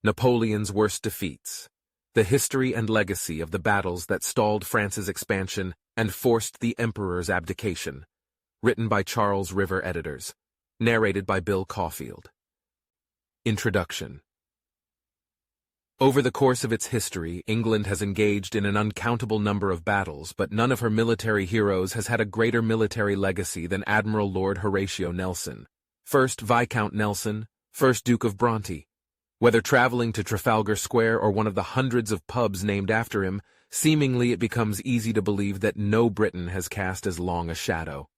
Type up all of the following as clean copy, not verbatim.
Napoleon's Worst Defeats. The History and Legacy of the Battles That Stalled France's Expansion and Forced the Emperor's Abdication. Written by Charles River Editors. Narrated by Bill Caulfield. Introduction. Over the course of its history, England has engaged in an uncountable number of battles, but none of her military heroes has had a greater military legacy than Admiral Lord Horatio Nelson, 1st Viscount Nelson, 1st Duke of Bronte. Whether traveling to Trafalgar Square or one of the hundreds of pubs named after him, seemingly it becomes easy to believe that no Briton has cast as long a shadow.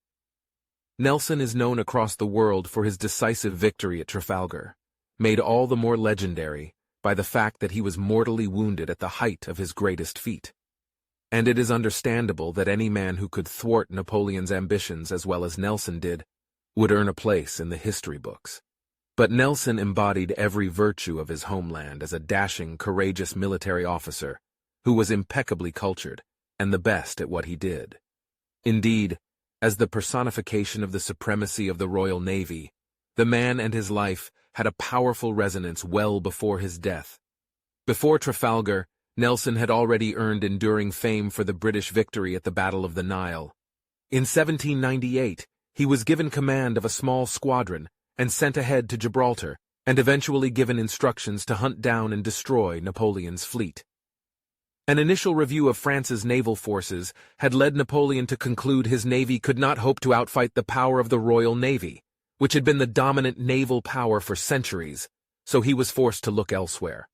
Nelson is known across the world for his decisive victory at Trafalgar, made all the more legendary by the fact that he was mortally wounded at the height of his greatest feat. And it is understandable that any man who could thwart Napoleon's ambitions as well as Nelson did would earn a place in the history books. But Nelson embodied every virtue of his homeland as a dashing, courageous military officer who was impeccably cultured and the best at what he did. Indeed, as the personification of the supremacy of the Royal Navy, the man and his life had a powerful resonance well before his death. Before Trafalgar, Nelson had already earned enduring fame for the British victory at the Battle of the Nile. In 1798, he was given command of a small squadron and sent ahead to Gibraltar, and eventually given instructions to hunt down and destroy Napoleon's fleet. An initial review of France's naval forces had led Napoleon to conclude his navy could not hope to outfight the power of the Royal Navy, which had been the dominant naval power for centuries, so he was forced to look elsewhere.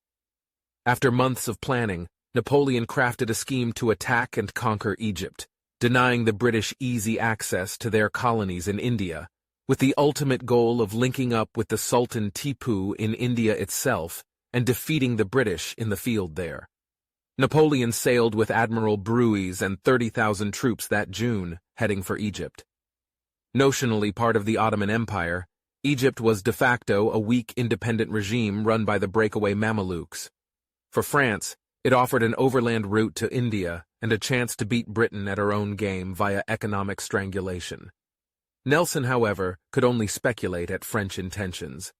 After months of planning, Napoleon crafted a scheme to attack and conquer Egypt, denying the British easy access to their colonies in India, with the ultimate goal of linking up with the Sultan Tipu in India itself and defeating the British in the field there. Napoleon sailed with Admiral Brueys and 30,000 troops that June, heading for Egypt. Notionally part of the Ottoman Empire, Egypt was de facto a weak independent regime run by the breakaway Mamelukes. For France, it offered an overland route to India and a chance to beat Britain at her own game via economic strangulation. Nelson, however, could only speculate at French intentions.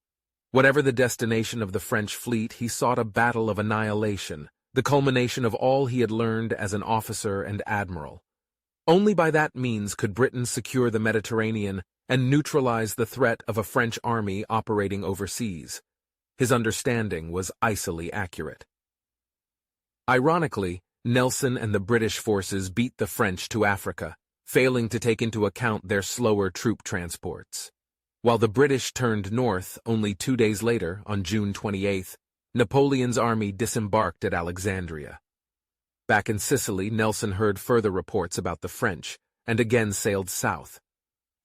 Whatever the destination of the French fleet, he sought a battle of annihilation, the culmination of all he had learned as an officer and admiral. Only by that means could Britain secure the Mediterranean and neutralize the threat of a French army operating overseas. His understanding was icily accurate. Ironically, Nelson and the British forces beat the French to Africa, failing to take into account their slower troop transports. While the British turned north only 2 days later, on June 28th, Napoleon's army disembarked at Alexandria. Back in Sicily, Nelson heard further reports about the French, and again sailed south.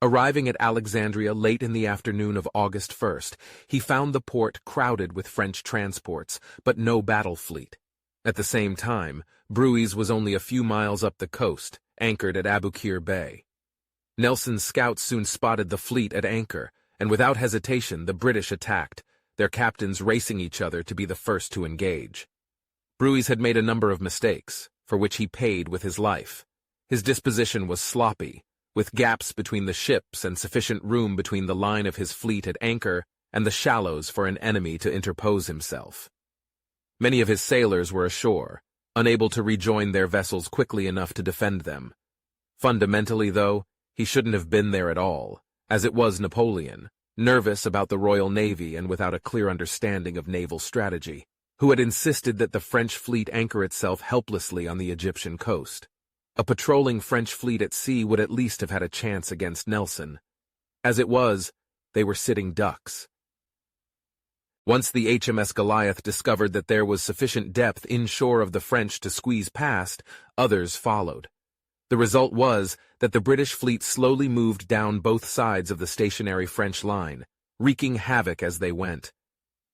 Arriving at Alexandria late in the afternoon of August 1st, he found the port crowded with French transports, but no battle fleet. At the same time, Brueys was only a few miles up the coast, anchored at Aboukir Bay. Nelson's scouts soon spotted the fleet at anchor, and without hesitation the British attacked, their captains racing each other to be the first to engage. Brueys had made a number of mistakes, for which he paid with his life. His disposition was sloppy, with gaps between the ships and sufficient room between the line of his fleet at anchor and the shallows for an enemy to interpose himself. Many of his sailors were ashore, unable to rejoin their vessels quickly enough to defend them. Fundamentally, though, he shouldn't have been there at all, as it was Napoleon, nervous about the Royal Navy and without a clear understanding of naval strategy, who had insisted that the French fleet anchor itself helplessly on the Egyptian coast. A patrolling French fleet at sea would at least have had a chance against Nelson. As it was, they were sitting ducks. Once the HMS Goliath discovered that there was sufficient depth inshore of the French to squeeze past, others followed. The result was that the British fleet slowly moved down both sides of the stationary French line, wreaking havoc as they went.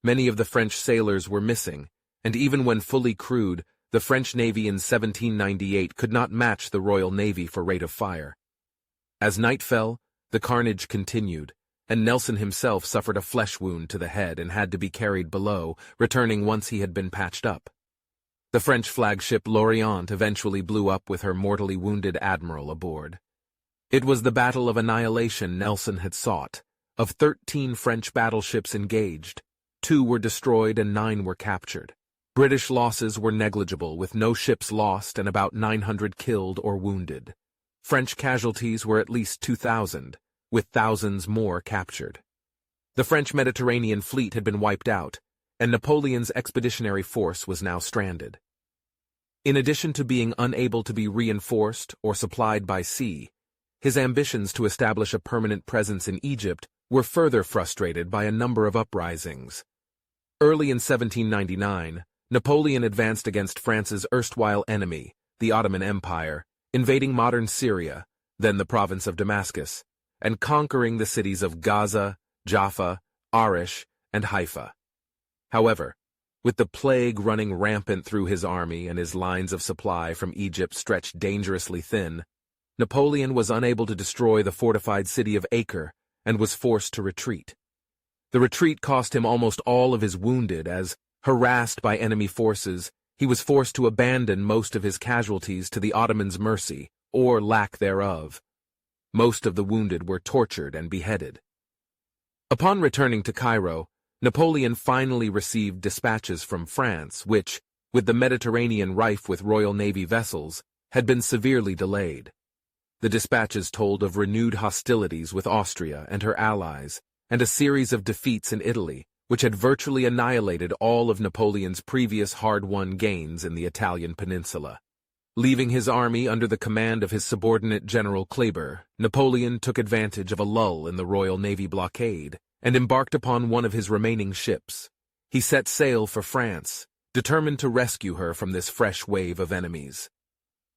Many of the French sailors were missing, and even when fully crewed, the French Navy in 1798 could not match the Royal Navy for rate of fire. As night fell, the carnage continued, and Nelson himself suffered a flesh wound to the head and had to be carried below, returning once he had been patched up. The French flagship L'Orient eventually blew up with her mortally wounded admiral aboard. It was the battle of annihilation Nelson had sought. Of 13 French battleships engaged, 2 were destroyed and 9 were captured. British losses were negligible, with no ships lost and about 900 killed or wounded. French casualties were at least 2,000, with thousands more captured. The French Mediterranean fleet had been wiped out, and Napoleon's expeditionary force was now stranded. In addition to being unable to be reinforced or supplied by sea, his ambitions to establish a permanent presence in Egypt were further frustrated by a number of uprisings. Early in 1799, Napoleon advanced against France's erstwhile enemy, the Ottoman Empire, invading modern Syria, then the province of Damascus, and conquering the cities of Gaza, Jaffa, Arish, and Haifa. However, with the plague running rampant through his army and his lines of supply from Egypt stretched dangerously thin, Napoleon was unable to destroy the fortified city of Acre and was forced to retreat. The retreat cost him almost all of his wounded as, harassed by enemy forces, he was forced to abandon most of his casualties to the Ottomans' mercy, or lack thereof. Most of the wounded were tortured and beheaded. Upon returning to Cairo, Napoleon finally received dispatches from France which, with the Mediterranean rife with Royal Navy vessels, had been severely delayed. The dispatches told of renewed hostilities with Austria and her allies, and a series of defeats in Italy, which had virtually annihilated all of Napoleon's previous hard-won gains in the Italian peninsula. Leaving his army under the command of his subordinate General Kleber, Napoleon took advantage of a lull in the Royal Navy blockade and embarked upon one of his remaining ships. He set sail for France, determined to rescue her from this fresh wave of enemies.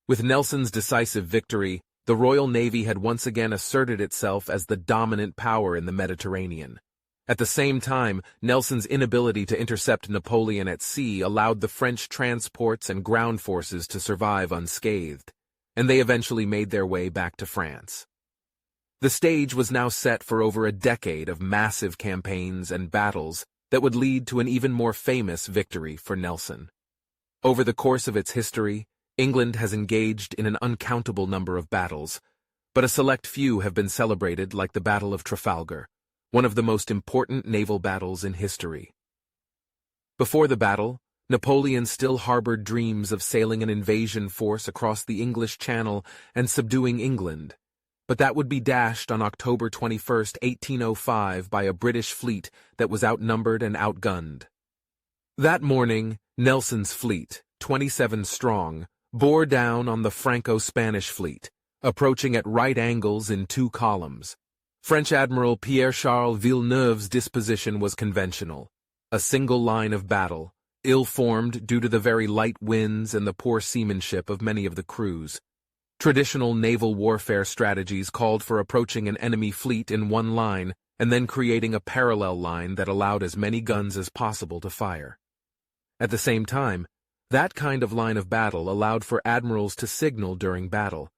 With Nelson's decisive victory, the Royal Navy had once again asserted itself as the dominant power in the Mediterranean. At the same time, Nelson's inability to intercept Napoleon at sea allowed the French transports and ground forces to survive unscathed, and they eventually made their way back to France. The stage was now set for over a decade of massive campaigns and battles that would lead to an even more famous victory for Nelson. Over the course of its history, England has engaged in an uncountable number of battles, but a select few have been celebrated like the Battle of Trafalgar, one of the most important naval battles in history. Before the battle, Napoleon still harbored dreams of sailing an invasion force across the English Channel and subduing England, but that would be dashed on October 21, 1805 by a British fleet that was outnumbered and outgunned. That morning, Nelson's fleet, 27 strong, bore down on the Franco-Spanish fleet, approaching at right angles in 2 columns. French Admiral Pierre-Charles Villeneuve's disposition was conventional, a single line of battle, ill-formed due to the very light winds and the poor seamanship of many of the crews. Traditional naval warfare strategies called for approaching an enemy fleet in one line and then creating a parallel line that allowed as many guns as possible to fire. At the same time, that kind of line of battle allowed for admirals to signal during battle,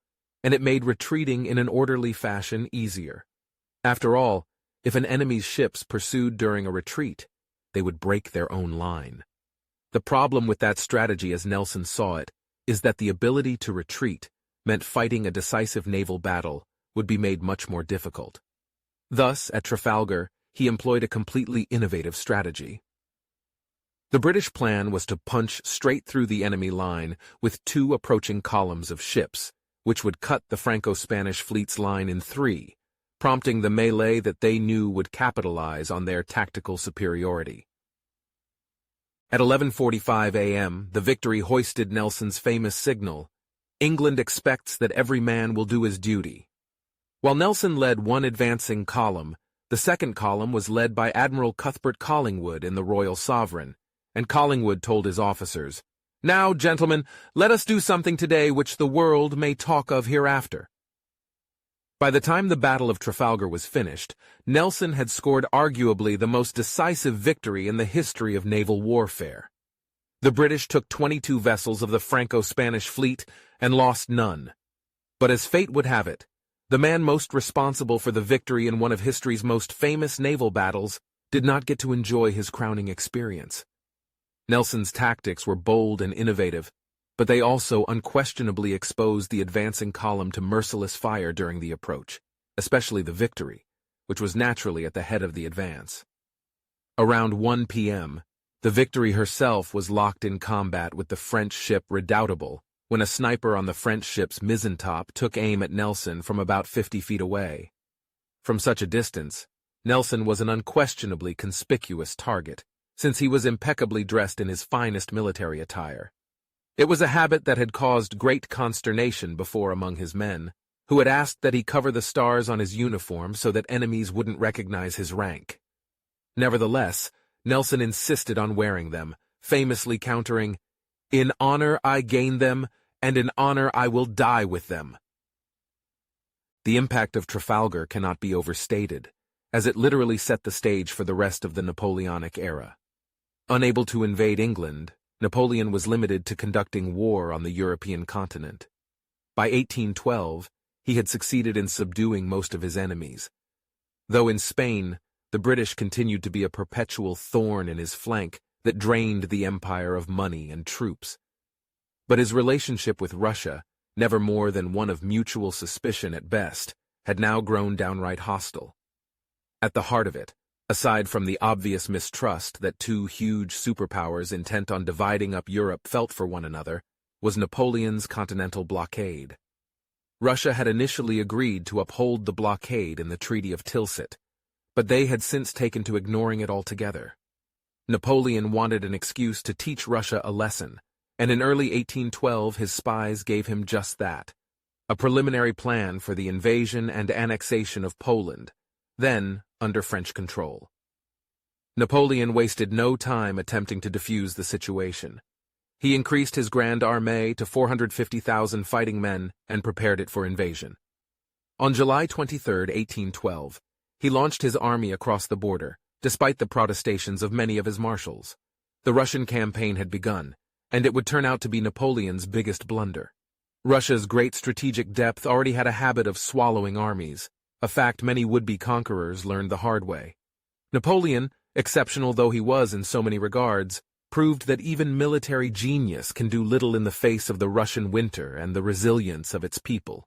and it made retreating in an orderly fashion easier. After all, if an enemy's ships pursued during a retreat, they would break their own line. The problem with that strategy, as Nelson saw it, is that the ability to retreat meant fighting a decisive naval battle would be made much more difficult. Thus, at Trafalgar, he employed a completely innovative strategy. The British plan was to punch straight through the enemy line with 2 approaching columns of ships, which would cut the Franco-Spanish fleet's line in 3, prompting the melee that they knew would capitalize on their tactical superiority. At 11:45 a.m., the victory hoisted Nelson's famous signal, "England expects that every man will do his duty." While Nelson led one advancing column, the second column was led by Admiral Cuthbert Collingwood in the Royal Sovereign, and Collingwood told his officers, "Now, gentlemen, let us do something today which the world may talk of hereafter." By the time the Battle of Trafalgar was finished, Nelson had scored arguably the most decisive victory in the history of naval warfare. The British took 22 vessels of the Franco-Spanish fleet and lost none. But as fate would have it, the man most responsible for the victory in one of history's most famous naval battles did not get to enjoy his crowning experience. Nelson's tactics were bold and innovative, but they also unquestionably exposed the advancing column to merciless fire during the approach, especially the Victory, which was naturally at the head of the advance. Around 1 p.m., the Victory herself was locked in combat with the French ship Redoutable when a sniper on the French ship's mizzentop took aim at Nelson from about 50 feet away. From such a distance, Nelson was an unquestionably conspicuous target, since he was impeccably dressed in his finest military attire. It was a habit that had caused great consternation before among his men, who had asked that he cover the stars on his uniform so that enemies wouldn't recognize his rank. Nevertheless, Nelson insisted on wearing them, famously countering, "In honor I gain them, and in honor I will die with them." The impact of Trafalgar cannot be overstated, as it literally set the stage for the rest of the Napoleonic era. Unable to invade England, Napoleon was limited to conducting war on the European continent. By 1812, he had succeeded in subduing most of his enemies. Though in Spain, the British continued to be a perpetual thorn in his flank that drained the empire of money and troops. But his relationship with Russia, never more than one of mutual suspicion at best, had now grown downright hostile. At the heart of it, aside from the obvious mistrust that two huge superpowers intent on dividing up Europe felt for one another, was Napoleon's Continental blockade. Russia had initially agreed to uphold the blockade in the Treaty of Tilsit, but they had since taken to ignoring it altogether. Napoleon wanted an excuse to teach Russia a lesson, and in early 1812 his spies gave him just that, a preliminary plan for the invasion and annexation of Poland, then under French control. Napoleon wasted no time attempting to defuse the situation. He increased his Grande Armee to 450,000 fighting men and prepared it for invasion. On July 23, 1812, he launched his army across the border, despite the protestations of many of his marshals. The Russian campaign had begun, and it would turn out to be Napoleon's biggest blunder. Russia's great strategic depth already had a habit of swallowing armies, a fact many would-be conquerors learned the hard way. Napoleon, exceptional though he was in so many regards, proved that even military genius can do little in the face of the Russian winter and the resilience of its people.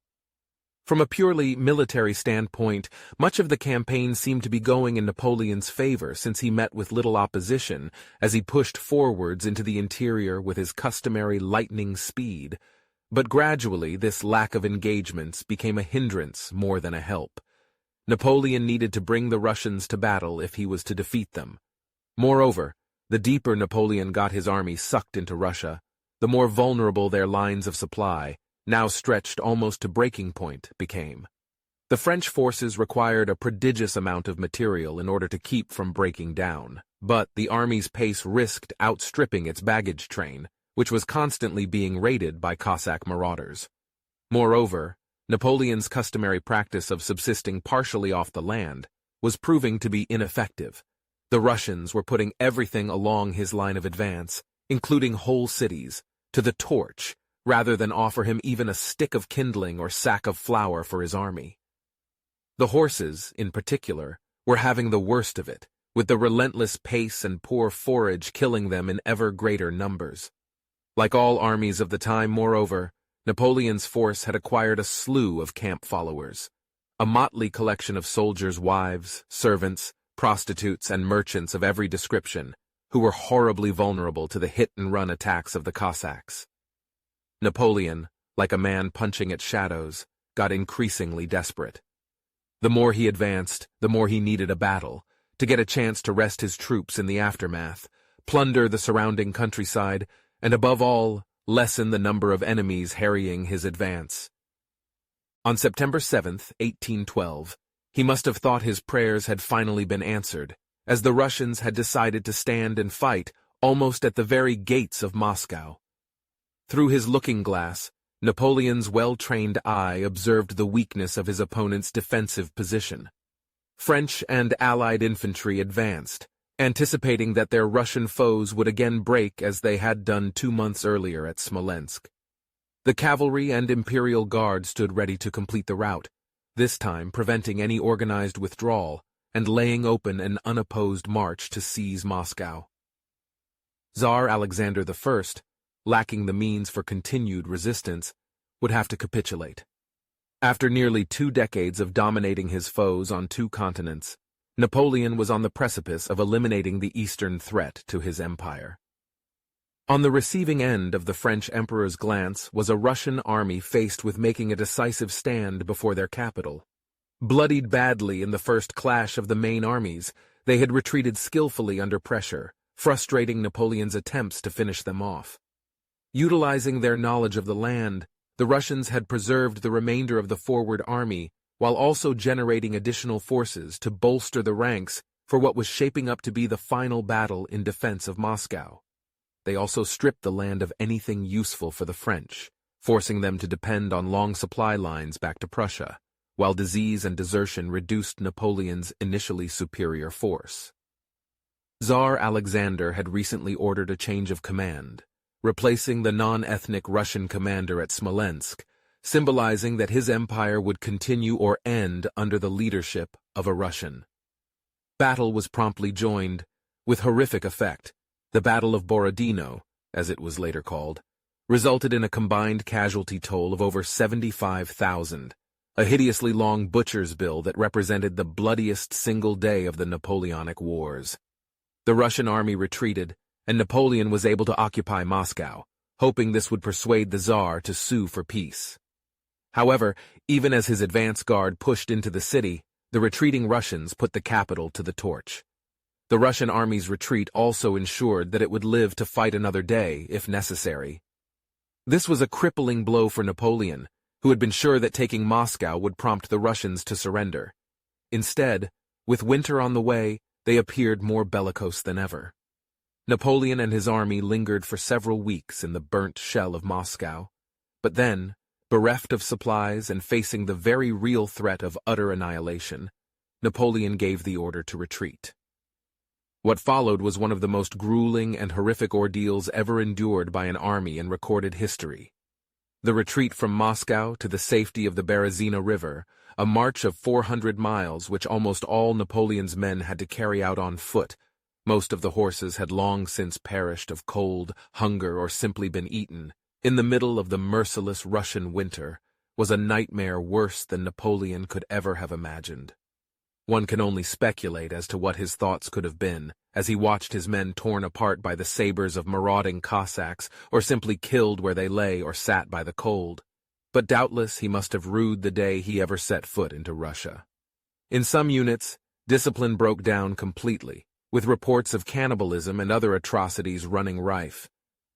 From a purely military standpoint, much of the campaign seemed to be going in Napoleon's favor since he met with little opposition as he pushed forwards into the interior with his customary lightning speed. But gradually this lack of engagements became a hindrance more than a help. Napoleon needed to bring the Russians to battle if he was to defeat them. Moreover, the deeper Napoleon got his army sucked into Russia, the more vulnerable their lines of supply, now stretched almost to breaking point, became. The French forces required a prodigious amount of material in order to keep from breaking down, but the army's pace risked outstripping its baggage train, which was constantly being raided by Cossack marauders. Moreover, Napoleon's customary practice of subsisting partially off the land was proving to be ineffective. The Russians were putting everything along his line of advance, including whole cities, to the torch, rather than offer him even a stick of kindling or sack of flour for his army. The horses, in particular, were having the worst of it, with the relentless pace and poor forage killing them in ever greater numbers. Like all armies of the time, moreover, Napoleon's force had acquired a slew of camp followers, a motley collection of soldiers' wives, servants, prostitutes, and merchants of every description, who were horribly vulnerable to the hit-and-run attacks of the Cossacks. Napoleon, like a man punching at shadows, got increasingly desperate. The more he advanced, the more he needed a battle, to get a chance to rest his troops in the aftermath, plunder the surrounding countryside, and above all, lessen the number of enemies harrying his advance. On September 7, 1812, he must have thought his prayers had finally been answered, as the Russians had decided to stand and fight almost at the very gates of Moscow. Through his looking-glass, Napoleon's well-trained eye observed the weakness of his opponent's defensive position. French and Allied infantry advanced, anticipating that their Russian foes would again break as they had done 2 months earlier at Smolensk. The cavalry and Imperial Guard stood ready to complete the rout, this time preventing any organized withdrawal and laying open an unopposed march to seize Moscow. Tsar Alexander I, lacking the means for continued resistance, would have to capitulate. After nearly 2 decades of dominating his foes on 2 continents, Napoleon was on the precipice of eliminating the eastern threat to his empire. On the receiving end of the French emperor's glance was a Russian army faced with making a decisive stand before their capital. Bloodied badly in the first clash of the main armies, they had retreated skillfully under pressure, frustrating Napoleon's attempts to finish them off. Utilizing their knowledge of the land, the Russians had preserved the remainder of the forward army while also generating additional forces to bolster the ranks for what was shaping up to be the final battle in defense of Moscow. They also stripped the land of anything useful for the French, forcing them to depend on long supply lines back to Prussia, while disease and desertion reduced Napoleon's initially superior force. Tsar Alexander had recently ordered a change of command, replacing the non-ethnic Russian commander at Smolensk, symbolizing that his empire would continue or end under the leadership of a Russian. Battle was promptly joined, with horrific effect. The Battle of Borodino, as it was later called, resulted in a combined casualty toll of over 75,000, a hideously long butcher's bill that represented the bloodiest single day of the Napoleonic Wars. The Russian army retreated, and Napoleon was able to occupy Moscow, hoping this would persuade the Tsar to sue for peace. However, even as his advance guard pushed into the city, the retreating Russians put the capital to the torch. The Russian army's retreat also ensured that it would live to fight another day, if necessary. This was a crippling blow for Napoleon, who had been sure that taking Moscow would prompt the Russians to surrender. Instead, with winter on the way, they appeared more bellicose than ever. Napoleon and his army lingered for several weeks in the burnt shell of Moscow, but then, bereft of supplies and facing the very real threat of utter annihilation, Napoleon gave the order to retreat. What followed was one of the most grueling and horrific ordeals ever endured by an army in recorded history. The retreat from Moscow to the safety of the Berezina River, a march of 400 miles which almost all Napoleon's men had to carry out on foot. Most of the horses had long since perished of cold, hunger, or simply been eaten. In the middle of the merciless Russian winter, was a nightmare worse than Napoleon could ever have imagined. One can only speculate as to what his thoughts could have been, as he watched his men torn apart by the sabers of marauding Cossacks, or simply killed where they lay or sat by the cold. But doubtless he must have rued the day he ever set foot into Russia. In some units, discipline broke down completely, with reports of cannibalism and other atrocities running rife.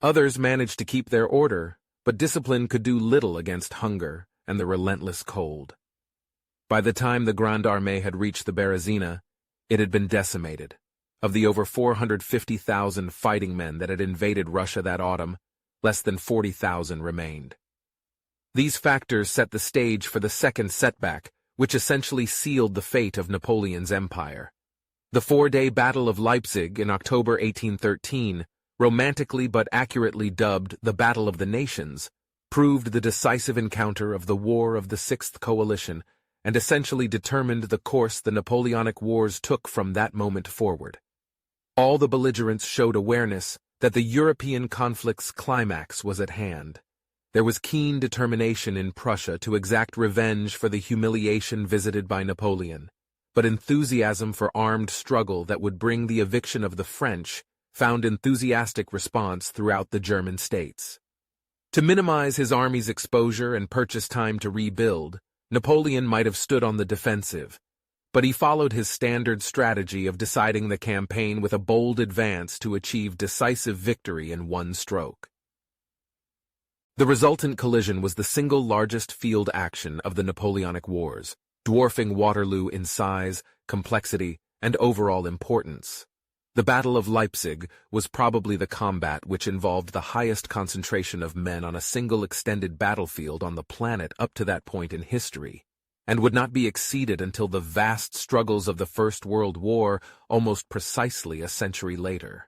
Others managed to keep their order, but discipline could do little against hunger and the relentless cold. By the time the Grande Armee had reached the Berezina, it had been decimated. Of the over 450,000 fighting men that had invaded Russia that autumn, less than 40,000 remained. These factors set the stage for the second setback, which essentially sealed the fate of Napoleon's empire. The four-day Battle of Leipzig in October 1813, romantically but accurately dubbed the Battle of the Nations, proved the decisive encounter of the War of the Sixth Coalition and essentially determined the course the Napoleonic Wars took from that moment forward. All the belligerents showed awareness that the European conflict's climax was at hand. There was keen determination in Prussia to exact revenge for the humiliation visited by Napoleon, but enthusiasm for armed struggle that would bring the eviction of the French found enthusiastic response throughout the German states. To minimize his army's exposure and purchase time to rebuild, Napoleon might have stood on the defensive, but he followed his standard strategy of deciding the campaign with a bold advance to achieve decisive victory in one stroke. The resultant collision was the single largest field action of the Napoleonic Wars, dwarfing Waterloo in size, complexity, and overall importance. The Battle of Leipzig was probably the combat which involved the highest concentration of men on a single extended battlefield on the planet up to that point in history, and would not be exceeded until the vast struggles of the First World War almost precisely a century later.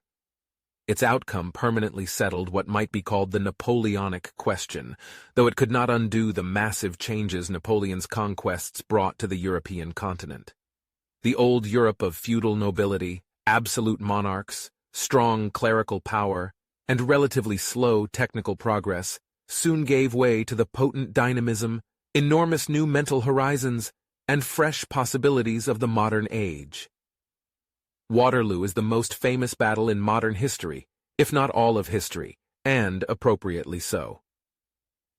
Its outcome permanently settled what might be called the Napoleonic question, though it could not undo the massive changes Napoleon's conquests brought to the European continent. The old Europe of feudal nobility, absolute monarchs, strong clerical power, and relatively slow technical progress soon gave way to the potent dynamism, enormous new mental horizons, and fresh possibilities of the modern age. Waterloo is the most famous battle in modern history, if not all of history, and appropriately so.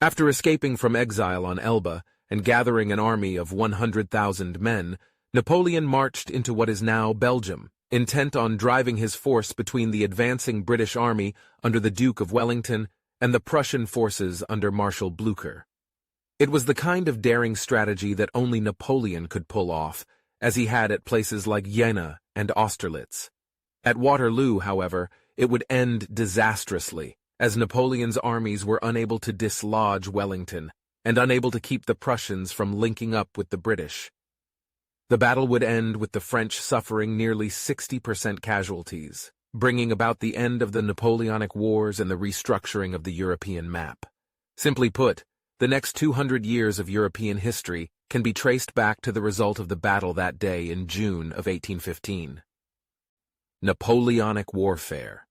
After escaping from exile on Elba and gathering an army of 100,000 men, Napoleon marched into what is now Belgium, intent on driving his force between the advancing British army under the Duke of Wellington and the Prussian forces under Marshal Blucher. It was the kind of daring strategy that only Napoleon could pull off, as he had at places like Jena and Austerlitz. At Waterloo, however, it would end disastrously, as Napoleon's armies were unable to dislodge Wellington and unable to keep the Prussians from linking up with the British. The battle would end with the French suffering nearly 60% casualties, bringing about the end of the Napoleonic Wars and the restructuring of the European map. Simply put, the next 200 years of European history can be traced back to the result of the battle that day in June of 1815. Napoleonic Warfare.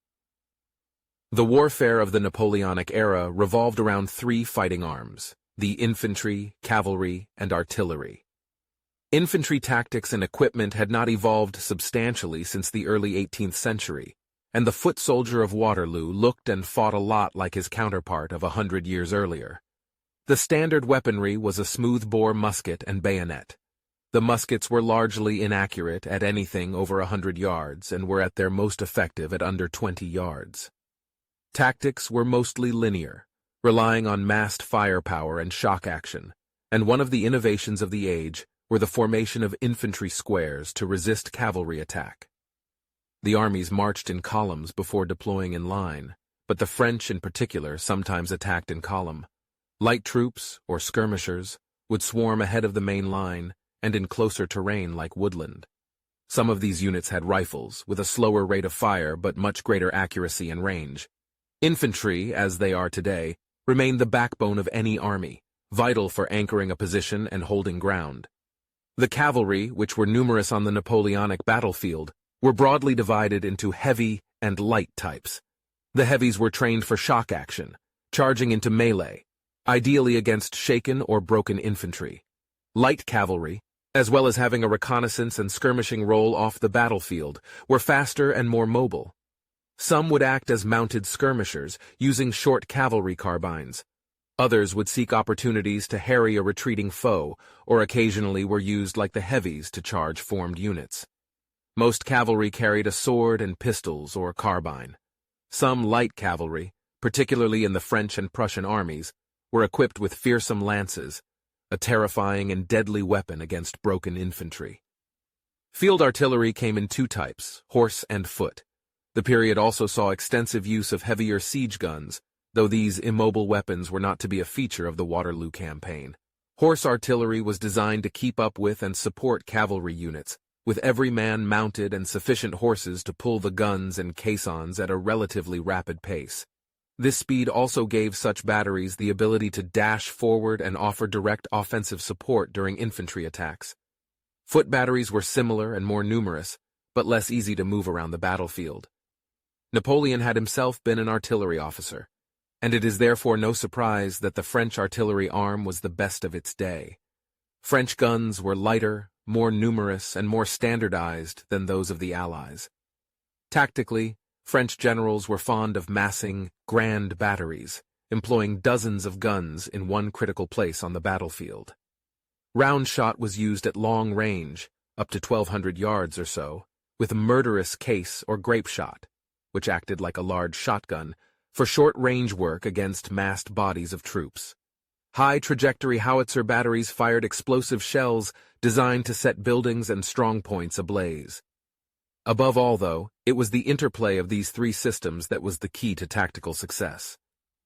The warfare of the Napoleonic era revolved around three fighting arms: the infantry, cavalry, and artillery. Infantry tactics and equipment had not evolved substantially since the early 18th century, and the foot soldier of Waterloo looked and fought a lot like his counterpart of 100 years earlier. The standard weaponry was a smoothbore musket and bayonet. The muskets were largely inaccurate at anything over 100 yards and were at their most effective at under 20 yards. Tactics were mostly linear, relying on massed firepower and shock action, and one of the innovations of the age were the formation of infantry squares to resist cavalry attack. The armies marched in columns before deploying in line, but the French in particular sometimes attacked in column. Light troops, or skirmishers, would swarm ahead of the main line and in closer terrain like woodland. Some of these units had rifles, with a slower rate of fire but much greater accuracy and range. Infantry, as they are today, remained the backbone of any army, vital for anchoring a position and holding ground. The cavalry, which were numerous on the Napoleonic battlefield, were broadly divided into heavy and light types. The heavies were trained for shock action, charging into melee, ideally against shaken or broken infantry. Light cavalry, as well as having a reconnaissance and skirmishing role off the battlefield, were faster and more mobile. Some would act as mounted skirmishers, using short cavalry carbines. Others would seek opportunities to harry a retreating foe, or occasionally were used like the heavies to charge formed units. Most cavalry carried a sword and pistols or carbine. Some light cavalry, particularly in the French and Prussian armies, were equipped with fearsome lances, a terrifying and deadly weapon against broken infantry. Field artillery came in two types, horse and foot. The period also saw extensive use of heavier siege guns, though these immobile weapons were not to be a feature of the Waterloo campaign. Horse artillery was designed to keep up with and support cavalry units, with every man mounted and sufficient horses to pull the guns and caissons at a relatively rapid pace. This speed also gave such batteries the ability to dash forward and offer direct offensive support during infantry attacks. Foot batteries were similar and more numerous, but less easy to move around the battlefield. Napoleon had himself been an artillery officer, and it is therefore no surprise that the French artillery arm was the best of its day. French guns were lighter, more numerous, and more standardized than those of the Allies. Tactically, French generals were fond of massing grand batteries, employing dozens of guns in one critical place on the battlefield. Round shot was used at long range, up to 1,200 yards or so, with murderous case or grape shot, which acted like a large shotgun, for short-range work against massed bodies of troops. High-trajectory howitzer batteries fired explosive shells designed to set buildings and strongpoints ablaze. Above all, though, it was the interplay of these three systems that was the key to tactical success.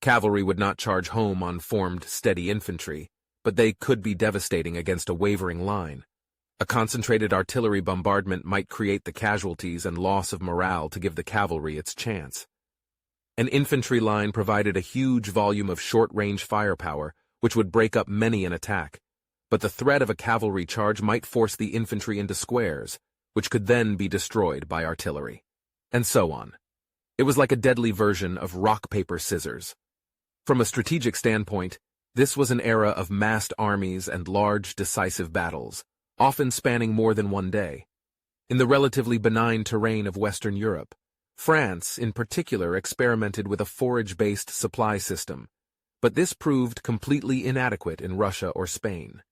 Cavalry would not charge home on formed, steady infantry, but they could be devastating against a wavering line. A concentrated artillery bombardment might create the casualties and loss of morale to give the cavalry its chance. An infantry line provided a huge volume of short-range firepower, which would break up many an attack, but the threat of a cavalry charge might force the infantry into squares, which could then be destroyed by artillery. And so on. It was like a deadly version of rock, paper, scissors. From a strategic standpoint, this was an era of massed armies and large, decisive battles, often spanning more than one day. In the relatively benign terrain of Western Europe, France, in particular, experimented with a forage-based supply system, but this proved completely inadequate in Russia or Spain.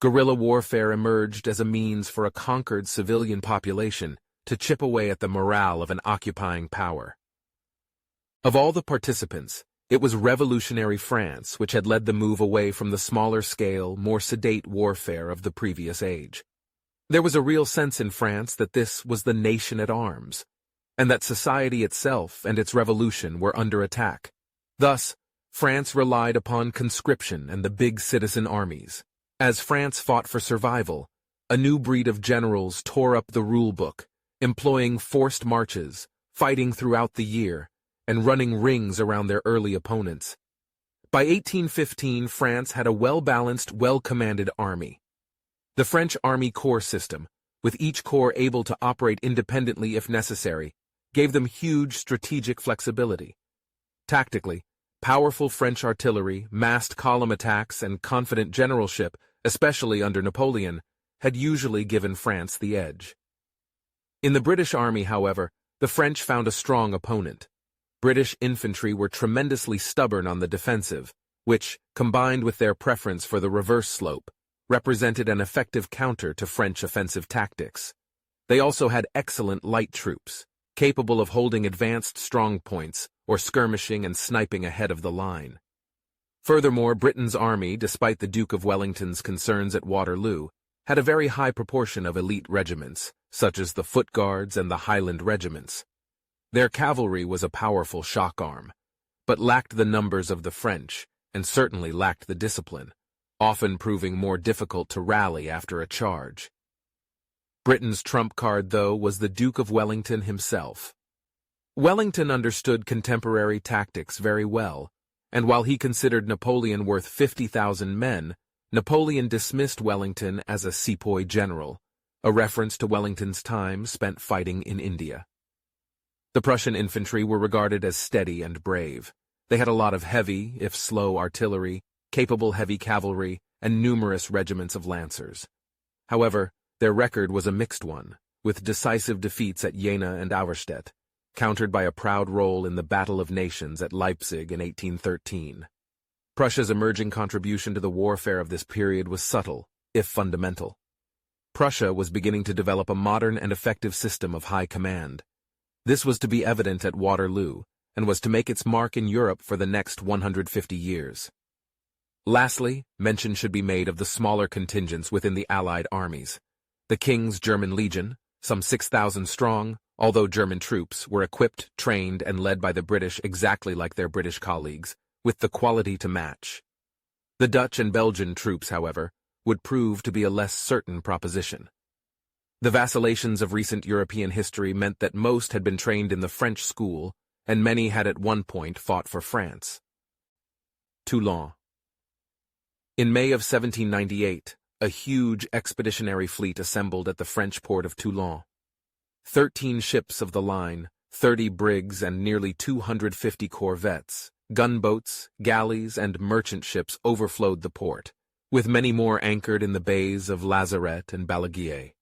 Guerrilla warfare emerged as a means for a conquered civilian population to chip away at the morale of an occupying power. Of all the participants, it was revolutionary France which had led the move away from the smaller-scale, more sedate warfare of the previous age. There was a real sense in France that this was the nation at arms, and that society itself and its revolution were under attack. Thus, France relied upon conscription and the big citizen armies. As France fought for survival, a new breed of generals tore up the rule-book, employing forced marches, fighting throughout the year, and running rings around their early opponents. By 1815, France had a well-balanced, well-commanded army. The French Army Corps system, with each corps able to operate independently if necessary, gave them huge strategic flexibility. Tactically, powerful French artillery, massed column attacks, and confident generalship, especially under Napoleon, had usually given France the edge. In the British Army, however, the French found a strong opponent. British infantry were tremendously stubborn on the defensive, which, combined with their preference for the reverse slope, represented an effective counter to French offensive tactics. They also had excellent light troops, capable of holding advanced strong points or skirmishing and sniping ahead of the line. Furthermore, Britain's army, despite the Duke of Wellington's concerns at Waterloo, had a very high proportion of elite regiments, such as the Foot Guards and the Highland regiments. Their cavalry was a powerful shock arm, but lacked the numbers of the French, and certainly lacked the discipline, often proving more difficult to rally after a charge. Britain's trump card, though, was the Duke of Wellington himself. Wellington understood contemporary tactics very well, and while he considered Napoleon worth 50,000 men, Napoleon dismissed Wellington as a sepoy general, a reference to Wellington's time spent fighting in India. The Prussian infantry were regarded as steady and brave. They had a lot of heavy, if slow, artillery, capable heavy cavalry, and numerous regiments of lancers. However, their record was a mixed one, with decisive defeats at Jena and Austerlitz, countered by a proud role in the Battle of Nations at Leipzig in 1813. Prussia's emerging contribution to the warfare of this period was subtle, if fundamental. Prussia was beginning to develop a modern and effective system of high command. This was to be evident at Waterloo, and was to make its mark in Europe for the next 150 years. Lastly, mention should be made of the smaller contingents within the Allied armies. The King's German Legion, some 6,000 strong, although German troops, were equipped, trained, and led by the British exactly like their British colleagues, with the quality to match. The Dutch and Belgian troops, however, would prove to be a less certain proposition. The vacillations of recent European history meant that most had been trained in the French school, and many had at one point fought for France. Toulon. In May of 1798, a huge expeditionary fleet assembled at the French port of Toulon. 13 ships of the line, 30 brigs, and nearly 250 corvettes, gunboats, galleys, and merchant ships overflowed the port, with many more anchored in the bays of Lazaret and Balaguier.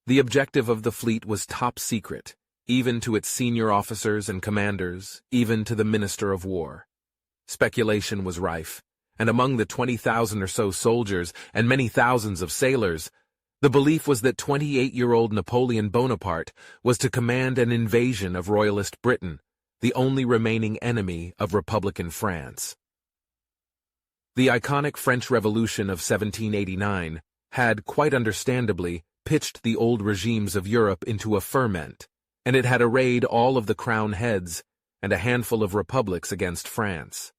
The objective of the fleet was top secret, even to its senior officers and commanders, even to the Minister of War. Speculation was rife, and among the 20,000 or so soldiers and many thousands of sailors, the belief was that 28-year-old Napoleon Bonaparte was to command an invasion of Royalist Britain, the only remaining enemy of Republican France. The iconic French Revolution of 1789 had, quite understandably, pitched the old regimes of Europe into a ferment, and it had arrayed all of the crown heads and a handful of republics against France.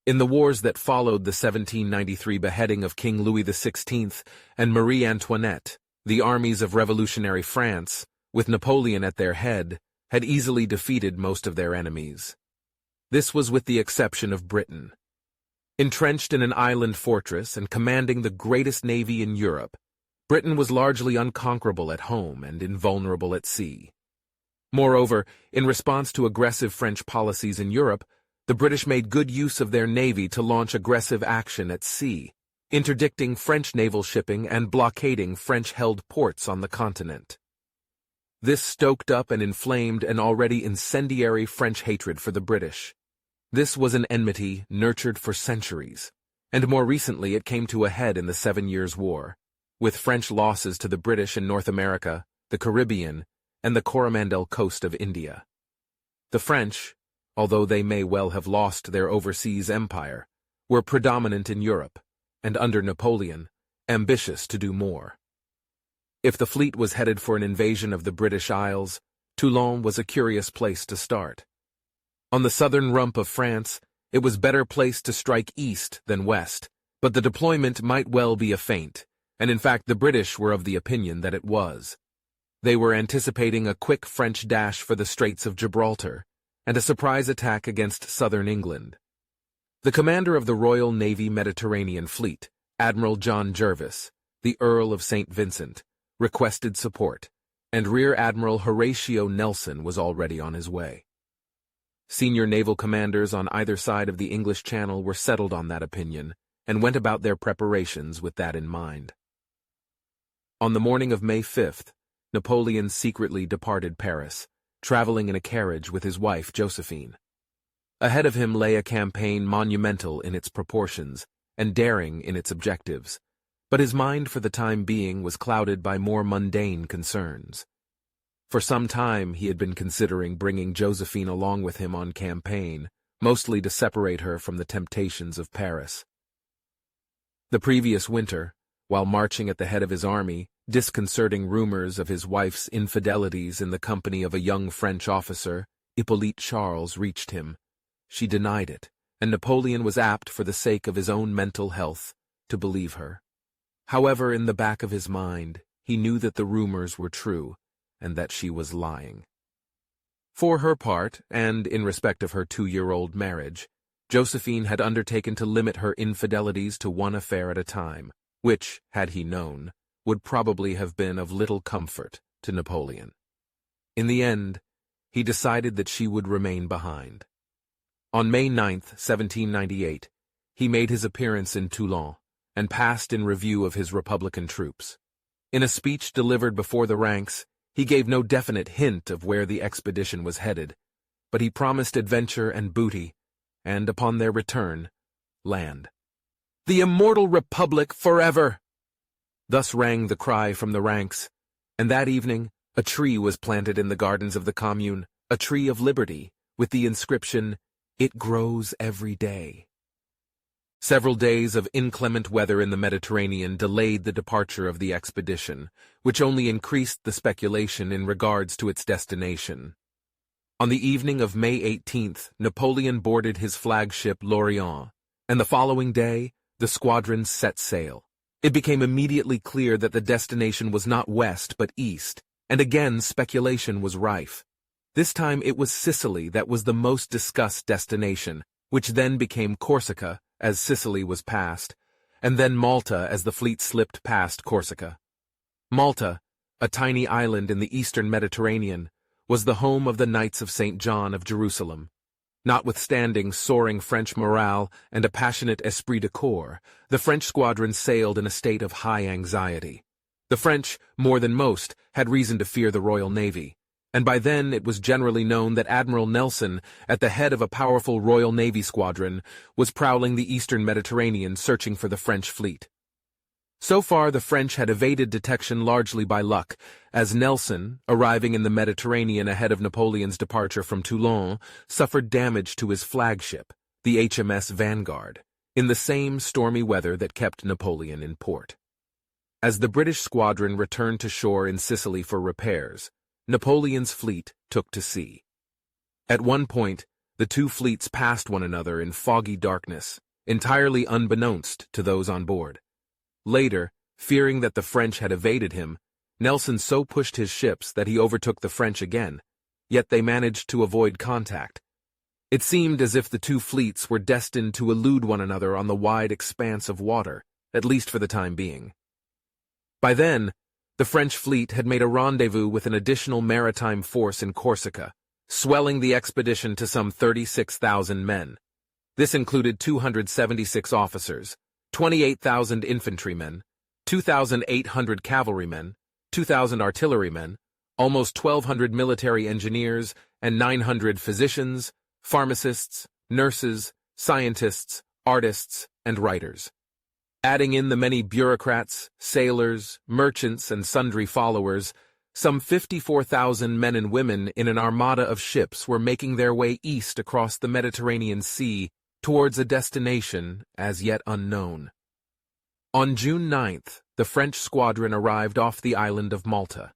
In the wars that followed the 1793 beheading of King Louis XVI and Marie Antoinette, the armies of revolutionary France, with Napoleon at their head, had easily defeated most of their enemies. This was with the exception of Britain. Entrenched in an island fortress and commanding the greatest navy in Europe, Britain was largely unconquerable at home and invulnerable at sea. Moreover, in response to aggressive French policies in Europe, the British made good use of their navy to launch aggressive action at sea, interdicting French naval shipping and blockading French-held ports on the continent. This stoked up and inflamed an already incendiary French hatred for the British. This was an enmity nurtured for centuries, and more recently it came to a head in the 7 Years' War, with French losses to the British in North America, the Caribbean, and the Coromandel coast of India. The French, although they may well have lost their overseas empire, were predominant in Europe, and under Napoleon, ambitious to do more. If the fleet was headed for an invasion of the British Isles, Toulon was a curious place to start. On the southern rump of France, it was better placed to strike east than west, but the deployment might well be a feint, and in fact the British were of the opinion that it was. They were anticipating a quick French dash for the Straits of Gibraltar, and a surprise attack against southern England. The commander of the Royal Navy Mediterranean Fleet, Admiral John Jervis, the Earl of St. Vincent, requested support, and Rear Admiral Horatio Nelson was already on his way. Senior naval commanders on either side of the English Channel were settled on that opinion, and went about their preparations with that in mind. On the morning of May 5th, Napoleon secretly departed Paris, traveling in a carriage with his wife Josephine. Ahead of him lay a campaign monumental in its proportions and daring in its objectives, but his mind for the time being was clouded by more mundane concerns. For some time he had been considering bringing Josephine along with him on campaign, mostly to separate her from the temptations of Paris. The previous winter, while marching at the head of his army, disconcerting rumors of his wife's infidelities in the company of a young French officer, Hippolyte Charles, reached him. She denied it, and Napoleon was apt, for the sake of his own mental health, to believe her. However, in the back of his mind, he knew that the rumors were true, and that she was lying. For her part, and in respect of her 2-year-old marriage, Josephine had undertaken to limit her infidelities to one affair at a time, which, had he known, would probably have been of little comfort to Napoleon. In the end, he decided that she would remain behind. On May 9th, 1798, he made his appearance in Toulon, and passed in review of his Republican troops. In a speech delivered before the ranks, he gave no definite hint of where the expedition was headed, but he promised adventure and booty, and upon their return, land. "The immortal Republic forever!" Thus rang the cry from the ranks, and that evening a tree was planted in the gardens of the Commune, a tree of liberty, with the inscription, "It grows every day." Several days of inclement weather in the Mediterranean delayed the departure of the expedition, which only increased the speculation in regards to its destination. On the evening of May 18th, Napoleon boarded his flagship L'Orient, and the following day, the squadron set sail. It became immediately clear that the destination was not west but east, and again speculation was rife. This time it was Sicily that was the most discussed destination, which then became Corsica, as Sicily was passed, and then Malta as the fleet slipped past Corsica. Malta, a tiny island in the eastern Mediterranean, was the home of the Knights of St. John of Jerusalem. Notwithstanding soaring French morale and a passionate esprit de corps, the French squadron sailed in a state of high anxiety. The French, more than most, had reason to fear the Royal Navy, and by then it was generally known that Admiral Nelson, at the head of a powerful Royal Navy squadron, was prowling the eastern Mediterranean searching for the French fleet. So far the French had evaded detection largely by luck, as Nelson, arriving in the Mediterranean ahead of Napoleon's departure from Toulon, suffered damage to his flagship, the HMS Vanguard, in the same stormy weather that kept Napoleon in port. As the British squadron returned to shore in Sicily for repairs, Napoleon's fleet took to sea. At one point, the two fleets passed one another in foggy darkness, entirely unbeknownst to those on board. Later, fearing that the French had evaded him, Nelson so pushed his ships that he overtook the French again, yet they managed to avoid contact. It seemed as if the two fleets were destined to elude one another on the wide expanse of water, at least for the time being. By then, the French fleet had made a rendezvous with an additional maritime force in Corsica, swelling the expedition to some 36,000 men. This included 276 officers, 28,000 infantrymen, 2,800 cavalrymen, 2,000 artillerymen, almost 1,200 military engineers, and 900 physicians, pharmacists, nurses, scientists, artists, and writers. Adding in the many bureaucrats, sailors, merchants, and sundry followers, some 54,000 men and women in an armada of ships were making their way east across the Mediterranean Sea towards a destination as yet unknown. On June 9th, the French squadron arrived off the island of Malta.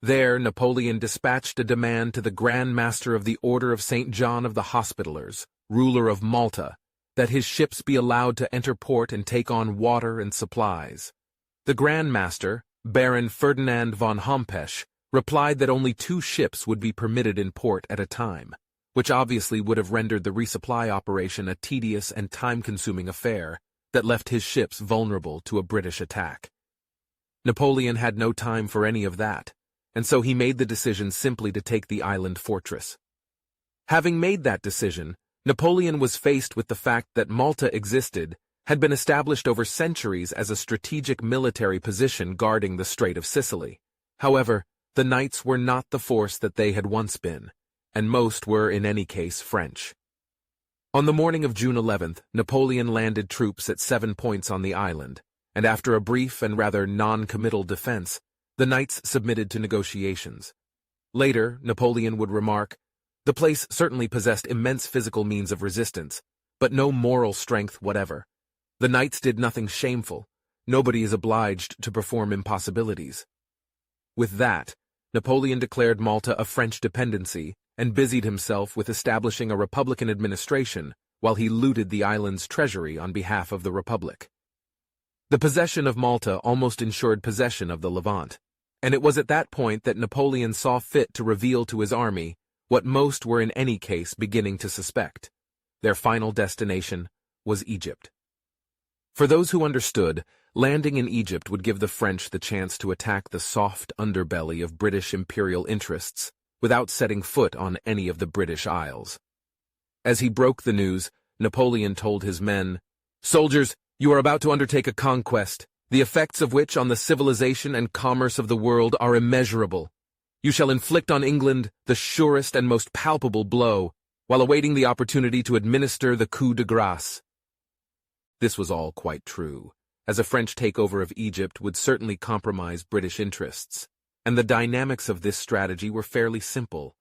There, Napoleon dispatched a demand to the Grand Master of the Order of St. John of the Hospitallers, ruler of Malta, that his ships be allowed to enter port and take on water and supplies. The Grand Master, Baron Ferdinand von Hompesch, replied that only 2 ships would be permitted in port at a time, which obviously would have rendered the resupply operation a tedious and time-consuming affair that left his ships vulnerable to a British attack. Napoleon had no time for any of that, and so he made the decision simply to take the island fortress. Having made that decision, Napoleon was faced with the fact that Malta existed, had been established over centuries as a strategic military position guarding the Strait of Sicily. However, the Knights were not the force that they had once been, and most were in any case French. On the morning of June 11th, Napoleon landed troops at 7 points on the island, and after a brief and rather non-committal defense, the Knights submitted to negotiations. Later, Napoleon would remark, "The place certainly possessed immense physical means of resistance, but no moral strength whatever. The Knights did nothing shameful. Nobody is obliged to perform impossibilities." With that, Napoleon declared Malta a French dependency and busied himself with establishing a republican administration while he looted the island's treasury on behalf of the Republic. The possession of Malta almost ensured possession of the Levant, and it was at that point that Napoleon saw fit to reveal to his army what most were in any case beginning to suspect. Their final destination was Egypt. For those who understood, landing in Egypt would give the French the chance to attack the soft underbelly of British imperial interests without setting foot on any of the British Isles. As he broke the news, Napoleon told his men, "Soldiers, you are about to undertake a conquest, the effects of which on the civilization and commerce of the world are immeasurable. You shall inflict on England the surest and most palpable blow, while awaiting the opportunity to administer the coup de grâce." This was all quite true, as a French takeover of Egypt would certainly compromise British interests, and the dynamics of this strategy were fairly simple.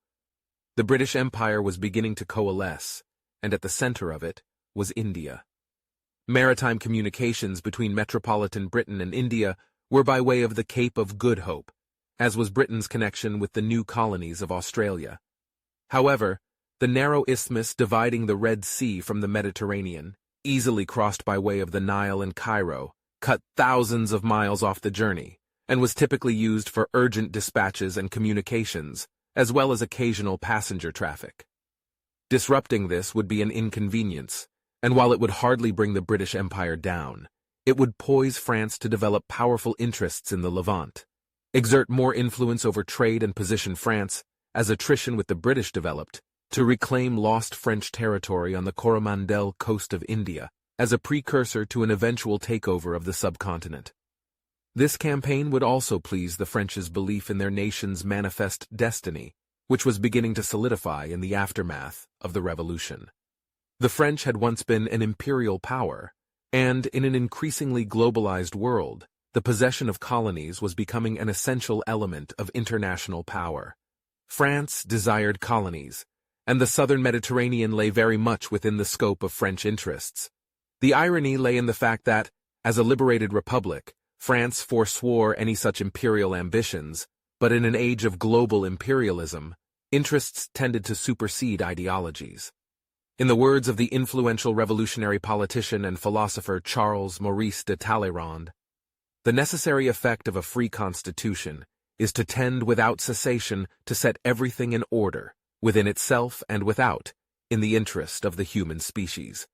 The British Empire was beginning to coalesce, and at the center of it was India. Maritime communications between metropolitan Britain and India were by way of the Cape of Good Hope, as was Britain's connection with the new colonies of Australia. However, the narrow isthmus dividing the Red Sea from the Mediterranean, easily crossed by way of the Nile and Cairo, cut thousands of miles off the journey, and was typically used for urgent dispatches and communications, as well as occasional passenger traffic. Disrupting this would be an inconvenience, and while it would hardly bring the British Empire down, it would poise France to develop powerful interests in the Levant, exert more influence over trade and position France, as attrition with the British developed, to reclaim lost French territory on the Coromandel coast of India as a precursor to an eventual takeover of the subcontinent. This campaign would also please the French's belief in their nation's manifest destiny, which was beginning to solidify in the aftermath of the Revolution. The French had once been an imperial power, and in an increasingly globalized world, the possession of colonies was becoming an essential element of international power. France desired colonies, and the southern Mediterranean lay very much within the scope of French interests. The irony lay in the fact that, as a liberated republic, France forswore any such imperial ambitions, but in an age of global imperialism, interests tended to supersede ideologies. In the words of the influential revolutionary politician and philosopher Charles Maurice de Talleyrand, "The necessary effect of a free constitution is to tend without cessation to set everything in order, within itself and without, in the interest of the human species."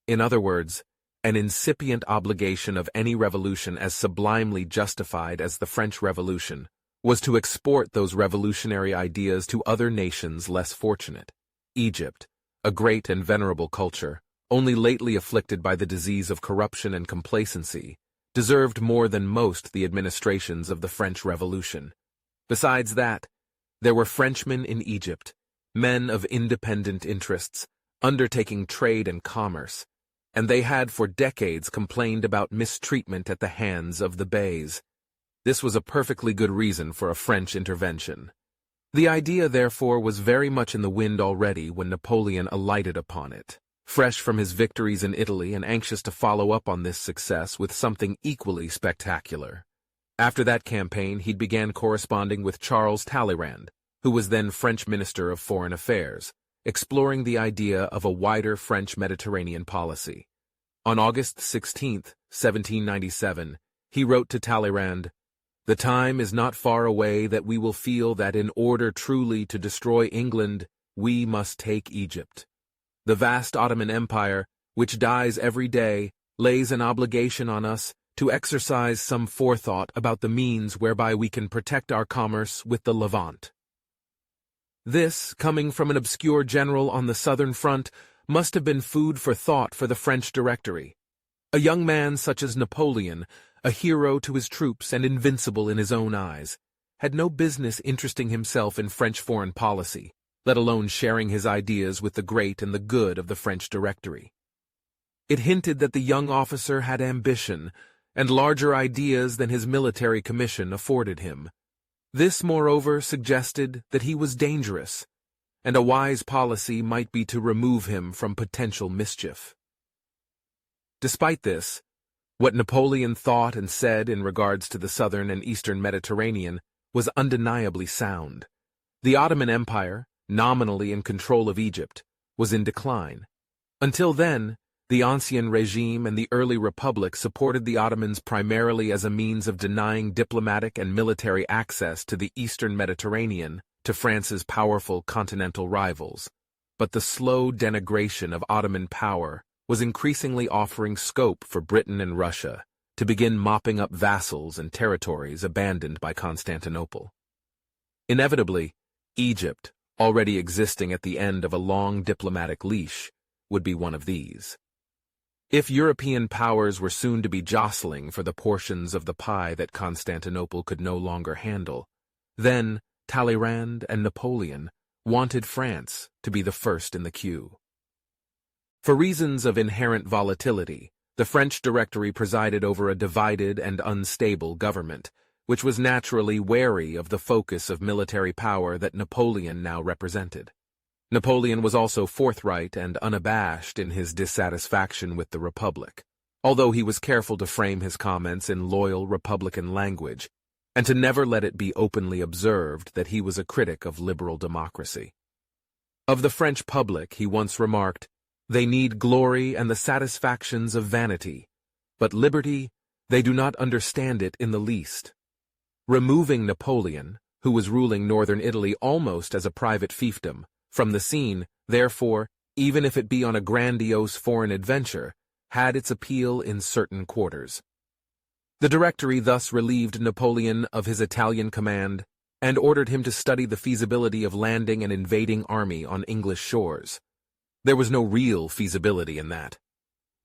In other words, an incipient obligation of any revolution as sublimely justified as the French Revolution was to export those revolutionary ideas to other nations less fortunate. Egypt, a great and venerable culture, only lately afflicted by the disease of corruption and complacency, deserved more than most the administrations of the French Revolution. Besides that, there were Frenchmen in Egypt, men of independent interests, undertaking trade and commerce, and they had for decades complained about mistreatment at the hands of the Beys. This was a perfectly good reason for a French intervention. The idea, therefore, was very much in the wind already when Napoleon alighted upon it, fresh from his victories in Italy and anxious to follow up on this success with something equally spectacular. After that campaign, he began corresponding with Charles Talleyrand, who was then French Minister of Foreign Affairs, exploring the idea of a wider French Mediterranean policy. On August 16, 1797, he wrote to Talleyrand, "The time is not far away that we will feel that in order truly to destroy England, we must take Egypt. The vast Ottoman Empire, which dies every day, lays an obligation on us to exercise some forethought about the means whereby we can protect our commerce with the Levant." This, coming from an obscure general on the southern front, must have been food for thought for the French Directory. A young man such as Napoleon, a hero to his troops and invincible in his own eyes, had no business interesting himself in French foreign policy, let alone sharing his ideas with the great and the good of the French Directory. It hinted that the young officer had ambition and larger ideas than his military commission afforded him. This, moreover, suggested that he was dangerous, and a wise policy might be to remove him from potential mischief. Despite this, what Napoleon thought and said in regards to the southern and eastern Mediterranean was undeniably sound. The Ottoman Empire, nominally in control of Egypt, was in decline. Until then, the Ancien Regime and the early Republic supported the Ottomans primarily as a means of denying diplomatic and military access to the eastern Mediterranean to France's powerful continental rivals. But the slow denigration of Ottoman power was increasingly offering scope for Britain and Russia to begin mopping up vassals and territories abandoned by Constantinople. Inevitably, Egypt, already existing at the end of a long diplomatic leash, would be one of these. If European powers were soon to be jostling for the portions of the pie that Constantinople could no longer handle, then Talleyrand and Napoleon wanted France to be the first in the queue. For reasons of inherent volatility, the French Directory presided over a divided and unstable government, which was naturally wary of the focus of military power that Napoleon now represented. Napoleon was also forthright and unabashed in his dissatisfaction with the Republic, although he was careful to frame his comments in loyal Republican language, and to never let it be openly observed that he was a critic of liberal democracy. Of the French public, he once remarked, "They need glory and the satisfactions of vanity, but liberty, they do not understand it in the least." Removing Napoleon, who was ruling northern Italy almost as a private fiefdom, from the scene, therefore, even if it be on a grandiose foreign adventure, had its appeal in certain quarters. The Directory thus relieved Napoleon of his Italian command and ordered him to study the feasibility of landing an invading army on English shores. There was no real feasibility in that.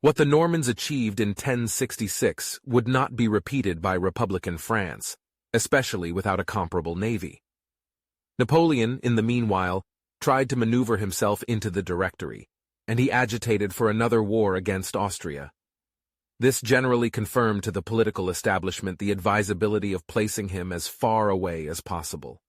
What the Normans achieved in 1066 would not be repeated by Republican France, especially without a comparable navy. Napoleon, in the meanwhile, tried to maneuver himself into the Directory, and he agitated for another war against Austria. This generally confirmed to the political establishment the advisability of placing him as far away as possible.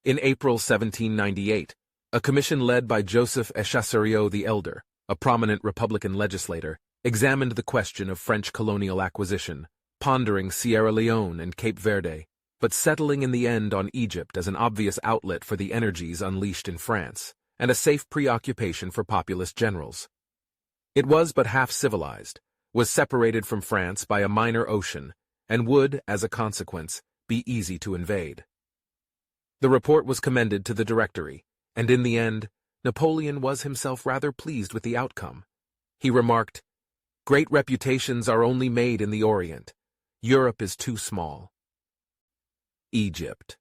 In April 1798, a commission led by Joseph Echasseriot the Elder, a prominent Republican legislator, examined the question of French colonial acquisition, pondering Sierra Leone and Cape Verde, but settling in the end on Egypt as an obvious outlet for the energies unleashed in France, and a safe preoccupation for populist generals. It was but half civilized, was separated from France by a minor ocean, and would, as a consequence, be easy to invade. The report was commended to the Directory, and in the end, Napoleon was himself rather pleased with the outcome. He remarked, "Great reputations are only made in the Orient. Europe is too small." Egypt.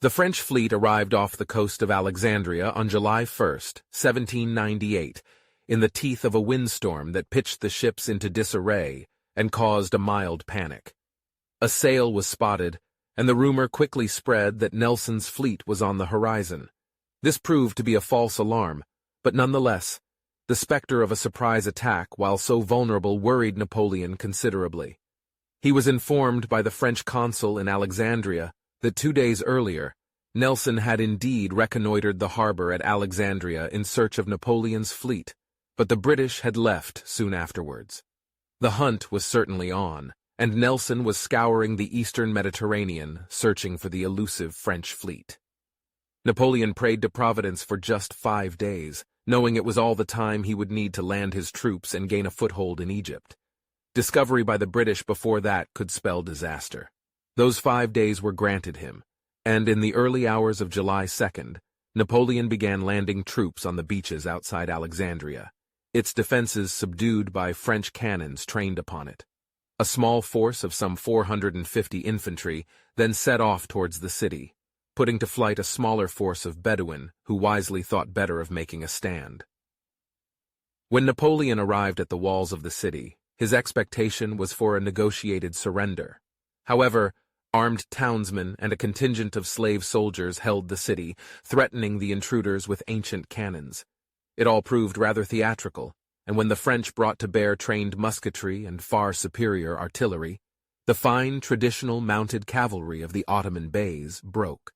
The French fleet arrived off the coast of Alexandria on July 1, 1798, in the teeth of a windstorm that pitched the ships into disarray and caused a mild panic. A sail was spotted, and the rumor quickly spread that Nelson's fleet was on the horizon. This proved to be a false alarm, but nonetheless, the specter of a surprise attack, while so vulnerable, worried Napoleon considerably. He was informed by the French consul in Alexandria that 2 days earlier, Nelson had indeed reconnoitered the harbor at Alexandria in search of Napoleon's fleet, but the British had left soon afterwards. The hunt was certainly on, and Nelson was scouring the eastern Mediterranean, searching for the elusive French fleet. Napoleon prayed to Providence for just 5 days, knowing it was all the time he would need to land his troops and gain a foothold in Egypt. Discovery by the British before that could spell disaster. Those 5 days were granted him, and in the early hours of July 2nd, Napoleon began landing troops on the beaches outside Alexandria, its defenses subdued by French cannons trained upon it. A small force of some 450 infantry then set off towards the city, putting to flight a smaller force of Bedouin who wisely thought better of making a stand. When Napoleon arrived at the walls of the city, his expectation was for a negotiated surrender. However, armed townsmen and a contingent of slave soldiers held the city, threatening the intruders with ancient cannons. It all proved rather theatrical, and when the French brought to bear trained musketry and far superior artillery, the fine traditional mounted cavalry of the Ottoman Beys broke.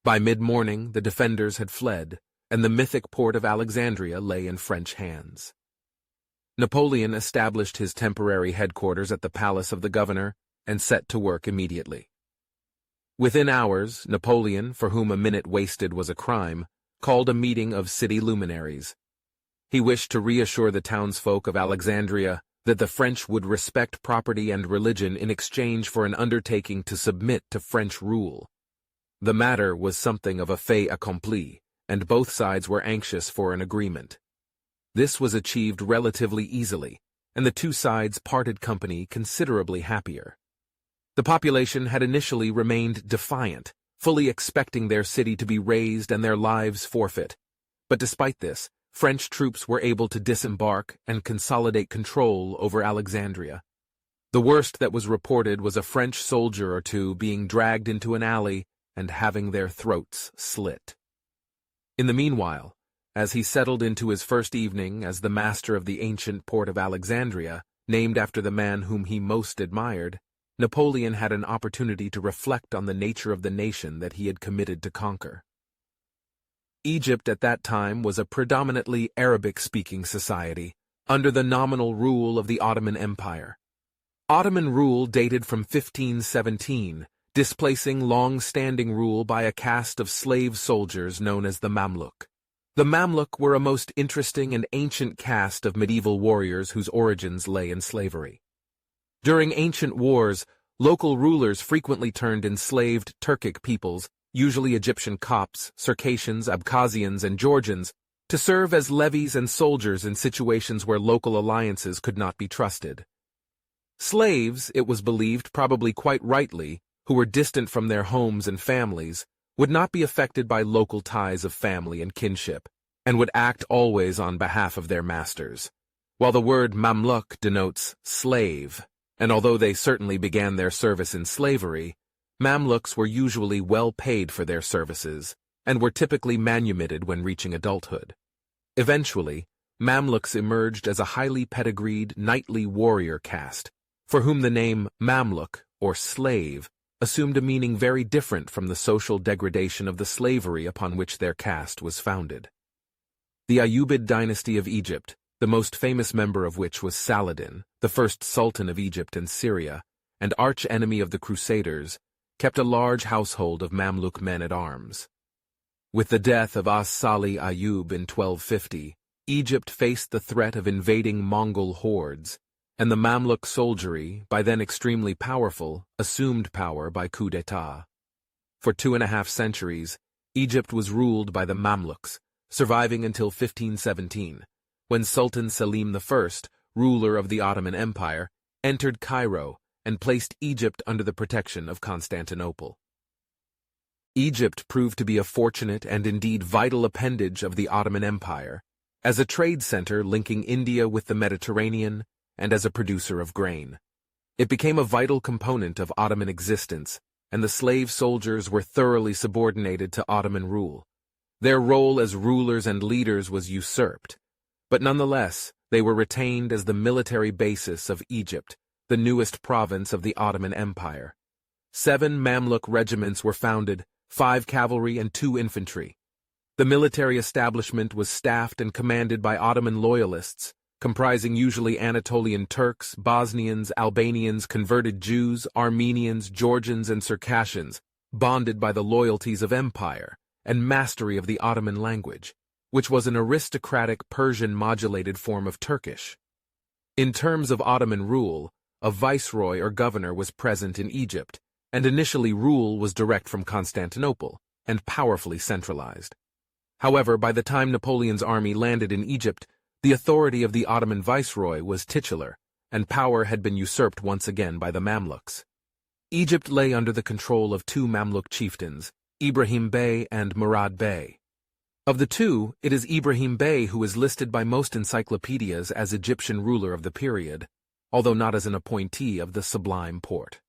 By mid-morning, the defenders had fled, and the mythic port of Alexandria lay in French hands. Napoleon established his temporary headquarters at the palace of the governor and set to work immediately. Within hours, Napoleon, for whom a minute wasted was a crime, called a meeting of city luminaries. He wished to reassure the townsfolk of Alexandria that the French would respect property and religion in exchange for an undertaking to submit to French rule. The matter was something of a fait accompli, and both sides were anxious for an agreement. This was achieved relatively easily, and the two sides parted company considerably happier. The population had initially remained defiant, fully expecting their city to be razed and their lives forfeit. But despite this, French troops were able to disembark and consolidate control over Alexandria. The worst that was reported was a French soldier or two being dragged into an alley and having their throats slit. In the meanwhile, as he settled into his first evening as the master of the ancient port of Alexandria, named after the man whom he most admired, Napoleon had an opportunity to reflect on the nature of the nation that he had committed to conquer. Egypt at that time was a predominantly Arabic-speaking society, under the nominal rule of the Ottoman Empire. Ottoman rule dated from 1517, displacing long-standing rule by a caste of slave soldiers known as the Mamluk. The Mamluk were a most interesting and ancient caste of medieval warriors whose origins lay in slavery. During ancient wars, local rulers frequently turned enslaved Turkic peoples, usually Egyptian Copts, Circassians, Abkhazians, and Georgians, to serve as levies and soldiers in situations where local alliances could not be trusted. Slaves, it was believed, probably quite rightly, who were distant from their homes and families, would not be affected by local ties of family and kinship, and would act always on behalf of their masters, while the word Mamluk denotes slave, and although they certainly began their service in slavery, Mamluks were usually well paid for their services, and were typically manumitted when reaching adulthood. Eventually, Mamluks emerged as a highly pedigreed, knightly warrior caste, for whom the name Mamluk, or slave, assumed a meaning very different from the social degradation of the slavery upon which their caste was founded. The Ayyubid dynasty of Egypt, the most famous member of which was Saladin, the first sultan of Egypt and Syria, and arch-enemy of the Crusaders, kept a large household of Mamluk men-at-arms. With the death of As-Salih Ayyub in 1250, Egypt faced the threat of invading Mongol hordes, and the Mamluk soldiery, by then extremely powerful, assumed power by coup d'état. For 2.5 centuries, Egypt was ruled by the Mamluks, surviving until 1517, when Sultan Selim I, ruler of the Ottoman Empire, entered Cairo and placed Egypt under the protection of Constantinople. Egypt proved to be a fortunate and indeed vital appendage of the Ottoman Empire, as a trade center linking India with the Mediterranean, and as a producer of grain. It became a vital component of Ottoman existence, and the slave soldiers were thoroughly subordinated to Ottoman rule. Their role as rulers and leaders was usurped, but nonetheless, they were retained as the military basis of Egypt, the newest province of the Ottoman Empire. 7 Mamluk regiments were founded, 5 cavalry and 2 infantry. The military establishment was staffed and commanded by Ottoman loyalists, comprising usually Anatolian Turks, Bosnians, Albanians, converted Jews, Armenians, Georgians, and Circassians, bonded by the loyalties of empire and mastery of the Ottoman language, which was an aristocratic Persian-modulated form of Turkish. In terms of Ottoman rule, a viceroy or governor was present in Egypt, and initially rule was direct from Constantinople and powerfully centralized. However, by the time Napoleon's army landed in Egypt, the authority of the Ottoman viceroy was titular, and power had been usurped once again by the Mamluks. Egypt lay under the control of 2 Mamluk chieftains, Ibrahim Bey and Murad Bey. Of the two, it is Ibrahim Bey who is listed by most encyclopedias as Egyptian ruler of the period, although not as an appointee of the Sublime Porte.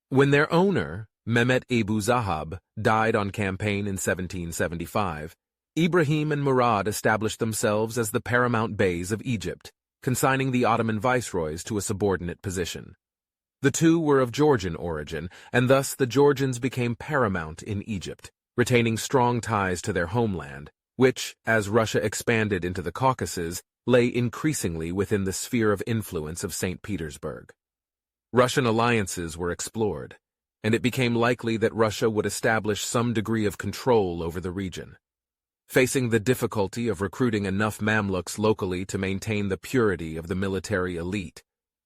When their owner, Mehmet Ebu Zahab, died on campaign in 1775, Ibrahim and Murad established themselves as the paramount beys of Egypt, consigning the Ottoman viceroys to a subordinate position. The two were of Georgian origin, and thus the Georgians became paramount in Egypt, retaining strong ties to their homeland, which, as Russia expanded into the Caucasus, lay increasingly within the sphere of influence of St. Petersburg. Russian alliances were explored, and it became likely that Russia would establish some degree of control over the region. Facing the difficulty of recruiting enough Mamluks locally to maintain the purity of the military elite,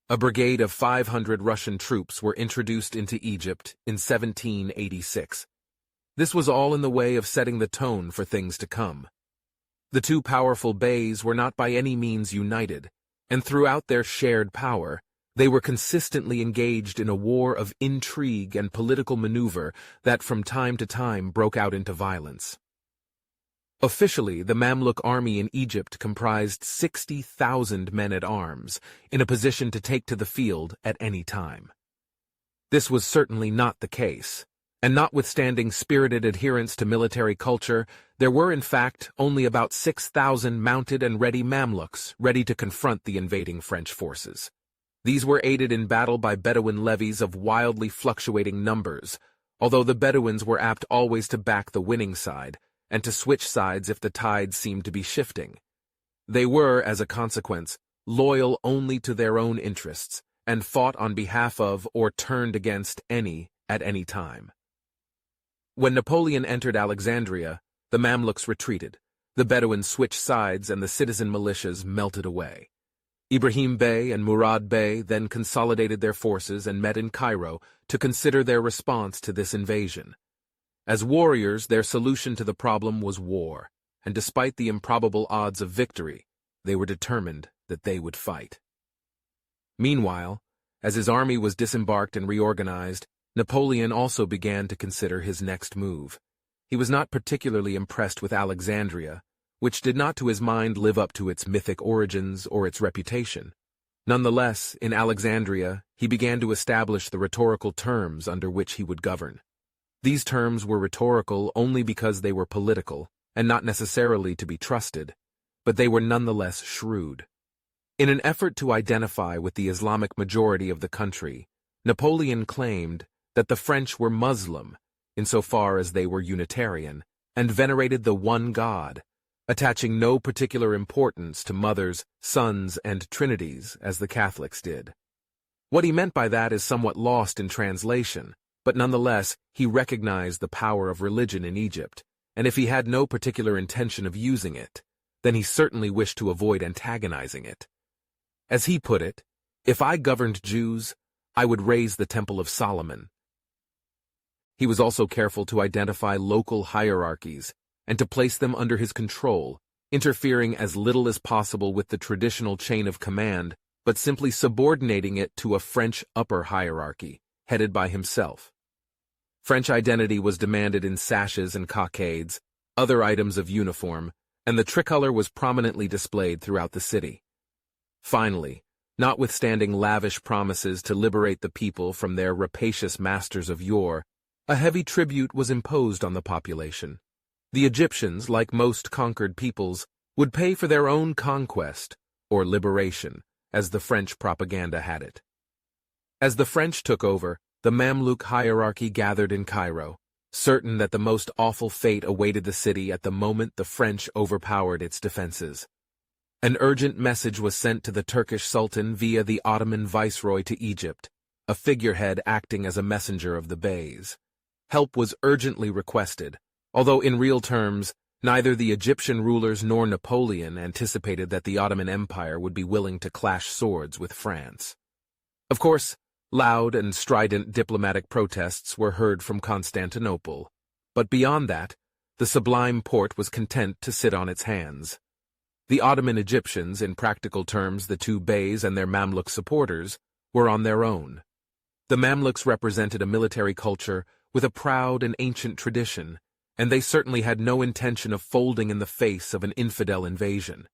a brigade of 500 Russian troops were introduced into Egypt in 1786. This was all in the way of setting the tone for things to come. The two powerful beys were not by any means united, and throughout their shared power, they were consistently engaged in a war of intrigue and political maneuver that from time to time broke out into violence. Officially, the Mamluk army in Egypt comprised 60,000 men-at-arms, in a position to take to the field at any time. This was certainly not the case, and notwithstanding spirited adherence to military culture, there were in fact only about 6,000 mounted and ready Mamluks ready to confront the invading French forces. These were aided in battle by Bedouin levies of wildly fluctuating numbers, although the Bedouins were apt always to back the winning side, and to switch sides if the tide seemed to be shifting. They were, as a consequence, loyal only to their own interests, and fought on behalf of or turned against any at any time. When Napoleon entered Alexandria, the Mamluks retreated, the Bedouins switched sides, and the citizen militias melted away. Ibrahim Bey and Murad Bey then consolidated their forces and met in Cairo to consider their response to this invasion. As warriors, their solution to the problem was war, and despite the improbable odds of victory, they were determined that they would fight. Meanwhile, as his army was disembarked and reorganized, Napoleon also began to consider his next move. He was not particularly impressed with Alexandria, which did not to his mind live up to its mythic origins or its reputation. Nonetheless, in Alexandria, he began to establish the rhetorical terms under which he would govern. These terms were rhetorical only because they were political, and not necessarily to be trusted, but they were nonetheless shrewd. In an effort to identify with the Islamic majority of the country, Napoleon claimed that the French were Muslim, insofar as they were Unitarian, and venerated the one God, attaching no particular importance to mothers, sons, and trinities as the Catholics did. What he meant by that is somewhat lost in translation, but nonetheless, he recognized the power of religion in Egypt, and if he had no particular intention of using it, then he certainly wished to avoid antagonizing it. As he put it, "If I governed Jews, I would raise the Temple of Solomon." He was also careful to identify local hierarchies and to place them under his control, interfering as little as possible with the traditional chain of command, but simply subordinating it to a French upper hierarchy, headed by himself. French identity was demanded in sashes and cockades, other items of uniform, and the tricolor was prominently displayed throughout the city. Finally, notwithstanding lavish promises to liberate the people from their rapacious masters of yore, A heavy tribute was imposed on the population. The Egyptians, like most conquered peoples, would pay for their own conquest, or liberation, as the French propaganda had it. As the French took over, the Mamluk hierarchy gathered in Cairo, certain that the most awful fate awaited the city at the moment the French overpowered its defenses. An urgent message was sent to the Turkish Sultan via the Ottoman viceroy to Egypt, a figurehead acting as a messenger of the Beys. Help was urgently requested, although in real terms, neither the Egyptian rulers nor Napoleon anticipated that the Ottoman Empire would be willing to clash swords with France. Of course, loud and strident diplomatic protests were heard from Constantinople, but beyond that, the Sublime Porte was content to sit on its hands. The Ottoman Egyptians, in practical terms the two Beys and their Mamluk supporters, were on their own. The Mamluks represented a military culture with a proud and ancient tradition, and they certainly had no intention of folding in the face of an infidel invasion.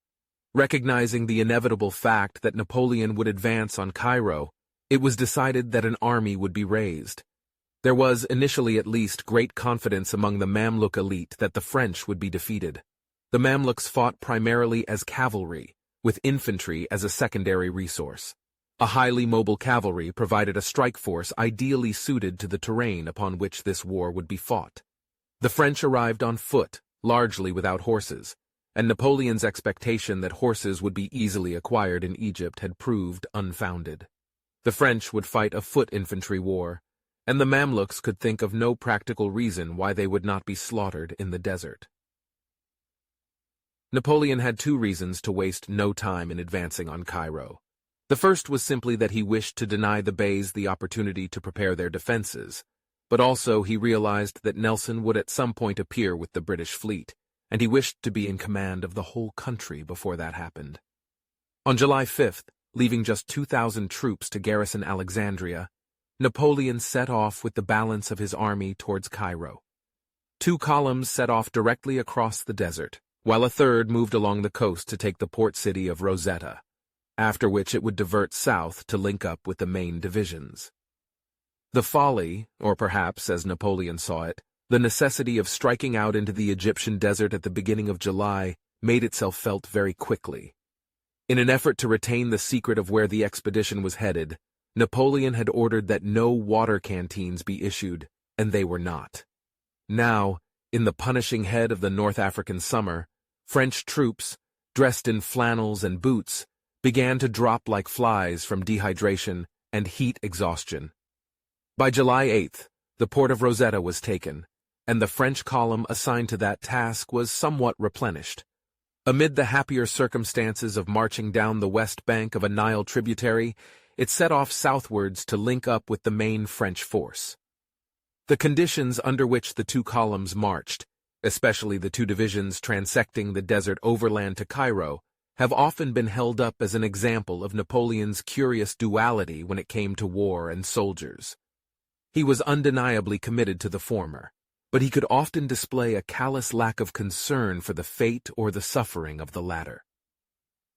Recognizing the inevitable fact that Napoleon would advance on Cairo, it was decided that an army would be raised. There was, initially at least, great confidence among the Mamluk elite that the French would be defeated. The Mamluks fought primarily as cavalry, with infantry as a secondary resource. A highly mobile cavalry provided a strike force ideally suited to the terrain upon which this war would be fought. The French arrived on foot, largely without horses, and Napoleon's expectation that horses would be easily acquired in Egypt had proved unfounded. The French would fight a foot infantry war, and the Mamluks could think of no practical reason why they would not be slaughtered in the desert. Napoleon had two reasons to waste no time in advancing on Cairo. The first was simply that he wished to deny the Beys the opportunity to prepare their defenses, but also he realized that Nelson would at some point appear with the British fleet, and he wished to be in command of the whole country before that happened. On July 5th, leaving just 2,000 troops to garrison Alexandria, Napoleon set off with the balance of his army towards Cairo. Two columns set off directly across the desert, while a third moved along the coast to take the port city of Rosetta, after which it would divert south to link up with the main divisions. The folly, or perhaps, as Napoleon saw it, the necessity of striking out into the Egyptian desert at the beginning of July made itself felt very quickly. In an effort to retain the secret of where the expedition was headed, Napoleon had ordered that no water canteens be issued, and they were not. Now, in the punishing head of the North African summer, French troops, dressed in flannels and boots, began to drop like flies from dehydration and heat exhaustion. By July 8th, the port of Rosetta was taken, and the French column assigned to that task was somewhat replenished. Amid the happier circumstances of marching down the west bank of a Nile tributary, it set off southwards to link up with the main French force. The conditions under which the two columns marched, especially the two divisions transecting the desert overland to Cairo, have often been held up as an example of Napoleon's curious duality when it came to war and soldiers. He was undeniably committed to the former, but he could often display a callous lack of concern for the fate or the suffering of the latter.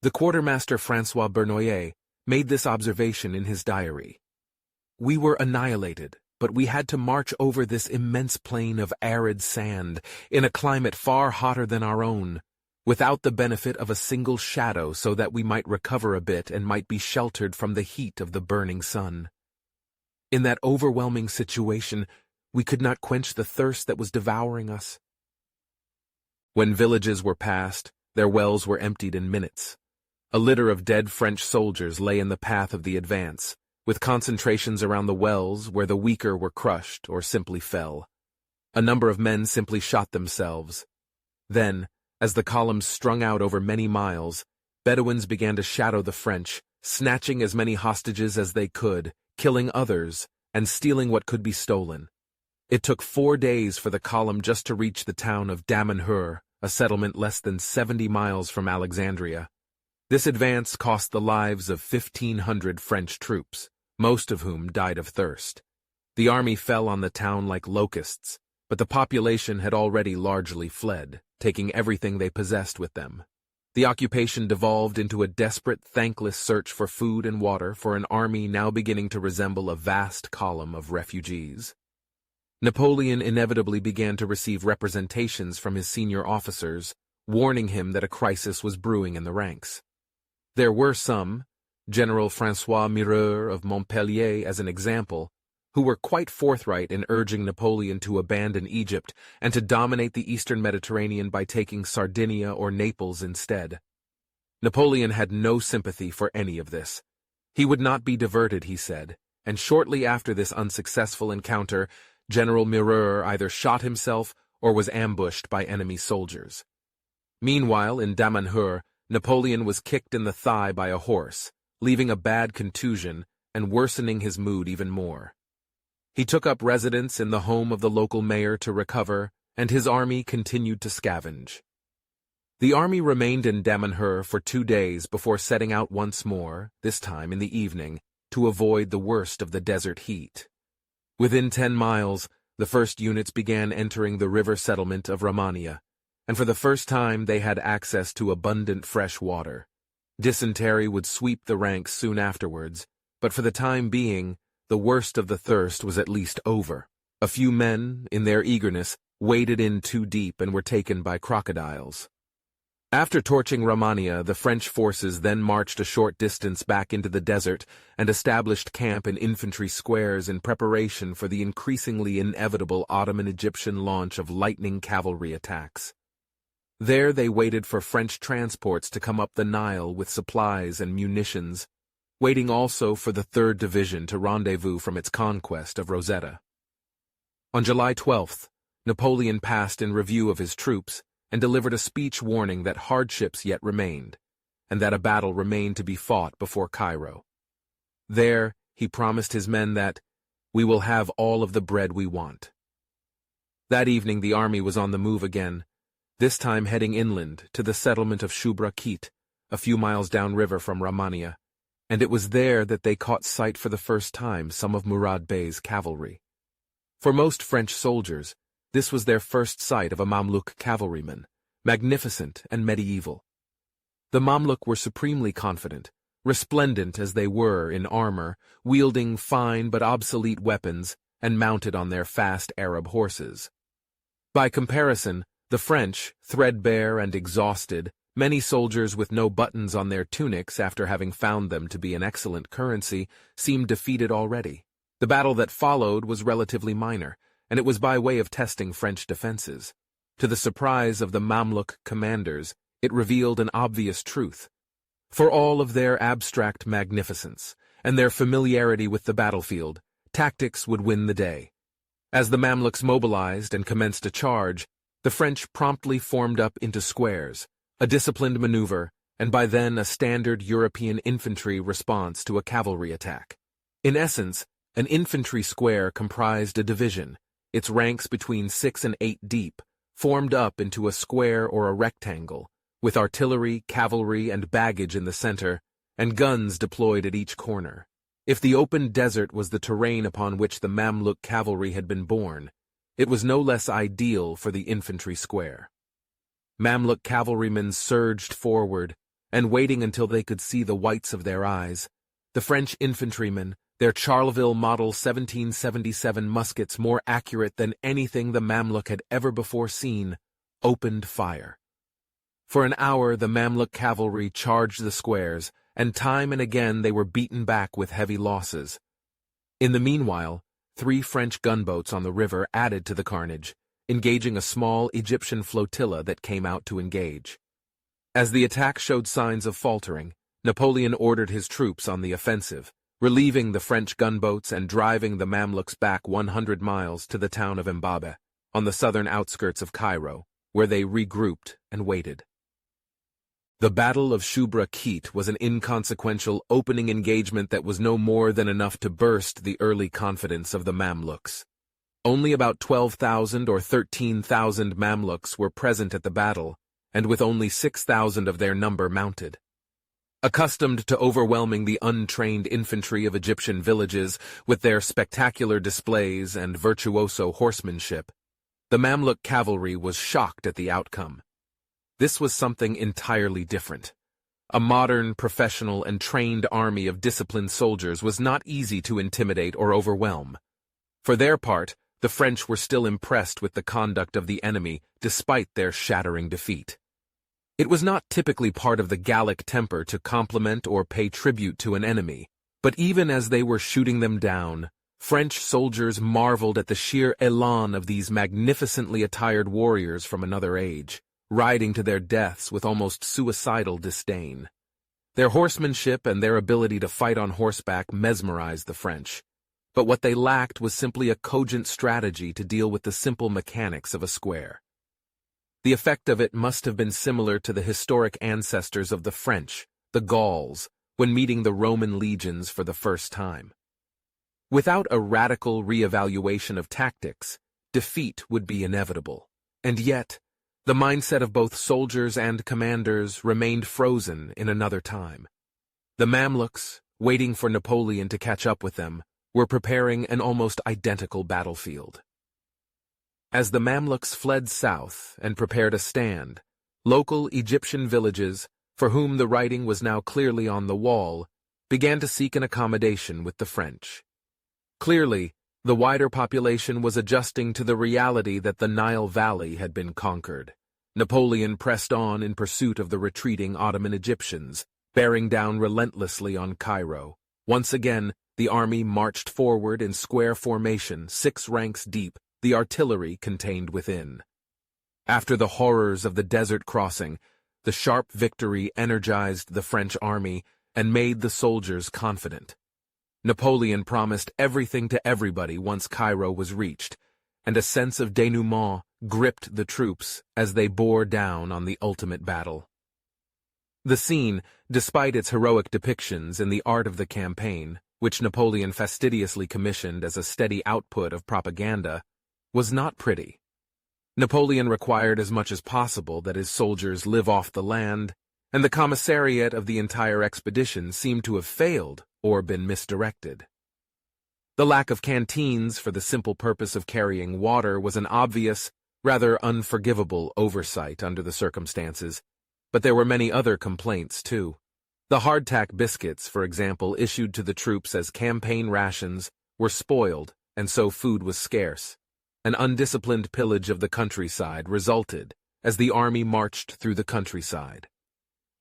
The quartermaster François Bernoulli made this observation in his diary. "We were annihilated, but we had to march over this immense plain of arid sand in a climate far hotter than our own, without the benefit of a single shadow so that we might recover a bit and might be sheltered from the heat of the burning sun. In that overwhelming situation, we could not quench the thirst that was devouring us." When villages were passed, their wells were emptied in minutes. A litter of dead French soldiers lay in the path of the advance, with concentrations around the wells where the weaker were crushed or simply fell. A number of men simply shot themselves. Then, as the columns strung out over many miles, Bedouins began to shadow the French, snatching as many hostages as they could, killing others, and stealing what could be stolen. It took 4 days for the column just to reach the town of Damanhur, a settlement less than 70 miles from Alexandria. This advance cost the lives of 1,500 French troops, most of whom died of thirst. The army fell on the town like locusts, but the population had already largely fled, taking everything they possessed with them. The occupation devolved into a desperate, thankless search for food and water for an army now beginning to resemble a vast column of refugees. Napoleon inevitably began to receive representations from his senior officers, warning him that a crisis was brewing in the ranks. There were some, General François Mireur of Montpellier as an example, who were quite forthright in urging Napoleon to abandon Egypt and to dominate the eastern Mediterranean by taking Sardinia or Naples instead. Napoleon had no sympathy for any of this. He would not be diverted, he said, and shortly after this unsuccessful encounter, General Mireur either shot himself or was ambushed by enemy soldiers. Meanwhile, in Damanhur, Napoleon was kicked in the thigh by a horse, leaving a bad contusion and worsening his mood even more. He took up residence in the home of the local mayor to recover, and his army continued to scavenge. The army remained in Damanhur for 2 days before setting out once more, this time in the evening, to avoid the worst of the desert heat. Within 10 miles, the first units began entering the river settlement of Romania, and for the first time they had access to abundant fresh water. Dysentery would sweep the ranks soon afterwards, but for the time being, the worst of the thirst was at least over. A few men, in their eagerness, waded in too deep and were taken by crocodiles. After torching Romania, the French forces then marched a short distance back into the desert and established camp in infantry squares in preparation for the increasingly inevitable Ottoman-Egyptian launch of lightning cavalry attacks. There they waited for French transports to come up the Nile with supplies and munitions, waiting also for the 3rd Division to rendezvous from its conquest of Rosetta. On July 12th, Napoleon passed in review of his troops and delivered a speech warning that hardships yet remained, and that a battle remained to be fought before Cairo. There, he promised his men that, "We will have all of the bread we want." That evening the army was on the move again, this time heading inland to the settlement of Shubra Khit, a few miles downriver from Romania, and it was there that they caught sight for the first time some of Murad Bey's cavalry. For most French soldiers, this was their first sight of a Mamluk cavalryman, magnificent and medieval. The Mamluk were supremely confident, resplendent as they were in armor, wielding fine but obsolete weapons, and mounted on their fast Arab horses. By comparison, the French, threadbare and exhausted, many soldiers with no buttons on their tunics after having found them to be an excellent currency, seemed defeated already. The battle that followed was relatively minor, and it was by way of testing French defenses. To the surprise of the Mamluk commanders, it revealed an obvious truth. For all of their abstract magnificence and their familiarity with the battlefield, tactics would win the day. As the Mamluks mobilized and commenced a charge, the French promptly formed up into squares, a disciplined maneuver, and by then a standard European infantry response to a cavalry attack. In essence, an infantry square comprised a division, its ranks between 6 and 8 deep, formed up into a square or a rectangle, with artillery, cavalry, and baggage in the center, and guns deployed at each corner. If the open desert was the terrain upon which the Mamluk cavalry had been born, it was no less ideal for the infantry square. Mamluk cavalrymen surged forward, and waiting until they could see the whites of their eyes, the French infantrymen, their Charleville Model 1777 muskets more accurate than anything the Mamluk had ever before seen, opened fire. For an hour the Mamluk cavalry charged the squares, and time and again they were beaten back with heavy losses. In the meanwhile, 3 French gunboats on the river added to the carnage, engaging a small Egyptian flotilla that came out to engage. As the attack showed signs of faltering, Napoleon ordered his troops on the offensive, relieving the French gunboats and driving the Mamluks back 100 miles to the town of Mbabe, on the southern outskirts of Cairo, where they regrouped and waited. The Battle of Shubra Khit was an inconsequential opening engagement that was no more than enough to burst the early confidence of the Mamluks. Only about 12,000 or 13,000 Mamluks were present at the battle, and with only 6,000 of their number mounted. Accustomed to overwhelming the untrained infantry of Egyptian villages with their spectacular displays and virtuoso horsemanship, the Mamluk cavalry was shocked at the outcome. This was something entirely different. A modern, professional, and trained army of disciplined soldiers was not easy to intimidate or overwhelm. For their part, the French were still impressed with the conduct of the enemy despite their shattering defeat. It was not typically part of the Gallic temper to compliment or pay tribute to an enemy, but even as they were shooting them down, French soldiers marveled at the sheer élan of these magnificently attired warriors from another age, riding to their deaths with almost suicidal disdain. Their horsemanship and their ability to fight on horseback mesmerized the French, but what they lacked was simply a cogent strategy to deal with the simple mechanics of a square. The effect of it must have been similar to the historic ancestors of the French, the Gauls, when meeting the Roman legions for the first time. Without a radical re-evaluation of tactics, defeat would be inevitable, and yet, the mindset of both soldiers and commanders remained frozen in another time. The Mamluks, waiting for Napoleon to catch up with them, were preparing an almost identical battlefield. As the Mamluks fled south and prepared a stand, local Egyptian villages, for whom the writing was now clearly on the wall, began to seek an accommodation with the French. Clearly, the wider population was adjusting to the reality that the Nile Valley had been conquered. Napoleon pressed on in pursuit of the retreating Ottoman Egyptians, bearing down relentlessly on Cairo. Once again, the army marched forward in square formation, 6 ranks deep, the artillery contained within. After the horrors of the desert crossing, the sharp victory energized the French army and made the soldiers confident. Napoleon promised everything to everybody once Cairo was reached, and a sense of dénouement gripped the troops as they bore down on the ultimate battle. The scene, despite its heroic depictions in the art of the campaign, which Napoleon fastidiously commissioned as a steady output of propaganda, was not pretty. Napoleon required as much as possible that his soldiers live off the land, and the commissariat of the entire expedition seemed to have failed or been misdirected. The lack of canteens for the simple purpose of carrying water was an obvious, rather unforgivable oversight under the circumstances, but there were many other complaints, too. The hardtack biscuits, for example, issued to the troops as campaign rations, were spoiled, and so food was scarce. An undisciplined pillage of the countryside resulted as the army marched through the countryside.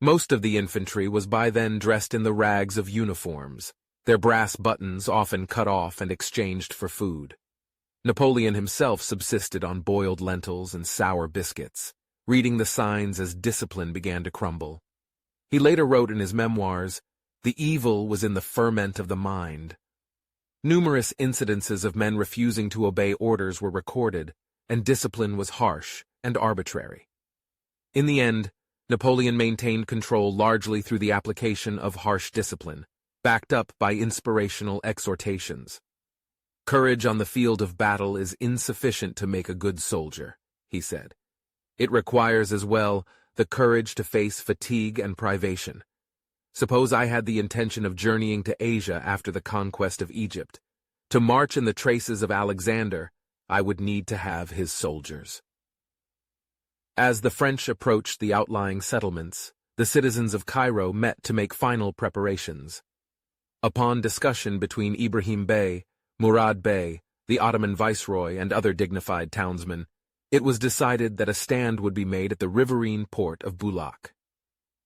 Most of the infantry was by then dressed in the rags of uniforms, their brass buttons often cut off and exchanged for food. Napoleon himself subsisted on boiled lentils and sour biscuits, reading the signs as discipline began to crumble. He later wrote in his memoirs, "The evil was in the ferment of the mind." Numerous incidences of men refusing to obey orders were recorded, and discipline was harsh and arbitrary. In the end, Napoleon maintained control largely through the application of harsh discipline, backed up by inspirational exhortations. "Courage on the field of battle is insufficient to make a good soldier," he said. "It requires as well the courage to face fatigue and privation. Suppose I had the intention of journeying to Asia after the conquest of Egypt. To march in the traces of Alexander, I would need to have his soldiers." As the French approached the outlying settlements, the citizens of Cairo met to make final preparations. Upon discussion between Ibrahim Bey, Murad Bey, the Ottoman viceroy, and other dignified townsmen, it was decided that a stand would be made at the riverine port of Bulak.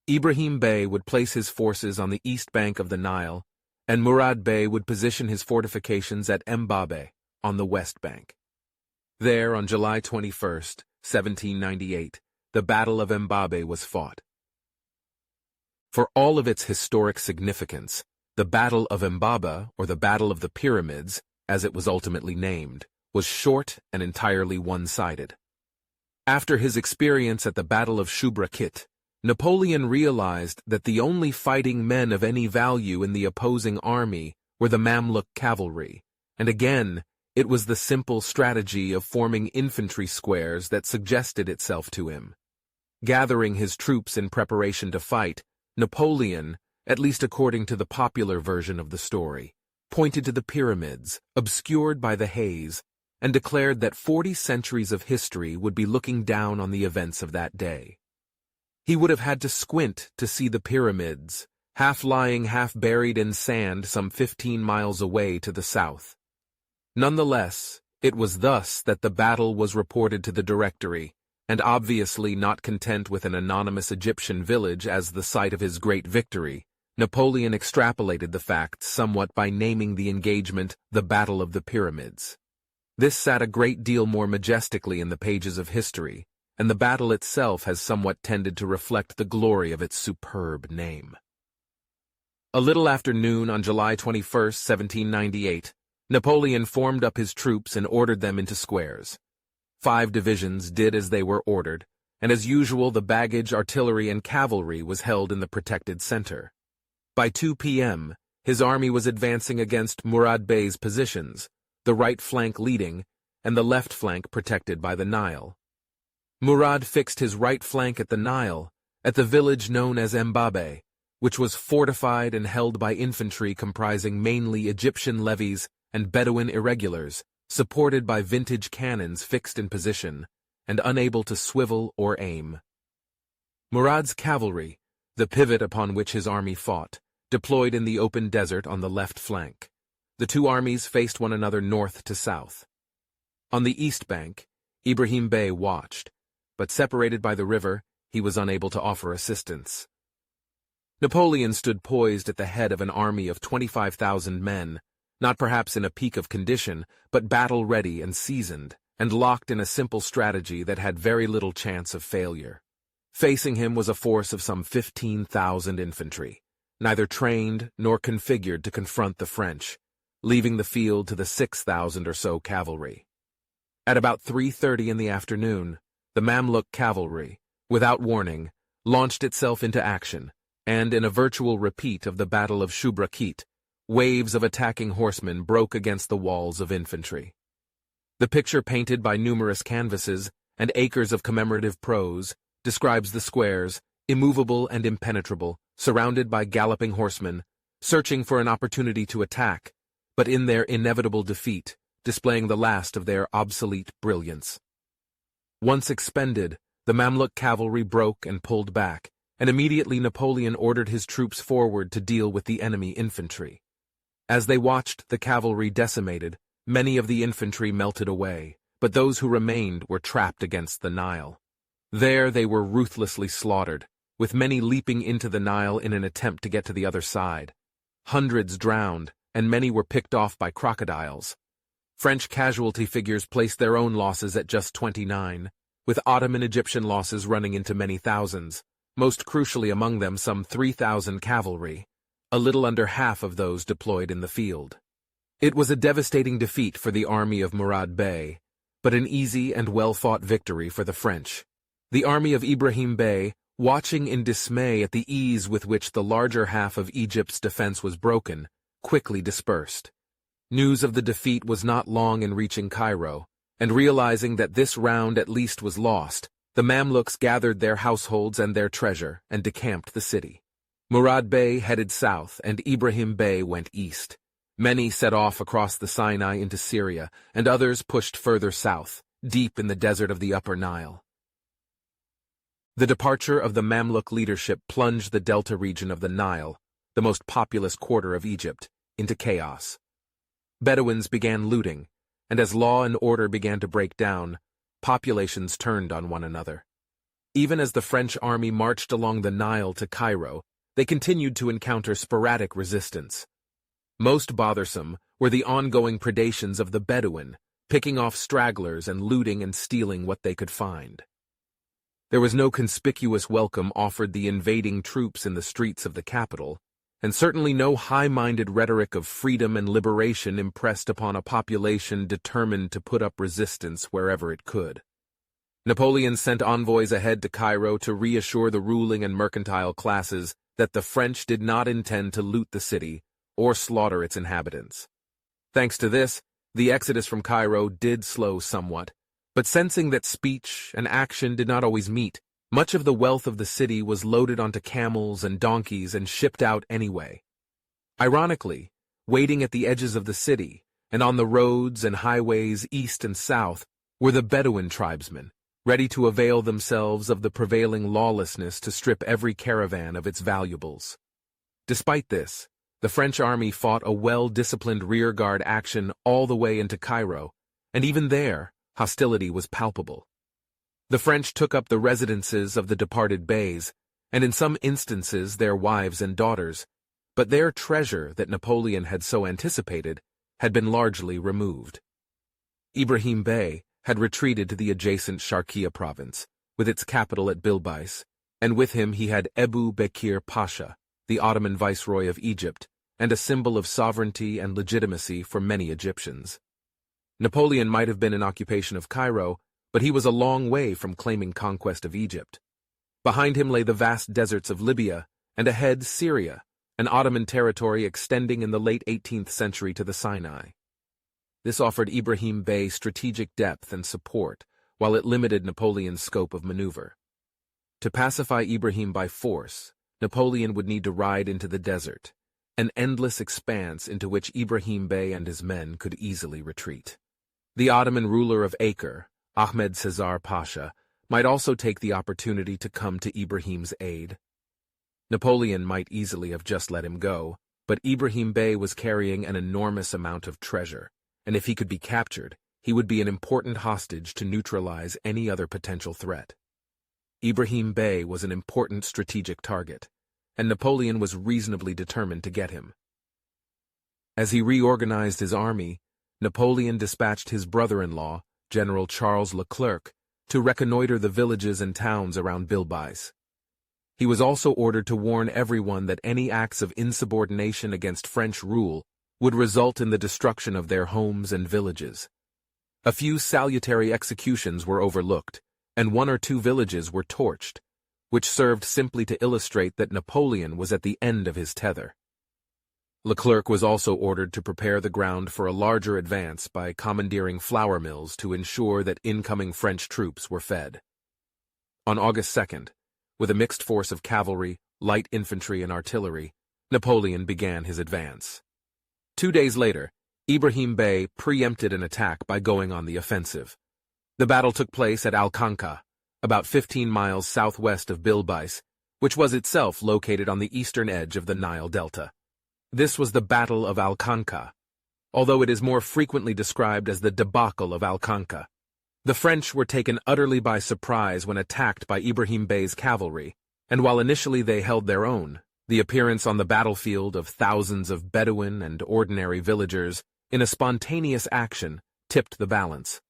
Ibrahim Bey would place his forces on the east bank of the Nile, and Murad Bey would position his fortifications at Mbabe, on the west bank. There, on July 21st, 1798, the Battle of Mbabe was fought. For all of its historic significance, the Battle of Mbabe, or the Battle of the Pyramids, as it was ultimately named, was short and entirely one-sided. After his experience at the Battle of Shubra-Khit, Napoleon realized that the only fighting men of any value in the opposing army were the Mamluk cavalry, and again, it was the simple strategy of forming infantry squares that suggested itself to him. Gathering his troops in preparation to fight, Napoleon, at least according to the popular version of the story, pointed to the pyramids, obscured by the haze, and declared that 40 centuries of history would be looking down on the events of that day. He would have had to squint to see the pyramids, half lying, half buried in sand some 15 miles away to the south. Nonetheless, It was thus that the battle was reported to the Directory, and obviously not content with an anonymous Egyptian village as the site of his great victory, Napoleon extrapolated the facts somewhat by naming the engagement the Battle of the Pyramids. This sat a great deal more majestically in the pages of history, and the battle itself has somewhat tended to reflect the glory of its superb name. A little after noon on July 21, 1798, Napoleon formed up his troops and ordered them into squares. 5 divisions did as they were ordered, and as usual the baggage, artillery, and cavalry was held in the protected center. By 2 p.m., his army was advancing against Murad Bey's positions, the right flank leading, and the left flank protected by the Nile. Murad fixed his right flank at the Nile, at the village known as Mbabe, which was fortified and held by infantry comprising mainly Egyptian levies and Bedouin irregulars, supported by vintage cannons fixed in position, and unable to swivel or aim. Murad's cavalry, the pivot upon which his army fought, deployed in the open desert on the left flank. The two armies faced one another north to south. On the east bank, Ibrahim Bey watched, but separated by the river, he was unable to offer assistance. Napoleon stood poised at the head of an army of 25,000 men, not perhaps in a peak of condition, but battle-ready and seasoned, and locked in a simple strategy that had very little chance of failure. Facing him was a force of some 15,000 infantry, neither trained nor configured to confront the French, leaving the field to the 6,000 or so cavalry. At about 3:30 in the afternoon, the Mamluk cavalry, without warning, launched itself into action, and in a virtual repeat of the Battle of Shubrakit, waves of attacking horsemen broke against the walls of infantry. The picture painted by numerous canvases and acres of commemorative prose describes the squares, immovable and impenetrable, surrounded by galloping horsemen, searching for an opportunity to attack, but in their inevitable defeat, displaying the last of their obsolete brilliance. Once expended, the Mamluk cavalry broke and pulled back, and immediately Napoleon ordered his troops forward to deal with the enemy infantry. As they watched the cavalry decimated, many of the infantry melted away, but those who remained were trapped against the Nile. There they were ruthlessly slaughtered, with many leaping into the Nile in an attempt to get to the other side. Hundreds drowned, and many were picked off by crocodiles. French casualty figures placed their own losses at just 29, with Ottoman Egyptian losses running into many thousands, most crucially among them some 3,000 cavalry, a little under half of those deployed in the field. It was a devastating defeat for the army of Murad Bey, but an easy and well-fought victory for the French. The army of Ibrahim Bey, watching in dismay at the ease with which the larger half of Egypt's defense was broken, quickly dispersed. News of the defeat was not long in reaching Cairo, and realizing that this round at least was lost, the Mamluks gathered their households and their treasure and decamped the city. Murad Bey headed south and Ibrahim Bey went east. Many set off across the Sinai into Syria, and others pushed further south, deep in the desert of the Upper Nile. The departure of the Mamluk leadership plunged the delta region of the Nile, the most populous quarter of Egypt, into chaos. Bedouins began looting, and as law and order began to break down, populations turned on one another. Even as the French army marched along the Nile to Cairo, they continued to encounter sporadic resistance. Most bothersome were the ongoing predations of the Bedouin, picking off stragglers and looting and stealing what they could find. There was no conspicuous welcome offered the invading troops in the streets of the capital, and certainly no high-minded rhetoric of freedom and liberation impressed upon a population determined to put up resistance wherever it could. Napoleon sent envoys ahead to Cairo to reassure the ruling and mercantile classes that the French did not intend to loot the city or slaughter its inhabitants. Thanks to this, the exodus from Cairo did slow somewhat, but sensing that speech and action did not always meet, much of the wealth of the city was loaded onto camels and donkeys and shipped out anyway. Ironically, waiting at the edges of the city, and on the roads and highways east and south, were the Bedouin tribesmen, ready to avail themselves of the prevailing lawlessness to strip every caravan of its valuables. Despite this, the French army fought a well-disciplined rearguard action all the way into Cairo, and even there, hostility was palpable. The French took up the residences of the departed beys, and in some instances their wives and daughters, but their treasure that Napoleon had so anticipated had been largely removed. Ibrahim Bey had retreated to the adjacent Sharqiya province, with its capital at Bilbais, and with him he had Ebu Bekir Pasha, the Ottoman viceroy of Egypt, and a symbol of sovereignty and legitimacy for many Egyptians. Napoleon might have been in occupation of Cairo, but he was a long way from claiming conquest of Egypt. Behind him lay the vast deserts of Libya, and ahead Syria, an Ottoman territory extending in the late 18th century to the Sinai. This offered Ibrahim Bey strategic depth and support, while it limited Napoleon's scope of maneuver. To pacify Ibrahim by force, Napoleon would need to ride into the desert, an endless expanse into which Ibrahim Bey and his men could easily retreat. The Ottoman ruler of Acre, Ahmed Cesar Pasha, might also take the opportunity to come to Ibrahim's aid. Napoleon might easily have just let him go, but Ibrahim Bey was carrying an enormous amount of treasure, and if he could be captured, he would be an important hostage to neutralize any other potential threat. Ibrahim Bey was an important strategic target, and Napoleon was reasonably determined to get him. As he reorganized his army, Napoleon dispatched his brother-in-law, General Charles Leclerc, to reconnoiter the villages and towns around Bilbais. He was also ordered to warn everyone that any acts of insubordination against French rule would result in the destruction of their homes and villages. A few salutary executions were overlooked, and 1 or 2 villages were torched, which served simply to illustrate that Napoleon was at the end of his tether. Leclerc was also ordered to prepare the ground for a larger advance by commandeering flour mills to ensure that incoming French troops were fed. On August 2nd, with a mixed force of cavalry, light infantry, and artillery, Napoleon began his advance. 2 days later, Ibrahim Bey preempted an attack by going on the offensive. The battle took place at Alcanca, about 15 miles southwest of Bilbais, which was itself located on the eastern edge of the Nile Delta. This was the Battle of Alcanca, although it is more frequently described as the debacle of Alcanca. The French were taken utterly by surprise when attacked by Ibrahim Bey's cavalry, and while initially they held their own, the appearance on the battlefield of thousands of Bedouin and ordinary villagers in a spontaneous action tipped the balance.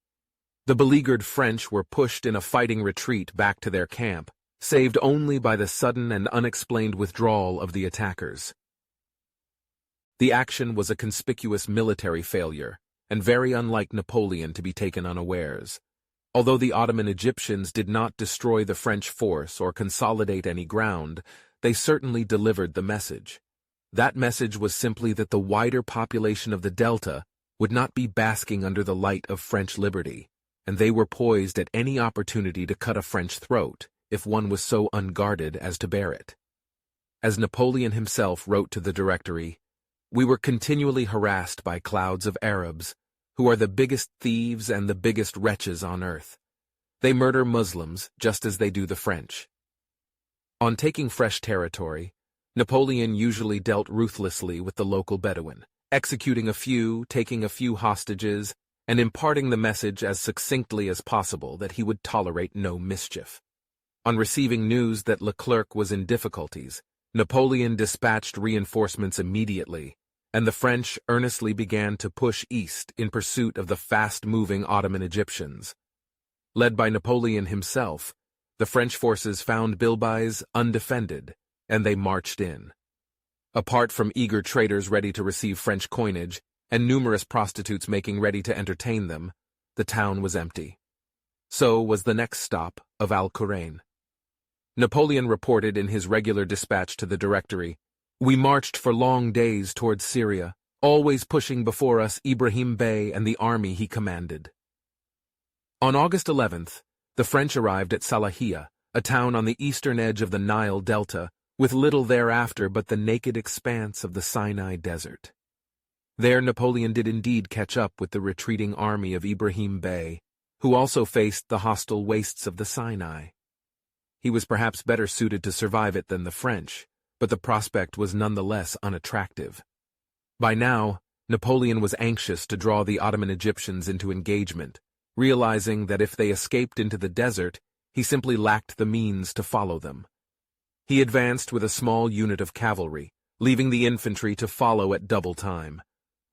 The beleaguered French were pushed in a fighting retreat back to their camp, saved only by the sudden and unexplained withdrawal of the attackers. The action was a conspicuous military failure, and very unlike Napoleon to be taken unawares. Although the Ottoman Egyptians did not destroy the French force or consolidate any ground, they certainly delivered the message. That message was simply that the wider population of the Delta would not be basking under the light of French liberty, and they were poised at any opportunity to cut a French throat if one was so unguarded as to bear it. As Napoleon himself wrote to the Directory, "We were continually harassed by clouds of Arabs, who are the biggest thieves and the biggest wretches on earth. They murder Muslims just as they do the French." On taking fresh territory, Napoleon usually dealt ruthlessly with the local Bedouin, executing a few, taking a few hostages, and imparting the message as succinctly as possible that he would tolerate no mischief. On receiving news that Leclerc was in difficulties, Napoleon dispatched reinforcements immediately, and the French earnestly began to push east in pursuit of the fast-moving Ottoman Egyptians. Led by Napoleon himself, the French forces found Bilbais undefended, and they marched in. Apart from eager traders ready to receive French coinage, and numerous prostitutes making ready to entertain them, the town was empty. So was the next stop of Al-Qurain. Napoleon reported in his regular dispatch to the Directory, "We marched for long days towards Syria, always pushing before us Ibrahim Bey and the army he commanded." On August 11th, the French arrived at Salahia, a town on the eastern edge of the Nile Delta, with little thereafter but the naked expanse of the Sinai Desert. There Napoleon did indeed catch up with the retreating army of Ibrahim Bey, who also faced the hostile wastes of the Sinai. He was perhaps better suited to survive it than the French, but the prospect was nonetheless unattractive. By now, Napoleon was anxious to draw the Ottoman Egyptians into engagement, realizing that if they escaped into the desert, he simply lacked the means to follow them. He advanced with a small unit of cavalry, leaving the infantry to follow at double time.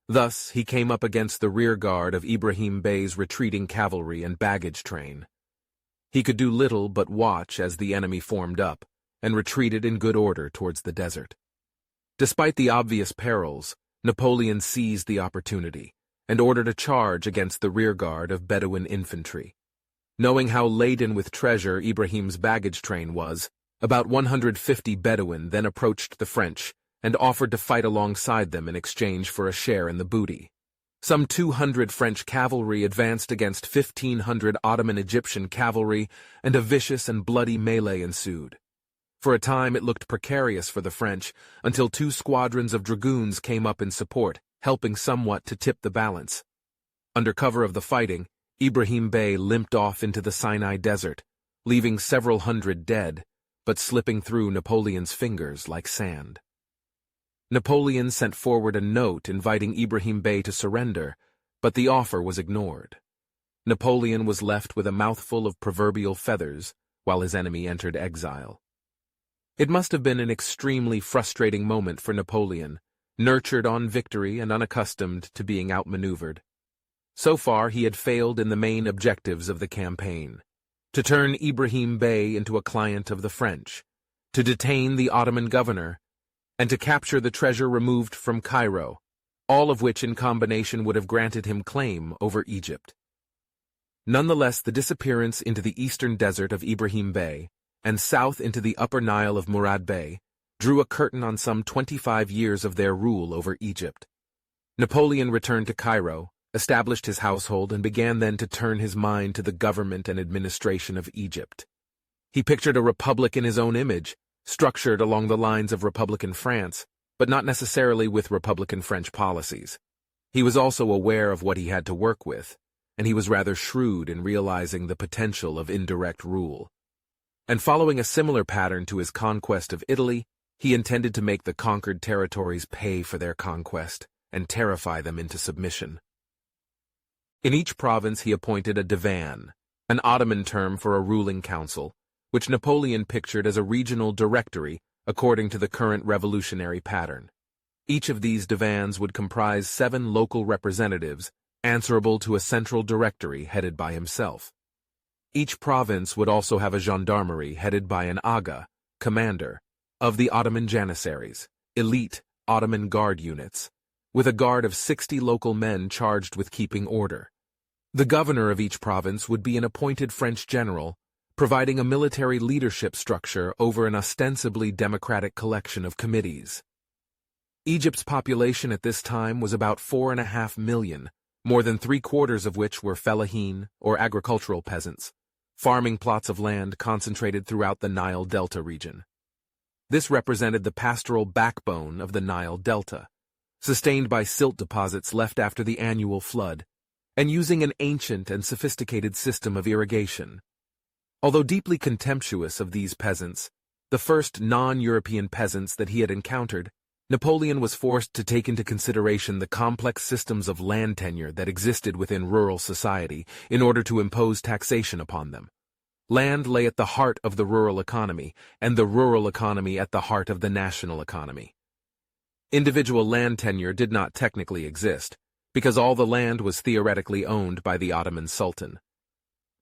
Thus, he came up against the rear guard of Ibrahim Bey's retreating cavalry and baggage train. He could do little but watch as the enemy formed up, and retreated in good order towards the desert. Despite the obvious perils, Napoleon seized the opportunity, and ordered a charge against the rearguard of Bedouin infantry. Knowing how laden with treasure Ibrahim's baggage train was, about 150 Bedouin then approached the French and offered to fight alongside them in exchange for a share in the booty. Some 200 French cavalry advanced against 1,500 Ottoman Egyptian cavalry, and a vicious and bloody melee ensued. For a time it looked precarious for the French, until 2 squadrons of dragoons came up in support, helping somewhat to tip the balance. Under cover of the fighting, Ibrahim Bey limped off into the Sinai Desert, leaving several hundred dead, but slipping through Napoleon's fingers like sand. Napoleon sent forward a note inviting Ibrahim Bey to surrender, but the offer was ignored. Napoleon was left with a mouthful of proverbial feathers, while his enemy entered exile. It must have been an extremely frustrating moment for Napoleon, nurtured on victory and unaccustomed to being outmaneuvered. So far he had failed in the main objectives of the campaign: to turn Ibrahim Bey into a client of the French, to detain the Ottoman governor, and to capture the treasure removed from Cairo, all of which in combination would have granted him claim over Egypt. Nonetheless, the disappearance into the eastern desert of Ibrahim Bey and south into the upper Nile of Murad Bey drew a curtain on some 25 years of their rule over Egypt. Napoleon returned to Cairo, established his household, and began then to turn his mind to the government and administration of Egypt. He pictured a republic in his own image, structured along the lines of Republican France, but not necessarily with Republican French policies. He was also aware of what he had to work with, and he was rather shrewd in realizing the potential of indirect rule. And following a similar pattern to his conquest of Italy, he intended to make the conquered territories pay for their conquest and terrify them into submission. In each province he appointed a divan, an Ottoman term for a ruling council, which Napoleon pictured as a regional directory according to the current revolutionary pattern. Each of these divans would comprise 7 local representatives, answerable to a central directory headed by himself. Each province would also have a gendarmerie headed by an aga, commander, of the Ottoman Janissaries, elite Ottoman guard units, with a guard of 60 local men charged with keeping order. The governor of each province would be an appointed French general, providing a military leadership structure over an ostensibly democratic collection of committees. Egypt's population at this time was about 4.5 million, more than 3/4 of which were fellahin, or agricultural peasants, farming plots of land concentrated throughout the Nile Delta region. This represented the pastoral backbone of the Nile Delta, sustained by silt deposits left after the annual flood, and using an ancient and sophisticated system of irrigation. Although deeply contemptuous of these peasants, the first non-European peasants that he had encountered, Napoleon was forced to take into consideration the complex systems of land tenure that existed within rural society in order to impose taxation upon them. Land lay at the heart of the rural economy, and the rural economy at the heart of the national economy. Individual land tenure did not technically exist, because all the land was theoretically owned by the Ottoman Sultan.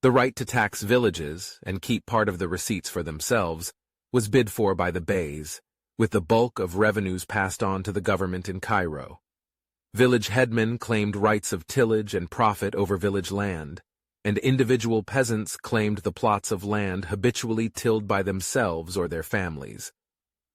The right to tax villages and keep part of the receipts for themselves was bid for by the beys, with the bulk of revenues passed on to the government in Cairo. Village headmen claimed rights of tillage and profit over village land, and individual peasants claimed the plots of land habitually tilled by themselves or their families.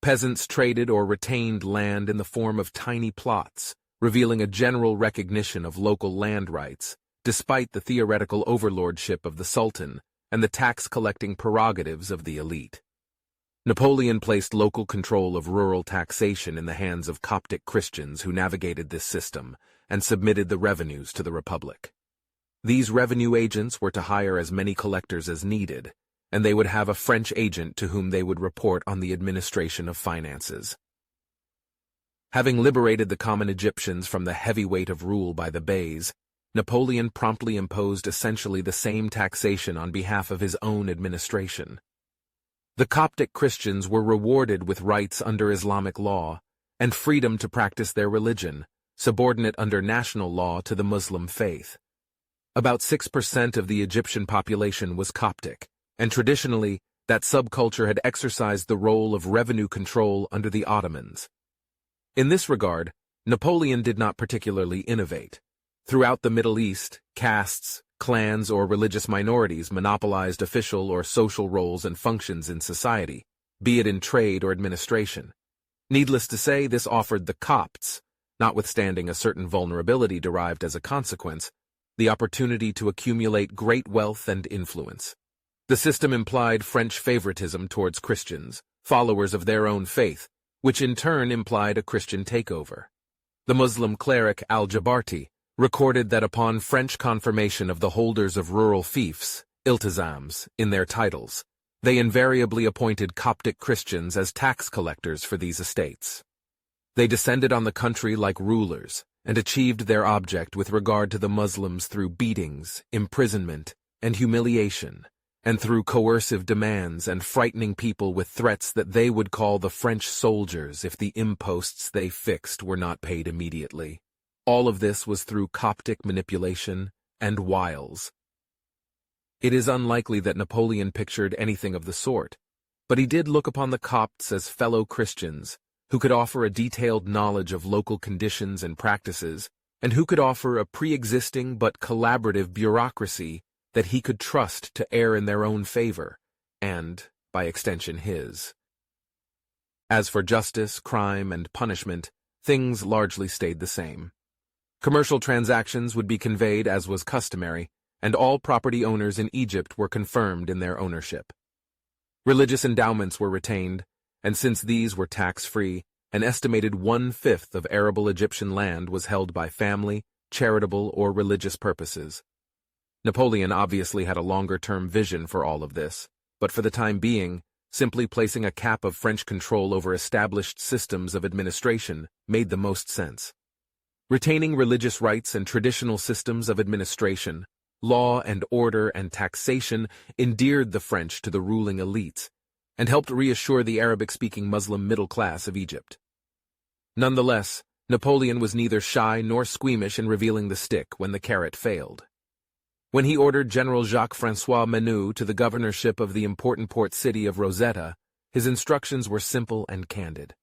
Peasants traded or retained land in the form of tiny plots, revealing a general recognition of local land rights, despite the theoretical overlordship of the Sultan and the tax-collecting prerogatives of the elite. Napoleon placed local control of rural taxation in the hands of Coptic Christians who navigated this system and submitted the revenues to the Republic. These revenue agents were to hire as many collectors as needed, and they would have a French agent to whom they would report on the administration of finances. Having liberated the common Egyptians from the heavy weight of rule by the Beys, Napoleon promptly imposed essentially the same taxation on behalf of his own administration. The Coptic Christians were rewarded with rights under Islamic law and freedom to practice their religion, subordinate under national law to the Muslim faith. About 6% of the Egyptian population was Coptic, and traditionally, that subculture had exercised the role of revenue control under the Ottomans. In this regard, Napoleon did not particularly innovate. Throughout the Middle East, castes, clans, or religious minorities monopolized official or social roles and functions in society, be it in trade or administration. Needless to say, this offered the Copts, notwithstanding a certain vulnerability derived as a consequence, the opportunity to accumulate great wealth and influence. The system implied French favoritism towards Christians, followers of their own faith, which in turn implied a Christian takeover. The Muslim cleric Al-Jabarti recorded that upon French confirmation of the holders of rural fiefs, iltizams, in their titles, they invariably appointed Coptic Christians as tax collectors for these estates. They descended on the country like rulers and achieved their object with regard to the Muslims through beatings, imprisonment, and humiliation, and through coercive demands and frightening people with threats that they would call the French soldiers if the imposts they fixed were not paid immediately. All of this was through Coptic manipulation and wiles. It is unlikely that Napoleon pictured anything of the sort, but he did look upon the Copts as fellow Christians who could offer a detailed knowledge of local conditions and practices, and who could offer a pre-existing but collaborative bureaucracy that he could trust to err in their own favor, and, by extension, his. As for justice, crime, and punishment, things largely stayed the same. Commercial transactions would be conveyed as was customary, and all property owners in Egypt were confirmed in their ownership. Religious endowments were retained, and since these were tax-free, an estimated 1/5 of arable Egyptian land was held by family, charitable, or religious purposes. Napoleon obviously had a longer-term vision for all of this, but for the time being, simply placing a cap of French control over established systems of administration made the most sense. Retaining religious rights and traditional systems of administration, law and order and taxation endeared the French to the ruling elites, and helped reassure the Arabic-speaking Muslim middle class of Egypt. Nonetheless, Napoleon was neither shy nor squeamish in revealing the stick when the carrot failed. When he ordered General Jacques-François Menou to the governorship of the important port city of Rosetta, his instructions were simple and candid.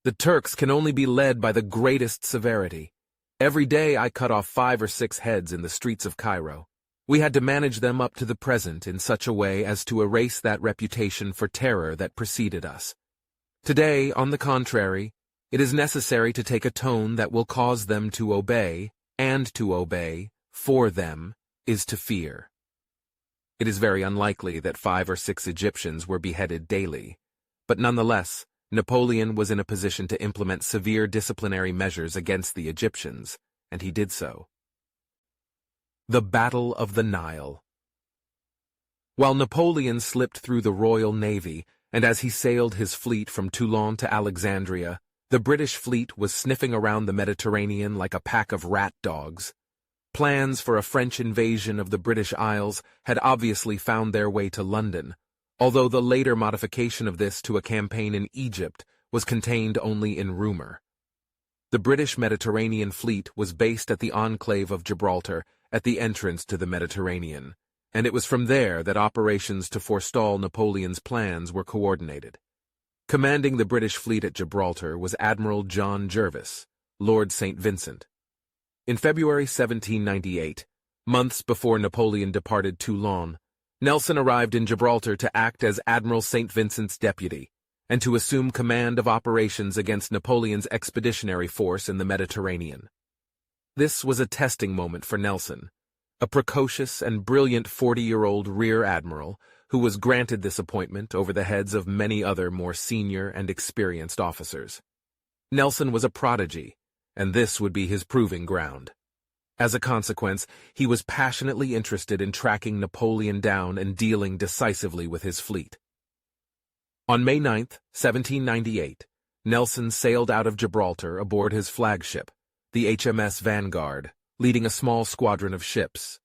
The Turks can only be led by the greatest severity. Every day I cut off 5 or 6 heads in the streets of Cairo. We had to manage them up to the present in such a way as to erase that reputation for terror that preceded us. Today, on the contrary, it is necessary to take a tone that will cause them to obey, and to obey, for them, is to fear. It is very unlikely that 5 or 6 Egyptians were beheaded daily, but nonetheless, Napoleon was in a position to implement severe disciplinary measures against the Egyptians, and he did so. The Battle of the Nile. While Napoleon slipped through the Royal Navy, and as he sailed his fleet from Toulon to Alexandria, the British fleet was sniffing around the Mediterranean like a pack of rat dogs. Plans for a French invasion of the British Isles had obviously found their way to London, although the later modification of this to a campaign in Egypt was contained only in rumor. The British Mediterranean fleet was based at the enclave of Gibraltar at the entrance to the Mediterranean, and it was from there that operations to forestall Napoleon's plans were coordinated. Commanding the British fleet at Gibraltar was Admiral John Jervis, Lord St. Vincent. In February 1798, months before Napoleon departed Toulon, Nelson arrived in Gibraltar to act as Admiral St. Vincent's deputy, and to assume command of operations against Napoleon's expeditionary force in the Mediterranean. This was a testing moment for Nelson, a precocious and brilliant 40-year-old rear admiral who was granted this appointment over the heads of many other more senior and experienced officers. Nelson was a prodigy, and this would be his proving ground. As a consequence, he was passionately interested in tracking Napoleon down and dealing decisively with his fleet. On May 9, 1798, Nelson sailed out of Gibraltar aboard his flagship, the HMS Vanguard, leading a small squadron of ships.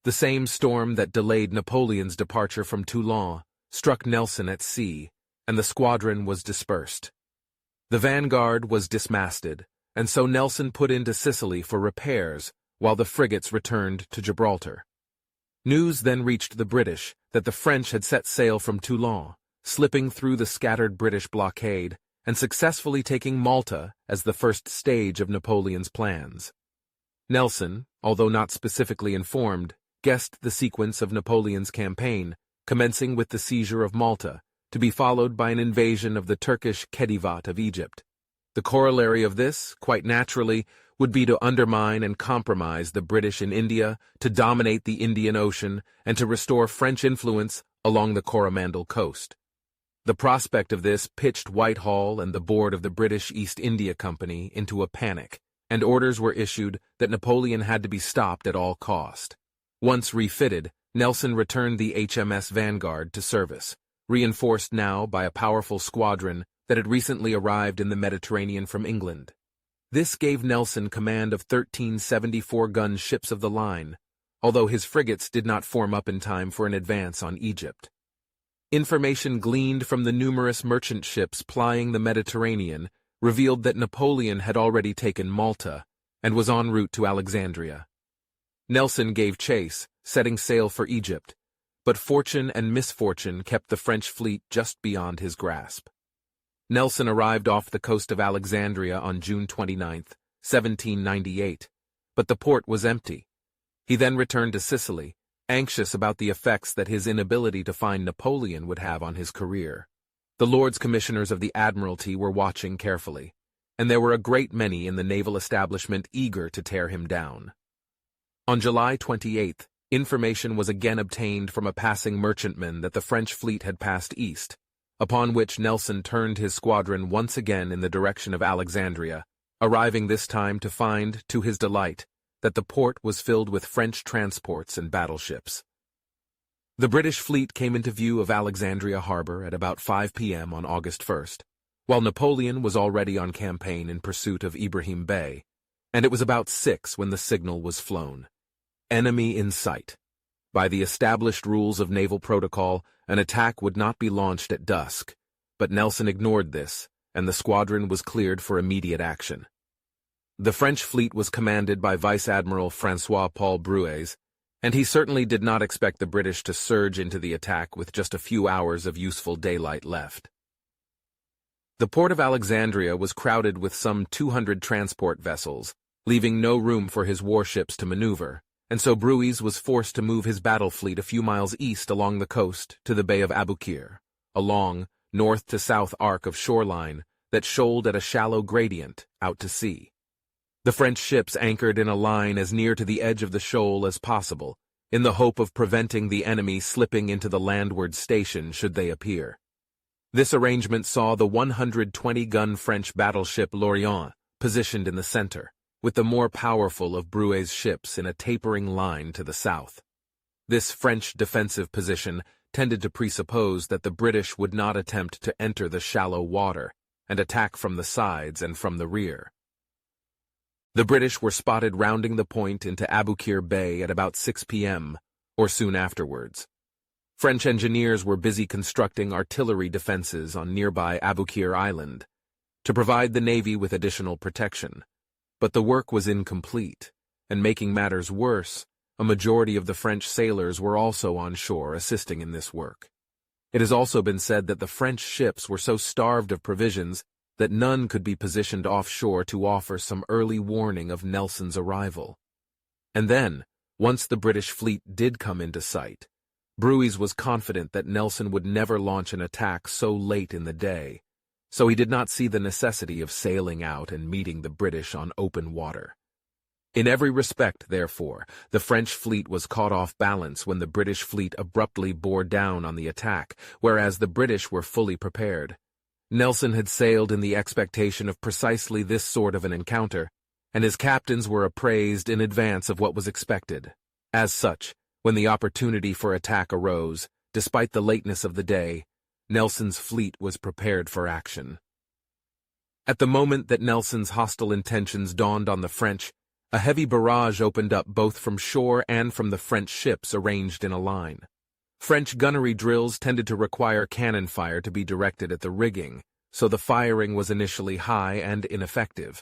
The same storm that delayed Napoleon's departure from Toulon struck Nelson at sea, and the squadron was dispersed. The Vanguard was dismasted, and so Nelson put into Sicily for repairs while the frigates returned to Gibraltar. News then reached the British that the French had set sail from Toulon, slipping through the scattered British blockade and successfully taking Malta as the first stage of Napoleon's plans. Nelson, although not specifically informed, guessed the sequence of Napoleon's campaign, commencing with the seizure of Malta, to be followed by an invasion of the Turkish Khedivat of Egypt. The corollary of this, quite naturally, would be to undermine and compromise the British in India, to dominate the Indian Ocean, and to restore French influence along the Coromandel coast. The prospect of this pitched Whitehall and the board of the British East India Company into a panic, and orders were issued that Napoleon had to be stopped at all cost. Once refitted, Nelson returned the HMS Vanguard to service, reinforced now by a powerful squadron that had recently arrived in the Mediterranean from England. This gave Nelson command of 13 74-gun ships of the line, although his frigates did not form up in time for an advance on Egypt. Information gleaned from the numerous merchant ships plying the Mediterranean revealed that Napoleon had already taken Malta and was en route to Alexandria. Nelson gave chase, setting sail for Egypt, but fortune and misfortune kept the French fleet just beyond his grasp. Nelson arrived off the coast of Alexandria on June 29, 1798, but the port was empty. He then returned to Sicily, anxious about the effects that his inability to find Napoleon would have on his career. The Lords Commissioners of the Admiralty were watching carefully, and there were a great many in the naval establishment eager to tear him down. On July 28th, information was again obtained from a passing merchantman that the French fleet had passed east, upon which Nelson turned his squadron once again in the direction of Alexandria, arriving this time to find, to his delight, that the port was filled with French transports and battleships. The British fleet came into view of Alexandria harbor at about 5 p.m. on August 1st, while Napoleon was already on campaign in pursuit of Ibrahim Bey, and it was about 6 when the signal was flown. Enemy in sight. By the established rules of naval protocol, an attack would not be launched at dusk, but Nelson ignored this, and the squadron was cleared for immediate action. The French fleet was commanded by Vice Admiral François-Paul Brueys, and he certainly did not expect the British to surge into the attack with just a few hours of useful daylight left. The port of Alexandria was crowded with some 200 transport vessels, leaving no room for his warships to maneuver, and so Brueys was forced to move his battle fleet a few miles east along the coast to the Bay of Aboukir, a long, north-to-south arc of shoreline that shoaled at a shallow gradient out to sea. The French ships anchored in a line as near to the edge of the shoal as possible, in the hope of preventing the enemy slipping into the landward station should they appear. This arrangement saw the 120-gun French battleship L'Orient positioned in the center, with the more powerful of Brueys' ships in a tapering line to the south. This French defensive position tended to presuppose that the British would not attempt to enter the shallow water and attack from the sides and from the rear. The British were spotted rounding the point into Aboukir Bay at about 6 p.m., or soon afterwards. French engineers were busy constructing artillery defenses on nearby Aboukir Island to provide the Navy with additional protection, but the work was incomplete, and making matters worse, a majority of the French sailors were also on shore assisting in this work. It has also been said that the French ships were so starved of provisions that none could be positioned offshore to offer some early warning of Nelson's arrival. And then, once the British fleet did come into sight, Brueys was confident that Nelson would never launch an attack so late in the day, so he did not see the necessity of sailing out and meeting the British on open water. In every respect, therefore, the French fleet was caught off balance when the British fleet abruptly bore down on the attack, whereas the British were fully prepared. Nelson had sailed in the expectation of precisely this sort of an encounter, and his captains were appraised in advance of what was expected. As such, when the opportunity for attack arose, despite the lateness of the day, Nelson's fleet was prepared for action. At the moment that Nelson's hostile intentions dawned on the French, a heavy barrage opened up both from shore and from the French ships arranged in a line. French gunnery drills tended to require cannon fire to be directed at the rigging, so the firing was initially high and ineffective.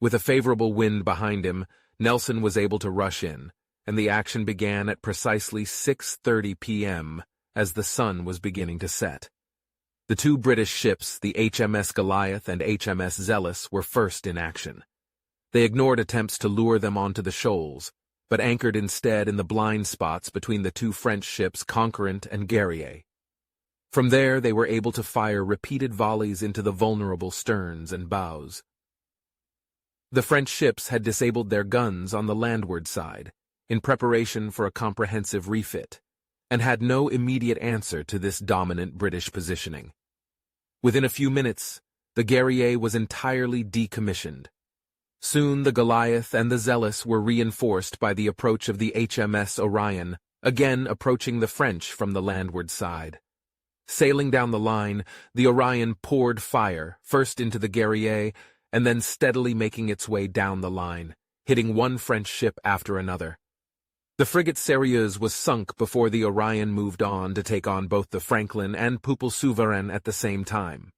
With a favorable wind behind him, Nelson was able to rush in, and the action began at precisely 6:30 p.m. as the sun was beginning to set. The two British ships, the HMS Goliath and HMS Zealous, were first in action. They ignored attempts to lure them onto the shoals, but anchored instead in the blind spots between the two French ships Conquerant and Guerrier. From there they were able to fire repeated volleys into the vulnerable sterns and bows. The French ships had disabled their guns on the landward side, in preparation for a comprehensive refit, and had no immediate answer to this dominant British positioning. Within a few minutes, the Guerrier was entirely decommissioned. Soon the Goliath and the Zealous were reinforced by the approach of the HMS Orion, again approaching the French from the landward side. Sailing down the line, the Orion poured fire, first into the Guerrier, and then steadily making its way down the line, hitting one French ship after another. The frigate Sérieuse was sunk before the Orion moved on to take on both the Franklin and Pupil Souverain at the same time.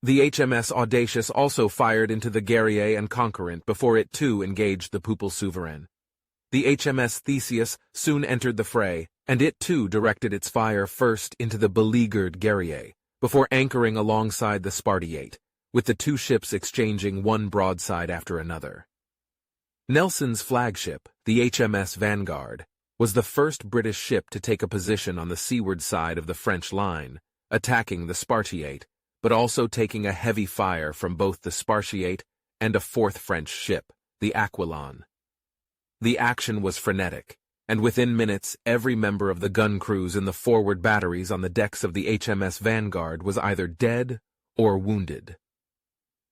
The HMS Audacious also fired into the Guerrier and Conquerant before it too engaged the Pupil Souverain. The HMS Theseus soon entered the fray, and it too directed its fire first into the beleaguered Guerrier, before anchoring alongside the Spartiate, with the two ships exchanging one broadside after another. Nelson's flagship, the HMS Vanguard, was the first British ship to take a position on the seaward side of the French line, attacking the Spartiate, but also taking a heavy fire from both the Spartiate and a fourth French ship, the Aquilon. The action was frenetic, and within minutes every member of the gun crews in the forward batteries on the decks of the HMS Vanguard was either dead or wounded.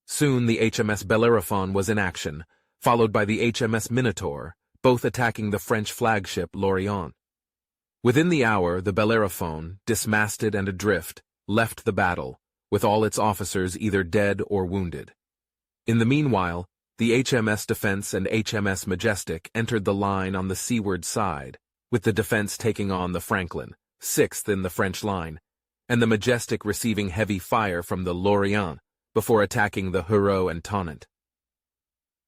Soon the HMS Bellerophon was in action, followed by the HMS Minotaur, both attacking the French flagship L'Orient. Within the hour, the Bellerophon, dismasted and adrift, left the battle, with all its officers either dead or wounded. In the meanwhile, the HMS Defense and HMS Majestic entered the line on the seaward side, with the Defense taking on the Franklin, sixth in the French line, and the Majestic receiving heavy fire from the L'Orient before attacking the Hérault and Tonnant.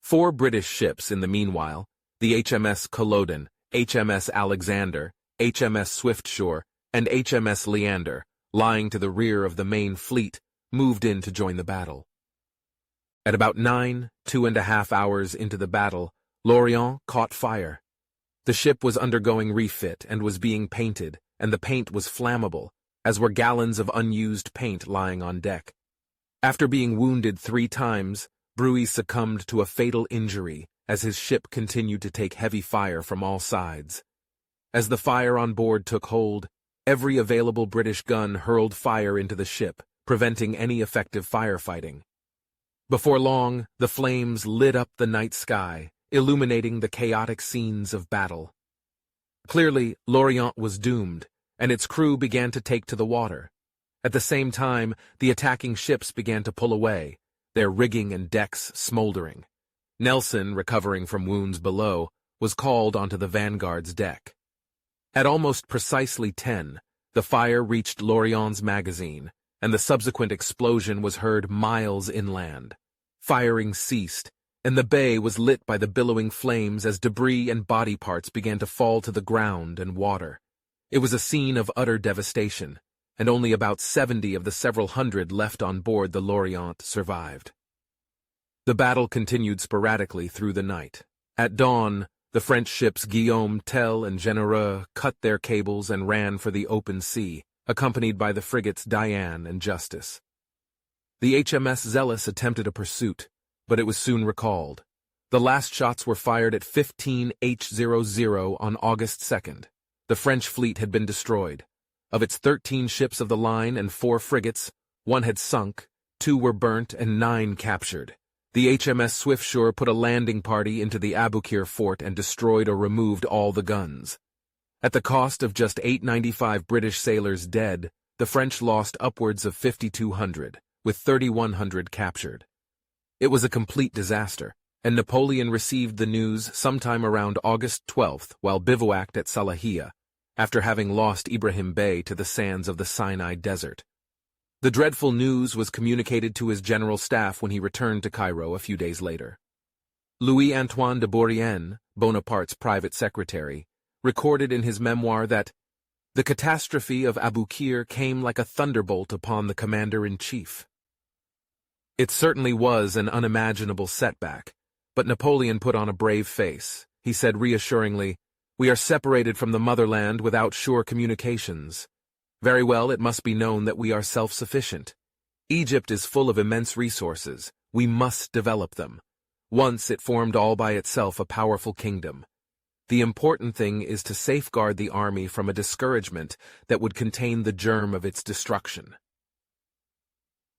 Four British ships in the meanwhile, the HMS Culloden, HMS Alexander, HMS Swiftshore, and HMS Leander, lying to the rear of the main fleet, moved in to join the battle. At about 2.5 hours into the battle, L'Orient caught fire. The ship was undergoing refit and was being painted, and the paint was flammable, as were gallons of unused paint lying on deck. After being wounded 3 times, Bruy succumbed to a fatal injury as his ship continued to take heavy fire from all sides. As the fire on board took hold, every available British gun hurled fire into the ship, preventing any effective firefighting. Before long, the flames lit up the night sky, illuminating the chaotic scenes of battle. Clearly, L'Orient was doomed, and its crew began to take to the water. At the same time, the attacking ships began to pull away, their rigging and decks smoldering. Nelson, recovering from wounds below, was called onto the Vanguard's deck. At almost precisely 10, the fire reached L'Orient's magazine, and the subsequent explosion was heard miles inland. Firing ceased, and the bay was lit by the billowing flames as debris and body parts began to fall to the ground and water. It was a scene of utter devastation, and only about 70 of the several hundred left on board the L'Orient survived. The battle continued sporadically through the night. At dawn, the French ships Guillaume Tell and Généreux cut their cables and ran for the open sea, accompanied by the frigates Diane and Justice. The HMS Zealous attempted a pursuit, but it was soon recalled. The last shots were fired at 15H00 on August 2nd. The French fleet had been destroyed. Of its 13 ships of the line and 4 frigates, 1 had sunk, 2 were burnt, and 9 captured. The HMS Swiftsure put a landing party into the Aboukir fort and destroyed or removed all the guns. At the cost of just 895 British sailors dead, the French lost upwards of 5,200, with 3,100 captured. It was a complete disaster, and Napoleon received the news sometime around August 12th while bivouacked at Salahia, after having lost Ibrahim Bey to the sands of the Sinai Desert. The dreadful news was communicated to his general staff when he returned to Cairo a few days later. Louis-Antoine de Bourrienne, Bonaparte's private secretary, recorded in his memoir that the catastrophe of Aboukir came like a thunderbolt upon the commander-in-chief. It certainly was an unimaginable setback, but Napoleon put on a brave face. He said reassuringly, "We are separated from the motherland without sure communications. Very well, it must be known that we are self-sufficient. Egypt is full of immense resources. We must develop them. Once it formed all by itself a powerful kingdom. The important thing is to safeguard the army from a discouragement that would contain the germ of its destruction."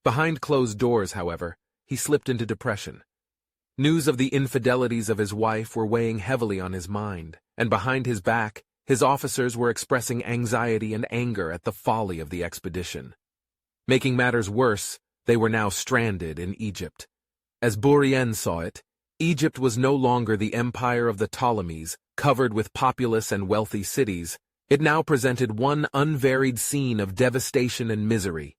Behind closed doors, however, he slipped into depression. News of the infidelities of his wife were weighing heavily on his mind, and behind his back, his officers were expressing anxiety and anger at the folly of the expedition. Making matters worse, they were now stranded in Egypt. As Bourrienne saw it, Egypt was no longer the empire of the Ptolemies, covered with populous and wealthy cities. It now presented one unvaried scene of devastation and misery.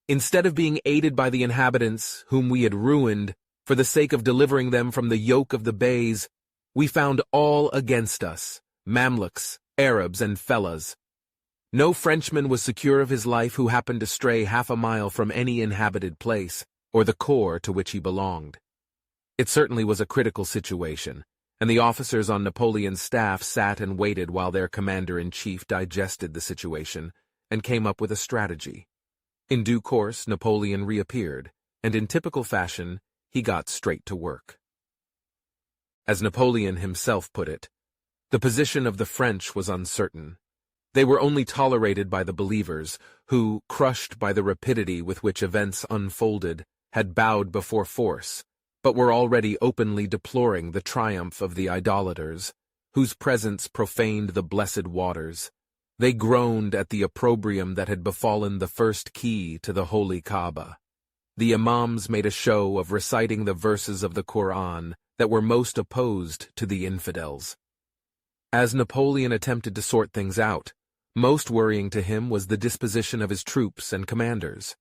Instead of being aided by the inhabitants, whom we had ruined, for the sake of delivering them from the yoke of the Beys, we found all against us, Mamluks, Arabs, and Fellahs. No Frenchman was secure of his life who happened to stray half a mile from any inhabited place, or the corps to which he belonged. It certainly was a critical situation, and the officers on Napoleon's staff sat and waited while their commander-in-chief digested the situation and came up with a strategy. In due course, Napoleon reappeared, and in typical fashion, he got straight to work. As Napoleon himself put it, the position of the French was uncertain. They were only tolerated by the believers, who, crushed by the rapidity with which events unfolded, had bowed before force, but were already openly deploring the triumph of the idolaters, whose presence profaned the blessed waters. They groaned at the opprobrium that had befallen the first key to the holy Kaaba. The imams made a show of reciting the verses of the Quran that were most opposed to the infidels. As Napoleon attempted to sort things out, most worrying to him was the disposition of his troops and commanders.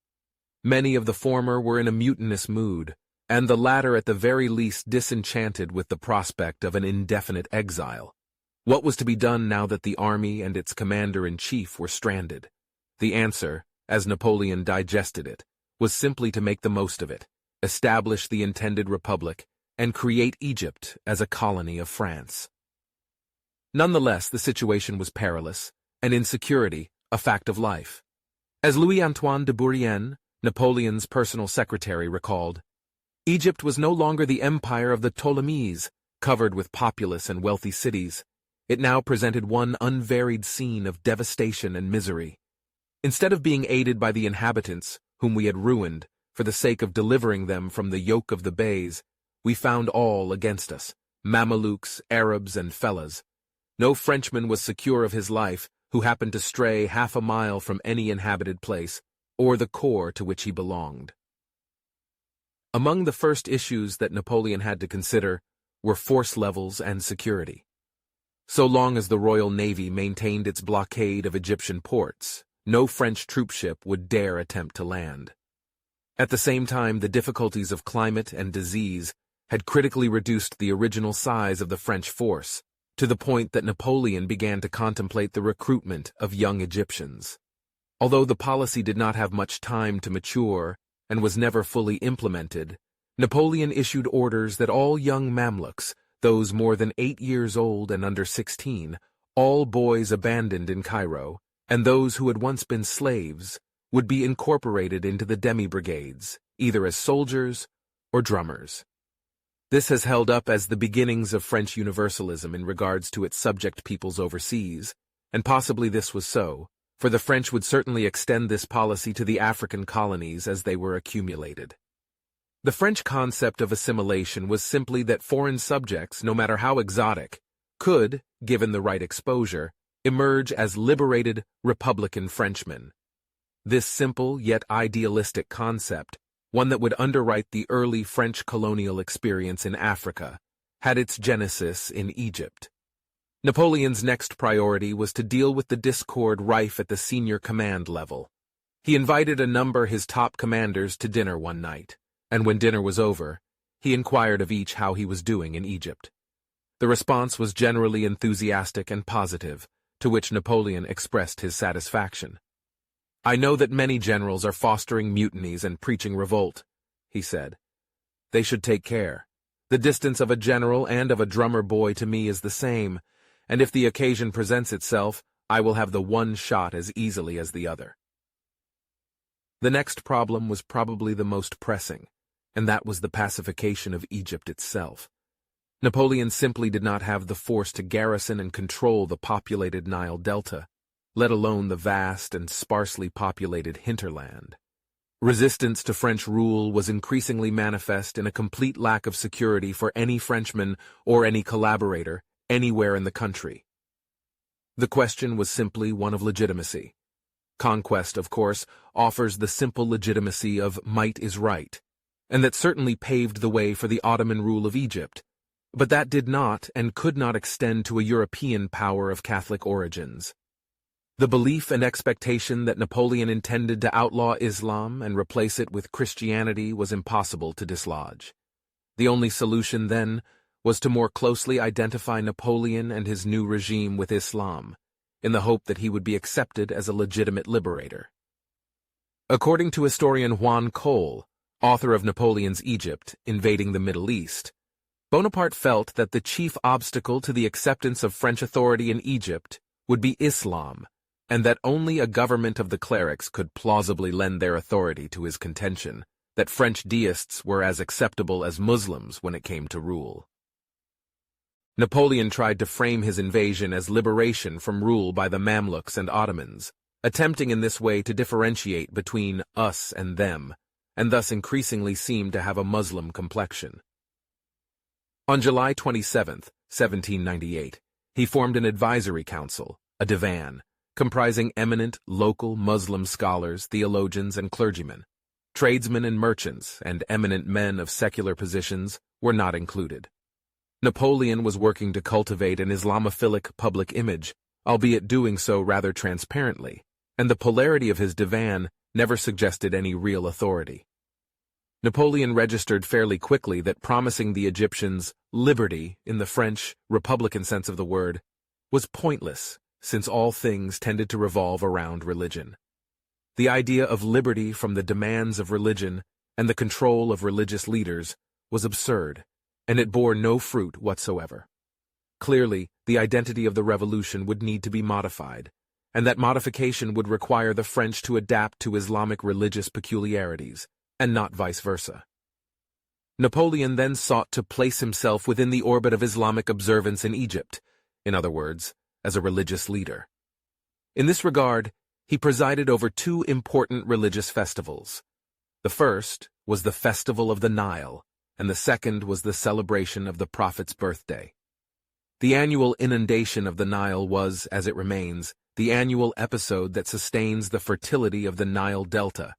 Many of the former were in a mutinous mood, and the latter at the very least disenchanted with the prospect of an indefinite exile. What was to be done now that the army and its commander-in-chief were stranded? The answer, as Napoleon digested it, was simply to make the most of it, establish the intended republic, and create Egypt as a colony of France. Nonetheless, the situation was perilous, and insecurity a fact of life. As Louis-Antoine de Bourrienne, Napoleon's personal secretary, recalled, Egypt was no longer the empire of the Ptolemies, covered with populous and wealthy cities. It now presented one unvaried scene of devastation and misery. Instead of being aided by the inhabitants, whom we had ruined, for the sake of delivering them from the yoke of the Beys, we found all against us, Mamelukes, Arabs, and Fellahs. No Frenchman was secure of his life who happened to stray half a mile from any inhabited place, or the corps to which he belonged. Among the first issues that Napoleon had to consider were force levels and security. So long as the Royal Navy maintained its blockade of Egyptian ports, no French troopship would dare attempt to land. At the same time, the difficulties of climate and disease had critically reduced the original size of the French force, to the point that Napoleon began to contemplate the recruitment of young Egyptians. Although the policy did not have much time to mature and was never fully implemented, Napoleon issued orders that all young Mamluks, those more than 8 years old and under 16, all boys abandoned in Cairo, and those who had once been slaves, would be incorporated into the demi-brigades, either as soldiers or drummers. This has held up as the beginnings of French universalism in regards to its subject peoples overseas, and possibly this was so, for the French would certainly extend this policy to the African colonies as they were accumulated. The French concept of assimilation was simply that foreign subjects, no matter how exotic, could, given the right exposure, emerge as liberated, republican Frenchmen. This simple yet idealistic concept one that would underwrite the early French colonial experience in Africa, had its genesis in Egypt. Napoleon's next priority was to deal with the discord rife at the senior command level. He invited a number of his top commanders to dinner one night, and when dinner was over, he inquired of each how he was doing in Egypt. The response was generally enthusiastic and positive, to which Napoleon expressed his satisfaction. "I know that many generals are fostering mutinies and preaching revolt," he said. "They should take care. The distance of a general and of a drummer boy to me is the same, and if the occasion presents itself, I will have the one shot as easily as the other." The next problem was probably the most pressing, and that was the pacification of Egypt itself. Napoleon simply did not have the force to garrison and control the populated Nile Delta, let alone the vast and sparsely populated hinterland. Resistance to French rule was increasingly manifest in a complete lack of security for any Frenchman or any collaborator anywhere in the country. The question was simply one of legitimacy. Conquest, of course, offers the simple legitimacy of might is right, and that certainly paved the way for the Ottoman rule of Egypt, but that did not and could not extend to a European power of Catholic origins. The belief and expectation that Napoleon intended to outlaw Islam and replace it with Christianity was impossible to dislodge. The only solution, then, was to more closely identify Napoleon and his new regime with Islam, in the hope that he would be accepted as a legitimate liberator. According to historian Juan Cole, author of Napoleon's Egypt, Invading the Middle East, Bonaparte felt that the chief obstacle to the acceptance of French authority in Egypt would be Islam, and that only a government of the clerics could plausibly lend their authority to his contention that French deists were as acceptable as Muslims when it came to rule. Napoleon tried to frame his invasion as liberation from rule by the Mamluks and Ottomans, attempting in this way to differentiate between us and them, and thus increasingly seemed to have a Muslim complexion. On July 27, 1798, he formed an advisory council, a divan, comprising eminent local Muslim scholars, theologians, and clergymen. Tradesmen and merchants, and eminent men of secular positions were not included. Napoleon was working to cultivate an Islamophilic public image, albeit doing so rather transparently, and the polarity of his divan never suggested any real authority. Napoleon registered fairly quickly that promising the Egyptians liberty, in the French, Republican sense of the word, was pointless, since all things tended to revolve around religion. The idea of liberty from the demands of religion and the control of religious leaders was absurd, and it bore no fruit whatsoever. Clearly, the identity of the revolution would need to be modified, and that modification would require the French to adapt to Islamic religious peculiarities, and not vice versa. Napoleon then sought to place himself within the orbit of Islamic observance in Egypt, in other words, as a religious leader. In this regard, he presided over two important religious festivals. The first was the Festival of the Nile, and the second was the celebration of the Prophet's birthday. The annual inundation of the Nile was, as it remains, the annual episode that sustains the fertility of the Nile Delta,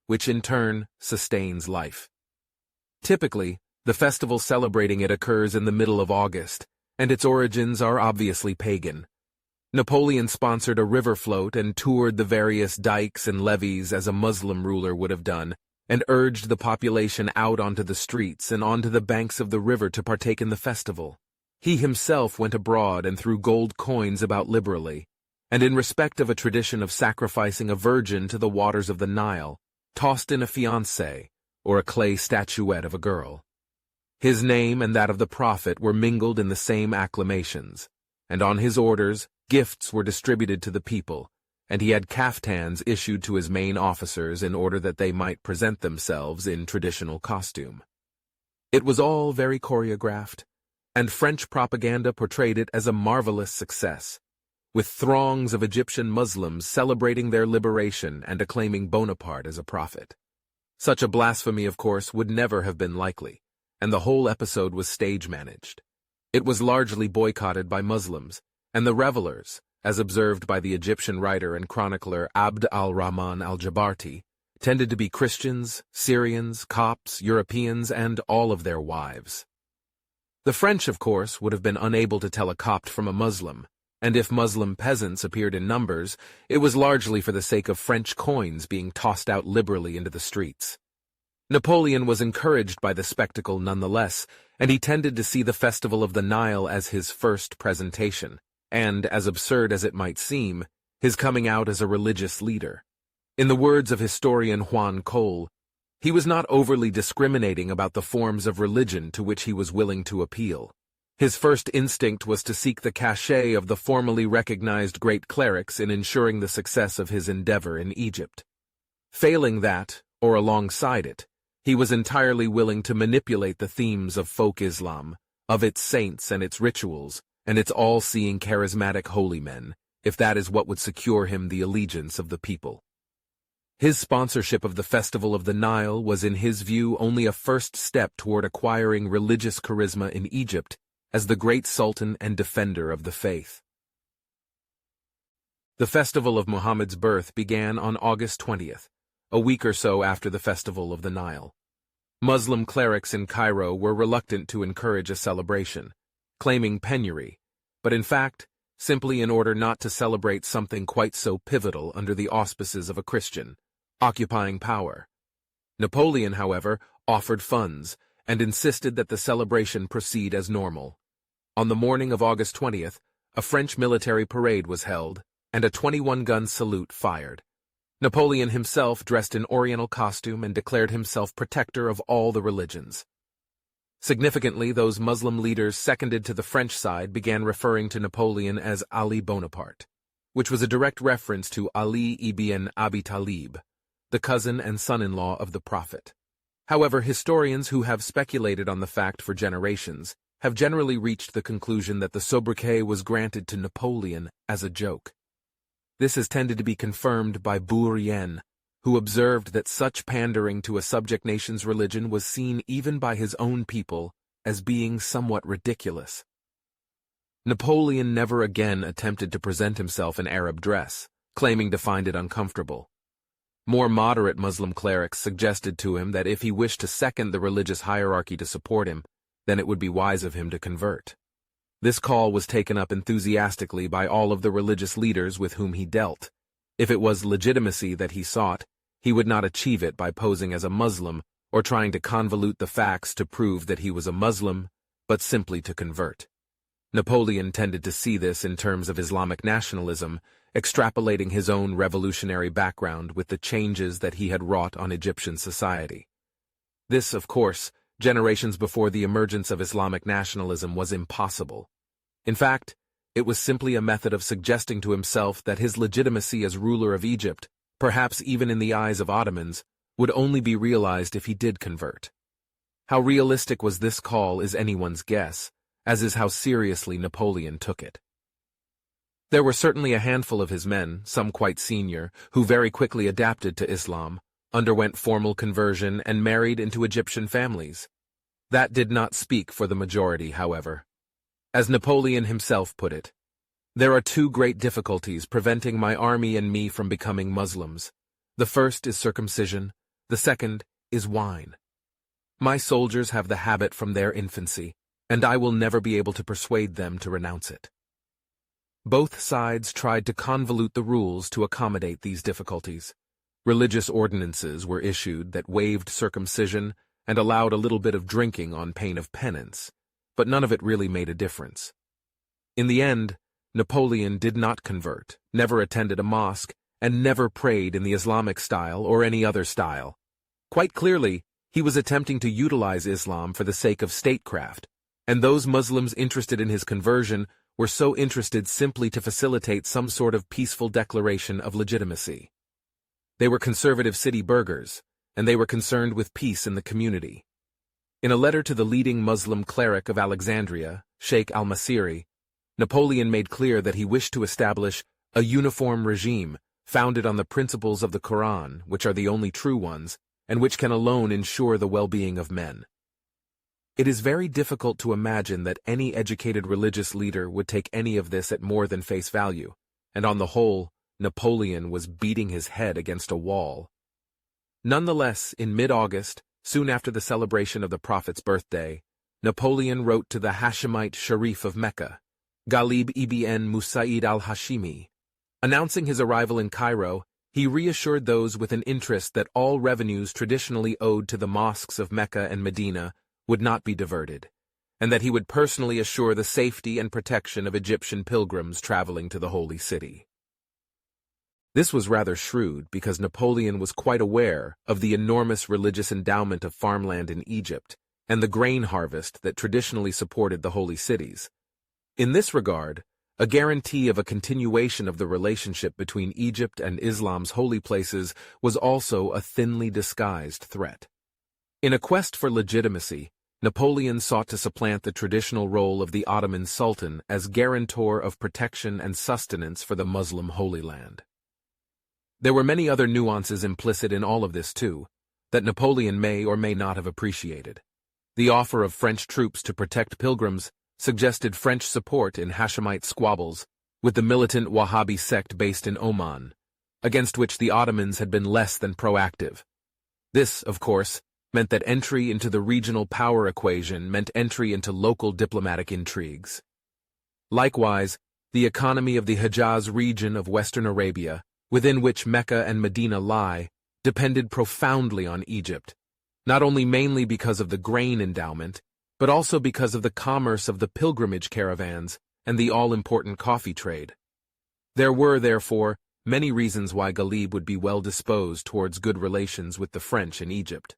which in turn sustains life. Typically, the festival celebrating it occurs in the middle of August, and its origins are obviously pagan. Napoleon sponsored a river float and toured the various dikes and levees as a Muslim ruler would have done, and urged the population out onto the streets and onto the banks of the river to partake in the festival. He himself went abroad and threw gold coins about liberally, and in respect of a tradition of sacrificing a virgin to the waters of the Nile, tossed in a fiancée, or a clay statuette of a girl. His name and that of the Prophet were mingled in the same acclamations, and on his orders, gifts were distributed to the people, and he had caftans issued to his main officers in order that they might present themselves in traditional costume. It was all very choreographed, and French propaganda portrayed it as a marvelous success, with throngs of Egyptian Muslims celebrating their liberation and acclaiming Bonaparte as a prophet. Such a blasphemy, of course, would never have been likely, and the whole episode was stage-managed. It was largely boycotted by Muslims, and the revelers, as observed by the Egyptian writer and chronicler Abd al-Rahman al-Jabarti, tended to be Christians, Syrians, Copts, Europeans, and all of their wives. The French, of course, would have been unable to tell a Copt from a Muslim, and if Muslim peasants appeared in numbers, it was largely for the sake of French coins being tossed out liberally into the streets. Napoleon was encouraged by the spectacle nonetheless, and he tended to see the Festival of the Nile as his first presentation, and, as absurd as it might seem, his coming out as a religious leader. In the words of historian Juan Cole, he was not overly discriminating about the forms of religion to which he was willing to appeal. His first instinct was to seek the cachet of the formally recognized great clerics in ensuring the success of his endeavor in Egypt. Failing that, or alongside it, he was entirely willing to manipulate the themes of folk Islam, of its saints and its rituals, and its all-seeing charismatic holy men, if that is what would secure him the allegiance of the people. His sponsorship of the Festival of the Nile was in his view only a first step toward acquiring religious charisma in Egypt as the great sultan and defender of the faith. The festival of Muhammad's birth began on August 20th, a week or so after the Festival of the Nile. Muslim clerics in Cairo were reluctant to encourage a celebration, claiming penury, but in fact, simply in order not to celebrate something quite so pivotal under the auspices of a Christian, occupying power. Napoleon, however, offered funds and insisted that the celebration proceed as normal. On the morning of August 20th, a French military parade was held and a 21-gun salute fired. Napoleon himself dressed in Oriental costume and declared himself protector of all the religions. Significantly, those Muslim leaders seconded to the French side began referring to Napoleon as Ali Bonaparte, which was a direct reference to Ali ibn Abi Talib, the cousin and son-in-law of the Prophet. However, historians who have speculated on the fact for generations have generally reached the conclusion that the sobriquet was granted to Napoleon as a joke. This has tended to be confirmed by Bourrienne, who observed that such pandering to a subject nation's religion was seen even by his own people as being somewhat ridiculous. Napoleon never again attempted to present himself in Arab dress, claiming to find it uncomfortable. More moderate Muslim clerics suggested to him that if he wished to second the religious hierarchy to support him, then it would be wise of him to convert. This call was taken up enthusiastically by all of the religious leaders with whom he dealt. If it was legitimacy that he sought, he would not achieve it by posing as a Muslim or trying to convolute the facts to prove that he was a Muslim, but simply to convert. Napoleon tended to see this in terms of Islamic nationalism, extrapolating his own revolutionary background with the changes that he had wrought on Egyptian society. This, of course, generations before the emergence of Islamic nationalism was impossible. In fact, it was simply a method of suggesting to himself that his legitimacy as ruler of Egypt, perhaps even in the eyes of Ottomans, would only be realized if he did convert. How realistic was this call is anyone's guess, as is how seriously Napoleon took it. There were certainly a handful of his men, some quite senior, who very quickly adapted to Islam, underwent formal conversion, and married into Egyptian families. That did not speak for the majority, however. As Napoleon himself put it, "There are two great difficulties preventing my army and me from becoming Muslims. The first is circumcision, the second is wine. My soldiers have the habit from their infancy, and I will never be able to persuade them to renounce it." Both sides tried to convolute the rules to accommodate these difficulties. Religious ordinances were issued that waived circumcision and allowed a little bit of drinking on pain of penance, but none of it really made a difference. In the end, Napoleon did not convert, never attended a mosque, and never prayed in the Islamic style or any other style. Quite clearly, he was attempting to utilize Islam for the sake of statecraft, and those Muslims interested in his conversion were so interested simply to facilitate some sort of peaceful declaration of legitimacy. They were conservative city burghers, and they were concerned with peace in the community. In a letter to the leading Muslim cleric of Alexandria, Sheikh al-Masiri, Napoleon made clear that he wished to establish a uniform regime founded on the principles of the Quran, which are the only true ones, and which can alone ensure the well-being of men. It is very difficult to imagine that any educated religious leader would take any of this at more than face value, and on the whole, Napoleon was beating his head against a wall. Nonetheless, in mid-August, soon after the celebration of the Prophet's birthday, Napoleon wrote to the Hashemite Sharif of Mecca, Ghalib ibn Musaid al-Hashimi. Announcing his arrival in Cairo, he reassured those with an interest that all revenues traditionally owed to the mosques of Mecca and Medina would not be diverted, and that he would personally assure the safety and protection of Egyptian pilgrims traveling to the Holy City. This was rather shrewd because Napoleon was quite aware of the enormous religious endowment of farmland in Egypt and the grain harvest that traditionally supported the holy cities. In this regard, a guarantee of a continuation of the relationship between Egypt and Islam's holy places was also a thinly disguised threat. In a quest for legitimacy, Napoleon sought to supplant the traditional role of the Ottoman Sultan as guarantor of protection and sustenance for the Muslim Holy Land. There were many other nuances implicit in all of this, too, that Napoleon may or may not have appreciated. The offer of French troops to protect pilgrims suggested French support in Hashemite squabbles with the militant Wahhabi sect based in Oman, against which the Ottomans had been less than proactive. This, of course, meant that entry into the regional power equation meant entry into local diplomatic intrigues. Likewise, the economy of the Hejaz region of Western Arabia, within which Mecca and Medina lie, depended profoundly on Egypt, not only mainly because of the grain endowment, but also because of the commerce of the pilgrimage caravans and the all-important coffee trade. There were, therefore, many reasons why Ghalib would be well disposed towards good relations with the French in Egypt.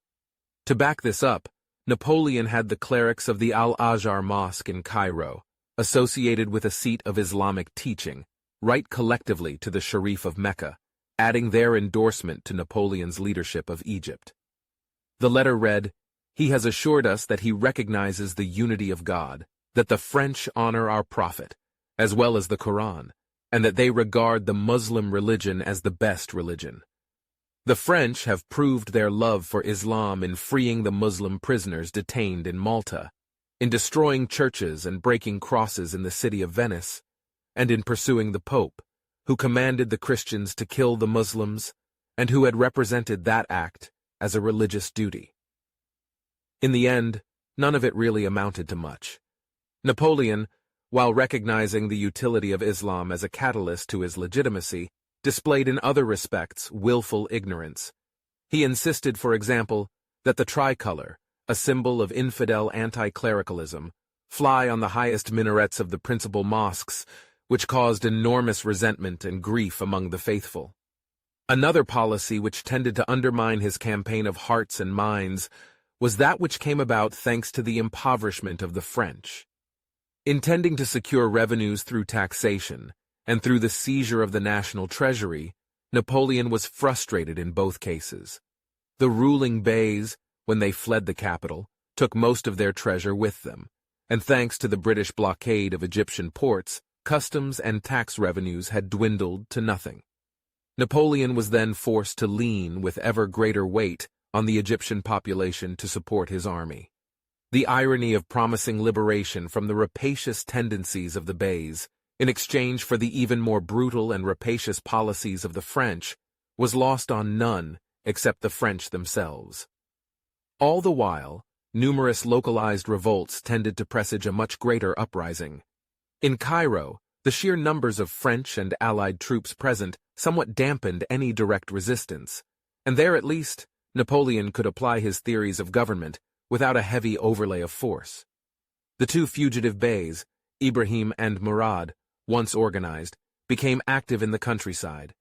To back this up, Napoleon had the clerics of the Al-Azhar Mosque in Cairo, associated with a seat of Islamic teaching, write collectively to the Sharif of Mecca, adding their endorsement to Napoleon's leadership of Egypt. The letter read, "He has assured us that he recognizes the unity of God, that the French honor our prophet, as well as the Quran, and that they regard the Muslim religion as the best religion. The French have proved their love for Islam in freeing the Muslim prisoners detained in Malta, in destroying churches and breaking crosses in the city of Venice, and in pursuing the Pope, who commanded the Christians to kill the Muslims, and who had represented that act as a religious duty." In the end, none of it really amounted to much. Napoleon, while recognizing the utility of Islam as a catalyst to his legitimacy, displayed in other respects willful ignorance. He insisted, for example, that the tricolor, a symbol of infidel anti-clericalism, fly on the highest minarets of the principal mosques, which caused enormous resentment and grief among the faithful. Another policy which tended to undermine his campaign of hearts and minds was that which came about thanks to the impoverishment of the French. Intending to secure revenues through taxation and through the seizure of the national treasury, Napoleon was frustrated in both cases. The ruling beys, when they fled the capital, took most of their treasure with them, and thanks to the British blockade of Egyptian ports, customs and tax revenues had dwindled to nothing. Napoleon was then forced to lean with ever greater weight on the Egyptian population to support his army. The irony of promising liberation from the rapacious tendencies of the Beys, in exchange for the even more brutal and rapacious policies of the French, was lost on none except the French themselves. All the while, numerous localized revolts tended to presage a much greater uprising. In Cairo, the sheer numbers of French and Allied troops present somewhat dampened any direct resistance, and there at least, Napoleon could apply his theories of government without a heavy overlay of force. The two fugitive beys, Ibrahim and Murad, once organized, became active in the countryside,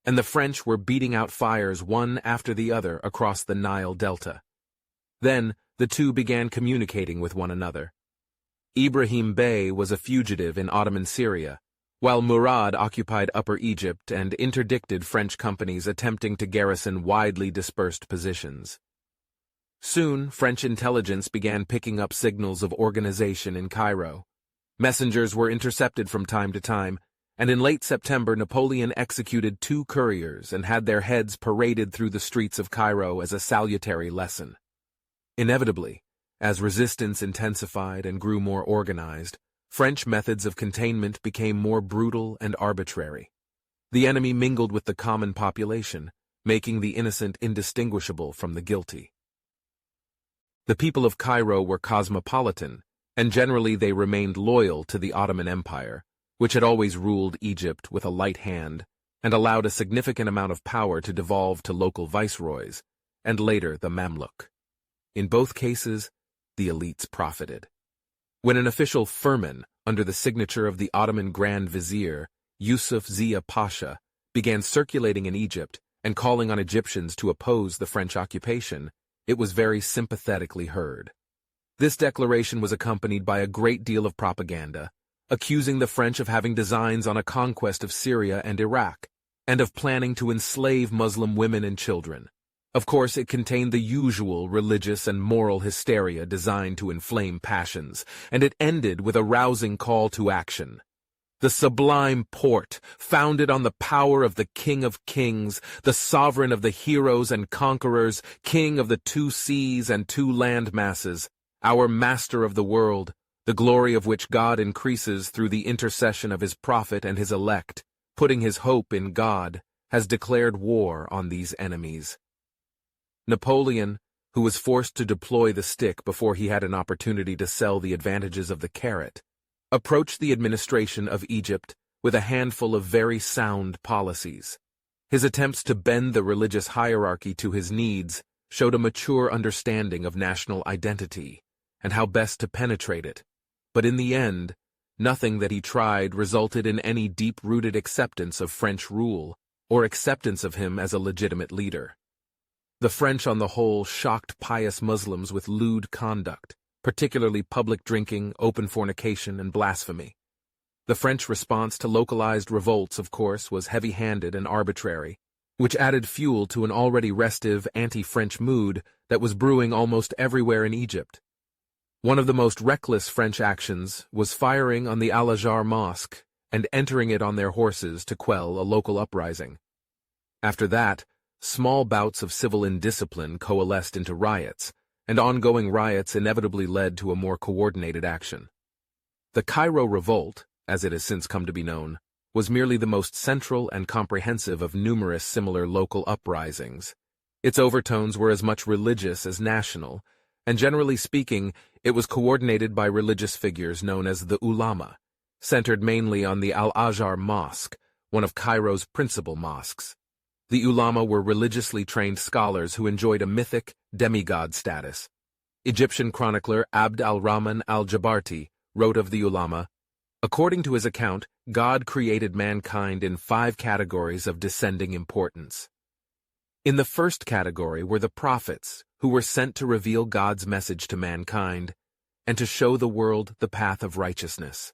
and the French were beating out fires one after the other across the Nile Delta. Then, the two began communicating with one another. Ibrahim Bey was a fugitive in Ottoman Syria, while Murad occupied Upper Egypt and interdicted French companies attempting to garrison widely dispersed positions. Soon, French intelligence began picking up signals of organization in Cairo. Messengers were intercepted from time to time, and in late September Napoleon executed 2 couriers and had their heads paraded through the streets of Cairo as a salutary lesson. Inevitably, as resistance intensified and grew more organized, French methods of containment became more brutal and arbitrary. The enemy mingled with the common population, making the innocent indistinguishable from the guilty. The people of Cairo were cosmopolitan, and generally they remained loyal to the Ottoman Empire, which had always ruled Egypt with a light hand and allowed a significant amount of power to devolve to local viceroys, and later the Mamluk. In both cases, the elites profited. When an official firman, under the signature of the Ottoman Grand Vizier, Yusuf Zia Pasha, began circulating in Egypt and calling on Egyptians to oppose the French occupation, it was very sympathetically heard. This declaration was accompanied by a great deal of propaganda, accusing the French of having designs on a conquest of Syria and Iraq, and of planning to enslave Muslim women and children. Of course, it contained the usual religious and moral hysteria designed to inflame passions, and it ended with a rousing call to action. The sublime Porte, founded on the power of the King of Kings, the sovereign of the heroes and conquerors, king of the 2 seas and 2 land masses, our master of the world, the glory of which God increases through the intercession of his prophet and his elect, putting his hope in God, has declared war on these enemies. Napoleon, who was forced to deploy the stick before he had an opportunity to sell the advantages of the carrot, approached the administration of Egypt with a handful of very sound policies. His attempts to bend the religious hierarchy to his needs showed a mature understanding of national identity and how best to penetrate it, but in the end, nothing that he tried resulted in any deep-rooted acceptance of French rule or acceptance of him as a legitimate leader. The French on the whole shocked pious Muslims with lewd conduct, particularly public drinking, open fornication, and blasphemy. The French response to localized revolts, of course, was heavy-handed and arbitrary, which added fuel to an already restive anti-French mood that was brewing almost everywhere in Egypt. One of the most reckless French actions was firing on the Al-Azhar Mosque and entering it on their horses to quell a local uprising. After that, small bouts of civil indiscipline coalesced into riots, and ongoing riots inevitably led to a more coordinated action. The Cairo Revolt, as it has since come to be known, was merely the most central and comprehensive of numerous similar local uprisings. Its overtones were as much religious as national, and generally speaking, it was coordinated by religious figures known as the ulama, centered mainly on the Al-Azhar Mosque, one of Cairo's principal mosques. The ulama were religiously trained scholars who enjoyed a mythic, demigod status. Egyptian chronicler Abd al-Rahman al-Jabarti wrote of the ulama, according to his account, God created mankind in 5 categories of descending importance. In the first category were the prophets, who were sent to reveal God's message to mankind and to show the world the path of righteousness.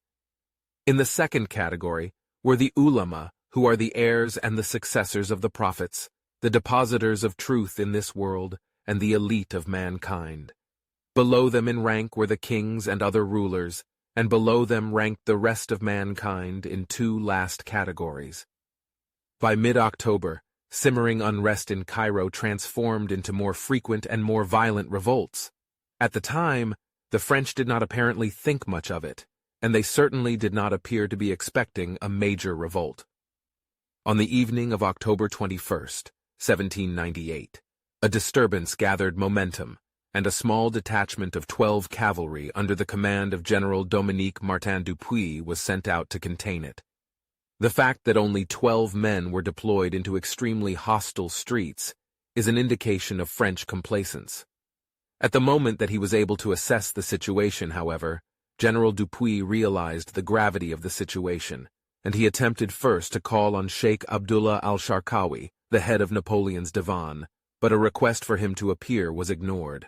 In the second category were the ulama, who are the heirs and the successors of the prophets, the depositors of truth in this world, and the elite of mankind. Below them in rank were the kings and other rulers, and below them ranked the rest of mankind in 2 last categories. By mid-October, simmering unrest in Cairo transformed into more frequent and more violent revolts. At the time, the French did not apparently think much of it, and they certainly did not appear to be expecting a major revolt. On the evening of October 21st, 1798, a disturbance gathered momentum, and a small detachment of 12 cavalry under the command of General Dominique Martin Dupuy was sent out to contain it. The fact that only 12 men were deployed into extremely hostile streets is an indication of French complacence. At the moment that he was able to assess the situation, however, General Dupuy realized the gravity of the situation, and he attempted first to call on Sheikh Abdullah al-Sharqawi, the head of Napoleon's divan, but a request for him to appear was ignored.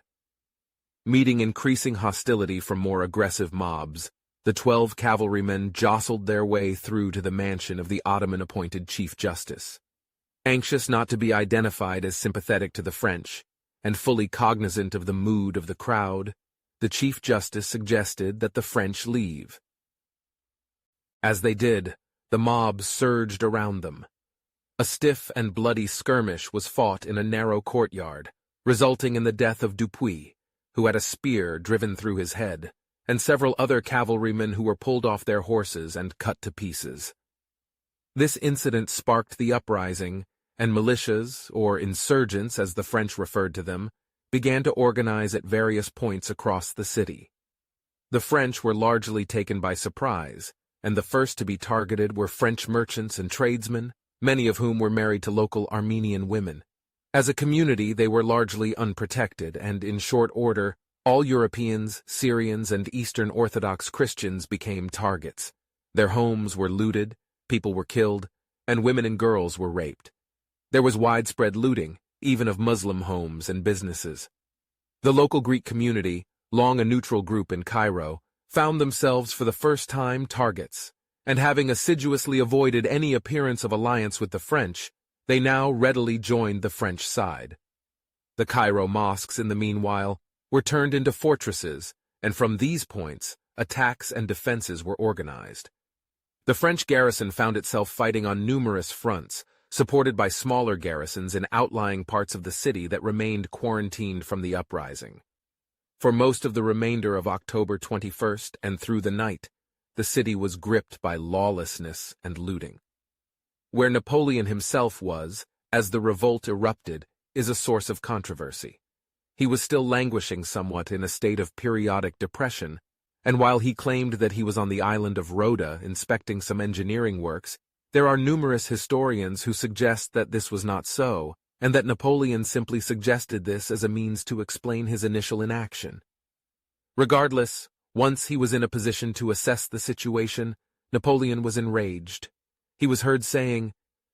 Meeting increasing hostility from more aggressive mobs, the 12 cavalrymen jostled their way through to the mansion of the Ottoman-appointed Chief Justice. Anxious not to be identified as sympathetic to the French, and fully cognizant of the mood of the crowd, the Chief Justice suggested that the French leave. As they did, the mob surged around them. A stiff and bloody skirmish was fought in a narrow courtyard, resulting in the death of Dupuy, who had a spear driven through his head, and several other cavalrymen who were pulled off their horses and cut to pieces. This incident sparked the uprising, and militias, or insurgents as the French referred to them, began to organize at various points across the city. The French were largely taken by surprise, and the first to be targeted were French merchants and tradesmen, many of whom were married to local Armenian women. As a community, they were largely unprotected, and in short order, all Europeans, Syrians, and Eastern Orthodox Christians became targets. Their homes were looted, people were killed, and women and girls were raped. There was widespread looting, even of Muslim homes and businesses. The local Greek community, long a neutral group in Cairo, found themselves for the first time targets, and having assiduously avoided any appearance of alliance with the French, they now readily joined the French side. The Cairo mosques, in the meanwhile, were turned into fortresses, and from these points, attacks and defenses were organized. The French garrison found itself fighting on numerous fronts, supported by smaller garrisons in outlying parts of the city that remained quarantined from the uprising. For most of the remainder of October 21st and through the night, the city was gripped by lawlessness and looting. Where Napoleon himself was, as the revolt erupted, is a source of controversy. He was still languishing somewhat in a state of periodic depression, and while he claimed that he was on the island of Rhoda inspecting some engineering works, there are numerous historians who suggest that this was not so, and that Napoleon simply suggested this as a means to explain his initial inaction. Regardless, once he was in a position to assess the situation, Napoleon was enraged. He was heard saying,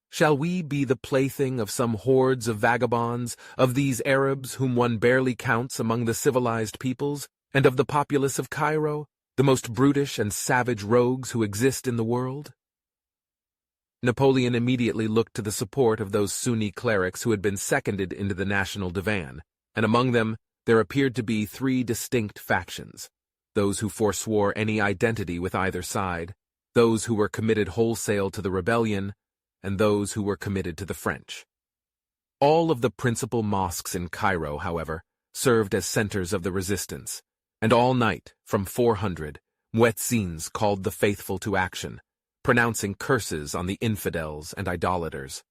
"Shall we be the plaything of some hordes of vagabonds, of these Arabs whom one barely counts among the civilized peoples, and of the populace of Cairo, the most brutish and savage rogues who exist in the world?" Napoleon immediately looked to the support of those Sunni clerics who had been seconded into the national divan, and among them there appeared to be three distinct factions: those who forswore any identity with either side, those who were committed wholesale to the rebellion, and those who were committed to the French. All of the principal mosques in Cairo, however, served as centers of the resistance, and all night, from 400, muezzins called the faithful to action, pronouncing curses on the infidels and idolaters.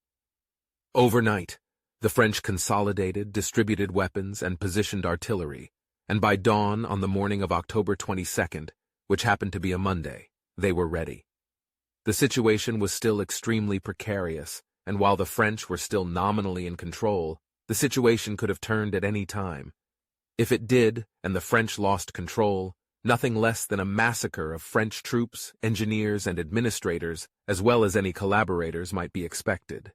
Overnight, the French consolidated, distributed weapons, and positioned artillery, and by dawn on the morning of October 22nd, which happened to be a Monday, they were ready. The situation was still extremely precarious, and while the French were still nominally in control, the situation could have turned at any time. If it did, and the French lost control, nothing less than a massacre of French troops, engineers, and administrators, as well as any collaborators, might be expected.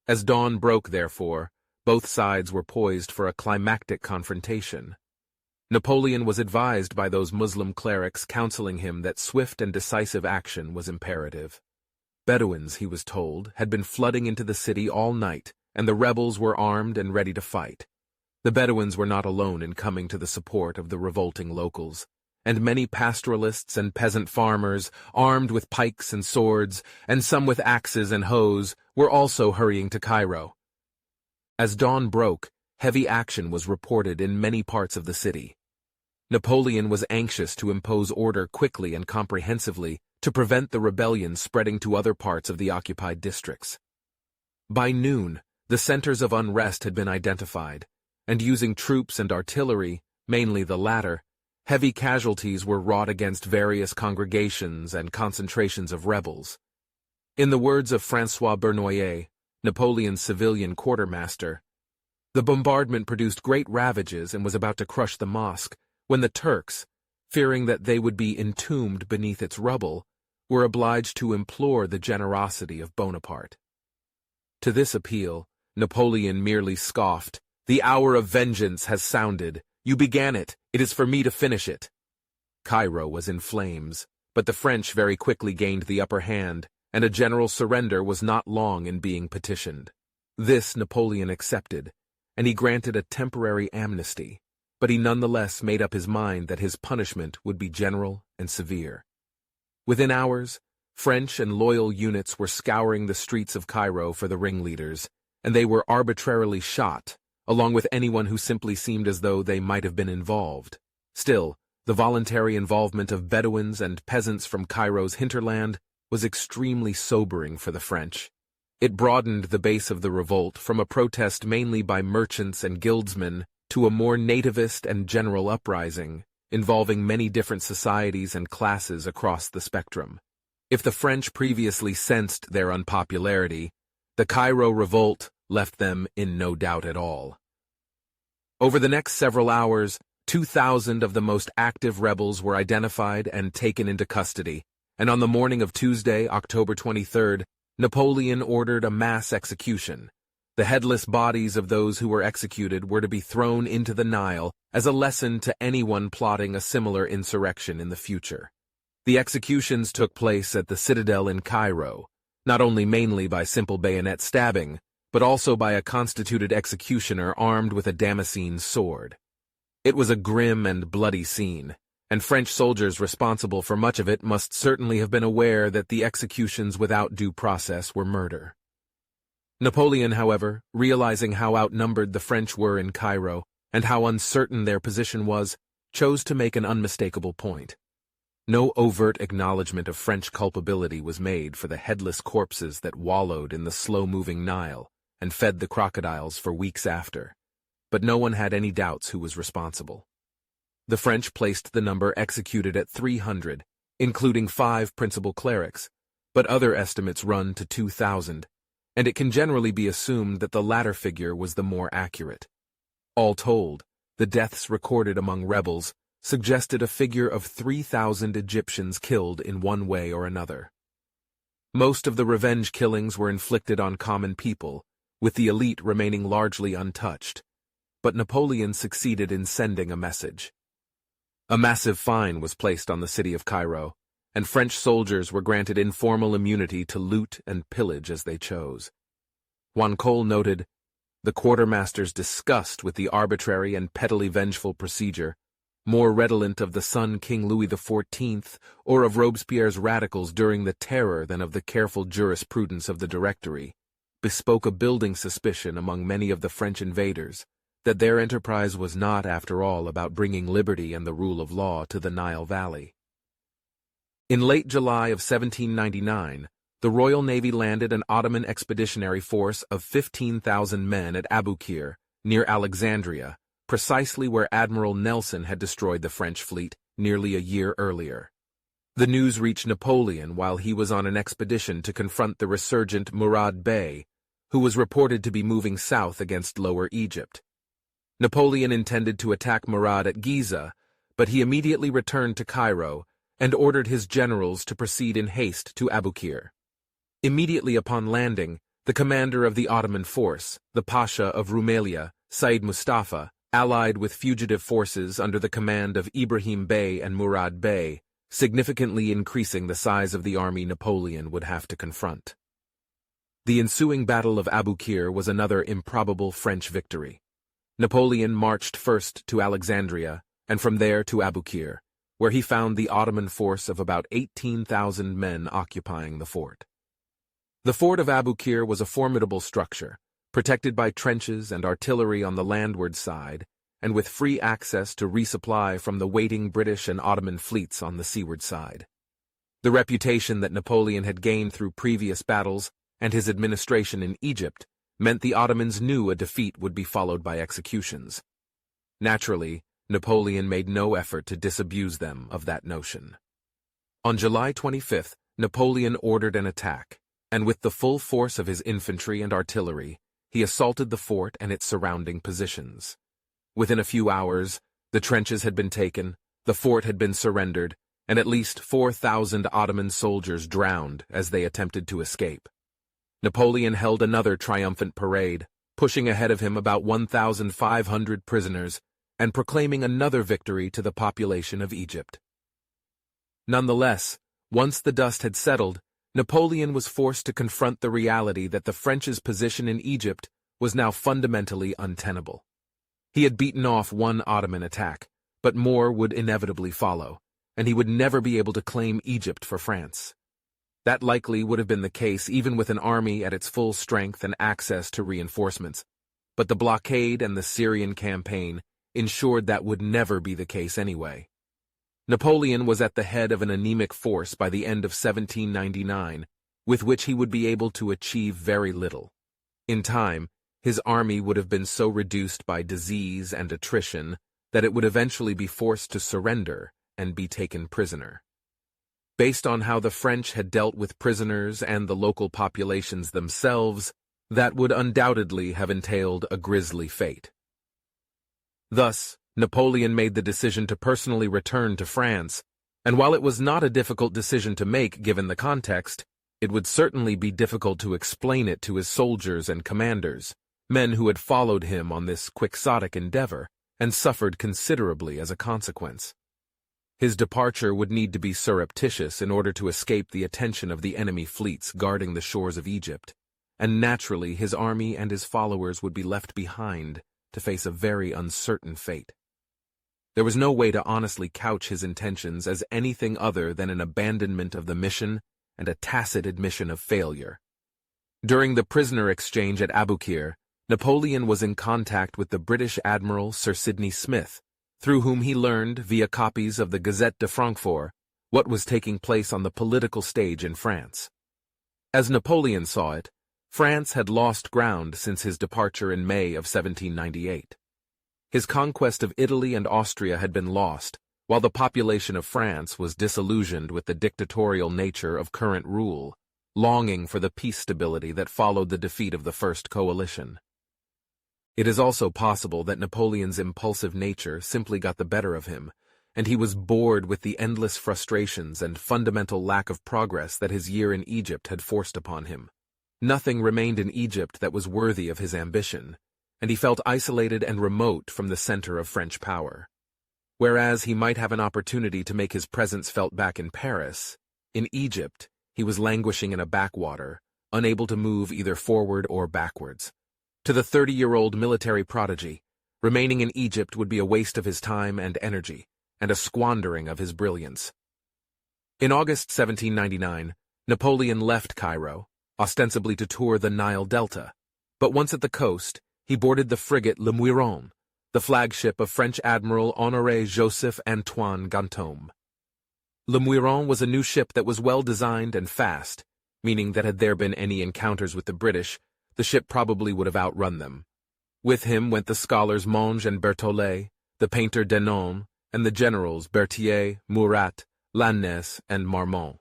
As dawn broke, therefore, both sides were poised for a climactic confrontation. Napoleon was advised by those Muslim clerics counseling him that swift and decisive action was imperative. Bedouins, he was told, had been flooding into the city all night, and the rebels were armed and ready to fight. The Bedouins were not alone in coming to the support of the revolting locals, and many pastoralists and peasant farmers, armed with pikes and swords, and some with axes and hoes, were also hurrying to Cairo. As dawn broke, heavy action was reported in many parts of the city. Napoleon was anxious to impose order quickly and comprehensively to prevent the rebellion spreading to other parts of the occupied districts. By noon, the centers of unrest had been identified, and using troops and artillery, mainly the latter, heavy casualties were wrought against various congregations and concentrations of rebels. In the words of François Bernoulli, Napoleon's civilian quartermaster, the bombardment produced great ravages and was about to crush the mosque, when the Turks, fearing that they would be entombed beneath its rubble, were obliged to implore the generosity of Bonaparte. To this appeal, Napoleon merely scoffed, "The hour of vengeance has sounded. You began it. It is for me to finish it." Cairo was in flames, but the French very quickly gained the upper hand, and a general surrender was not long in being petitioned. This Napoleon accepted, and he granted a temporary amnesty, but he nonetheless made up his mind that his punishment would be general and severe. Within hours, French and loyal units were scouring the streets of Cairo for the ringleaders, and they were arbitrarily shot, along with anyone who simply seemed as though they might have been involved. Still, the voluntary involvement of Bedouins and peasants from Cairo's hinterland was extremely sobering for the French. It broadened the base of the revolt from a protest mainly by merchants and guildsmen to a more nativist and general uprising, involving many different societies and classes across the spectrum. If the French previously sensed their unpopularity, the Cairo revolt left them in no doubt at all. Over the next several hours, 2,000 of the most active rebels were identified and taken into custody, and on the morning of Tuesday, October 23rd, Napoleon ordered a mass execution. The headless bodies of those who were executed were to be thrown into the Nile as a lesson to anyone plotting a similar insurrection in the future. The executions took place at the citadel in Cairo, not only mainly by simple bayonet stabbing, but also by a constituted executioner armed with a Damascene sword. It was a grim and bloody scene, and French soldiers responsible for much of it must certainly have been aware that the executions without due process were murder. Napoleon, however, realizing how outnumbered the French were in Cairo and how uncertain their position was, chose to make an unmistakable point. No overt acknowledgement of French culpability was made for the headless corpses that wallowed in the slow-moving Nile and fed the crocodiles for weeks after, but no one had any doubts who was responsible. The French placed the number executed at 300, including 5 principal clerics, but other estimates run to 2,000, and it can generally be assumed that the latter figure was the more accurate. All told, the deaths recorded among rebels suggested a figure of 3,000 Egyptians killed in one way or another. Most of the revenge killings were inflicted on common people, with the elite remaining largely untouched, but Napoleon succeeded in sending a message. A massive fine was placed on the city of Cairo, and French soldiers were granted informal immunity to loot and pillage as they chose. Juan Cole noted, "The quartermaster's disgust with the arbitrary and pettily vengeful procedure, more redolent of the son King Louis XIV or of Robespierre's radicals during the Terror than of the careful jurisprudence of the Directory, bespoke a building suspicion among many of the French invaders that their enterprise was not, after all, about bringing liberty and the rule of law to the Nile Valley." In late July of 1799, the Royal Navy landed an Ottoman expeditionary force of 15,000 men at Aboukir, near Alexandria, precisely where Admiral Nelson had destroyed the French fleet nearly a year earlier. The news reached Napoleon while he was on an expedition to confront the resurgent Murad Bey, who was reported to be moving south against Lower Egypt. Napoleon intended to attack Murad at Giza, but he immediately returned to Cairo and ordered his generals to proceed in haste to Aboukir. Immediately upon landing, the commander of the Ottoman force, the Pasha of Rumelia, Said Mustafa, allied with fugitive forces under the command of Ibrahim Bey and Murad Bey, significantly increasing the size of the army Napoleon would have to confront. The ensuing Battle of Aboukir was another improbable French victory. Napoleon marched first to Alexandria, and from there to Aboukir, where he found the Ottoman force of about 18,000 men occupying the fort. The fort of Aboukir was a formidable structure, protected by trenches and artillery on the landward side, and with free access to resupply from the waiting British and Ottoman fleets on the seaward side. The reputation that Napoleon had gained through previous battles and his administration in Egypt meant the Ottomans knew a defeat would be followed by executions. Naturally, Napoleon made no effort to disabuse them of that notion. On July 25th, Napoleon ordered an attack, and with the full force of his infantry and artillery, he assaulted the fort and its surrounding positions. Within a few hours, the trenches had been taken, the fort had been surrendered, and at least 4,000 Ottoman soldiers drowned as they attempted to escape. Napoleon held another triumphant parade, pushing ahead of him about 1,500 prisoners, and proclaiming another victory to the population of Egypt. Nonetheless, once the dust had settled, Napoleon was forced to confront the reality that the French's position in Egypt was now fundamentally untenable. He had beaten off one Ottoman attack, but more would inevitably follow, and he would never be able to claim Egypt for France. That likely would have been the case even with an army at its full strength and access to reinforcements, but the blockade and the Syrian campaign ensured that would never be the case anyway. Napoleon was at the head of an anemic force by the end of 1799, with which he would be able to achieve very little. In time, his army would have been so reduced by disease and attrition that it would eventually be forced to surrender and be taken prisoner. Based on how the French had dealt with prisoners and the local populations themselves, that would undoubtedly have entailed a grisly fate. Thus, Napoleon made the decision to personally return to France, and while it was not a difficult decision to make given the context, it would certainly be difficult to explain it to his soldiers and commanders, men who had followed him on this quixotic endeavor and suffered considerably as a consequence. His departure would need to be surreptitious in order to escape the attention of the enemy fleets guarding the shores of Egypt, and naturally his army and his followers would be left behind to face a very uncertain fate. There was no way to honestly couch his intentions as anything other than an abandonment of the mission and a tacit admission of failure. During the prisoner exchange at Aboukir, Napoleon was in contact with the British Admiral Sir Sidney Smith, through whom he learned, via copies of the Gazette de Francfort, what was taking place on the political stage in France. As Napoleon saw it, France had lost ground since his departure in May of 1798. His conquest of Italy and Austria had been lost, while the population of France was disillusioned with the dictatorial nature of current rule, longing for the peace stability that followed the defeat of the First Coalition. It is also possible that Napoleon's impulsive nature simply got the better of him, and he was bored with the endless frustrations and fundamental lack of progress that his year in Egypt had forced upon him. Nothing remained in Egypt that was worthy of his ambition, and he felt isolated and remote from the center of French power. Whereas he might have an opportunity to make his presence felt back in Paris, in Egypt he was languishing in a backwater, unable to move either forward or backwards. To the 30-year-old military prodigy, remaining in Egypt would be a waste of his time and energy, and a squandering of his brilliance. In August 1799, Napoleon left Cairo, ostensibly to tour the Nile Delta, but once at the coast, he boarded the frigate Le Muiron, the flagship of French Admiral Honoré Joseph-Antoine Ganteaume. Le Muiron was a new ship that was well designed and fast, meaning that had there been any encounters with the British, the ship probably would have outrun them. With him went the scholars Monge and Berthollet, the painter Denon, and the generals Berthier, Murat, Lannes, and Marmont.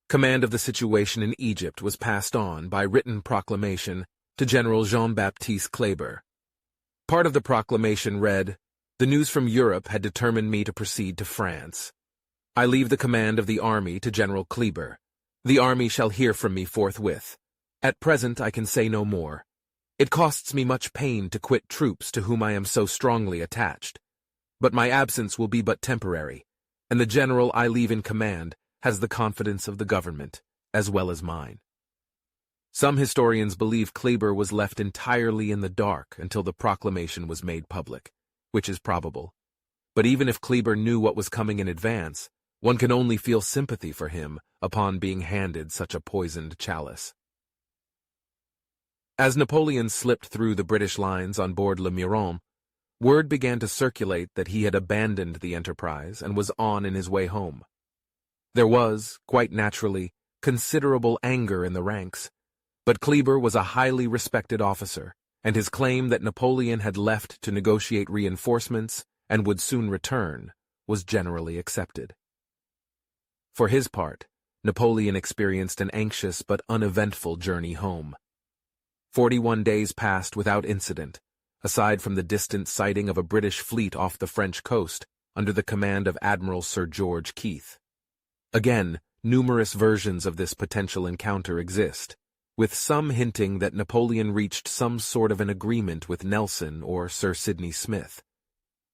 Command of the situation in Egypt was passed on by written proclamation to General Jean-Baptiste Kleber. Part of the proclamation read, "The news from Europe had determined me to proceed to France. I leave the command of the army to General Kleber. The army shall hear from me forthwith. At present I can say no more. It costs me much pain to quit troops to whom I am so strongly attached. But my absence will be but temporary, and the general I leave in command has the confidence of the government, as well as mine." Some historians believe Kleber was left entirely in the dark until the proclamation was made public, which is probable. But even if Kleber knew what was coming in advance, one can only feel sympathy for him upon being handed such a poisoned chalice. As Napoleon slipped through the British lines on board Le Muiron, word began to circulate that he had abandoned the enterprise and was on in his way home. There was, quite naturally, considerable anger in the ranks, but Kleber was a highly respected officer, and his claim that Napoleon had left to negotiate reinforcements and would soon return was generally accepted. For his part, Napoleon experienced an anxious but uneventful journey home. 41 days passed without incident, aside from the distant sighting of a British fleet off the French coast under the command of Admiral Sir George Keith. Again, numerous versions of this potential encounter exist, with some hinting that Napoleon reached some sort of an agreement with Nelson or Sir Sidney Smith.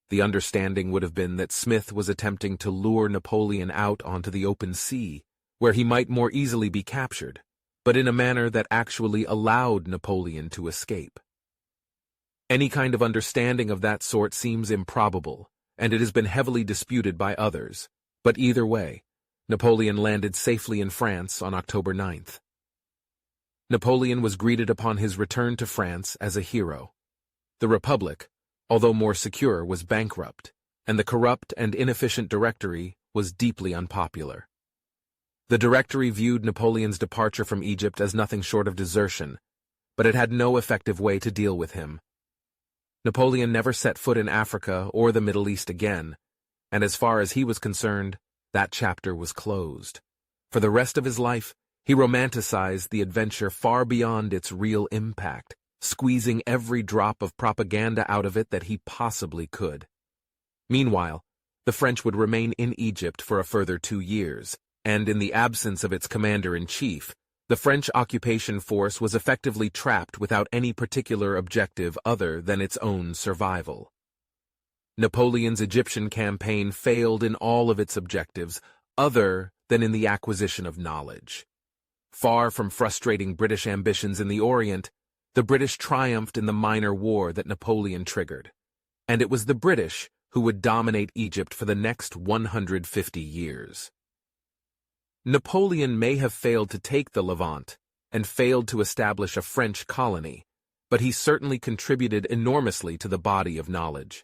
The understanding would have been that Smith was attempting to lure Napoleon out onto the open sea, where he might more easily be captured, but in a manner that actually allowed Napoleon to escape. Any kind of understanding of that sort seems improbable, and it has been heavily disputed by others, but either way, Napoleon landed safely in France on October 9th. Napoleon was greeted upon his return to France as a hero. The Republic, although more secure, was bankrupt, and the corrupt and inefficient Directory was deeply unpopular. The Directory viewed Napoleon's departure from Egypt as nothing short of desertion, but it had no effective way to deal with him. Napoleon never set foot in Africa or the Middle East again, and as far as he was concerned, that chapter was closed. For the rest of his life, he romanticized the adventure far beyond its real impact, squeezing every drop of propaganda out of it that he possibly could. Meanwhile, the French would remain in Egypt for a further 2 years, and in the absence of its commander-in-chief, the French occupation force was effectively trapped without any particular objective other than its own survival. Napoleon's Egyptian campaign failed in all of its objectives other than in the acquisition of knowledge. Far from frustrating British ambitions in the Orient, the British triumphed in the minor war that Napoleon triggered, and it was the British who would dominate Egypt for the next 150 years. Napoleon may have failed to take the Levant and failed to establish a French colony, but he certainly contributed enormously to the body of knowledge.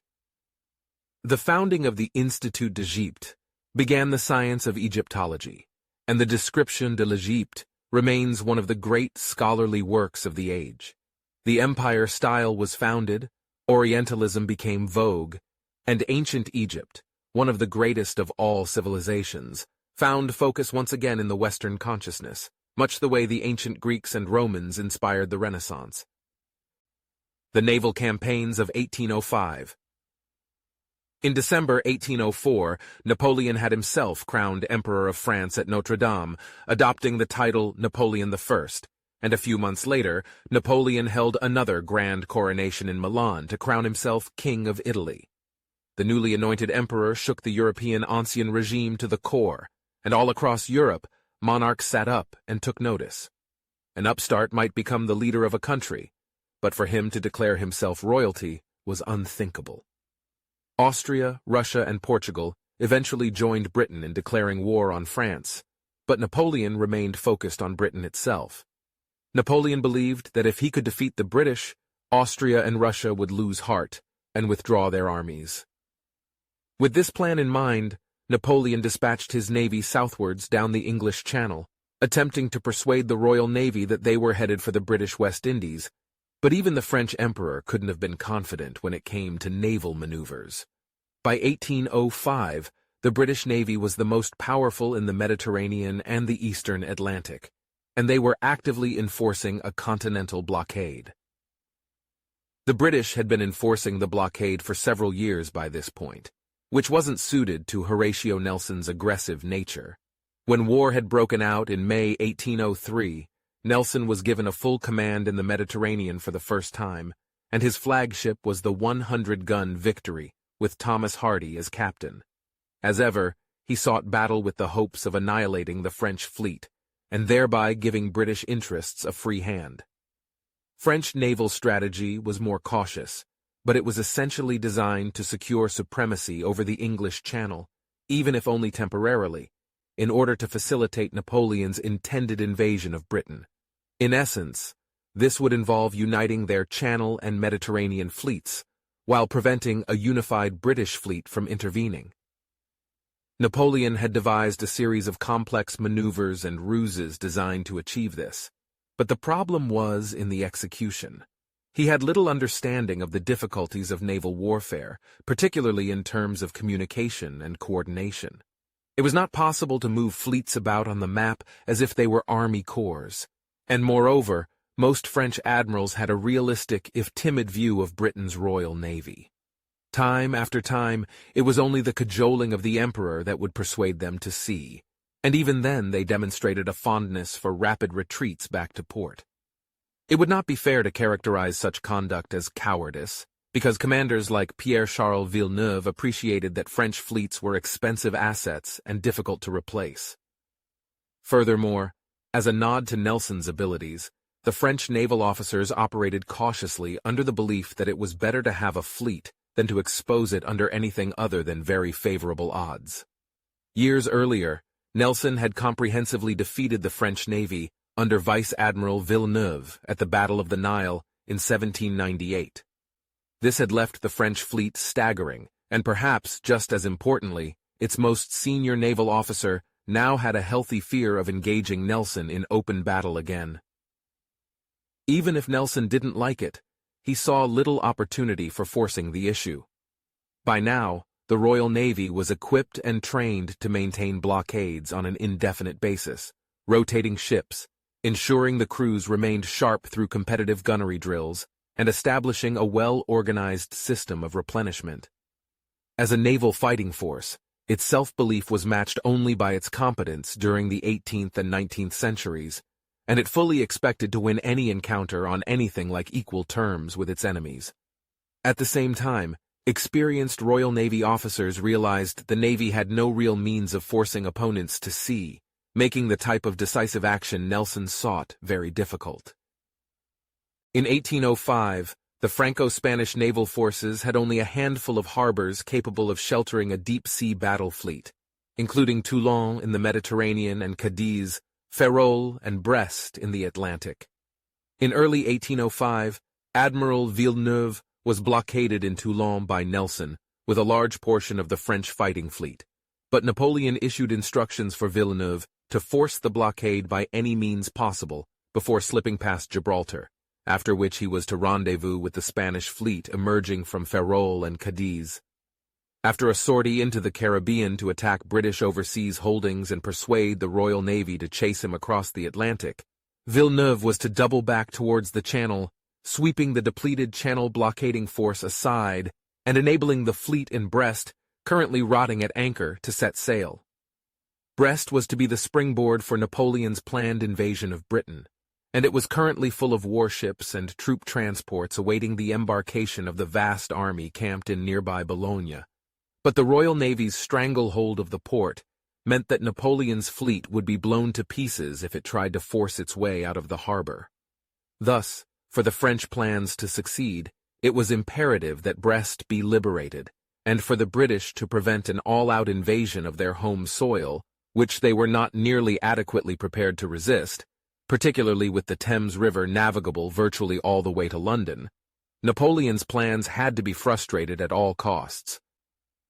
The founding of the Institut d'Egypte began the science of Egyptology, and the Description de l'Egypte remains one of the great scholarly works of the age. The empire style was founded, Orientalism became vogue, and ancient Egypt, one of the greatest of all civilizations, found focus once again in the Western consciousness, much the way the ancient Greeks and Romans inspired the Renaissance. The naval campaigns of 1805. In December 1804, Napoleon had himself crowned Emperor of France at Notre Dame, adopting the title Napoleon I, and a few months later, Napoleon held another grand coronation in Milan to crown himself King of Italy. The newly anointed emperor shook the European ancien regime to the core, and all across Europe, monarchs sat up and took notice. An upstart might become the leader of a country, but for him to declare himself royalty was unthinkable. Austria, Russia, and Portugal eventually joined Britain in declaring war on France, but Napoleon remained focused on Britain itself. Napoleon believed that if he could defeat the British, Austria and Russia would lose heart and withdraw their armies. With this plan in mind, Napoleon dispatched his navy southwards down the English Channel, attempting to persuade the Royal Navy that they were headed for the British West Indies, but even the French emperor couldn't have been confident when it came to naval maneuvers. By 1805, the British Navy was the most powerful in the Mediterranean and the Eastern Atlantic, and they were actively enforcing a continental blockade. The British had been enforcing the blockade for several years by this point, which wasn't suited to Horatio Nelson's aggressive nature. When war had broken out in May 1803, Nelson was given a full command in the Mediterranean for the first time, and his flagship was the 100-gun Victory, with Thomas Hardy as captain. As ever, he sought battle with the hopes of annihilating the French fleet, and thereby giving British interests a free hand. French naval strategy was more cautious, but it was essentially designed to secure supremacy over the English Channel, even if only temporarily, in order to facilitate Napoleon's intended invasion of Britain. In essence, this would involve uniting their Channel and Mediterranean fleets, while preventing a unified British fleet from intervening. Napoleon had devised a series of complex maneuvers and ruses designed to achieve this, but the problem was in the execution. He had little understanding of the difficulties of naval warfare, particularly in terms of communication and coordination. It was not possible to move fleets about on the map as if they were army corps, and moreover, most French admirals had a realistic, if timid, view of Britain's Royal Navy. Time after time, it was only the cajoling of the emperor that would persuade them to sea, and even then they demonstrated a fondness for rapid retreats back to port. It would not be fair to characterize such conduct as cowardice, because commanders like Pierre-Charles Villeneuve appreciated that French fleets were expensive assets and difficult to replace. Furthermore, as a nod to Nelson's abilities, the French naval officers operated cautiously under the belief that it was better to have a fleet than to expose it under anything other than very favorable odds. Years earlier, Nelson had comprehensively defeated the French Navy under Vice Admiral Villeneuve at the Battle of the Nile in 1798. This had left the French fleet staggering, and perhaps, just as importantly, its most senior naval officer, now had a healthy fear of engaging Nelson in open battle again. Even if Nelson didn't like it, he saw little opportunity for forcing the issue. By now, the Royal Navy was equipped and trained to maintain blockades on an indefinite basis, rotating ships, ensuring the crews remained sharp through competitive gunnery drills, and establishing a well-organized system of replenishment. As a naval fighting force, its self-belief was matched only by its competence during the 18th and 19th centuries, and it fully expected to win any encounter on anything like equal terms with its enemies. At the same time, experienced Royal Navy officers realized the Navy had no real means of forcing opponents to sea, making the type of decisive action Nelson sought very difficult. In 1805, the Franco-Spanish naval forces had only a handful of harbors capable of sheltering a deep-sea battle fleet, including Toulon in the Mediterranean and Cadiz, Ferrol, and Brest in the Atlantic. In early 1805, Admiral Villeneuve was blockaded in Toulon by Nelson, with a large portion of the French fighting fleet, but Napoleon issued instructions for Villeneuve to force the blockade by any means possible before slipping past Gibraltar, after which he was to rendezvous with the Spanish fleet emerging from Ferrol and Cadiz. After a sortie into the Caribbean to attack British overseas holdings and persuade the Royal Navy to chase him across the Atlantic, Villeneuve was to double back towards the Channel, sweeping the depleted Channel blockading force aside and enabling the fleet in Brest, currently rotting at anchor, to set sail. Brest was to be the springboard for Napoleon's planned invasion of Britain, and it was currently full of warships and troop transports awaiting the embarkation of the vast army camped in nearby Boulogne. But the Royal Navy's stranglehold of the port meant that Napoleon's fleet would be blown to pieces if it tried to force its way out of the harbor. Thus, for the French plans to succeed, it was imperative that Brest be liberated, and for the British to prevent an all-out invasion of their home soil, which they were not nearly adequately prepared to resist, particularly with the Thames River navigable virtually all the way to London. Napoleon's plans had to be frustrated at all costs.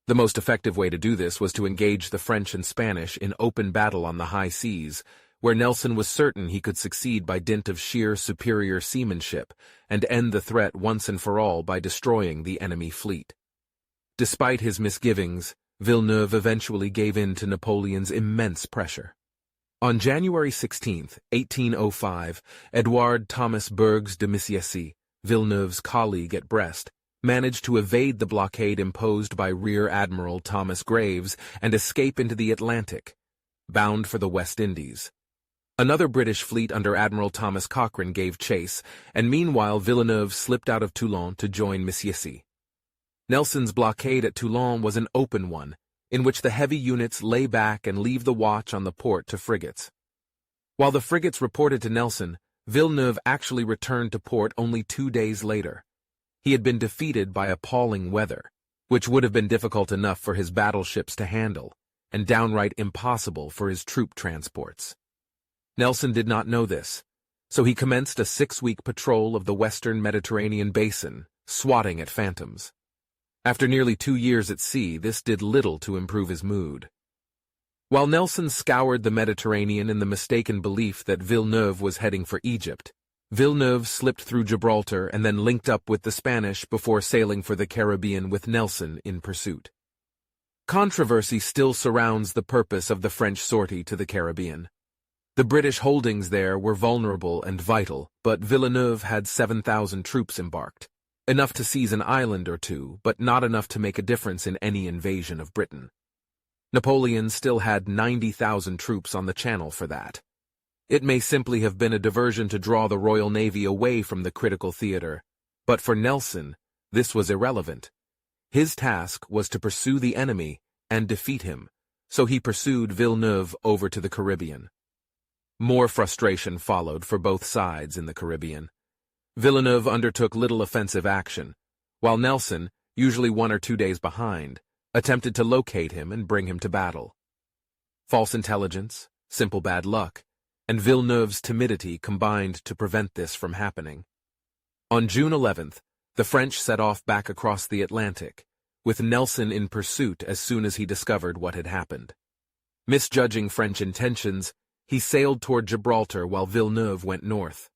The most effective way to do this was to engage the French and Spanish in open battle on the high seas, where Nelson was certain he could succeed by dint of sheer superior seamanship and end the threat once and for all by destroying the enemy fleet. Despite his misgivings, Villeneuve eventually gave in to Napoleon's immense pressure. On January 16, 1805, Edouard Thomas Bergues de Missiessy, Villeneuve's colleague at Brest, managed to evade the blockade imposed by Rear Admiral Thomas Graves and escape into the Atlantic, bound for the West Indies. Another British fleet under Admiral Thomas Cochrane gave chase, and meanwhile Villeneuve slipped out of Toulon to join Missiessy. Nelson's blockade at Toulon was an open one, in which the heavy units lay back and leave the watch on the port to frigates. While the frigates reported to Nelson, Villeneuve actually returned to port only 2 days later. He had been defeated by appalling weather, which would have been difficult enough for his battleships to handle, and downright impossible for his troop transports. Nelson did not know this, so he commenced a 6-week patrol of the western Mediterranean basin, swatting at phantoms. After nearly 2 years at sea, this did little to improve his mood. While Nelson scoured the Mediterranean in the mistaken belief that Villeneuve was heading for Egypt, Villeneuve slipped through Gibraltar and then linked up with the Spanish before sailing for the Caribbean with Nelson in pursuit. Controversy still surrounds the purpose of the French sortie to the Caribbean. The British holdings there were vulnerable and vital, but Villeneuve had 7,000 troops embarked. Enough to seize an island or two, but not enough to make a difference in any invasion of Britain. Napoleon still had 90,000 troops on the Channel for that. It may simply have been a diversion to draw the Royal Navy away from the critical theater, but for Nelson, this was irrelevant. His task was to pursue the enemy and defeat him, so he pursued Villeneuve over to the Caribbean. More frustration followed for both sides in the Caribbean. Villeneuve undertook little offensive action, while Nelson, usually 1 or 2 days behind, attempted to locate him and bring him to battle. False intelligence, simple bad luck, and Villeneuve's timidity combined to prevent this from happening. On June 11th, the French set off back across the Atlantic, with Nelson in pursuit as soon as he discovered what had happened. Misjudging French intentions, he sailed toward Gibraltar while Villeneuve went north.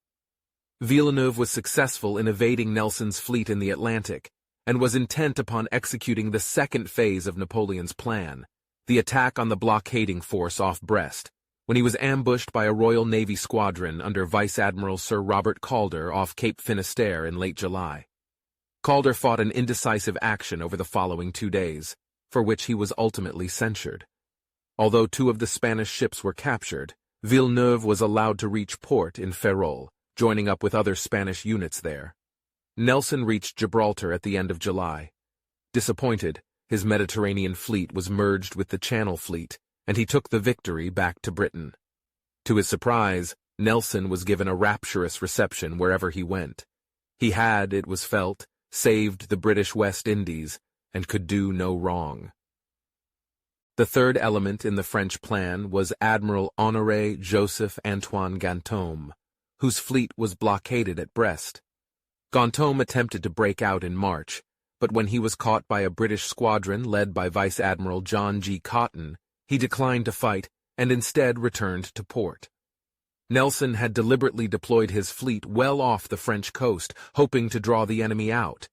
Villeneuve was successful in evading Nelson's fleet in the Atlantic, and was intent upon executing the second phase of Napoleon's plan, the attack on the blockading force off Brest, when he was ambushed by a Royal Navy squadron under Vice Admiral Sir Robert Calder off Cape Finisterre in late July. Calder fought an indecisive action over the following 2 days, for which he was ultimately censured. Although 2 of the Spanish ships were captured, Villeneuve was allowed to reach port in Ferrol, joining up with other Spanish units there. Nelson reached Gibraltar at the end of July. Disappointed, his Mediterranean fleet was merged with the Channel Fleet, and he took the victory back to Britain. To his surprise, Nelson was given a rapturous reception wherever he went. He had, it was felt, saved the British West Indies, and could do no wrong. The third element in the French plan was Admiral Honoré Joseph Antoine Ganteaume, whose fleet was blockaded at Brest. Ganteaume attempted to break out in March, but when he was caught by a British squadron led by Vice Admiral John G. Cotton, he declined to fight and instead returned to port. Nelson had deliberately deployed his fleet well off the French coast, hoping to draw the enemy out.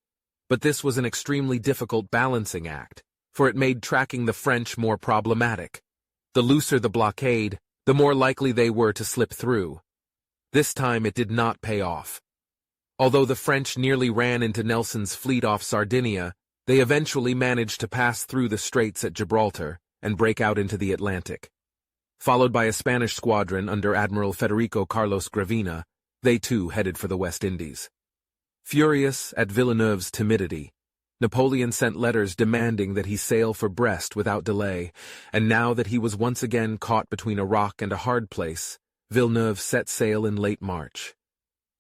But this was an extremely difficult balancing act, for it made tracking the French more problematic. The looser the blockade, the more likely they were to slip through. This time it did not pay off. Although the French nearly ran into Nelson's fleet off Sardinia, they eventually managed to pass through the straits at Gibraltar and break out into the Atlantic. Followed by a Spanish squadron under Admiral Federico Carlos Gravina, they too headed for the West Indies. Furious at Villeneuve's timidity, Napoleon sent letters demanding that he sail for Brest without delay, and now that he was once again caught between a rock and a hard place, Villeneuve set sail in late March.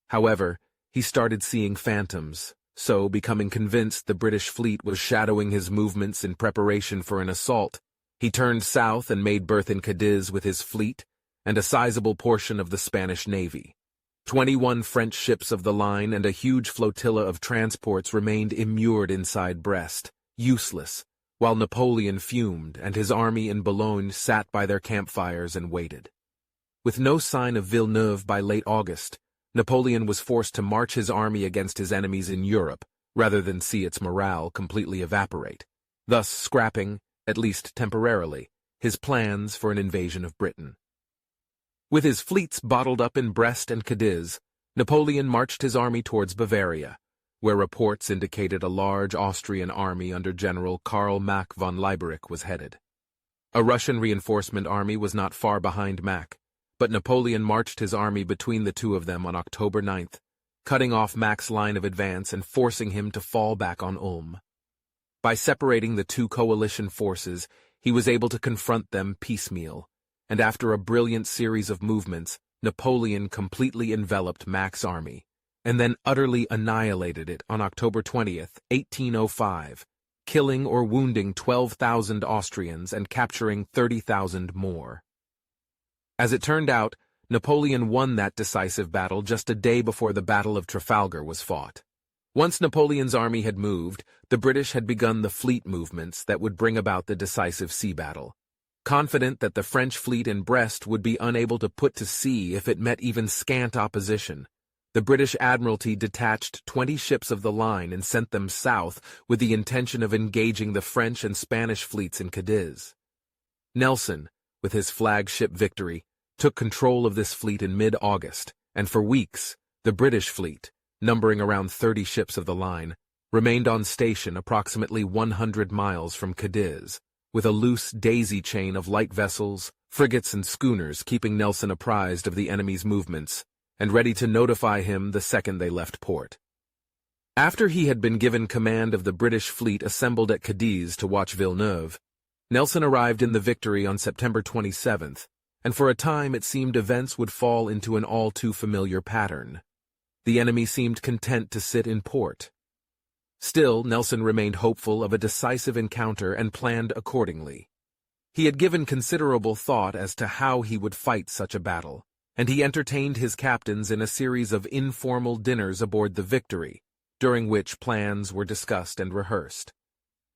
However, he started seeing phantoms, so, becoming convinced the British fleet was shadowing his movements in preparation for an assault, he turned south and made berth in Cadiz with his fleet and a sizable portion of the Spanish Navy. 21 French ships of the line and a huge flotilla of transports remained immured inside Brest, useless, while Napoleon fumed and his army in Boulogne sat by their campfires and waited. With no sign of Villeneuve by late August, Napoleon was forced to march his army against his enemies in Europe, rather than see its morale completely evaporate, thus scrapping, at least temporarily, his plans for an invasion of Britain. With his fleets bottled up in Brest and Cadiz, Napoleon marched his army towards Bavaria, where reports indicated a large Austrian army under General Karl Mack von Leiberich was headed. A Russian reinforcement army was not far behind Mack, but Napoleon marched his army between the two of them on October 9th, cutting off Mack's line of advance and forcing him to fall back on Ulm. By separating the two coalition forces, he was able to confront them piecemeal, and after a brilliant series of movements, Napoleon completely enveloped Mack's army, and then utterly annihilated it on October 20th, 1805, killing or wounding 12,000 Austrians and capturing 30,000 more. As it turned out, Napoleon won that decisive battle just a day before the Battle of Trafalgar was fought. Once Napoleon's army had moved, the British had begun the fleet movements that would bring about the decisive sea battle. Confident that the French fleet in Brest would be unable to put to sea if it met even scant opposition, the British Admiralty detached 20 ships of the line and sent them south with the intention of engaging the French and Spanish fleets in Cadiz. Nelson, with his flagship Victory, took control of this fleet in mid-August, and for weeks, the British fleet, numbering around 30 ships of the line, remained on station approximately 100 miles from Cadiz, with a loose daisy chain of light vessels, frigates and schooners keeping Nelson apprised of the enemy's movements, and ready to notify him the second they left port. After he had been given command of the British fleet assembled at Cadiz to watch Villeneuve, Nelson arrived in the Victory on September 27th, and for a time it seemed events would fall into an all-too-familiar pattern. The enemy seemed content to sit in port. Still, Nelson remained hopeful of a decisive encounter and planned accordingly. He had given considerable thought as to how he would fight such a battle, and he entertained his captains in a series of informal dinners aboard the Victory, during which plans were discussed and rehearsed.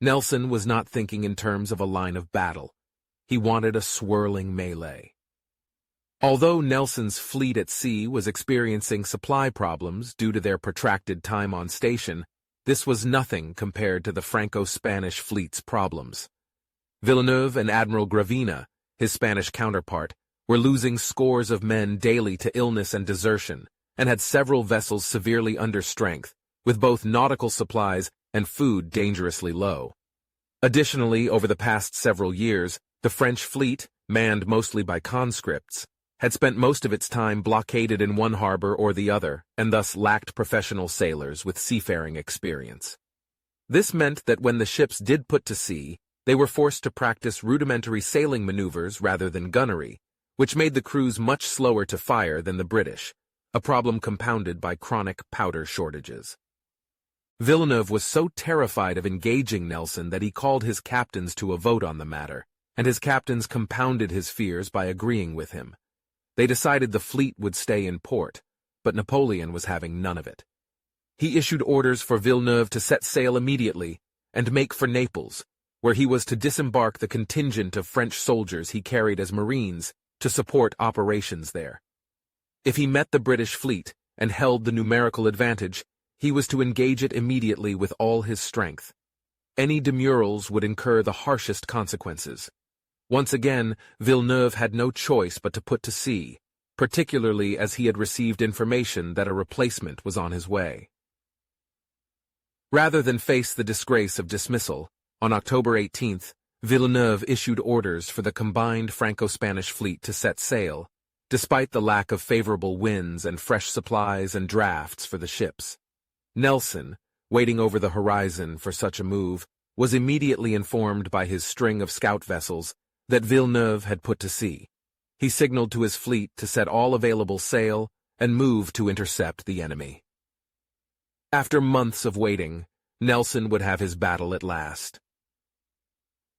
Nelson was not thinking in terms of a line of battle. He wanted a swirling melee. Although Nelson's fleet at sea was experiencing supply problems due to their protracted time on station, this was nothing compared to the Franco-Spanish fleet's problems. Villeneuve and Admiral Gravina, his Spanish counterpart, were losing scores of men daily to illness and desertion, and had several vessels severely under strength, with both nautical supplies and food dangerously low. Additionally, over the past several years, the French fleet, manned mostly by conscripts, had spent most of its time blockaded in one harbor or the other, and thus lacked professional sailors with seafaring experience. This meant that when the ships did put to sea, they were forced to practice rudimentary sailing maneuvers rather than gunnery, which made the crews much slower to fire than the British, a problem compounded by chronic powder shortages. Villeneuve was so terrified of engaging Nelson that he called his captains to a vote on the matter, and his captains compounded his fears by agreeing with him. They decided the fleet would stay in port, but Napoleon was having none of it. He issued orders for Villeneuve to set sail immediately and make for Naples, where he was to disembark the contingent of French soldiers he carried as Marines to support operations there. If he met the British fleet and held the numerical advantage, he was to engage it immediately with all his strength. Any demurrals would incur the harshest consequences. Once again, Villeneuve had no choice but to put to sea, particularly as he had received information that a replacement was on his way. Rather than face the disgrace of dismissal, on October 18th, Villeneuve issued orders for the combined Franco-Spanish fleet to set sail, despite the lack of favorable winds and fresh supplies and drafts for the ships. Nelson, waiting over the horizon for such a move, was immediately informed by his string of scout vessels that Villeneuve had put to sea. He signaled to his fleet to set all available sail and move to intercept the enemy. After months of waiting, Nelson would have his battle at last.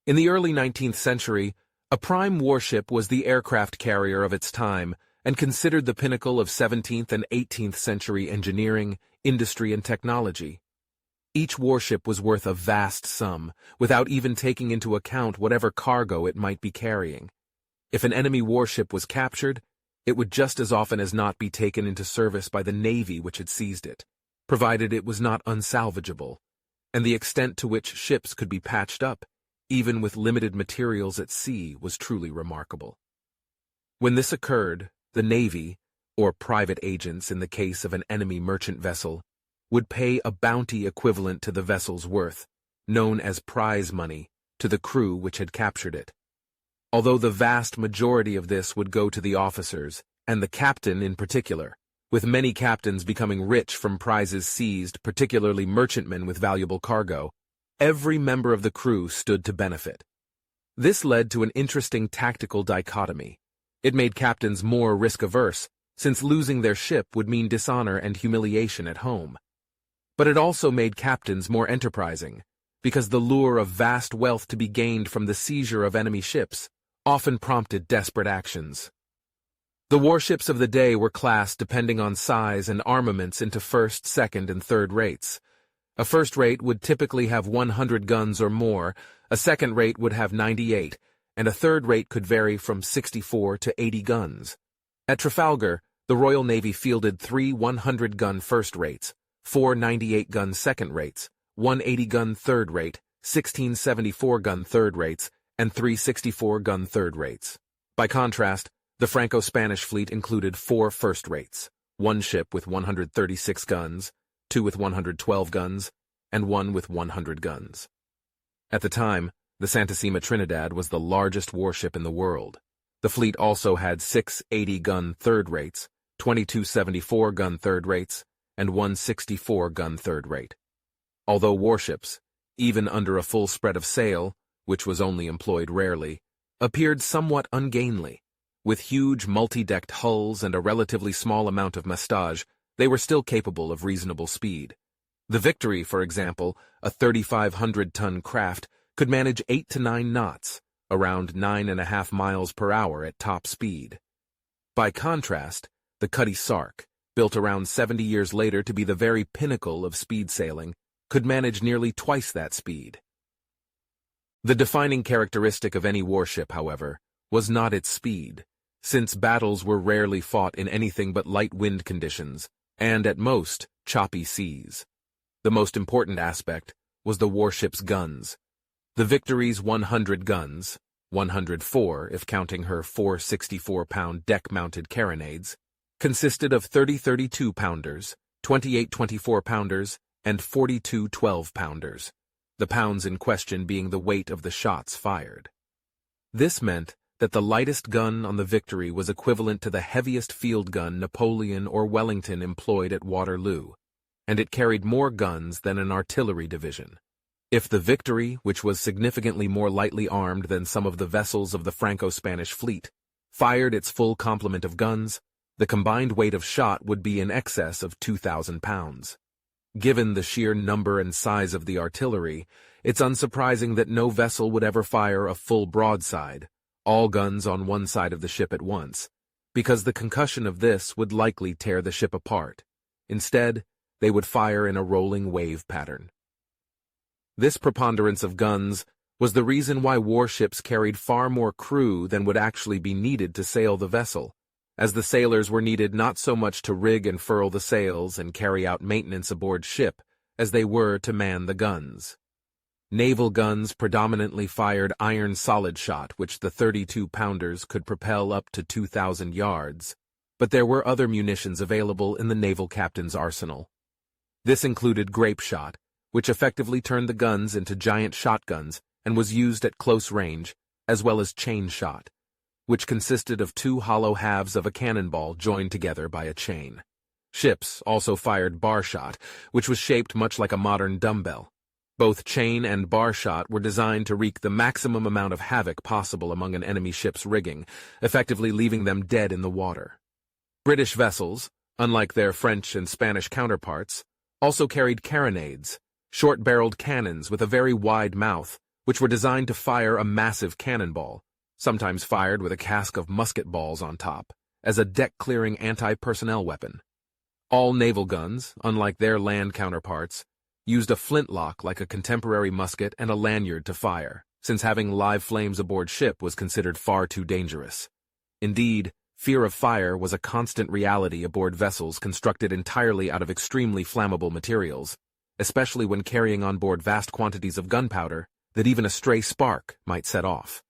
In the early 19th century, a prime warship was the aircraft carrier of its time and considered the pinnacle of 17th and 18th century engineering, industry, and technology. Each warship was worth a vast sum, without even taking into account whatever cargo it might be carrying. If an enemy warship was captured, it would just as often as not be taken into service by the navy which had seized it, provided it was not unsalvageable, and the extent to which ships could be patched up, even with limited materials at sea, was truly remarkable. When this occurred, the navy, or private agents in the case of an enemy merchant vessel, would pay a bounty equivalent to the vessel's worth, known as prize money, to the crew which had captured it. Although the vast majority of this would go to the officers, and the captain in particular, with many captains becoming rich from prizes seized, particularly merchantmen with valuable cargo, every member of the crew stood to benefit. This led to an interesting tactical dichotomy. It made captains more risk-averse, since losing their ship would mean dishonor and humiliation at home. But it also made captains more enterprising, because the lure of vast wealth to be gained from the seizure of enemy ships often prompted desperate actions. The warships of the day were classed depending on size and armaments into first, second, and third rates. A first rate would typically have 100 guns or more, a second rate would have 98, and a third rate could vary from 64 to 80 guns. At Trafalgar, the Royal Navy fielded 3 100-gun first rates, 4 98-gun second rates, 1 80-gun third rate, 16 74-gun third rates, and 3 64-gun third rates. By contrast, the Franco-Spanish fleet included 4 first rates, 1 ship with 136 guns, 2 with 112 guns, and 1 with 100 guns. At the time, the Santissima Trinidad was the largest warship in the world. The fleet also had 6 80-gun third rates, 22 74-gun third rates, and 1 64-gun third rate. Although warships, even under a full spread of sail, which was only employed rarely, appeared somewhat ungainly, with huge multi-decked hulls and a relatively small amount of mastage, they were still capable of reasonable speed. The Victory, for example, a 3,500-ton craft, could manage 8 to 9 knots, around 9.5 miles per hour at top speed. By contrast, the Cutty Sark, built around 70 years later to be the very pinnacle of speed sailing, could manage nearly twice that speed. The defining characteristic of any warship, however, was not its speed, since battles were rarely fought in anything but light wind conditions, and at most, choppy seas. The most important aspect was the warship's guns. The Victory's 100 guns, 104 if counting her 4 64-pound deck-mounted carronades, consisted of 30 32-pounders, 28 24-pounders, and 42 12-pounders, the pounds in question being the weight of the shots fired. This meant that the lightest gun on the Victory was equivalent to the heaviest field gun Napoleon or Wellington employed at Waterloo, and it carried more guns than an artillery division. If the Victory, which was significantly more lightly armed than some of the vessels of the Franco-Spanish fleet, fired its full complement of guns, the combined weight of shot would be in excess of 2,000 pounds. Given the sheer number and size of the artillery, it's unsurprising that no vessel would ever fire a full broadside, all guns on one side of the ship at once, because the concussion of this would likely tear the ship apart. Instead, they would fire in a rolling wave pattern. This preponderance of guns was the reason why warships carried far more crew than would actually be needed to sail the vessel, as the sailors were needed not so much to rig and furl the sails and carry out maintenance aboard ship as they were to man the guns. Naval guns predominantly fired iron solid shot, which the 32-pounders could propel up to 2,000 yards, but there were other munitions available in the naval captain's arsenal. This included grape shot, which effectively turned the guns into giant shotguns and was used at close range, as well as chain shot, which consisted of 2 hollow halves of a cannonball joined together by a chain. Ships also fired bar shot, which was shaped much like a modern dumbbell. Both chain and bar shot were designed to wreak the maximum amount of havoc possible among an enemy ship's rigging, effectively leaving them dead in the water. British vessels, unlike their French and Spanish counterparts, also carried carronades, short-barreled cannons with a very wide mouth, which were designed to fire a massive cannonball, sometimes fired with a cask of musket balls on top, as a deck-clearing anti-personnel weapon. All naval guns, unlike their land counterparts, used a flintlock like a contemporary musket and a lanyard to fire, since having live flames aboard ship was considered far too dangerous. Indeed, fear of fire was a constant reality aboard vessels constructed entirely out of extremely flammable materials, especially when carrying on board vast quantities of gunpowder that even a stray spark might set off.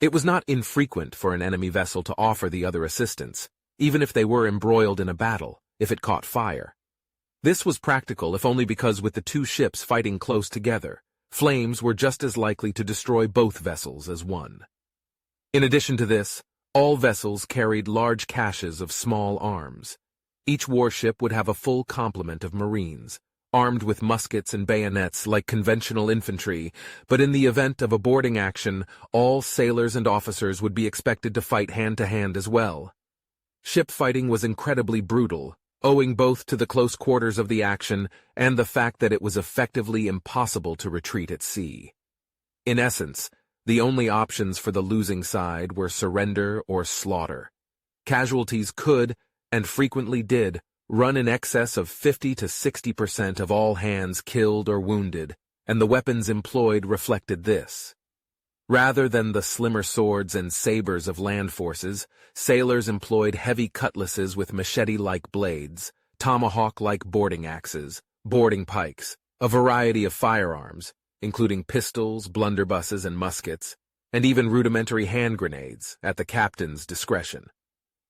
It was not infrequent for an enemy vessel to offer the other assistance, even if they were embroiled in a battle, if it caught fire. This was practical if only because with the two ships fighting close together, flames were just as likely to destroy both vessels as one. In addition to this, all vessels carried large caches of small arms. Each warship would have a full complement of Marines, armed with muskets and bayonets like conventional infantry, but in the event of a boarding action, all sailors and officers would be expected to fight hand-to-hand as well. Ship fighting was incredibly brutal, owing both to the close quarters of the action and the fact that it was effectively impossible to retreat at sea. In essence, the only options for the losing side were surrender or slaughter. Casualties could, and frequently did, run in excess of 50 to 60% of all hands killed or wounded, and the weapons employed reflected this. Rather than the slimmer swords and sabers of land forces, sailors employed heavy cutlasses with machete-like blades, tomahawk-like boarding axes, boarding pikes, a variety of firearms, including pistols, blunderbusses, and muskets, and even rudimentary hand grenades, at the captain's discretion.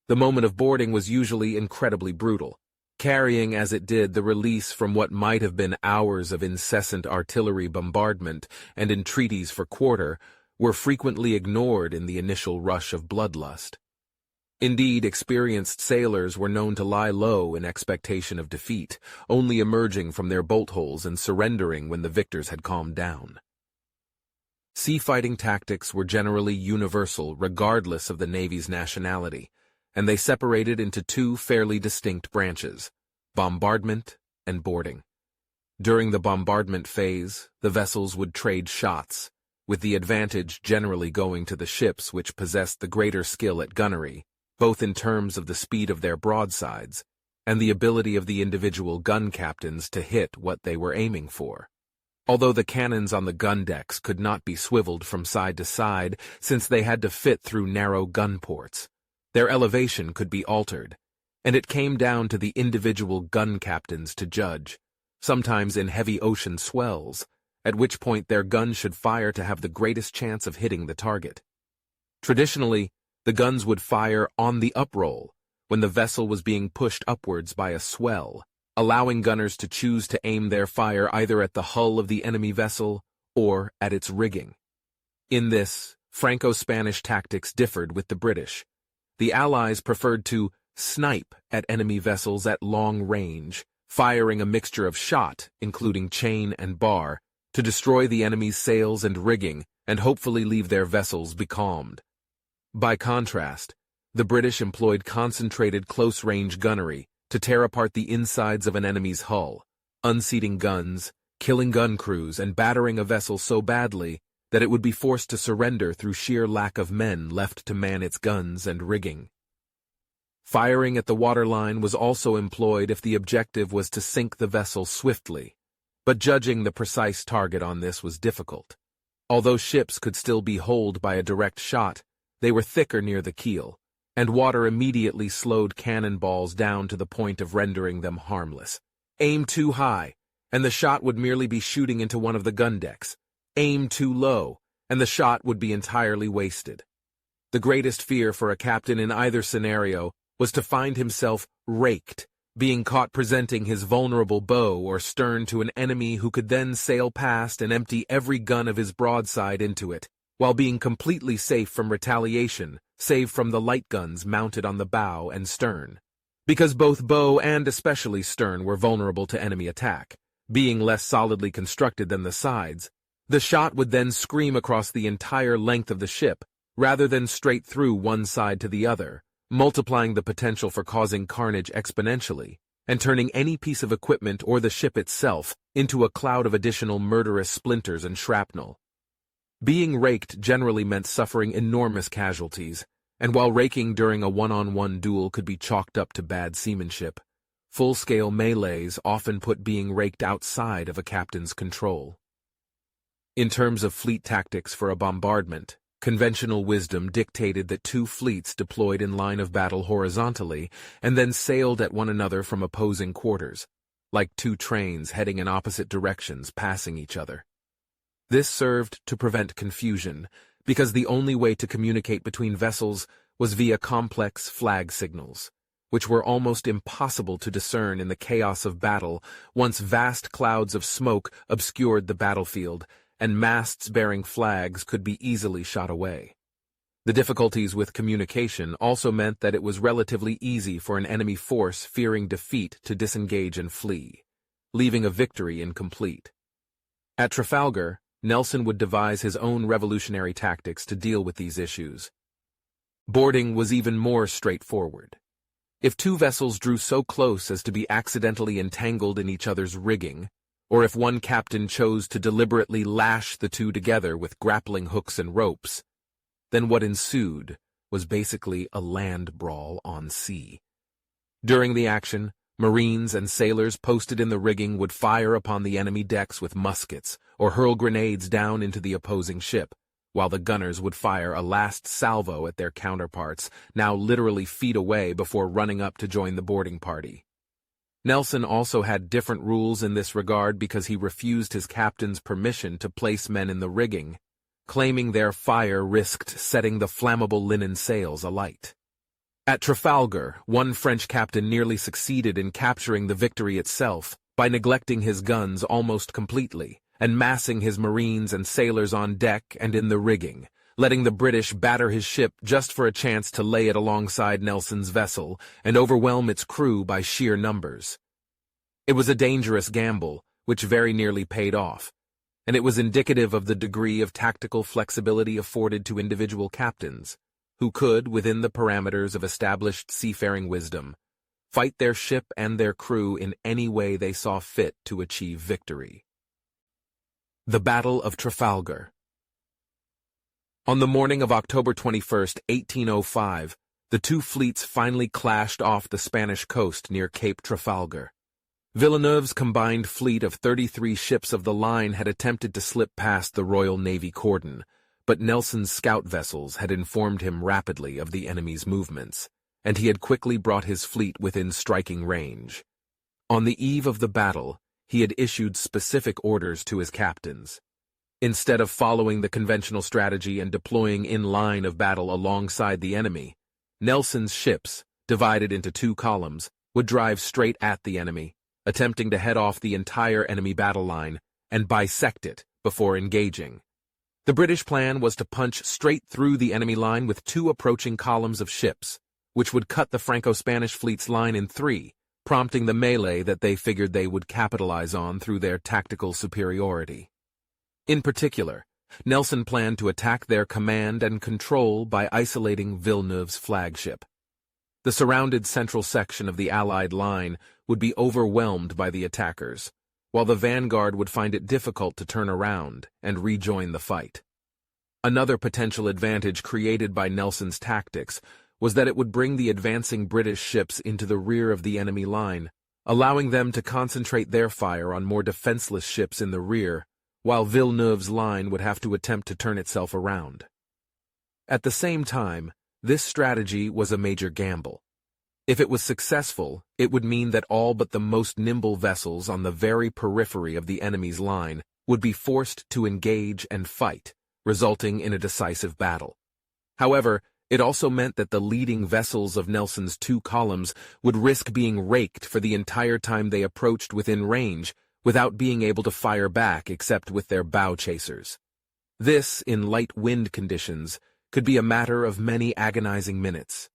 The moment of boarding was usually incredibly brutal, carrying as it did the release from what might have been hours of incessant artillery bombardment and entreaties for quarter, were frequently ignored in the initial rush of bloodlust. Indeed, experienced sailors were known to lie low in expectation of defeat, only emerging from their bolt holes and surrendering when the victors had calmed down. Sea fighting tactics were generally universal regardless of the Navy's nationality, and they separated into two fairly distinct branches: bombardment and boarding. During the bombardment phase, the vessels would trade shots, with the advantage generally going to the ships which possessed the greater skill at gunnery, both in terms of the speed of their broadsides and the ability of the individual gun captains to hit what they were aiming for. although the cannons on the gun decks could not be swiveled from side to side since they had to fit through narrow gun ports. Their elevation could be altered, and it came down to the individual gun captains to judge, sometimes in heavy ocean swells, at which point their guns should fire to have the greatest chance of hitting the target. Traditionally, the guns would fire on the uproll, when the vessel was being pushed upwards by a swell, allowing gunners to choose to aim their fire either at the hull of the enemy vessel or at its rigging. In this, Franco-Spanish tactics differed with the British. The Allies preferred to snipe at enemy vessels at long range, firing a mixture of shot, including chain and bar, to destroy the enemy's sails and rigging and hopefully leave their vessels becalmed. By contrast, the British employed concentrated close-range gunnery to tear apart the insides of an enemy's hull, unseating guns, killing gun crews, and battering a vessel so badly that it would be forced to surrender through sheer lack of men left to man its guns and rigging. Firing at the waterline was also employed if the objective was to sink the vessel swiftly, but judging the precise target on this was difficult. Although ships could still be holed by a direct shot, they were thicker near the keel, and water immediately slowed cannonballs down to the point of rendering them harmless. Aim too high, and the shot would merely be shooting into one of the gun decks. Aim too low, and the shot would be entirely wasted. The greatest fear for a captain in either scenario was to find himself raked, being caught presenting his vulnerable bow or stern to an enemy who could then sail past and empty every gun of his broadside into it, while being completely safe from retaliation, save from the light guns mounted on the bow and stern. Because both bow and especially stern were vulnerable to enemy attack, being less solidly constructed than the sides, the shot would then scream across the entire length of the ship, rather than straight through one side to the other, multiplying the potential for causing carnage exponentially, and turning any piece of equipment or the ship itself into a cloud of additional murderous splinters and shrapnel. Being raked generally meant suffering enormous casualties, and while raking during a one-on-one duel could be chalked up to bad seamanship, full-scale melees often put being raked outside of a captain's control. In terms of fleet tactics for a bombardment, conventional wisdom dictated that two fleets deployed in line of battle horizontally and then sailed at one another from opposing quarters, like two trains heading in opposite directions passing each other. This served to prevent confusion, because the only way to communicate between vessels was via complex flag signals, which were almost impossible to discern in the chaos of battle once vast clouds of smoke obscured the battlefield and masts bearing flags could be easily shot away. The difficulties with communication also meant that it was relatively easy for an enemy force fearing defeat to disengage and flee, leaving a victory incomplete. At Trafalgar, Nelson would devise his own revolutionary tactics to deal with these issues. Boarding was even more straightforward. If two vessels drew so close as to be accidentally entangled in each other's rigging, or if one captain chose to deliberately lash the two together with grappling hooks and ropes, then what ensued was basically a land brawl on sea. During the action, Marines and sailors posted in the rigging would fire upon the enemy decks with muskets or hurl grenades down into the opposing ship, while the gunners would fire a last salvo at their counterparts, now literally feet away before running up to join the boarding party. Nelson also had different rules in this regard because he refused his captain's permission to place men in the rigging, claiming their fire risked setting the flammable linen sails alight. At Trafalgar, one French captain nearly succeeded in capturing the victory itself by neglecting his guns almost completely and massing his Marines and sailors on deck and in the rigging, letting the British batter his ship just for a chance to lay it alongside Nelson's vessel and overwhelm its crew by sheer numbers. It was a dangerous gamble, which very nearly paid off, and it was indicative of the degree of tactical flexibility afforded to individual captains, who could, within the parameters of established seafaring wisdom, fight their ship and their crew in any way they saw fit to achieve victory. The Battle of Trafalgar. On the morning of October 21, 1805, the two fleets finally clashed off the Spanish coast near Cape Trafalgar. Villeneuve's combined fleet of 33 ships of the line had attempted to slip past the Royal Navy cordon, but Nelson's scout vessels had informed him rapidly of the enemy's movements, and he had quickly brought his fleet within striking range. On the eve of the battle, he had issued specific orders to his captains. Instead of following the conventional strategy and deploying in line of battle alongside the enemy, Nelson's ships, divided into two columns, would drive straight at the enemy, attempting to head off the entire enemy battle line and bisect it before engaging. The British plan was to punch straight through the enemy line with two approaching columns of ships, which would cut the Franco-Spanish fleet's line in three, prompting the melee that they figured they would capitalize on through their tactical superiority. In particular, Nelson planned to attack their command and control by isolating Villeneuve's flagship. The surrounded central section of the Allied line would be overwhelmed by the attackers, while the vanguard would find it difficult to turn around and rejoin the fight. Another potential advantage created by Nelson's tactics was that it would bring the advancing British ships into the rear of the enemy line, allowing them to concentrate their fire on more defenseless ships in the rear, while Villeneuve's line would have to attempt to turn itself around. At the same time, this strategy was a major gamble. If it was successful, it would mean that all but the most nimble vessels on the very periphery of the enemy's line would be forced to engage and fight, resulting in a decisive battle. However, it also meant that the leading vessels of Nelson's two columns would risk being raked for the entire time they approached within range without being able to fire back except with their bow chasers. This, in light wind conditions, could be a matter of many agonizing minutes.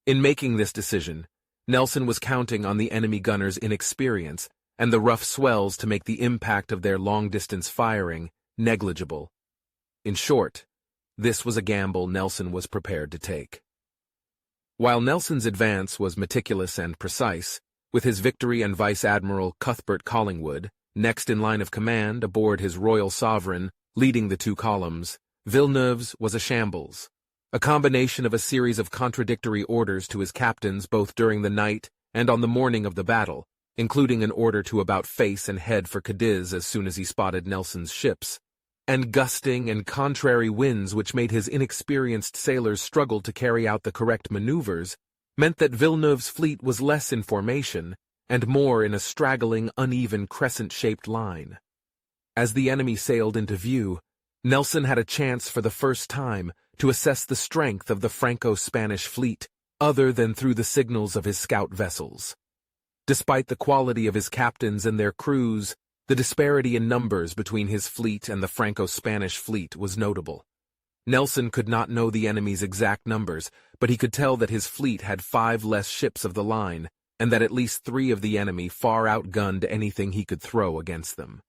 In making this decision, Nelson was counting on the enemy gunners' inexperience and the rough swells to make the impact of their long-distance firing negligible. In short, this was a gamble Nelson was prepared to take. While Nelson's advance was meticulous and precise, with his Victory and Vice Admiral Cuthbert Collingwood, next in line of command aboard his Royal Sovereign, leading the two columns, Villeneuve's was a shambles, a combination of a series of contradictory orders to his captains both during the night and on the morning of the battle, including an order to about face and head for Cadiz as soon as he spotted Nelson's ships, and gusting and contrary winds which made his inexperienced sailors struggle to carry out the correct maneuvers, meant that Villeneuve's fleet was less in formation and more in a straggling, uneven crescent-shaped line. As the enemy sailed into view, Nelson had a chance for the first time to assess the strength of the Franco-Spanish fleet, other than through the signals of his scout vessels. Despite the quality of his captains and their crews, the disparity in numbers between his fleet and the Franco-Spanish fleet was notable. Nelson could not know the enemy's exact numbers, but he could tell that his fleet had 5 less ships of the line, and that at least 3 of the enemy far outgunned anything he could throw against them.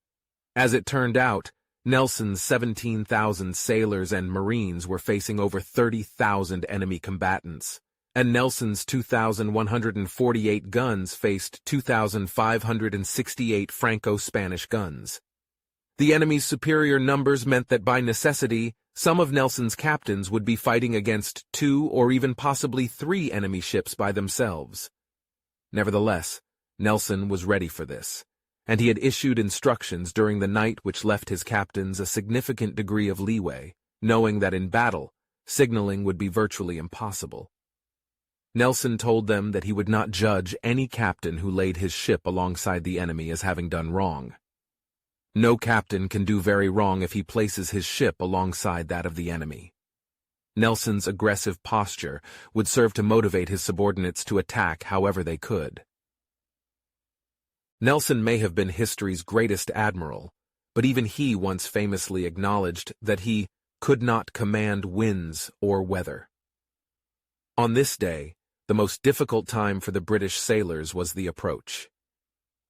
As it turned out, Nelson's 17,000 sailors and Marines were facing over 30,000 enemy combatants, and Nelson's 2,148 guns faced 2,568 Franco-Spanish guns. The enemy's superior numbers meant that by necessity, some of Nelson's captains would be fighting against 2 or even possibly 3 enemy ships by themselves. Nevertheless, Nelson was ready for this, and he had issued instructions during the night which left his captains a significant degree of leeway, knowing that in battle, signaling would be virtually impossible. Nelson told them that he would not judge any captain who laid his ship alongside the enemy as having done wrong. No captain can do very wrong if he places his ship alongside that of the enemy. Nelson's aggressive posture would serve to motivate his subordinates to attack however they could. Nelson may have been history's greatest admiral, but even he once famously acknowledged that he could not command winds or weather. On this day, the most difficult time for the British sailors was the approach.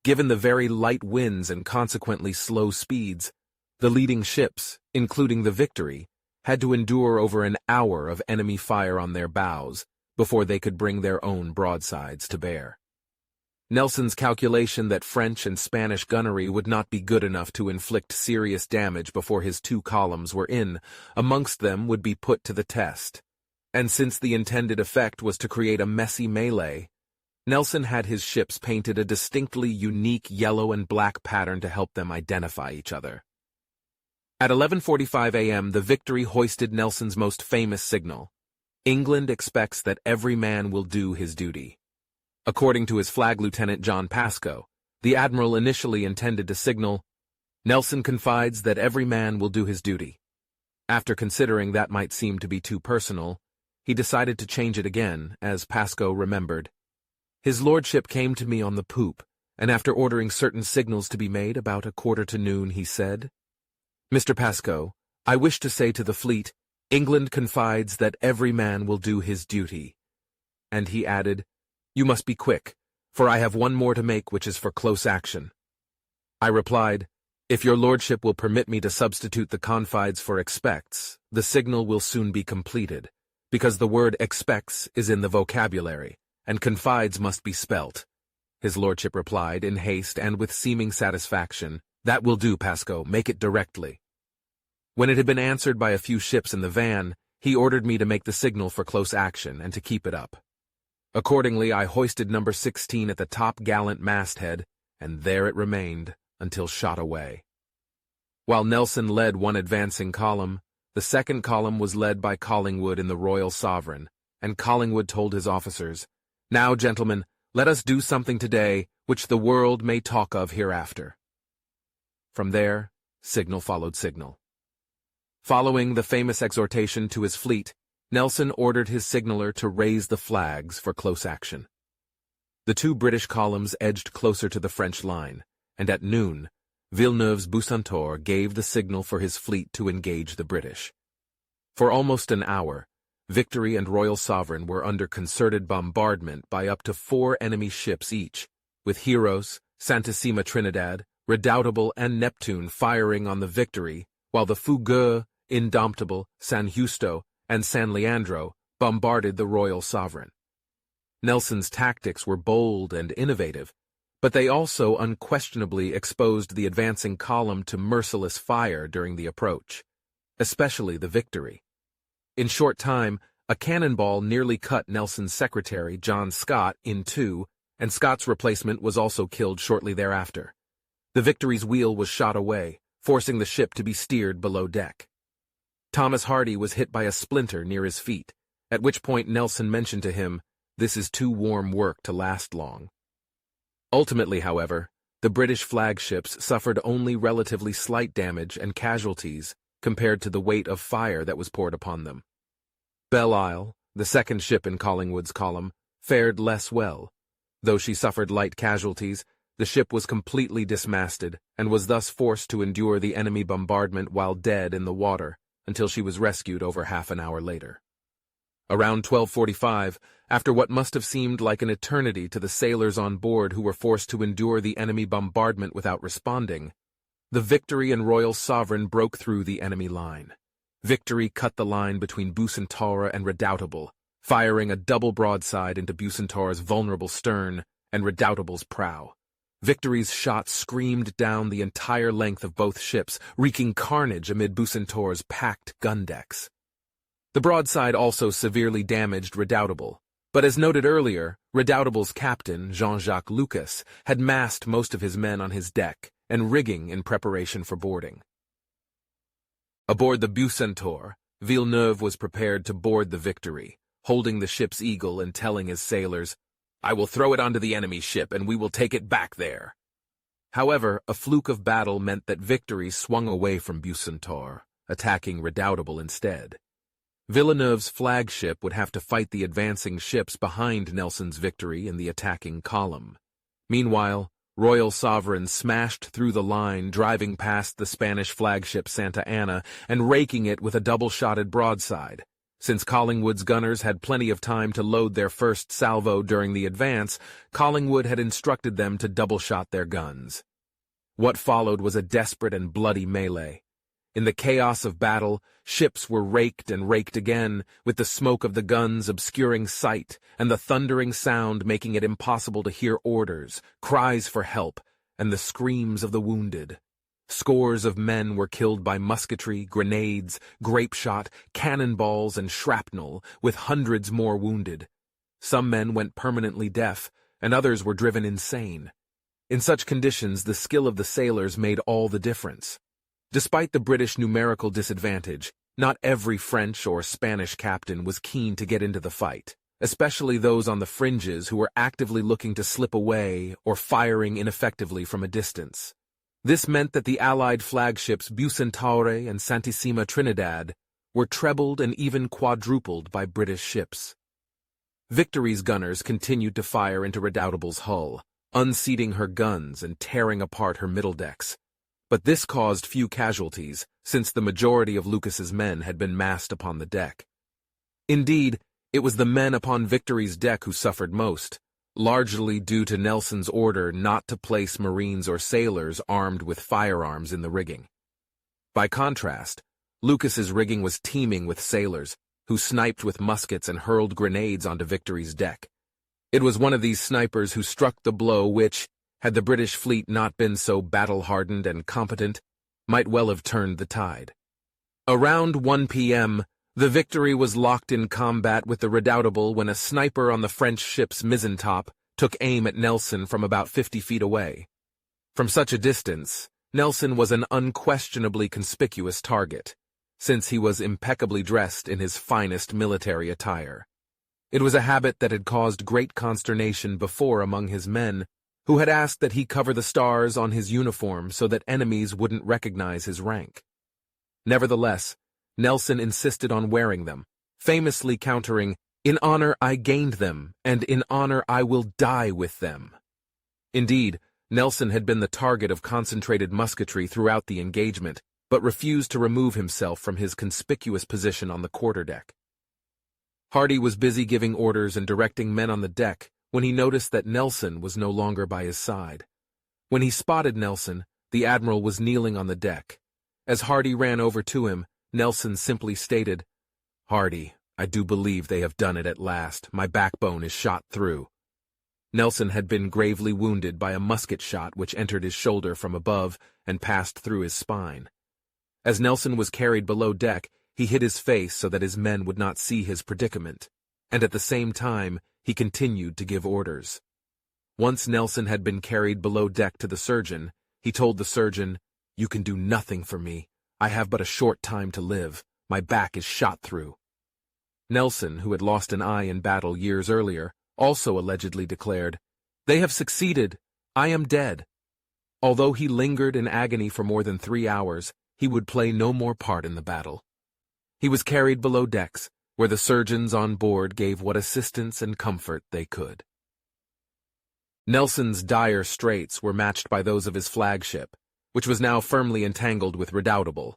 Given the very light winds and consequently slow speeds, the leading ships, including the Victory, had to endure over an hour of enemy fire on their bows before they could bring their own broadsides to bear. Nelson's calculation that French and Spanish gunnery would not be good enough to inflict serious damage before his 2 columns were in, amongst them would be put to the test. And since the intended effect was to create a messy melee, Nelson had his ships painted a distinctly unique yellow and black pattern to help them identify each other. At 11:45 a.m., the Victory hoisted Nelson's most famous signal: "England expects that every man will do his duty." According to his flag lieutenant John Pascoe, the admiral initially intended to signal, "Nelson confides that every man will do his duty." After considering that might seem to be too personal, he decided to change it again, as Pascoe remembered. "His lordship came to me on the poop, and after ordering certain signals to be made about 1:15 he said, 'Mr. Pascoe, I wish to say to the fleet, England confides that every man will do his duty.' And he added, 'You must be quick, for I have one more to make which is for close action.' I replied, 'If your lordship will permit me to substitute the confides for expects, the signal will soon be completed, because the word expects is in the vocabulary, and confides must be spelt.' His lordship replied in haste and with seeming satisfaction, 'That will do, Pascoe, make it directly.' When it had been answered by a few ships in the van, he ordered me to make the signal for close action and to keep it up. Accordingly, I hoisted number 16 at the top gallant masthead, and there it remained until shot away. While Nelson led one advancing column, the second column was led by Collingwood in the Royal Sovereign, and Collingwood told his officers, 'Now, gentlemen, let us do something today which the world may talk of hereafter.' From there, signal followed signal. Following the famous exhortation to his fleet, Nelson ordered his signaller to raise the flags for close action. The two British columns edged closer to the French line, and at noon, Villeneuve's Bucentaure gave the signal for his fleet to engage the British. For almost an hour, Victory and Royal Sovereign were under concerted bombardment by up to 4 enemy ships each, with Heroes, Santissima Trinidad, Redoutable, and Neptune firing on the Victory, while the Fougueux, Indomptable, San Justo, and San Leandro bombarded the Royal Sovereign. Nelson's tactics were bold and innovative, but they also unquestionably exposed the advancing column to merciless fire during the approach, especially the Victory. In short time, a cannonball nearly cut Nelson's secretary, John Scott, in two, and Scott's replacement was also killed shortly thereafter. The Victory's wheel was shot away, forcing the ship to be steered below deck. Thomas Hardy was hit by a splinter near his feet, at which point Nelson mentioned to him, "This is too warm work to last long." Ultimately, however, the British flagships suffered only relatively slight damage and casualties compared to the weight of fire that was poured upon them. Belle Isle, the second ship in Collingwood's column, fared less well. Though she suffered light casualties, the ship was completely dismasted and was thus forced to endure the enemy bombardment while dead in the water, until she was rescued over half an hour later. Around 12:45, after what must have seemed like an eternity to the sailors on board who were forced to endure the enemy bombardment without responding, the Victory and Royal Sovereign broke through the enemy line. Victory cut the line between Bucentaure and Redoutable, firing a double broadside into Bucentaure's vulnerable stern and Redoutable's prow. Victory's shots screamed down the entire length of both ships, wreaking carnage amid Bucentaure's packed gun decks. The broadside also severely damaged Redoutable, but as noted earlier, Redoutable's captain, Jean-Jacques Lucas, had massed most of his men on his deck and rigging in preparation for boarding. Aboard the Bucentaure, Villeneuve was prepared to board the Victory, holding the ship's eagle and telling his sailors, "I will throw it onto the enemy ship and we will take it back there." However, a fluke of battle meant that Victory swung away from Bucentaure, attacking Redoutable instead. Villeneuve's flagship would have to fight the advancing ships behind Nelson's Victory in the attacking column. Meanwhile, Royal Sovereign smashed through the line, driving past the Spanish flagship Santa Ana and raking it with a double-shotted broadside. Since Collingwood's gunners had plenty of time to load their first salvo during the advance, Collingwood had instructed them to double-shot their guns. What followed was a desperate and bloody melee. In the chaos of battle, ships were raked and raked again, with the smoke of the guns obscuring sight and the thundering sound making it impossible to hear orders, cries for help, and the screams of the wounded. Scores of men were killed by musketry, grenades, grape-shot, cannonballs, and shrapnel, with hundreds more wounded. Some men went permanently deaf, and others were driven insane. In such conditions, the skill of the sailors made all the difference. Despite the British numerical disadvantage, not every French or Spanish captain was keen to get into the fight, especially those on the fringes who were actively looking to slip away or firing ineffectively from a distance. This meant that the Allied flagships Bucentaure and Santissima Trinidad were trebled and even quadrupled by British ships. Victory's gunners continued to fire into Redoutable's hull, unseating her guns and tearing apart her middle decks. But this caused few casualties, since the majority of Lucas's men had been massed upon the deck. Indeed, it was the men upon Victory's deck who suffered most, largely due to Nelson's order not to place Marines or sailors armed with firearms in the rigging. By contrast, Lucas's rigging was teeming with sailors, who sniped with muskets and hurled grenades onto Victory's deck. It was one of these snipers who struck the blow which, had the British fleet not been so battle-hardened and competent, might well have turned the tide. Around 1 p.m., the Victory was locked in combat with the Redoutable when a sniper on the French ship's mizzen-top took aim at Nelson from about 50 feet away. From such a distance, Nelson was an unquestionably conspicuous target, since he was impeccably dressed in his finest military attire. It was a habit that had caused great consternation before among his men, who had asked that he cover the stars on his uniform so that enemies wouldn't recognize his rank. Nevertheless, Nelson insisted on wearing them, famously countering, "In honor I gained them, and in honor I will die with them." Indeed, Nelson had been the target of concentrated musketry throughout the engagement, but refused to remove himself from his conspicuous position on the quarterdeck. Hardy was busy giving orders and directing men on the deck when he noticed that Nelson was no longer by his side. When he spotted Nelson, the admiral was kneeling on the deck. As Hardy ran over to him, Nelson simply stated, "Hardy, I do believe they have done it at last. My backbone is shot through." Nelson had been gravely wounded by a musket shot which entered his shoulder from above and passed through his spine. As Nelson was carried below deck, he hid his face so that his men would not see his predicament, and at the same time, he continued to give orders. Once Nelson had been carried below deck to the surgeon, he told the surgeon, "You can do nothing for me. I have but a short time to live. My back is shot through." Nelson, who had lost an eye in battle years earlier, also allegedly declared, "They have succeeded. I am dead." Although he lingered in agony for more than 3 hours, he would play no more part in the battle. He was carried below decks, where the surgeons on board gave what assistance and comfort they could. Nelson's dire straits were matched by those of his flagship, which was now firmly entangled with Redoutable,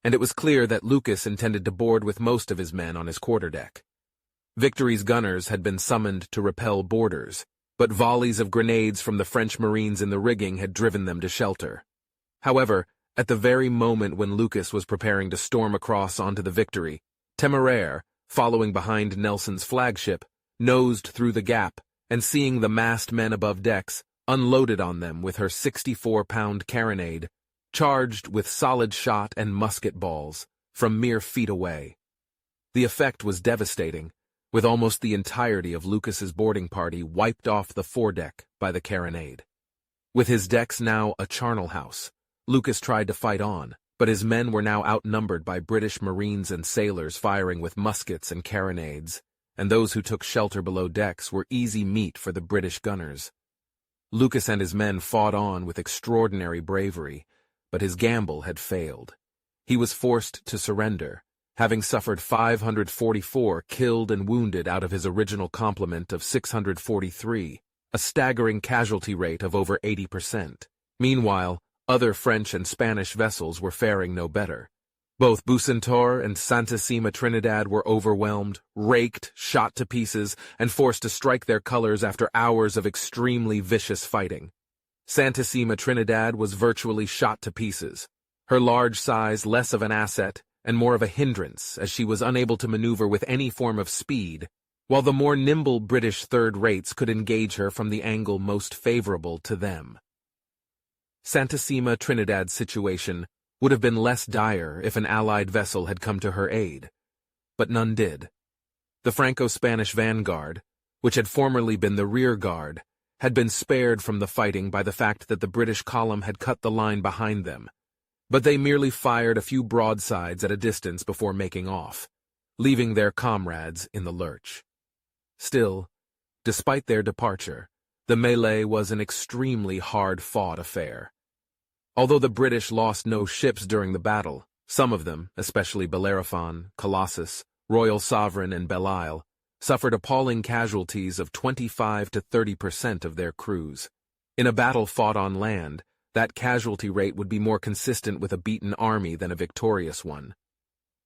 and it was clear that Lucas intended to board with most of his men on his quarterdeck. Victory's gunners had been summoned to repel boarders, but volleys of grenades from the French Marines in the rigging had driven them to shelter. However, at the very moment when Lucas was preparing to storm across onto the Victory, Temeraire, following behind Nelson's flagship, nosed through the gap, and seeing the massed men above decks, unloaded on them with her 64-pound carronade, charged with solid shot and musket balls, from mere feet away. The effect was devastating, with almost the entirety of Lucas's boarding party wiped off the foredeck by the carronade. With his decks now a charnel house, Lucas tried to fight on, but his men were now outnumbered by British Marines and sailors firing with muskets and carronades, and those who took shelter below decks were easy meat for the British gunners. Lucas and his men fought on with extraordinary bravery, but his gamble had failed. He was forced to surrender, having suffered 544 killed and wounded out of his original complement of 643, a staggering casualty rate of over 80%. Meanwhile, other French and Spanish vessels were faring no better. Both Bucentaure and Santissima Trinidad were overwhelmed, raked, shot to pieces, and forced to strike their colors after hours of extremely vicious fighting. Santissima Trinidad was virtually shot to pieces, her large size less of an asset and more of a hindrance as she was unable to maneuver with any form of speed, while the more nimble British third rates could engage her from the angle most favorable to them. Santissima Trinidad's situation would have been less dire if an Allied vessel had come to her aid, but none did. The Franco-Spanish vanguard, which had formerly been the rear guard, had been spared from the fighting by the fact that the British column had cut the line behind them, but they merely fired a few broadsides at a distance before making off, leaving their comrades in the lurch. Still, despite their departure, the melee was an extremely hard-fought affair. Although the British lost no ships during the battle, some of them, especially Bellerophon, Colossus, Royal Sovereign, and Belle Isle, suffered appalling casualties of 25 to 30% of their crews. In a battle fought on land, that casualty rate would be more consistent with a beaten army than a victorious one.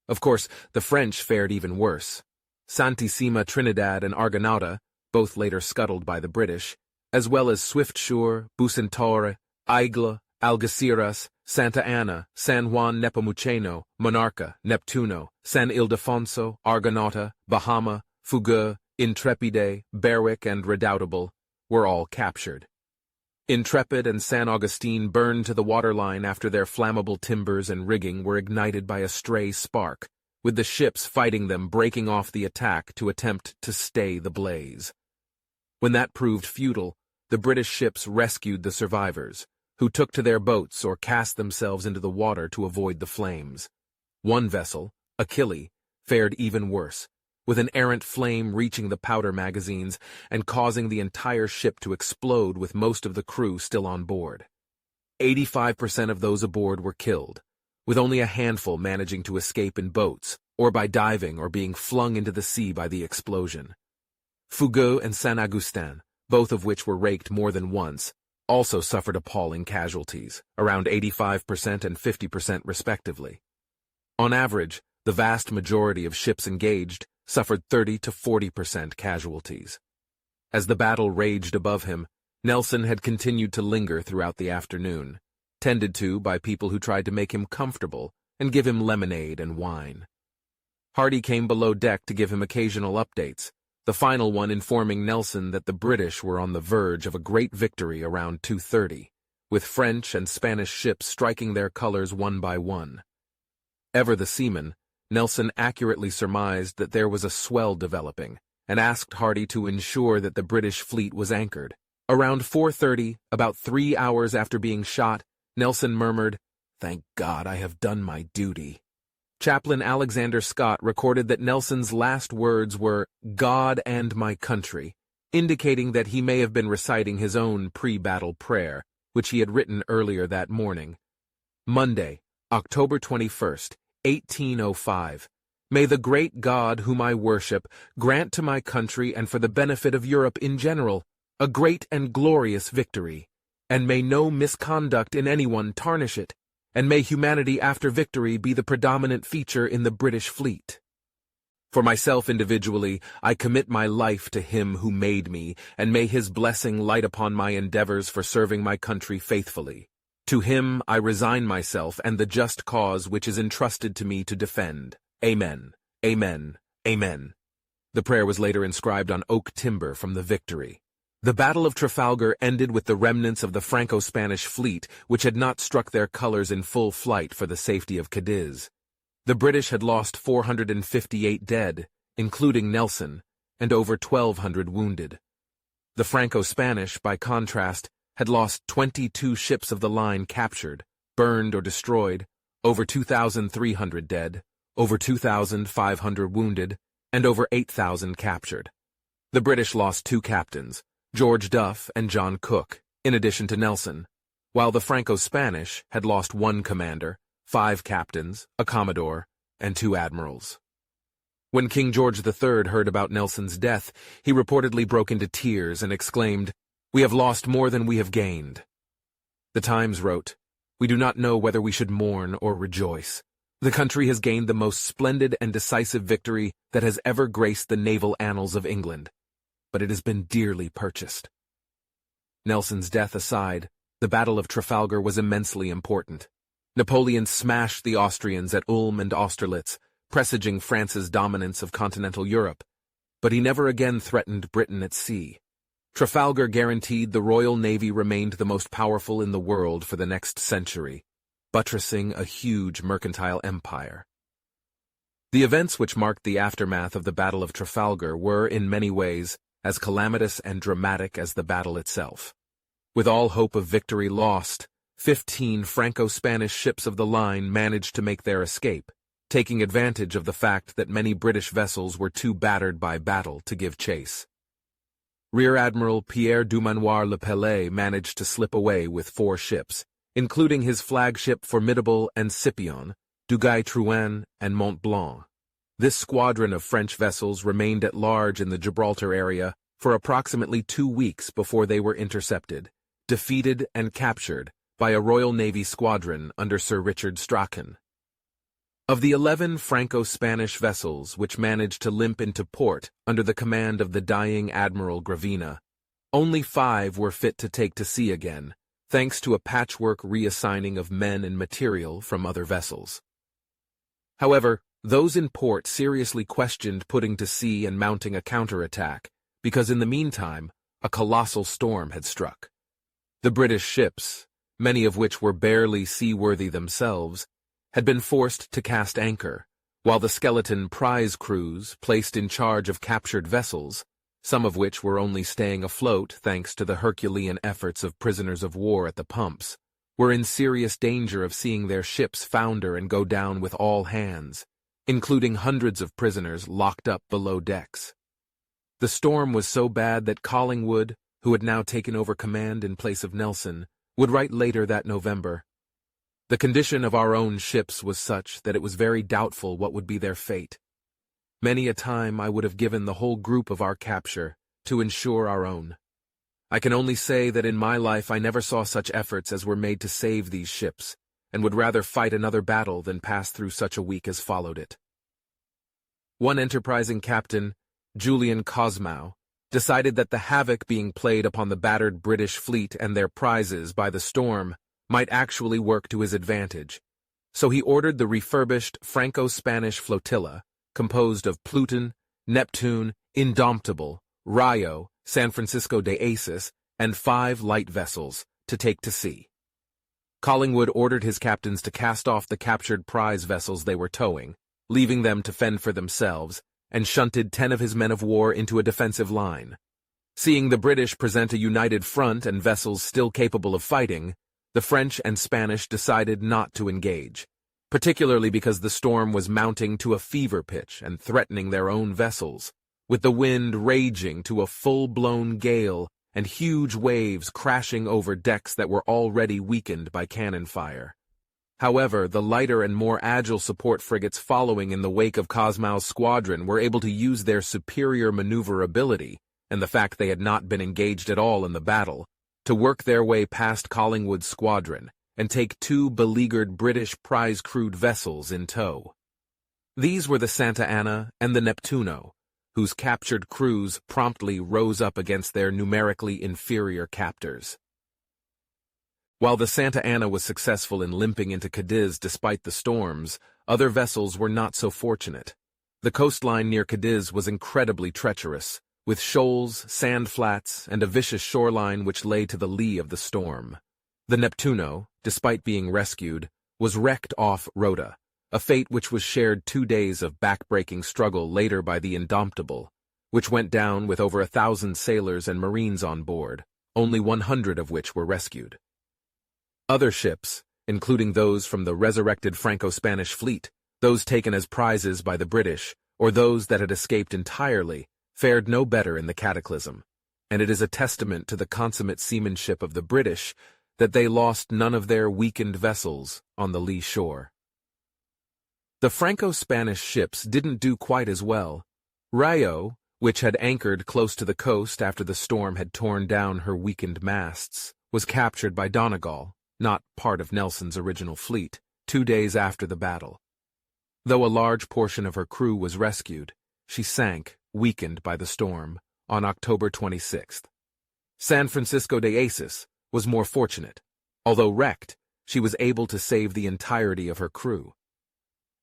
Of course, the French fared even worse. Santissima Trinidad and Argonauta, both later scuttled by the British, as well as Swiftsure, Bucentaure, Aigle, Algeciras, Santa Ana, San Juan Nepomuceno, Monarca, Neptuno, San Ildefonso, Argonauta, Bahama, Fougueux, Intrepide, Berwick, and Redoutable were all captured. Intrepid and San Augustine burned to the waterline after their flammable timbers and rigging were ignited by a stray spark, with the ships fighting them breaking off the attack to attempt to stay the blaze. When that proved futile, the British ships rescued the survivors, who took to their boats or cast themselves into the water to avoid the flames. One vessel, Achille, fared even worse, with an errant flame reaching the powder magazines and causing the entire ship to explode with most of the crew still on board. 85% of those aboard were killed, with only a handful managing to escape in boats or by diving or being flung into the sea by the explosion. Fougueux and Saint Augustin, both of which were raked more than once, also suffered appalling casualties, around 85% and 50% respectively. On average, the vast majority of ships engaged suffered 30 to 40% casualties. As the battle raged above him, Nelson had continued to linger throughout the afternoon, tended to by people who tried to make him comfortable and give him lemonade and wine. Hardy came below deck to give him occasional updates, the final one informing Nelson that the British were on the verge of a great victory around 2:30, with French and Spanish ships striking their colors one by one. Ever the seaman, Nelson accurately surmised that there was a swell developing, and asked Hardy to ensure that the British fleet was anchored. Around 4:30, about 3 hours after being shot, Nelson murmured, "Thank God I have done my duty." Chaplain Alexander Scott recorded that Nelson's last words were, "God and my country," indicating that he may have been reciting his own pre-battle prayer, which he had written earlier that morning. Monday, October 21st, 1805. May the great God whom I worship grant to my country and for the benefit of Europe in general a great and glorious victory, and may no misconduct in anyone tarnish it, and may humanity after victory be the predominant feature in the British fleet. For myself individually, I commit my life to him who made me, and may his blessing light upon my endeavors for serving my country faithfully. To him I resign myself and the just cause which is entrusted to me to defend. Amen. Amen. Amen. The prayer was later inscribed on oak timber from the Victory. The Battle of Trafalgar ended with the remnants of the Franco-Spanish fleet, which had not struck their colors in full flight for the safety of Cadiz. The British had lost 458 dead, including Nelson, and over 1,200 wounded. The Franco-Spanish, by contrast, had lost 22 ships of the line captured, burned or destroyed, over 2,300 dead, over 2,500 wounded, and over 8,000 captured. The British lost 2 captains, George Duff and John Cook, in addition to Nelson, while the Franco-Spanish had lost 1 commander, 5 captains, a commodore, and 2 admirals. When King George III heard about Nelson's death, he reportedly broke into tears and exclaimed, "We have lost more than we have gained." The Times wrote, "We do not know whether we should mourn or rejoice. The country has gained the most splendid and decisive victory that has ever graced the naval annals of England, but it has been dearly purchased." Nelson's death aside, the Battle of Trafalgar was immensely important. Napoleon smashed the Austrians at Ulm and Austerlitz, presaging France's dominance of continental Europe, but he never again threatened Britain at sea. Trafalgar guaranteed the Royal Navy remained the most powerful in the world for the next century, buttressing a huge mercantile empire. The events which marked the aftermath of the Battle of Trafalgar were, in many ways, as calamitous and dramatic as the battle itself. With all hope of victory lost, 15 Franco-Spanish ships of the line managed to make their escape, taking advantage of the fact that many British vessels were too battered by battle to give chase. Rear Admiral Pierre Dumanoir Le Pellet managed to slip away with 4 ships, including his flagship Formidable and Scipion, Duguay-Trouin, and Mont Blanc. This squadron of French vessels remained at large in the Gibraltar area for approximately 2 weeks before they were intercepted, defeated, and captured by a Royal Navy squadron under Sir Richard Strachan. Of the 11 Franco-Spanish vessels which managed to limp into port under the command of the dying Admiral Gravina, only 5 were fit to take to sea again, thanks to a patchwork reassigning of men and material from other vessels. However, those in port seriously questioned putting to sea and mounting a counterattack, because in the meantime, a colossal storm had struck. The British ships, many of which were barely seaworthy themselves, had been forced to cast anchor, while the skeleton prize crews placed in charge of captured vessels, some of which were only staying afloat thanks to the Herculean efforts of prisoners of war at the pumps, were in serious danger of seeing their ships founder and go down with all hands, including hundreds of prisoners locked up below decks. The storm was so bad that Collingwood, who had now taken over command in place of Nelson, would write later that November, "The condition of our own ships was such that it was very doubtful what would be their fate. Many a time I would have given the whole group of our capture to ensure our own. I can only say that in my life I never saw such efforts as were made to save these ships, and would rather fight another battle than pass through such a week as followed it." One enterprising captain, Julian Cosmow, decided that the havoc being played upon the battered British fleet and their prizes by the storm might actually work to his advantage, so he ordered the refurbished Franco-Spanish flotilla, composed of Pluton, Neptune, Indomitable, Rayo, San Francisco de Aces, and 5 light vessels, to take to sea. Collingwood ordered his captains to cast off the captured prize vessels they were towing, leaving them to fend for themselves, and shunted 10 of his men of war into a defensive line. Seeing the British present a united front and vessels still capable of fighting, the French and Spanish decided not to engage, particularly because the storm was mounting to a fever pitch and threatening their own vessels, with the wind raging to a full-blown gale and huge waves crashing over decks that were already weakened by cannon fire. However, the lighter and more agile support frigates following in the wake of Cosmow's squadron were able to use their superior maneuverability, and the fact they had not been engaged at all in the battle, to work their way past Collingwood's squadron and take 2 beleaguered British prize-crewed vessels in tow. These were the Santa Ana and the Neptuno, whose captured crews promptly rose up against their numerically inferior captors. While the Santa Ana was successful in limping into Cadiz despite the storms, other vessels were not so fortunate. The coastline near Cadiz was incredibly treacherous, with shoals, sand flats, and a vicious shoreline which lay to the lee of the storm. The Neptuno, despite being rescued, was wrecked off Rota, a fate which was shared 2 days of back-breaking struggle later by the Indomitable, which went down with over 1,000 sailors and marines on board, only 100 of which were rescued. Other ships, including those from the resurrected Franco-Spanish fleet, those taken as prizes by the British, or those that had escaped entirely, fared no better in the cataclysm, and it is a testament to the consummate seamanship of the British that they lost none of their weakened vessels on the lee shore. The Franco-Spanish ships didn't do quite as well. Rayo, which had anchored close to the coast after the storm had torn down her weakened masts, was captured by Donegal, not part of Nelson's original fleet, 2 days after the battle. Though a large portion of her crew was rescued, she sank, weakened by the storm, on October 26th. San Francisco de Aces was more fortunate. Although wrecked, she was able to save the entirety of her crew.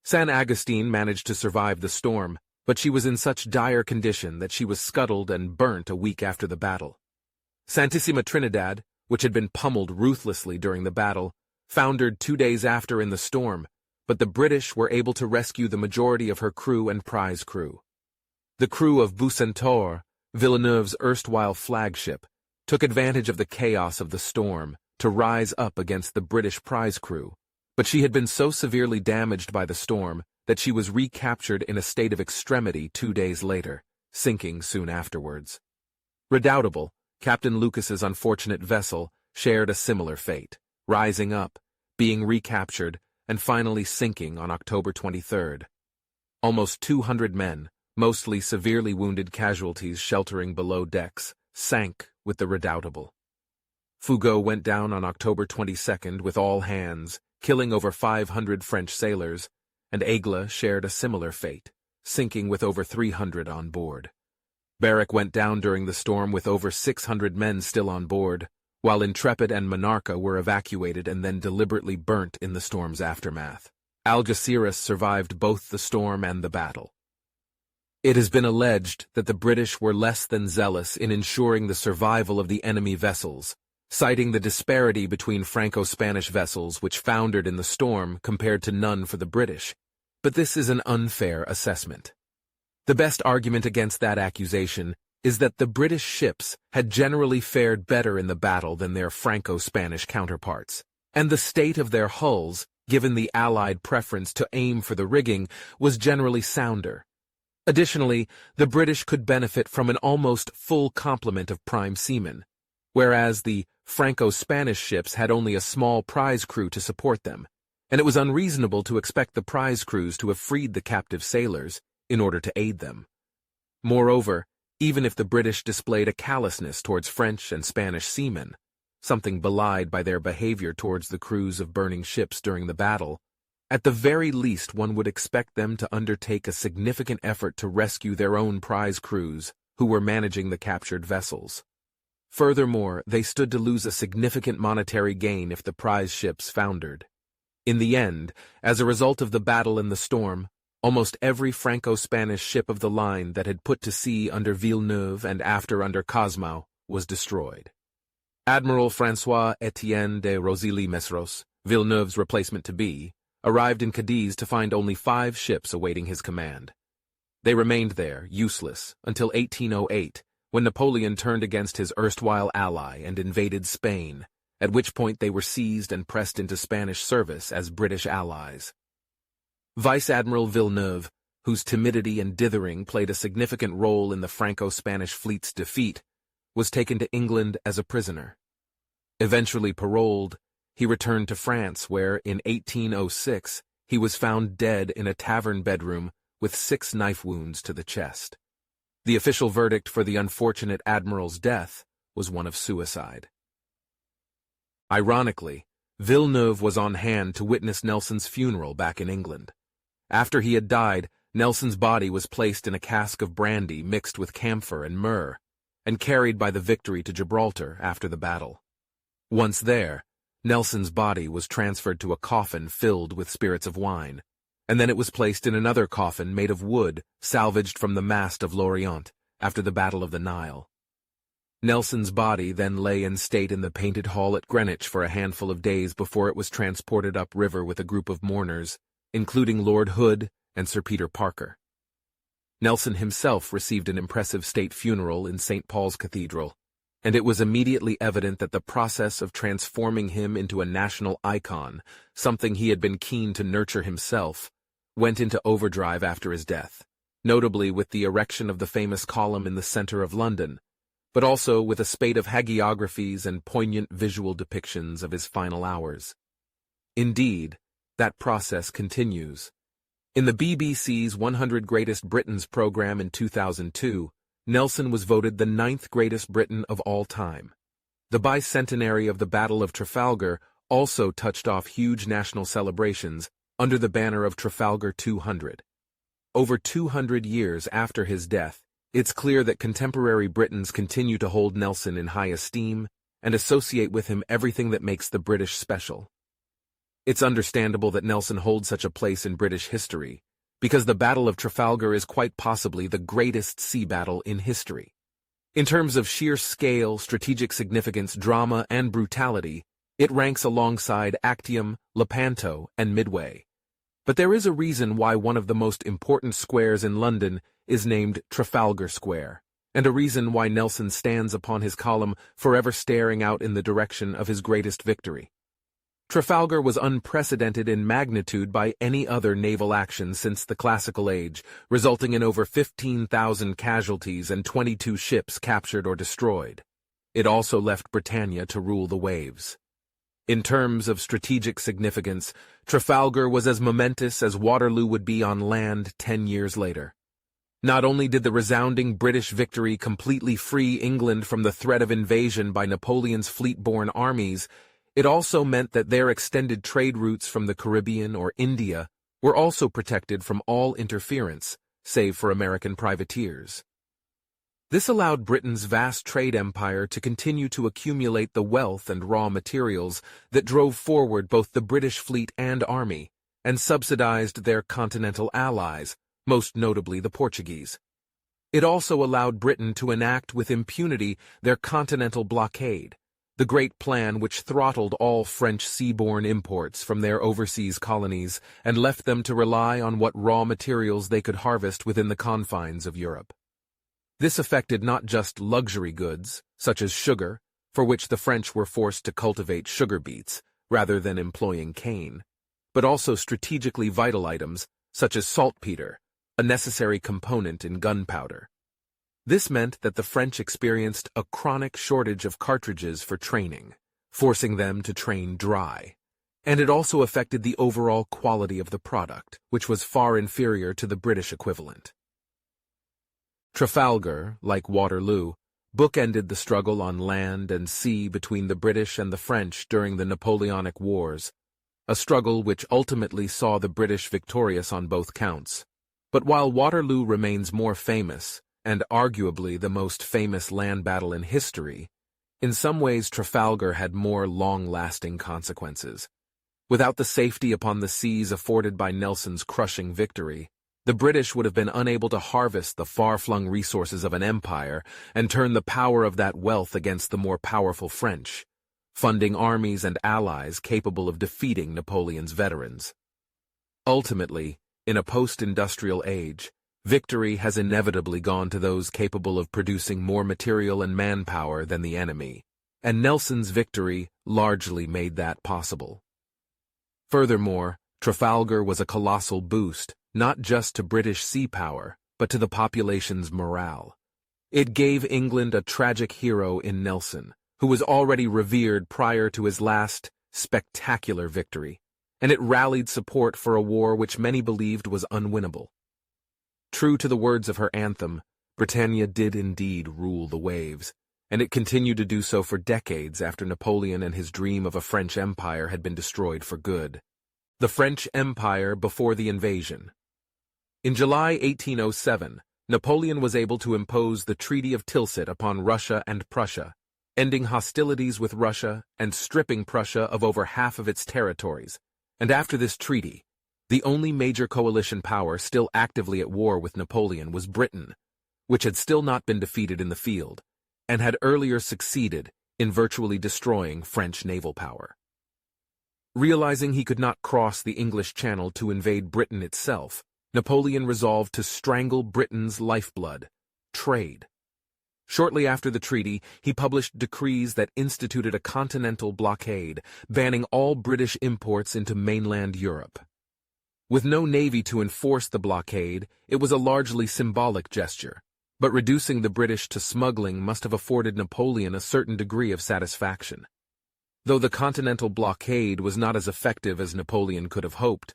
San Agustin managed to survive the storm, but she was in such dire condition that she was scuttled and burnt a week after the battle. Santissima Trinidad, which had been pummeled ruthlessly during the battle, foundered 2 days after in the storm, but the British were able to rescue the majority of her crew and prize crew. The crew of Bucentaure, Villeneuve's erstwhile flagship, took advantage of the chaos of the storm to rise up against the British prize crew, but she had been so severely damaged by the storm that she was recaptured in a state of extremity 2 days later, sinking soon afterwards. Redoubtable, Captain Lucas's unfortunate vessel shared a similar fate, rising up, being recaptured, and finally sinking on October 23rd. Almost 200 men, mostly severely wounded casualties sheltering below decks, sank with the Redoubtable. Foucault went down on October 22nd with all hands, killing over 500 French sailors, and Aigle shared a similar fate, sinking with over 300 on board. Berwick went down during the storm with over 600 men still on board, while Intrepid and Monarcha were evacuated and then deliberately burnt in the storm's aftermath. Algeciras survived both the storm and the battle. It has been alleged that the British were less than zealous in ensuring the survival of the enemy vessels, citing the disparity between Franco-Spanish vessels which foundered in the storm compared to none for the British, but this is an unfair assessment. The best argument against that accusation is that the British ships had generally fared better in the battle than their Franco-Spanish counterparts, and the state of their hulls, given the Allied preference to aim for the rigging, was generally sounder. Additionally, the British could benefit from an almost full complement of prime seamen, whereas the Franco-Spanish ships had only a small prize crew to support them, and it was unreasonable to expect the prize crews to have freed the captive sailors in order to aid them. Moreover, even if the British displayed a callousness towards French and Spanish seamen, something belied by their behavior towards the crews of burning ships during the battle, at the very least one would expect them to undertake a significant effort to rescue their own prize crews who were managing the captured vessels. Furthermore, they stood to lose a significant monetary gain if the prize ships foundered. In the end, as a result of the battle and the storm, almost every Franco-Spanish ship of the line that had put to sea under Villeneuve and after under Cosmo was destroyed. Admiral François-Étienne de Rosilly-Mesros, Villeneuve's replacement-to-be, arrived in Cadiz to find only 5 ships awaiting his command. They remained there, useless, until 1808, when Napoleon turned against his erstwhile ally and invaded Spain, at which point they were seized and pressed into Spanish service as British allies. Vice Admiral Villeneuve, whose timidity and dithering played a significant role in the Franco-Spanish fleet's defeat, was taken to England as a prisoner. Eventually paroled, he returned to France where, in 1806, he was found dead in a tavern bedroom with 6 knife wounds to the chest. The official verdict for the unfortunate admiral's death was one of suicide. Ironically, Villeneuve was on hand to witness Nelson's funeral back in England. After he had died, Nelson's body was placed in a cask of brandy mixed with camphor and myrrh, and carried by the Victory to Gibraltar after the battle. Once there, Nelson's body was transferred to a coffin filled with spirits of wine, and then it was placed in another coffin made of wood salvaged from the mast of L'Orient after the Battle of the Nile. Nelson's body then lay in state in the Painted Hall at Greenwich for a handful of days before it was transported upriver with a group of mourners, including Lord Hood and Sir Peter Parker. Nelson himself received an impressive state funeral in St. Paul's Cathedral, and it was immediately evident that the process of transforming him into a national icon, something he had been keen to nurture himself, went into overdrive after his death, notably with the erection of the famous column in the center of London, but also with a spate of hagiographies and poignant visual depictions of his final hours. Indeed, that process continues. In the BBC's 100 Greatest Britons program in 2002, Nelson was voted the 9th greatest Briton of all time. The bicentenary of the Battle of Trafalgar also touched off huge national celebrations under the banner of Trafalgar 200. Over 200 years after his death, it's clear that contemporary Britons continue to hold Nelson in high esteem and associate with him everything that makes the British special. It's understandable that Nelson holds such a place in British history, because the Battle of Trafalgar is quite possibly the greatest sea battle in history. In terms of sheer scale, strategic significance, drama, and brutality, it ranks alongside Actium, Lepanto, and Midway. But there is a reason why one of the most important squares in London is named Trafalgar Square, and a reason why Nelson stands upon his column, forever staring out in the direction of his greatest victory. Trafalgar was unprecedented in magnitude by any other naval action since the Classical Age, resulting in over 15,000 casualties and 22 ships captured or destroyed. It also left Britannia to rule the waves. In terms of strategic significance, Trafalgar was as momentous as Waterloo would be on land 10 years later. Not only did the resounding British victory completely free England from the threat of invasion by Napoleon's fleet-borne armies, it also meant that their extended trade routes from the Caribbean or India were also protected from all interference, save for American privateers. This allowed Britain's vast trade empire to continue to accumulate the wealth and raw materials that drove forward both the British fleet and army, and subsidized their continental allies, most notably the Portuguese. It also allowed Britain to enact with impunity their continental blockade, the great plan which throttled all French seaborne imports from their overseas colonies and left them to rely on what raw materials they could harvest within the confines of Europe. This affected not just luxury goods, such as sugar, for which the French were forced to cultivate sugar beets rather than employing cane, but also strategically vital items, such as saltpeter, a necessary component in gunpowder. This meant that the French experienced a chronic shortage of cartridges for training, forcing them to train dry. And it also affected the overall quality of the product, which was far inferior to the British equivalent. Trafalgar, like Waterloo, bookended the struggle on land and sea between the British and the French during the Napoleonic Wars, a struggle which ultimately saw the British victorious on both counts. But while Waterloo remains more famous, and arguably the most famous land battle in history, in some ways Trafalgar had more long-lasting consequences. Without the safety upon the seas afforded by Nelson's crushing victory, the British would have been unable to harvest the far-flung resources of an empire and turn the power of that wealth against the more powerful French, funding armies and allies capable of defeating Napoleon's veterans. Ultimately, in a post-industrial age, victory has inevitably gone to those capable of producing more material and manpower than the enemy, and Nelson's victory largely made that possible. Furthermore, Trafalgar was a colossal boost, not just to British sea power, but to the population's morale. It gave England a tragic hero in Nelson, who was already revered prior to his last, spectacular victory, and it rallied support for a war which many believed was unwinnable. True to the words of her anthem, Britannia did indeed rule the waves, and it continued to do so for decades after Napoleon and his dream of a French empire had been destroyed for good. The French Empire before the invasion. In July 1807, Napoleon was able to impose the Treaty of Tilsit upon Russia and Prussia, ending hostilities with Russia and stripping Prussia of over half of its territories. And after this treaty, the only major coalition power still actively at war with Napoleon was Britain, which had still not been defeated in the field, and had earlier succeeded in virtually destroying French naval power. Realizing he could not cross the English Channel to invade Britain itself, Napoleon resolved to strangle Britain's lifeblood, trade. Shortly after the treaty, he published decrees that instituted a continental blockade, banning all British imports into mainland Europe. With no navy to enforce the blockade, it was a largely symbolic gesture, but reducing the British to smuggling must have afforded Napoleon a certain degree of satisfaction. Though the continental blockade was not as effective as Napoleon could have hoped,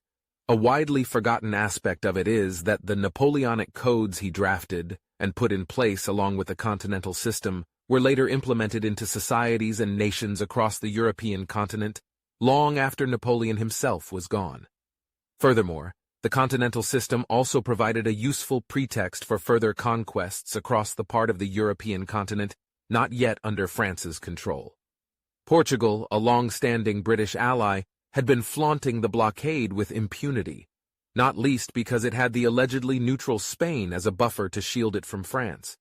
a widely forgotten aspect of it is that the Napoleonic codes he drafted and put in place along with the continental system were later implemented into societies and nations across the European continent long after Napoleon himself was gone. Furthermore, the continental system also provided a useful pretext for further conquests across the part of the European continent not yet under France's control. Portugal, a long-standing British ally, had been flaunting the blockade with impunity, not least because it had the allegedly neutral Spain as a buffer to shield it from France.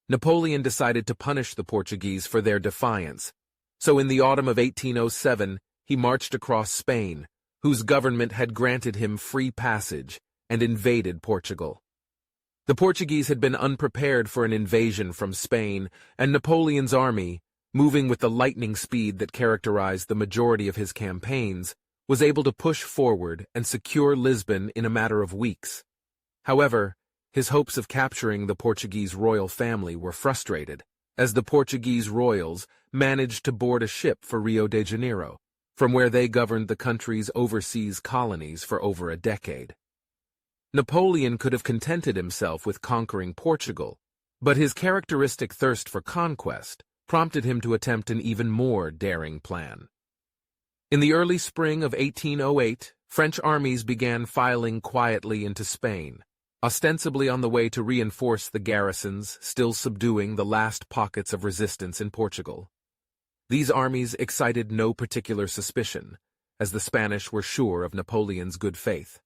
Napoleon decided to punish the Portuguese for their defiance, so in the autumn of 1807 he marched across Spain, whose government had granted him free passage, and invaded Portugal. The Portuguese had been unprepared for an invasion from Spain, and Napoleon's army, moving with the lightning speed that characterized the majority of his campaigns, was able to push forward and secure Lisbon in a matter of weeks. However, his hopes of capturing the Portuguese royal family were frustrated, as the Portuguese royals managed to board a ship for Rio de Janeiro, from where they governed the country's overseas colonies for over a decade. Napoleon could have contented himself with conquering Portugal, but his characteristic thirst for conquest prompted him to attempt an even more daring plan. In the early spring of 1808, French armies began filing quietly into Spain, ostensibly on the way to reinforce the garrisons still subduing the last pockets of resistance in Portugal. These armies excited no particular suspicion, as the Spanish were sure of Napoleon's good faith.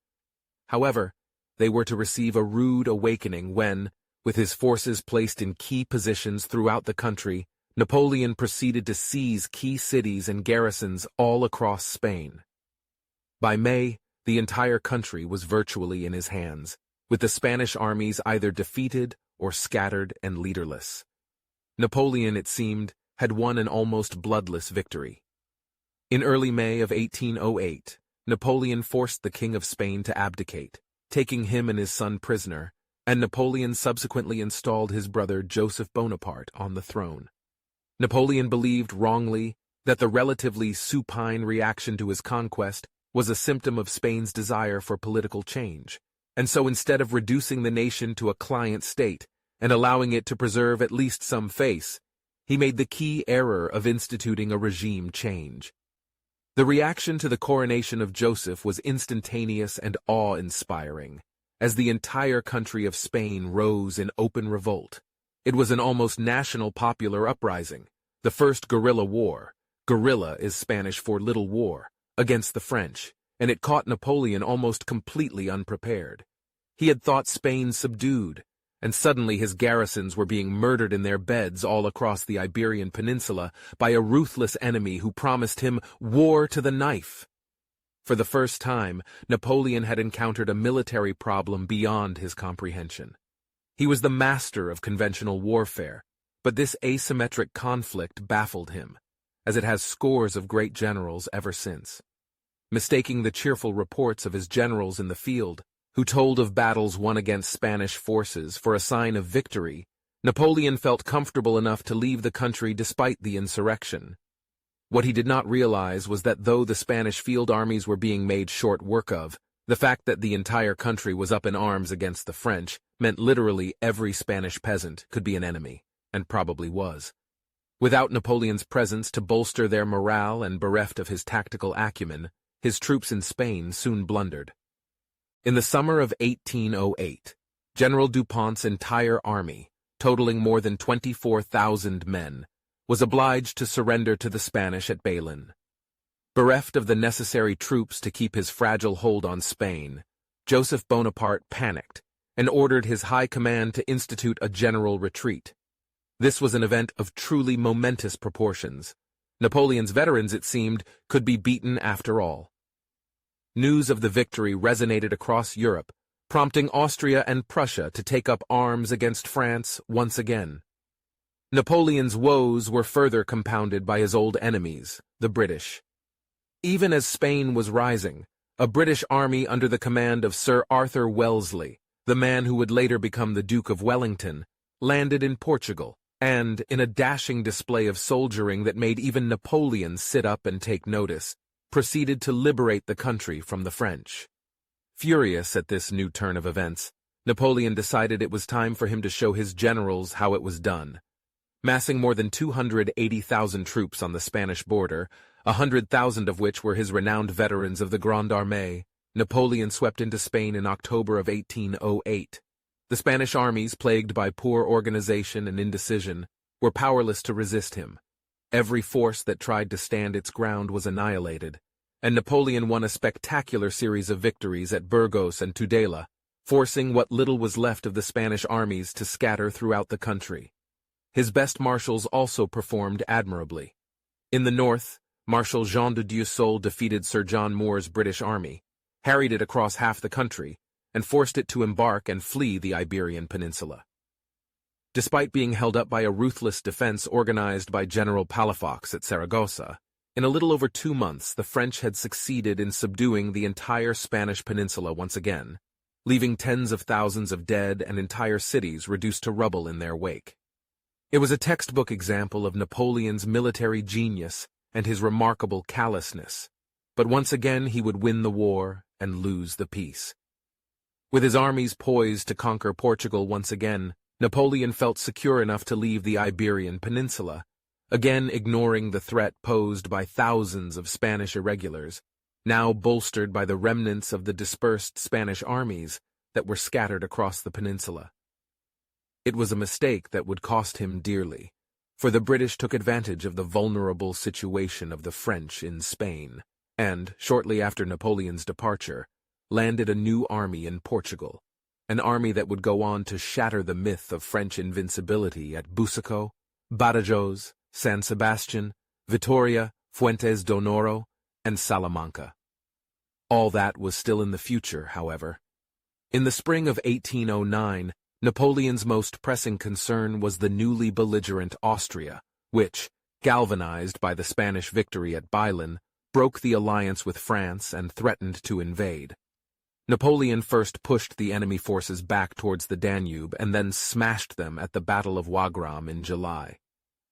However, they were to receive a rude awakening when, with his forces placed in key positions throughout the country, Napoleon proceeded to seize key cities and garrisons all across Spain. By May, the entire country was virtually in his hands, with the Spanish armies either defeated or scattered and leaderless. Napoleon, it seemed, had won an almost bloodless victory. In early May of 1808, Napoleon forced the King of Spain to abdicate, taking him and his son prisoner, and Napoleon subsequently installed his brother Joseph Bonaparte on the throne. Napoleon believed wrongly that the relatively supine reaction to his conquest was a symptom of Spain's desire for political change, and so instead of reducing the nation to a client state and allowing it to preserve at least some face, he made the key error of instituting a regime change. The reaction to the coronation of Joseph was instantaneous and awe-inspiring, as the entire country of Spain rose in open revolt. It was an almost national popular uprising, the first guerrilla war. Guerrilla is Spanish for little war, against the French, and it caught Napoleon almost completely unprepared. He had thought Spain subdued, and suddenly his garrisons were being murdered in their beds all across the Iberian Peninsula by a ruthless enemy who promised him war to the knife. For the first time, Napoleon had encountered a military problem beyond his comprehension. He was the master of conventional warfare, but this asymmetric conflict baffled him, as it has scores of great generals ever since. Mistaking the cheerful reports of his generals in the field, who told of battles won against Spanish forces for a sign of victory, Napoleon felt comfortable enough to leave the country despite the insurrection. What he did not realize was that though the Spanish field armies were being made short work of, the fact that the entire country was up in arms against the French meant literally every Spanish peasant could be an enemy, and probably was. Without Napoleon's presence to bolster their morale and bereft of his tactical acumen, his troops in Spain soon blundered. In the summer of 1808, General Dupont's entire army, totaling more than 24,000 men, was obliged to surrender to the Spanish at Bailén. Bereft of the necessary troops to keep his fragile hold on Spain, Joseph Bonaparte panicked and ordered his high command to institute a general retreat. This was an event of truly momentous proportions. Napoleon's veterans, it seemed, could be beaten after all. News of the victory resonated across Europe, prompting Austria and Prussia to take up arms against France once again. Napoleon's woes were further compounded by his old enemies, the British. Even as Spain was rising, a British army under the command of Sir Arthur Wellesley, the man who would later become the Duke of Wellington, landed in Portugal, and, in a dashing display of soldiering that made even Napoleon sit up and take notice, proceeded to liberate the country from the French. Furious at this new turn of events, Napoleon decided it was time for him to show his generals how it was done. Massing more than 280,000 troops on the Spanish border, 100,000 of which were his renowned veterans of the Grande Armee, Napoleon swept into Spain in October of 1808. The Spanish armies, plagued by poor organization and indecision, were powerless to resist him. Every force that tried to stand its ground was annihilated, and Napoleon won a spectacular series of victories at Burgos and Tudela, forcing what little was left of the Spanish armies to scatter throughout the country. His best marshals also performed admirably. In the north, Marshal Jean de Dieusold defeated Sir John Moore's British army, harried it across half the country, and forced it to embark and flee the Iberian Peninsula. Despite being held up by a ruthless defense organized by General Palafox at Saragossa, in a little over 2 months the French had succeeded in subduing the entire Spanish peninsula once again, leaving tens of thousands of dead and entire cities reduced to rubble in their wake. It was a textbook example of Napoleon's military genius and his remarkable callousness, but once again he would win the war and lose the peace. With his armies poised to conquer Portugal once again, Napoleon felt secure enough to leave the Iberian Peninsula, again ignoring the threat posed by thousands of Spanish irregulars, now bolstered by the remnants of the dispersed Spanish armies that were scattered across the peninsula. It was a mistake that would cost him dearly, for the British took advantage of the vulnerable situation of the French in Spain, and, shortly after Napoleon's departure, landed a new army in Portugal, an army that would go on to shatter the myth of French invincibility at Busaco, Badajoz, San Sebastian, Vitoria, Fuentes d'Onoro, and Salamanca. All that was still in the future, however. In the spring of 1809, Napoleon's most pressing concern was the newly belligerent Austria, which, galvanized by the Spanish victory at Bailén, broke the alliance with France and threatened to invade. Napoleon first pushed the enemy forces back towards the Danube and then smashed them at the Battle of Wagram in July.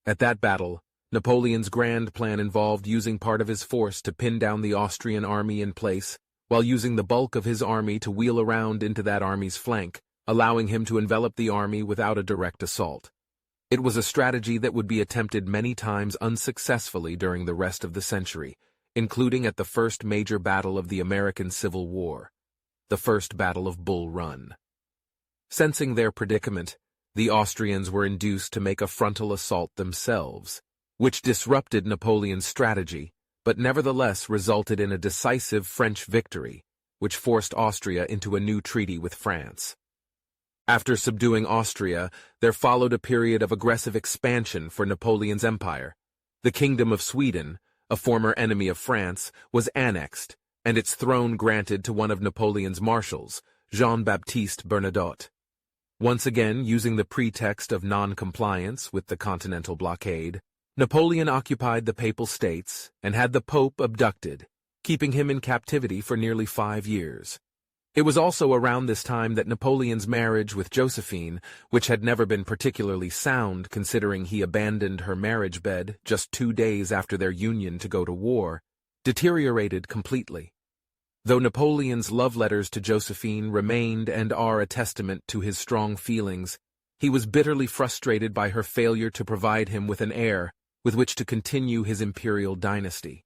At that battle, Napoleon's grand plan involved using part of his force to pin down the Austrian army in place, while using the bulk of his army to wheel around into that army's flank, allowing him to envelop the army without a direct assault. It was a strategy that would be attempted many times unsuccessfully during the rest of the century, including at the first major battle of the American Civil War, the First Battle of Bull Run. Sensing their predicament, the Austrians were induced to make a frontal assault themselves, which disrupted Napoleon's strategy, but nevertheless resulted in a decisive French victory, which forced Austria into a new treaty with France. After subduing Austria, there followed a period of aggressive expansion for Napoleon's empire. The Kingdom of Sweden, a former enemy of France, was annexed, and its throne granted to one of Napoleon's marshals, Jean-Baptiste Bernadotte. Once again, using the pretext of non-compliance with the Continental blockade, Napoleon occupied the Papal States and had the Pope abducted, keeping him in captivity for nearly 5 years. It was also around this time that Napoleon's marriage with Josephine, which had never been particularly sound considering he abandoned her marriage bed just 2 days after their union to go to war, deteriorated completely. Though Napoleon's love letters to Josephine remained and are a testament to his strong feelings, he was bitterly frustrated by her failure to provide him with an heir with which to continue his imperial dynasty.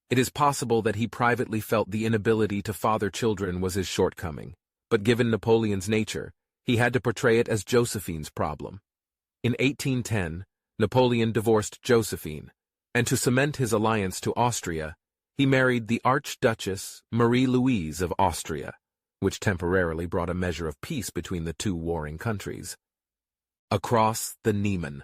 It is possible that he privately felt the inability to father children was his shortcoming, but given Napoleon's nature, he had to portray it as Josephine's problem. In 1810, Napoleon divorced Josephine, and to cement his alliance to Austria, he married the Archduchess Marie-Louise of Austria, which temporarily brought a measure of peace between the two warring countries. Across the Niemen.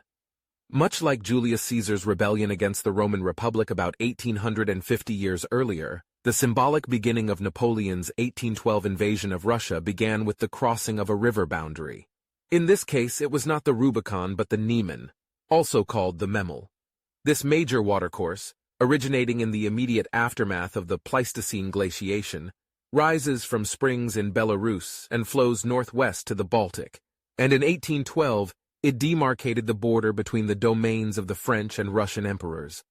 Much like Julius Caesar's rebellion against the Roman Republic about 1850 years earlier, the symbolic beginning of Napoleon's 1812 invasion of Russia began with the crossing of a river boundary. In this case, it was not the Rubicon but the Niemen, also called the Memel. This major watercourse, originating in the immediate aftermath of the Pleistocene glaciation, rises from springs in Belarus and flows northwest to the Baltic, and in 1812 it demarcated the border between the domains of the French and Russian emperors.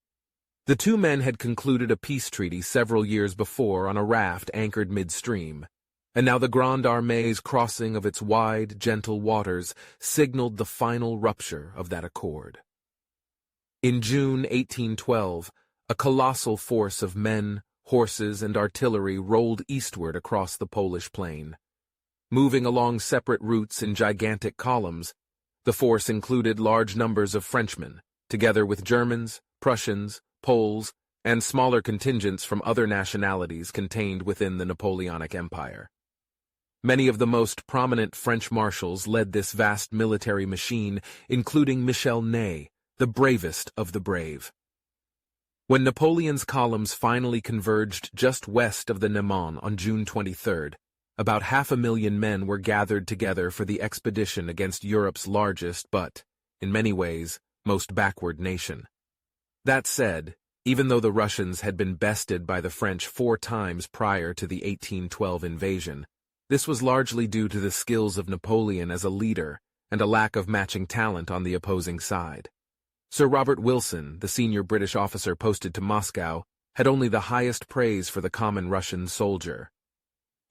The two men had concluded a peace treaty several years before on a raft anchored midstream, and now the Grande Armee's crossing of its wide, gentle waters signaled the final rupture of that accord. In June 1812, a colossal force of men, horses, and artillery rolled eastward across the Polish plain. Moving along separate routes in gigantic columns, the force included large numbers of Frenchmen, together with Germans, Prussians, Poles, and smaller contingents from other nationalities contained within the Napoleonic Empire. Many of the most prominent French marshals led this vast military machine, including Michel Ney, the bravest of the brave. When Napoleon's columns finally converged just west of the Niemen on June 23rd, About 500,000 men were gathered together for the expedition against Europe's largest but, in many ways, most backward nation. That said, even though the Russians had been bested by the French 4 times prior to the 1812 invasion, this was largely due to the skills of Napoleon as a leader and a lack of matching talent on the opposing side. Sir Robert Wilson, the senior British officer posted to Moscow, had only the highest praise for the common Russian soldier.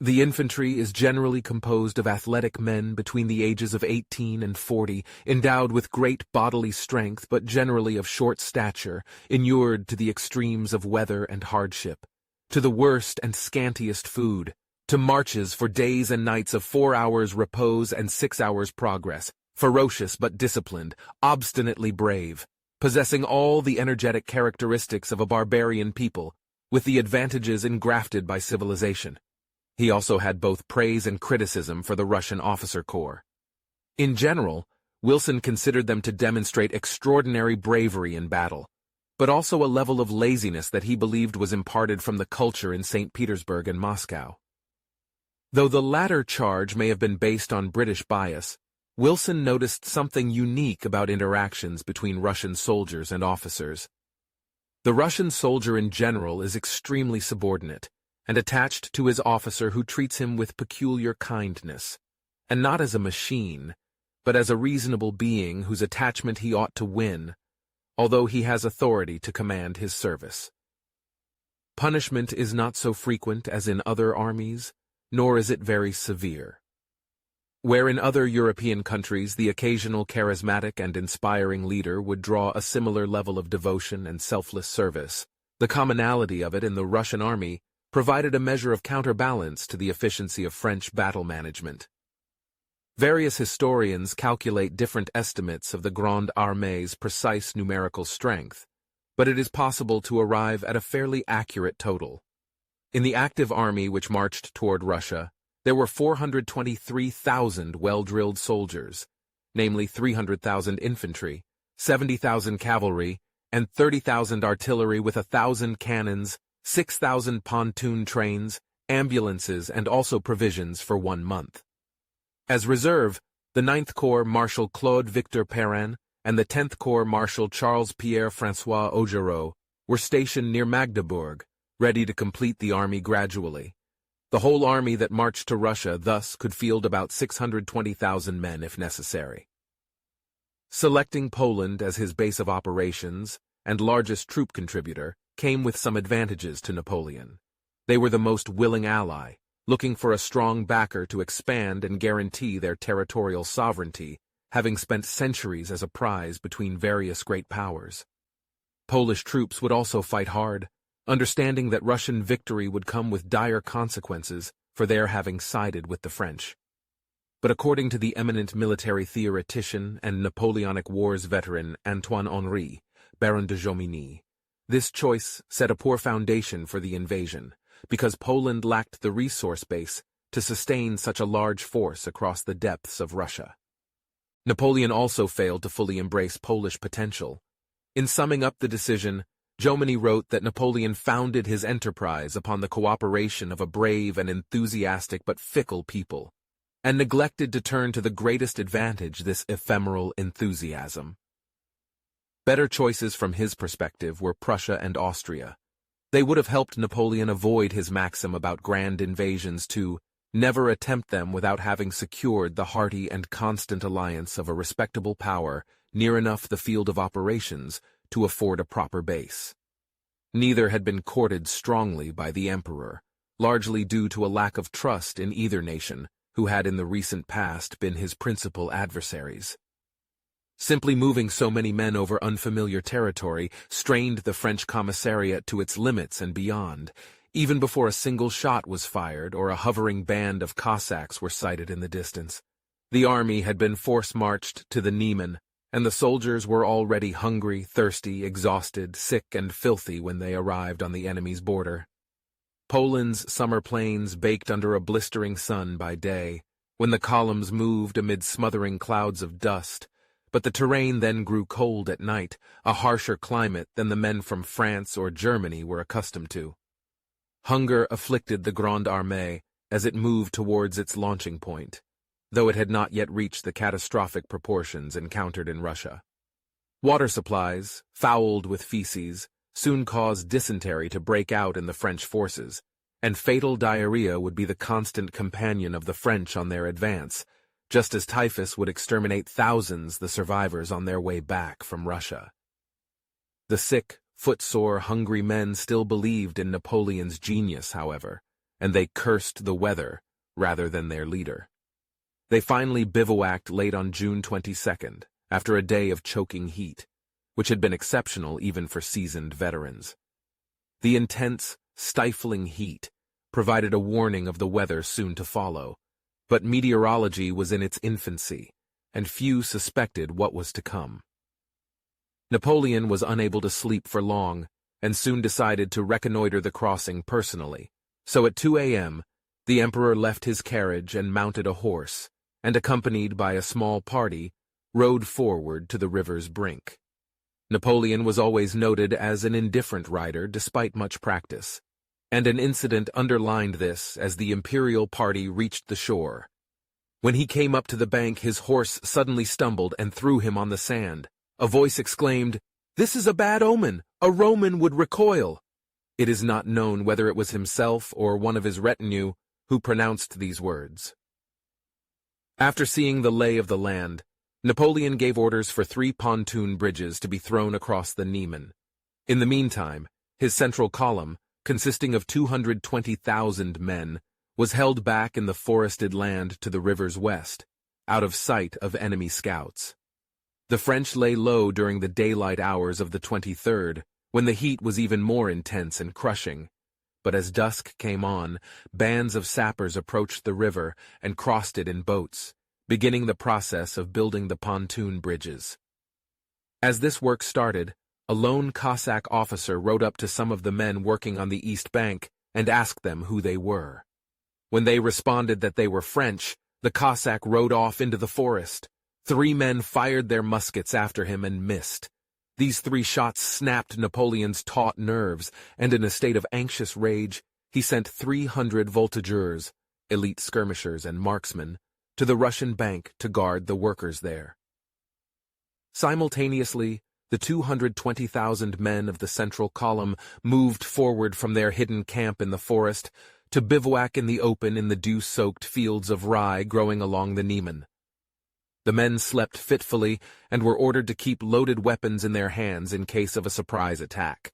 The infantry is generally composed of athletic men between the ages of 18 and 40, endowed with great bodily strength but generally of short stature, inured to the extremes of weather and hardship, to the worst and scantiest food, to marches for days and nights of 4 hours repose and 6 hours progress, ferocious but disciplined, obstinately brave, possessing all the energetic characteristics of a barbarian people, with the advantages engrafted by civilization. He also had both praise and criticism for the Russian officer corps. In general, Wilson considered them to demonstrate extraordinary bravery in battle, but also a level of laziness that he believed was imparted from the culture in St. Petersburg and Moscow. Though the latter charge may have been based on British bias, Wilson noticed something unique about interactions between Russian soldiers and officers. The Russian soldier in general is extremely subordinate, and attached to his officer who treats him with peculiar kindness, and not as a machine, but as a reasonable being whose attachment he ought to win, although he has authority to command his service. Punishment is not so frequent as in other armies, nor is it very severe. Where in other European countries the occasional charismatic and inspiring leader would draw a similar level of devotion and selfless service, the commonality of it in the Russian army provided a measure of counterbalance to the efficiency of French battle management. Various historians calculate different estimates of the Grande Armee's precise numerical strength, but it is possible to arrive at a fairly accurate total. In the active army which marched toward Russia, there were 423,000 well-drilled soldiers, namely 300,000 infantry, 70,000 cavalry, and 30,000 artillery with 1,000 cannons, 6,000 pontoon trains, ambulances, and also provisions for 1 month. As reserve, the 9th Corps Marshal Claude Victor Perrin and the 10th Corps Marshal Charles-Pierre François Augereau were stationed near Magdebourg, ready to complete the army gradually. The whole army that marched to Russia thus could field about 620,000 men if necessary. Selecting Poland as his base of operations and largest troop contributor came with some advantages to Napoleon. They were the most willing ally, looking for a strong backer to expand and guarantee their territorial sovereignty, having spent centuries as a prize between various great powers. Polish troops would also fight hard, understanding that Russian victory would come with dire consequences for their having sided with the French. But according to the eminent military theoretician and Napoleonic Wars veteran Antoine Henry, Baron de Jomini, this choice set a poor foundation for the invasion, because Poland lacked the resource base to sustain such a large force across the depths of Russia. Napoleon also failed to fully embrace Polish potential. In summing up the decision, Jomini wrote that Napoleon founded his enterprise upon the cooperation of a brave and enthusiastic but fickle people, and neglected to turn to the greatest advantage this ephemeral enthusiasm. Better choices from his perspective were Prussia and Austria. They would have helped Napoleon avoid his maxim about grand invasions to never attempt them without having secured the hearty and constant alliance of a respectable power near enough the field of operations to afford a proper base. Neither had been courted strongly by the emperor, largely due to a lack of trust in either nation, who had in the recent past been his principal adversaries. Simply moving so many men over unfamiliar territory strained the French commissariat to its limits and beyond, even before a single shot was fired or a hovering band of Cossacks were sighted in the distance. The army had been force-marched to the Niemen, and the soldiers were already hungry, thirsty, exhausted, sick, and filthy when they arrived on the enemy's border. Poland's summer plains baked under a blistering sun by day, when the columns moved amid smothering clouds of dust, but the terrain then grew cold at night, a harsher climate than the men from France or Germany were accustomed to. Hunger afflicted the Grande Armee, as it moved towards its launching point, though it had not yet reached the catastrophic proportions encountered in Russia. Water supplies, fouled with feces, soon caused dysentery to break out in the French forces, and fatal diarrhea would be the constant companion of the French on their advance, just as typhus would exterminate thousands the survivors on their way back from Russia. The sick, footsore, hungry men still believed in Napoleon's genius, however, and they cursed the weather rather than their leader. They finally bivouacked late on June 22nd, after a day of choking heat, which had been exceptional even for seasoned veterans. The intense, stifling heat provided a warning of the weather soon to follow, but meteorology was in its infancy, and few suspected what was to come. Napoleon was unable to sleep for long, and soon decided to reconnoiter the crossing personally, so at 2 a.m., the Emperor left his carriage and mounted a horse, and accompanied by a small party, rode forward to the river's brink. Napoleon was always noted as an indifferent rider despite much practice, and an incident underlined this as the imperial party reached the shore. When he came up to the bank, his horse suddenly stumbled and threw him on the sand. A voice exclaimed, "This is a bad omen! A Roman would recoil!" It is not known whether it was himself or one of his retinue who pronounced these words. After seeing the lay of the land, Napoleon gave orders for 3 pontoon bridges to be thrown across the Niemen. In the meantime, his central column, consisting of 220,000 men, was held back in the forested land to the river's west, out of sight of enemy scouts. The French lay low during the daylight hours of the 23rd, when the heat was even more intense and crushing. But as dusk came on, bands of sappers approached the river and crossed it in boats, beginning the process of building the pontoon bridges. As this work started, a lone Cossack officer rode up to some of the men working on the east bank and asked them who they were. When they responded that they were French, the Cossack rode off into the forest. 3 men fired their muskets after him and missed. These 3 shots snapped Napoleon's taut nerves, and in a state of anxious rage, he sent 300 voltigeurs, elite skirmishers and marksmen, to the Russian bank to guard the workers there. Simultaneously, the 220,000 men of the central column moved forward from their hidden camp in the forest to bivouac in the open in the dew-soaked fields of rye growing along the Niemen. The men slept fitfully and were ordered to keep loaded weapons in their hands in case of a surprise attack,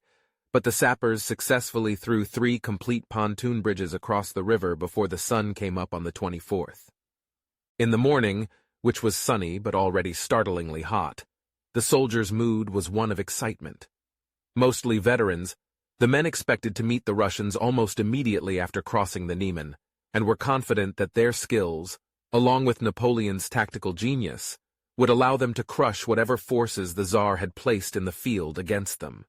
but the sappers successfully threw 3 complete pontoon bridges across the river before the sun came up on the 24th. In the morning, which was sunny but already startlingly hot, the soldiers' mood was one of excitement. Mostly veterans, the men expected to meet the Russians almost immediately after crossing the Niemen, and were confident that their skills, along with Napoleon's tactical genius, would allow them to crush whatever forces the Tsar had placed in the field against them.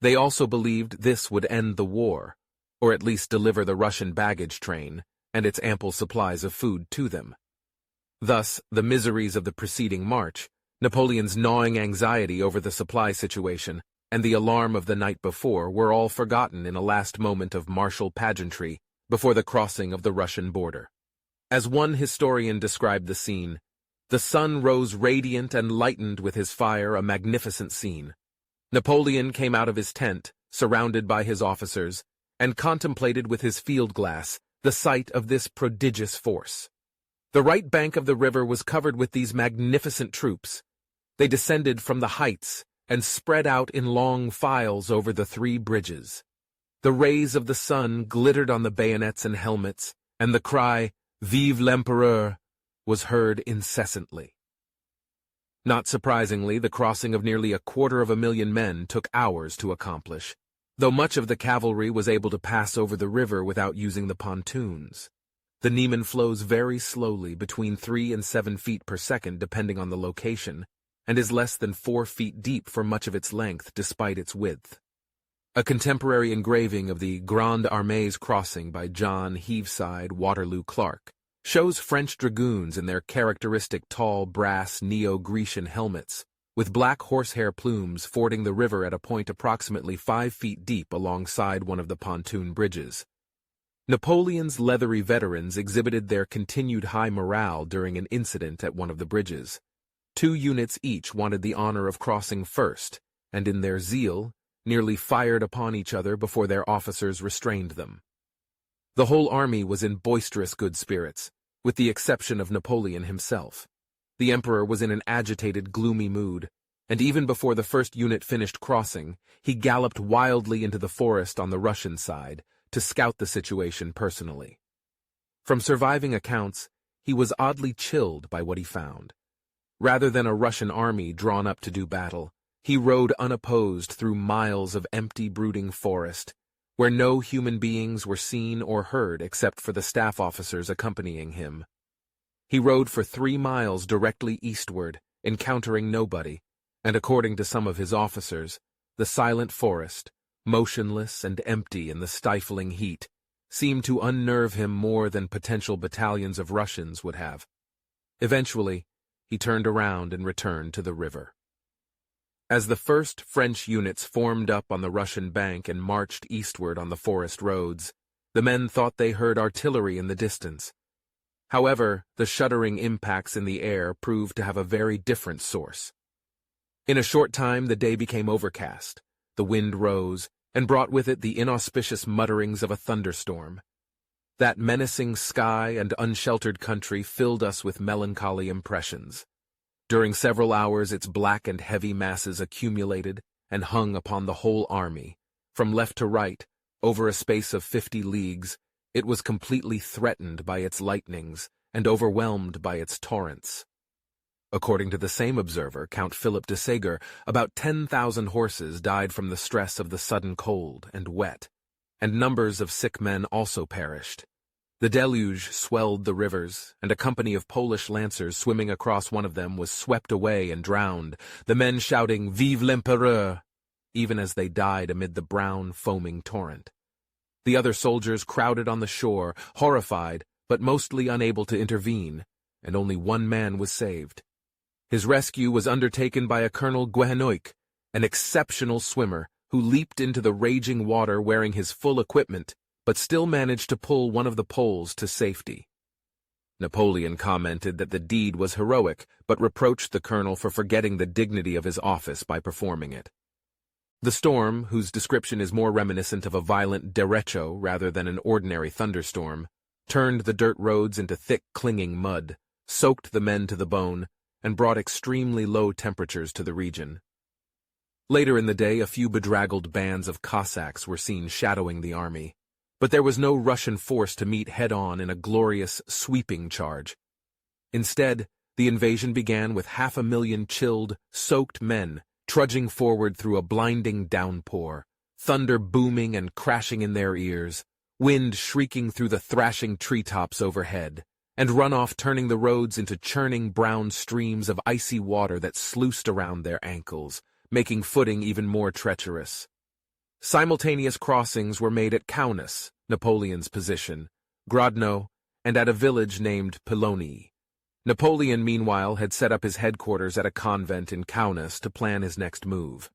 They also believed this would end the war, or at least deliver the Russian baggage train and its ample supplies of food to them. Thus, the miseries of the preceding march, Napoleon's gnawing anxiety over the supply situation, and the alarm of the night before were all forgotten in a last moment of martial pageantry before the crossing of the Russian border. As one historian described the scene, the sun rose radiant and lightened with his fire a magnificent scene. Napoleon came out of his tent, surrounded by his officers, and contemplated with his field glass the sight of this prodigious force. The right bank of the river was covered with these magnificent troops. They descended from the heights and spread out in long files over the 3 bridges. The rays of the sun glittered on the bayonets and helmets, and the cry, "Vive l'Empereur," was heard incessantly. Not surprisingly, the crossing of nearly 250,000 men took hours to accomplish, though much of the cavalry was able to pass over the river without using the pontoons. The Niemen flows very slowly, between 3 and 7 feet per second depending on the location, and is less than 4 feet deep for much of its length despite its width. A contemporary engraving of the Grande Armee's crossing by John Heaveside Waterloo Clark shows French dragoons in their characteristic tall brass Neo-Grecian helmets, with black horsehair plumes fording the river at a point approximately 5 feet deep alongside one of the pontoon bridges. Napoleon's leathery veterans exhibited their continued high morale during an incident at one of the bridges. 2 units each wanted the honor of crossing first, and in their zeal, nearly fired upon each other before their officers restrained them. The whole army was in boisterous good spirits, with the exception of Napoleon himself. The emperor was in an agitated, gloomy mood, and even before the first unit finished crossing, he galloped wildly into the forest on the Russian side to scout the situation personally. From surviving accounts, he was oddly chilled by what he found. Rather than a Russian army drawn up to do battle, he rode unopposed through miles of empty, brooding forest, where no human beings were seen or heard except for the staff officers accompanying him. He rode for 3 miles directly eastward, encountering nobody, and according to some of his officers, the silent forest, motionless and empty in the stifling heat, seemed to unnerve him more than potential battalions of Russians would have. Eventually, he turned around and returned to the river. As the first French units formed up on the Russian bank and marched eastward on the forest roads, the men thought they heard artillery in the distance. However, the shuddering impacts in the air proved to have a very different source. In a short time, the day became overcast, the wind rose, and brought with it the inauspicious mutterings of a thunderstorm. That menacing sky and unsheltered country filled us with melancholy impressions. During several hours its black and heavy masses accumulated and hung upon the whole army. From left to right, over a space of 50 leagues, it was completely threatened by its lightnings and overwhelmed by its torrents. According to the same observer, Count Philip de Segur, about 10,000 horses died from the stress of the sudden cold and wet, and numbers of sick men also perished. The deluge swelled the rivers, and a company of Polish lancers swimming across one of them was swept away and drowned, the men shouting "Vive l'Empereur!" even as they died amid the brown, foaming torrent. The other soldiers crowded on the shore, horrified, but mostly unable to intervene, and only one man was saved. His rescue was undertaken by a Colonel Guehenoic, an exceptional swimmer, who leaped into the raging water wearing his full equipment, but still managed to pull one of the poles to safety. Napoleon commented that the deed was heroic, but reproached the colonel for forgetting the dignity of his office by performing it. The storm, whose description is more reminiscent of a violent derecho rather than an ordinary thunderstorm, turned the dirt roads into thick, clinging mud, soaked the men to the bone, and brought extremely low temperatures to the region. Later in the day, a few bedraggled bands of Cossacks were seen shadowing the army, but there was no Russian force to meet head-on in a glorious, sweeping charge. Instead, the invasion began with 500,000 chilled, soaked men trudging forward through a blinding downpour, thunder booming and crashing in their ears, wind shrieking through the thrashing treetops overhead, and runoff turning the roads into churning brown streams of icy water that sluiced around their ankles, making footing even more treacherous. Simultaneous crossings were made at Kaunas, Napoleon's position, Grodno, and at a village named Pilony. Napoleon, meanwhile, had set up his headquarters at a convent in Kaunas to plan his next move.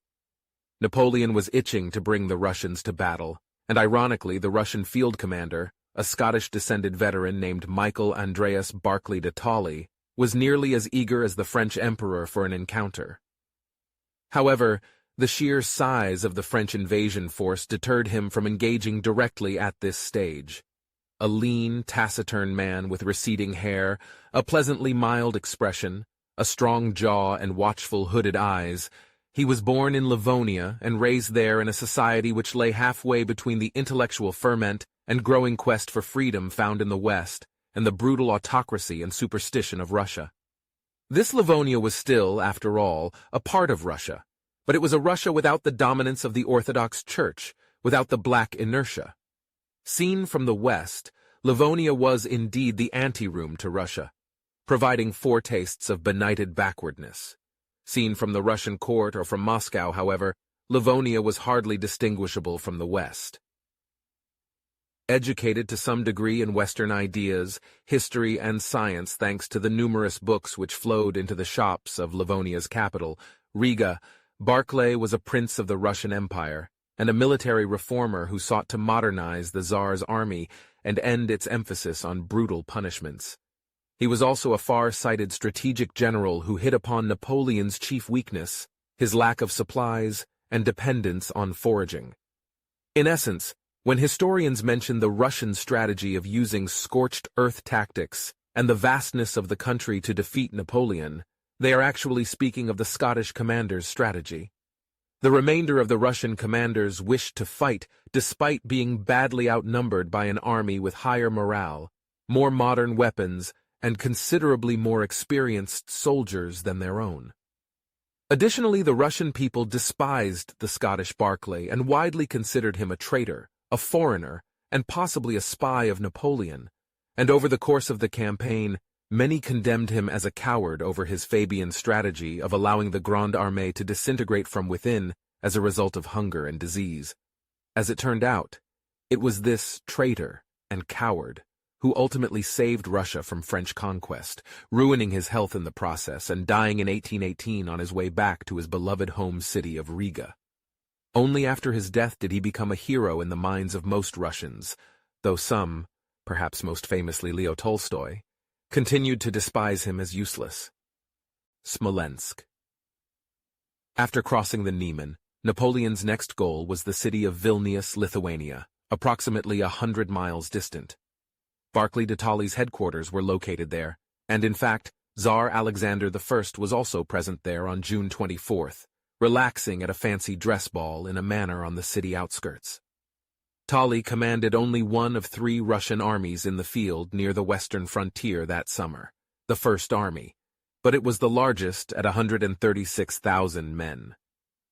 Napoleon was itching to bring the Russians to battle, and ironically, the Russian field commander, a Scottish-descended veteran named Michael Andreas Barclay de Tolly, was nearly as eager as the French emperor for an encounter. However, the sheer size of the French invasion force deterred him from engaging directly at this stage. A lean, taciturn man with receding hair, a pleasantly mild expression, a strong jaw and watchful hooded eyes, he was born in Livonia and raised there in a society which lay halfway between the intellectual ferment and growing quest for freedom found in the West and the brutal autocracy and superstition of Russia. This Livonia was still, after all, a part of Russia, but it was a Russia without the dominance of the Orthodox Church, without the black inertia. Seen from the West, Livonia was indeed the anteroom to Russia, providing foretastes of benighted backwardness. Seen from the Russian court or from Moscow, however, Livonia was hardly distinguishable from the West. Educated to some degree in Western ideas, history, and science thanks to the numerous books which flowed into the shops of Livonia's capital, Riga, Barclay was a prince of the Russian Empire and a military reformer who sought to modernize the Tsar's army and end its emphasis on brutal punishments. He was also a far-sighted strategic general who hit upon Napoleon's chief weakness, his lack of supplies and dependence on foraging. In essence, when historians mention the Russian strategy of using scorched earth tactics and the vastness of the country to defeat Napoleon, they are actually speaking of the Scottish commander's strategy. The remainder of the Russian commanders wished to fight despite being badly outnumbered by an army with higher morale, more modern weapons, and considerably more experienced soldiers than their own. Additionally, the Russian people despised the Scottish Barclay and widely considered him a traitor, a foreigner, and possibly a spy of Napoleon, and over the course of the campaign, many condemned him as a coward over his Fabian strategy of allowing the Grande Armee to disintegrate from within as a result of hunger and disease. As it turned out, it was this traitor and coward who ultimately saved Russia from French conquest, ruining his health in the process and dying in 1818 on his way back to his beloved home city of Riga. Only after his death did he become a hero in the minds of most Russians, though some, perhaps most famously Leo Tolstoy, continued to despise him as useless. Smolensk. After crossing the Niemen, Napoleon's next goal was the city of Vilnius, Lithuania, approximately 100 miles distant. Barclay de Tolly's headquarters were located there, and in fact, Tsar Alexander I was also present there on June 24th, relaxing at a fancy dress ball in a manor on the city outskirts. Tolly commanded only one of 3 Russian armies in the field near the western frontier that summer, the First Army, but it was the largest at 136,000 men.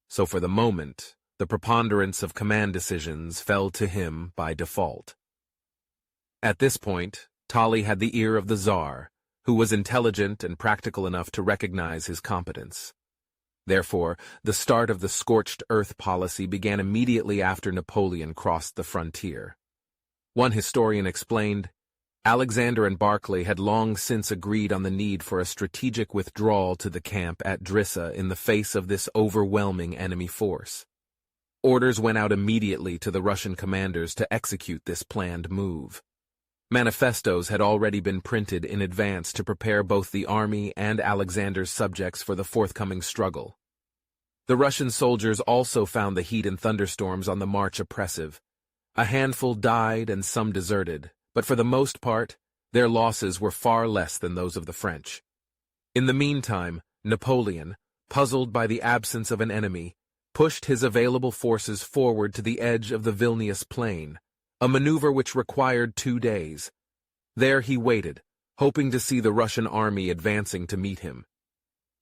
So for the moment, the preponderance of command decisions fell to him by default. At this point, Tolly had the ear of the Tsar, who was intelligent and practical enough to recognize his competence. Therefore, the start of the scorched earth policy began immediately after Napoleon crossed the frontier. One historian explained, Alexander and Barclay had long since agreed on the need for a strategic withdrawal to the camp at Drissa in the face of this overwhelming enemy force. Orders went out immediately to the Russian commanders to execute this planned move. Manifestos had already been printed in advance to prepare both the army and Alexander's subjects for the forthcoming struggle. The Russian soldiers also found the heat and thunderstorms on the march oppressive. A handful died and some deserted, but for the most part, their losses were far less than those of the French. In the meantime, Napoleon, puzzled by the absence of an enemy, pushed his available forces forward to the edge of the Vilnius plain, a maneuver which required 2 days. There he waited, hoping to see the Russian army advancing to meet him.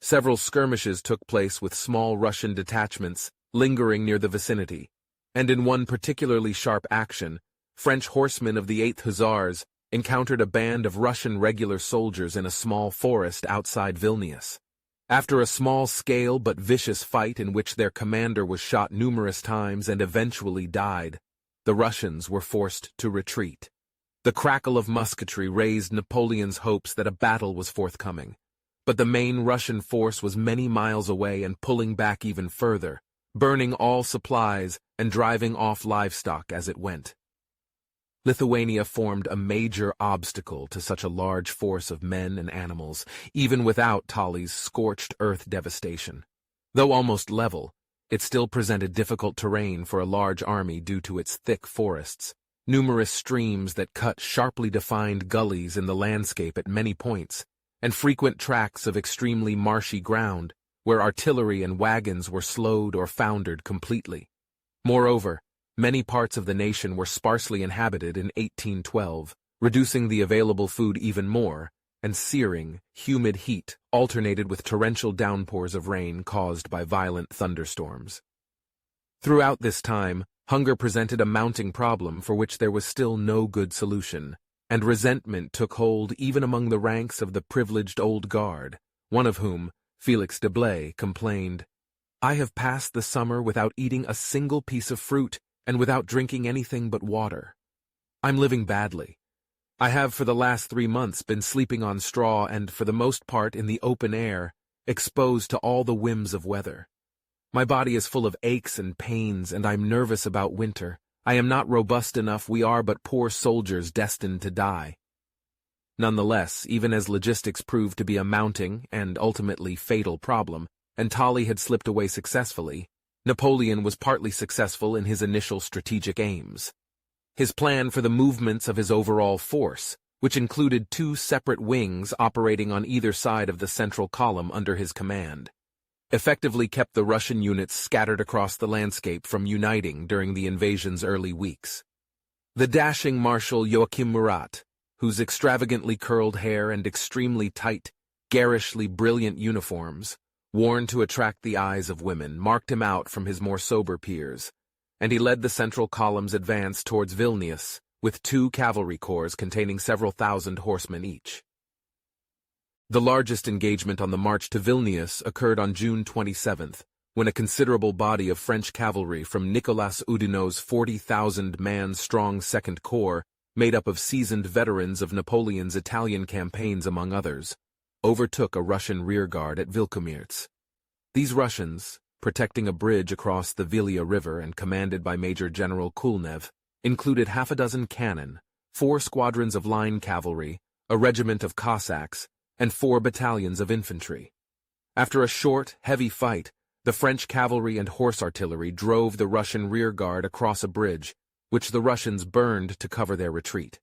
Several skirmishes took place with small Russian detachments lingering near the vicinity, and in one particularly sharp action, French horsemen of the 8th Hussars encountered a band of Russian regular soldiers in a small forest outside Vilnius. After a small-scale but vicious fight in which their commander was shot numerous times and eventually died, the Russians were forced to retreat. The crackle of musketry raised Napoleon's hopes that a battle was forthcoming, but the main Russian force was many miles away and pulling back even further, burning all supplies and driving off livestock as it went. Lithuania formed a major obstacle to such a large force of men and animals, even without Tolly's scorched earth devastation. Though almost level, it still presented difficult terrain for a large army due to its thick forests, numerous streams that cut sharply defined gullies in the landscape at many points, and frequent tracts of extremely marshy ground where artillery and wagons were slowed or foundered completely. Moreover, many parts of the nation were sparsely inhabited in 1812, reducing the available food even more, and searing, humid heat alternated with torrential downpours of rain caused by violent thunderstorms. Throughout this time, hunger presented a mounting problem for which there was still no good solution, and resentment took hold even among the ranks of the privileged old guard, one of whom, Felix de Blay, complained, "I have passed the summer without eating a single piece of fruit and without drinking anything but water. I'm living badly. I have for the last 3 months been sleeping on straw and, for the most part, in the open air, exposed to all the whims of weather. My body is full of aches and pains, and I'm nervous about winter, I am not robust enough, we are but poor soldiers destined to die. Nonetheless, even as logistics proved to be a mounting and ultimately fatal problem, and Tolly had slipped away successfully, Napoleon was partly successful in his initial strategic aims. His plan for the movements of his overall force, which included 2 separate wings operating on either side of the central column under his command, effectively kept the Russian units scattered across the landscape from uniting during the invasion's early weeks. The dashing Marshal Joachim Murat, whose extravagantly curled hair and extremely tight, garishly brilliant uniforms, worn to attract the eyes of women, marked him out from his more sober peers, and he led the central column's advance towards Vilnius, with 2 cavalry corps containing several thousand horsemen each. The largest engagement on the march to Vilnius occurred on June 27th, when a considerable body of French cavalry from Nicolas Oudinot's 40,000-man strong Second Corps, made up of seasoned veterans of Napoleon's Italian campaigns among others, overtook a Russian rearguard at Vilkomirets. These Russians, protecting a bridge across the Vilia River and commanded by Major General Kulnev, included half a dozen cannon, 4 squadrons of line cavalry, a regiment of Cossacks, and 4 battalions of infantry. After a short, heavy fight, the French cavalry and horse artillery drove the Russian rearguard across a bridge, which the Russians burned to cover their retreat.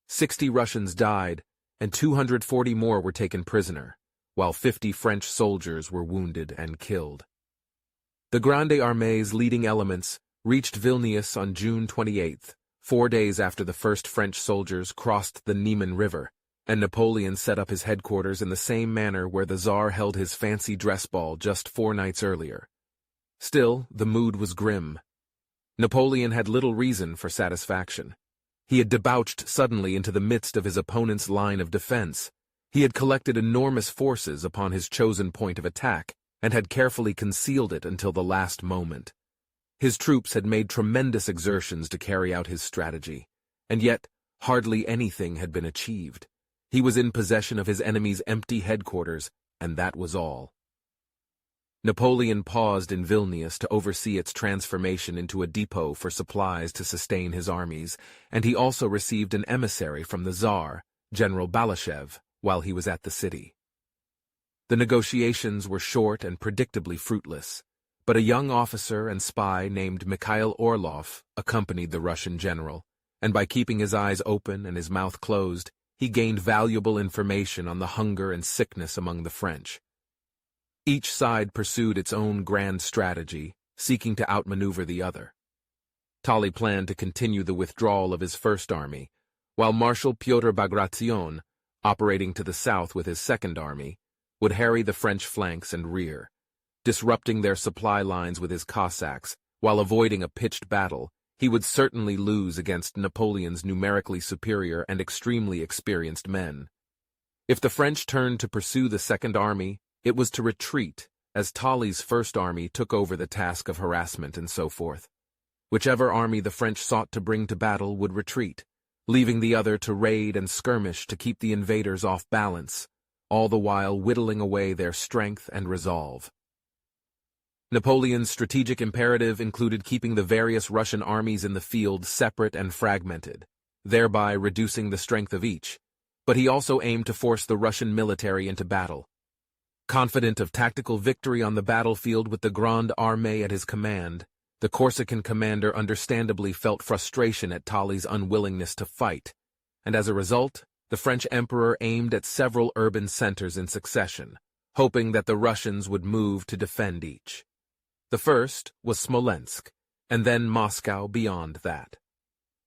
60 Russians died, and 240 more were taken prisoner, while 50 French soldiers were wounded and killed. The Grande Armee's leading elements reached Vilnius on June 28th, 4 days after the first French soldiers crossed the Niemen River, and Napoleon set up his headquarters in the same manner where the Tsar held his fancy dress ball just 4 nights earlier. Still, the mood was grim. Napoleon had little reason for satisfaction. He had debouched suddenly into the midst of his opponent's line of defense. He had collected enormous forces upon his chosen point of attack and had carefully concealed it until the last moment. His troops had made tremendous exertions to carry out his strategy, and yet hardly anything had been achieved. He was in possession of his enemy's empty headquarters, and that was all. Napoleon paused in Vilnius to oversee its transformation into a depot for supplies to sustain his armies, and he also received an emissary from the Tsar, General Balashev, while he was at the city. The negotiations were short and predictably fruitless, but a young officer and spy named Mikhail Orlov accompanied the Russian general, and by keeping his eyes open and his mouth closed, he gained valuable information on the hunger and sickness among the French. Each side pursued its own grand strategy, seeking to outmaneuver the other. Tolly planned to continue the withdrawal of his First Army, while Marshal Pyotr Bagration, operating to the south with his Second Army, would harry the French flanks and rear, disrupting their supply lines with his Cossacks. While avoiding a pitched battle, he would certainly lose against Napoleon's numerically superior and extremely experienced men. If the French turned to pursue the Second Army, it was to retreat, as Tolly's First Army took over the task of harassment and so forth. Whichever army the French sought to bring to battle would retreat, leaving the other to raid and skirmish to keep the invaders off balance, all the while whittling away their strength and resolve. Napoleon's strategic imperative included keeping the various Russian armies in the field separate and fragmented, thereby reducing the strength of each, but he also aimed to force the Russian military into battle. Confident of tactical victory on the battlefield with the Grande Armee at his command, the Corsican commander understandably felt frustration at Tolly's unwillingness to fight, and as a result, the French emperor aimed at several urban centers in succession, hoping that the Russians would move to defend each. The first was Smolensk, and then Moscow beyond that.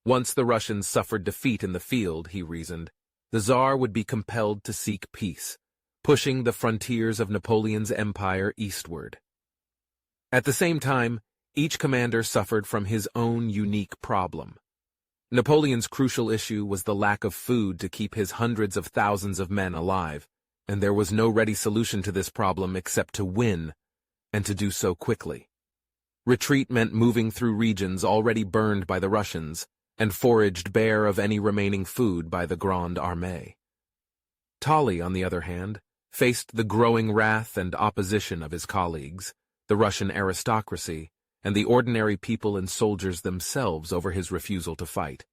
Once the Russians suffered defeat in the field, he reasoned, the Tsar would be compelled to seek peace, pushing the frontiers of Napoleon's empire eastward. At the same time, each commander suffered from his own unique problem. Napoleon's crucial issue was the lack of food to keep his hundreds of thousands of men alive, and there was no ready solution to this problem except to win, and to do so quickly. Retreat meant moving through regions already burned by the Russians, and foraged bare of any remaining food by the Grande Armee. Tolly, on the other hand, faced the growing wrath and opposition of his colleagues, the Russian aristocracy, and the ordinary people and soldiers themselves over his refusal to fight.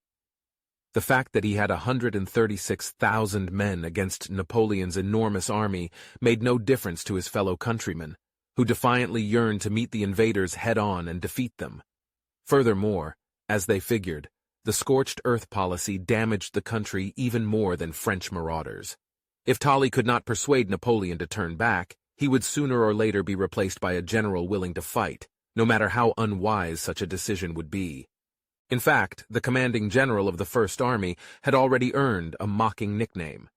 The fact that he had 136,000 men against Napoleon's enormous army made no difference to his fellow countrymen, who defiantly yearned to meet the invaders head-on and defeat them. Furthermore, as they figured, the scorched earth policy damaged the country even more than French marauders. If Tilly could not persuade Napoleon to turn back, he would sooner or later be replaced by a general willing to fight, no matter how unwise such a decision would be. In fact, the commanding general of the First Army had already earned a mocking nickname.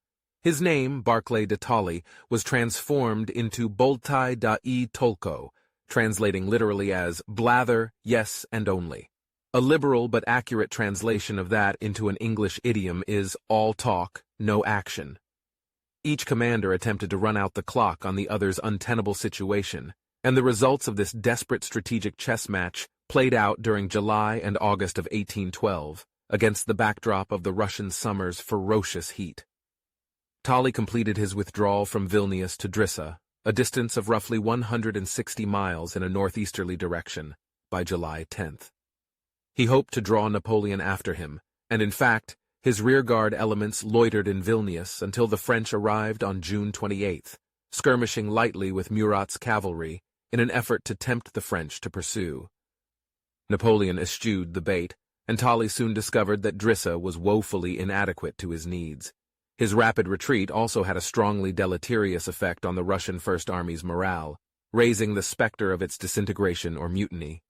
His name, Barclay de Tolly, was transformed into Boltai da I Tolko, translating literally as blather, yes, and only. A liberal but accurate translation of that into an English idiom is all talk, no action. Each commander attempted to run out the clock on the other's untenable situation, and the results of this desperate strategic chess match played out during July and August of 1812, against the backdrop of the Russian summer's ferocious heat. Tilly completed his withdrawal from Vilnius to Drissa, a distance of roughly 160 miles in a northeasterly direction, by July 10th. He hoped to draw Napoleon after him, and in fact, his rearguard elements loitered in Vilnius until the French arrived on June 28th, skirmishing lightly with Murat's cavalry in an effort to tempt the French to pursue. Napoleon eschewed the bait, and Tilly soon discovered that Drissa was woefully inadequate to his needs. His rapid retreat also had a strongly deleterious effect on the Russian First Army's morale, raising the specter of its disintegration or mutiny.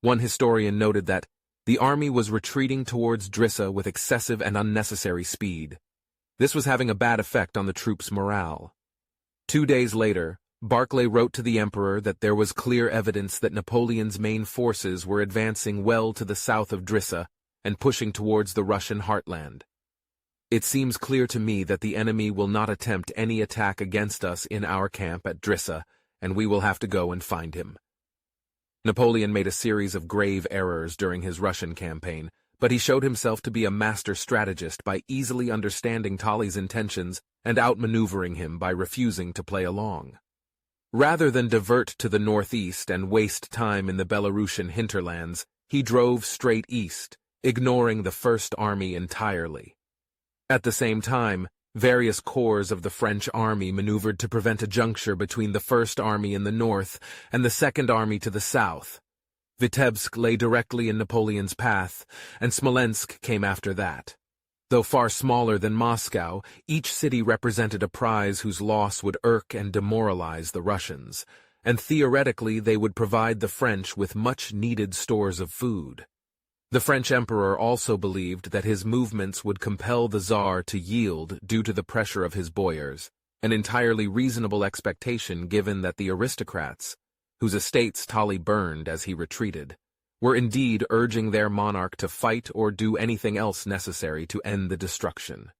One historian noted that the army was retreating towards Drissa with excessive and unnecessary speed. This was having a bad effect on the troops' morale. 2 days later, Barclay wrote to the emperor that there was clear evidence that Napoleon's main forces were advancing well to the south of Drissa and pushing towards the Russian heartland. It seems clear to me that the enemy will not attempt any attack against us in our camp at Drissa, and we will have to go and find him. Napoleon made a series of grave errors during his Russian campaign, but he showed himself to be a master strategist by easily understanding Tilly's intentions and outmaneuvering him by refusing to play along. Rather than divert to the northeast and waste time in the Belarusian hinterlands, he drove straight east, ignoring the First Army entirely. At the same time, various corps of the French army maneuvered to prevent a juncture between the First Army in the north and the Second Army to the south. Vitebsk lay directly in Napoleon's path, and Smolensk came after that. Though far smaller than Moscow, each city represented a prize whose loss would irk and demoralize the Russians, and theoretically they would provide the French with much-needed stores of food. The French emperor also believed that his movements would compel the Tsar to yield due to the pressure of his boyars, an entirely reasonable expectation given that the aristocrats, whose estates Tilly burned as he retreated, were indeed urging their monarch to fight or do anything else necessary to end the destruction.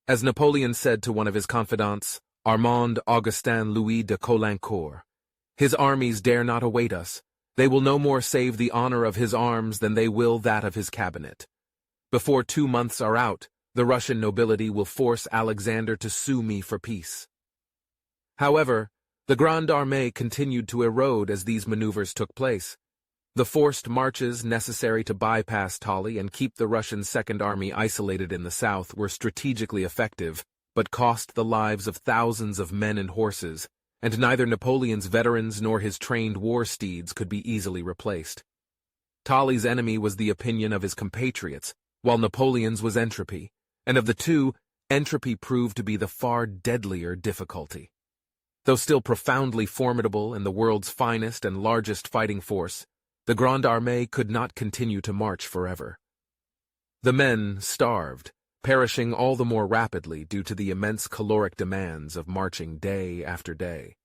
As Napoleon said to one of his confidants, Armand Augustin Louis de Caulaincourt, "His armies dare not await us. They will no more save the honor of his arms than they will that of his cabinet. Before 2 months are out, the Russian nobility will force Alexander to sue me for peace." However, the Grande Armee continued to erode as these maneuvers took place. The forced marches necessary to bypass Tilly and keep the Russian Second Army isolated in the south were strategically effective, but cost the lives of thousands of men and horses, and neither Napoleon's veterans nor his trained war steeds could be easily replaced. Tilly's enemy was the opinion of his compatriots, while Napoleon's was entropy, and of the two, entropy proved to be the far deadlier difficulty. Though still profoundly formidable and the world's finest and largest fighting force, the Grande Armée could not continue to march forever. The men starved, perishing all the more rapidly due to the immense caloric demands of marching day after day.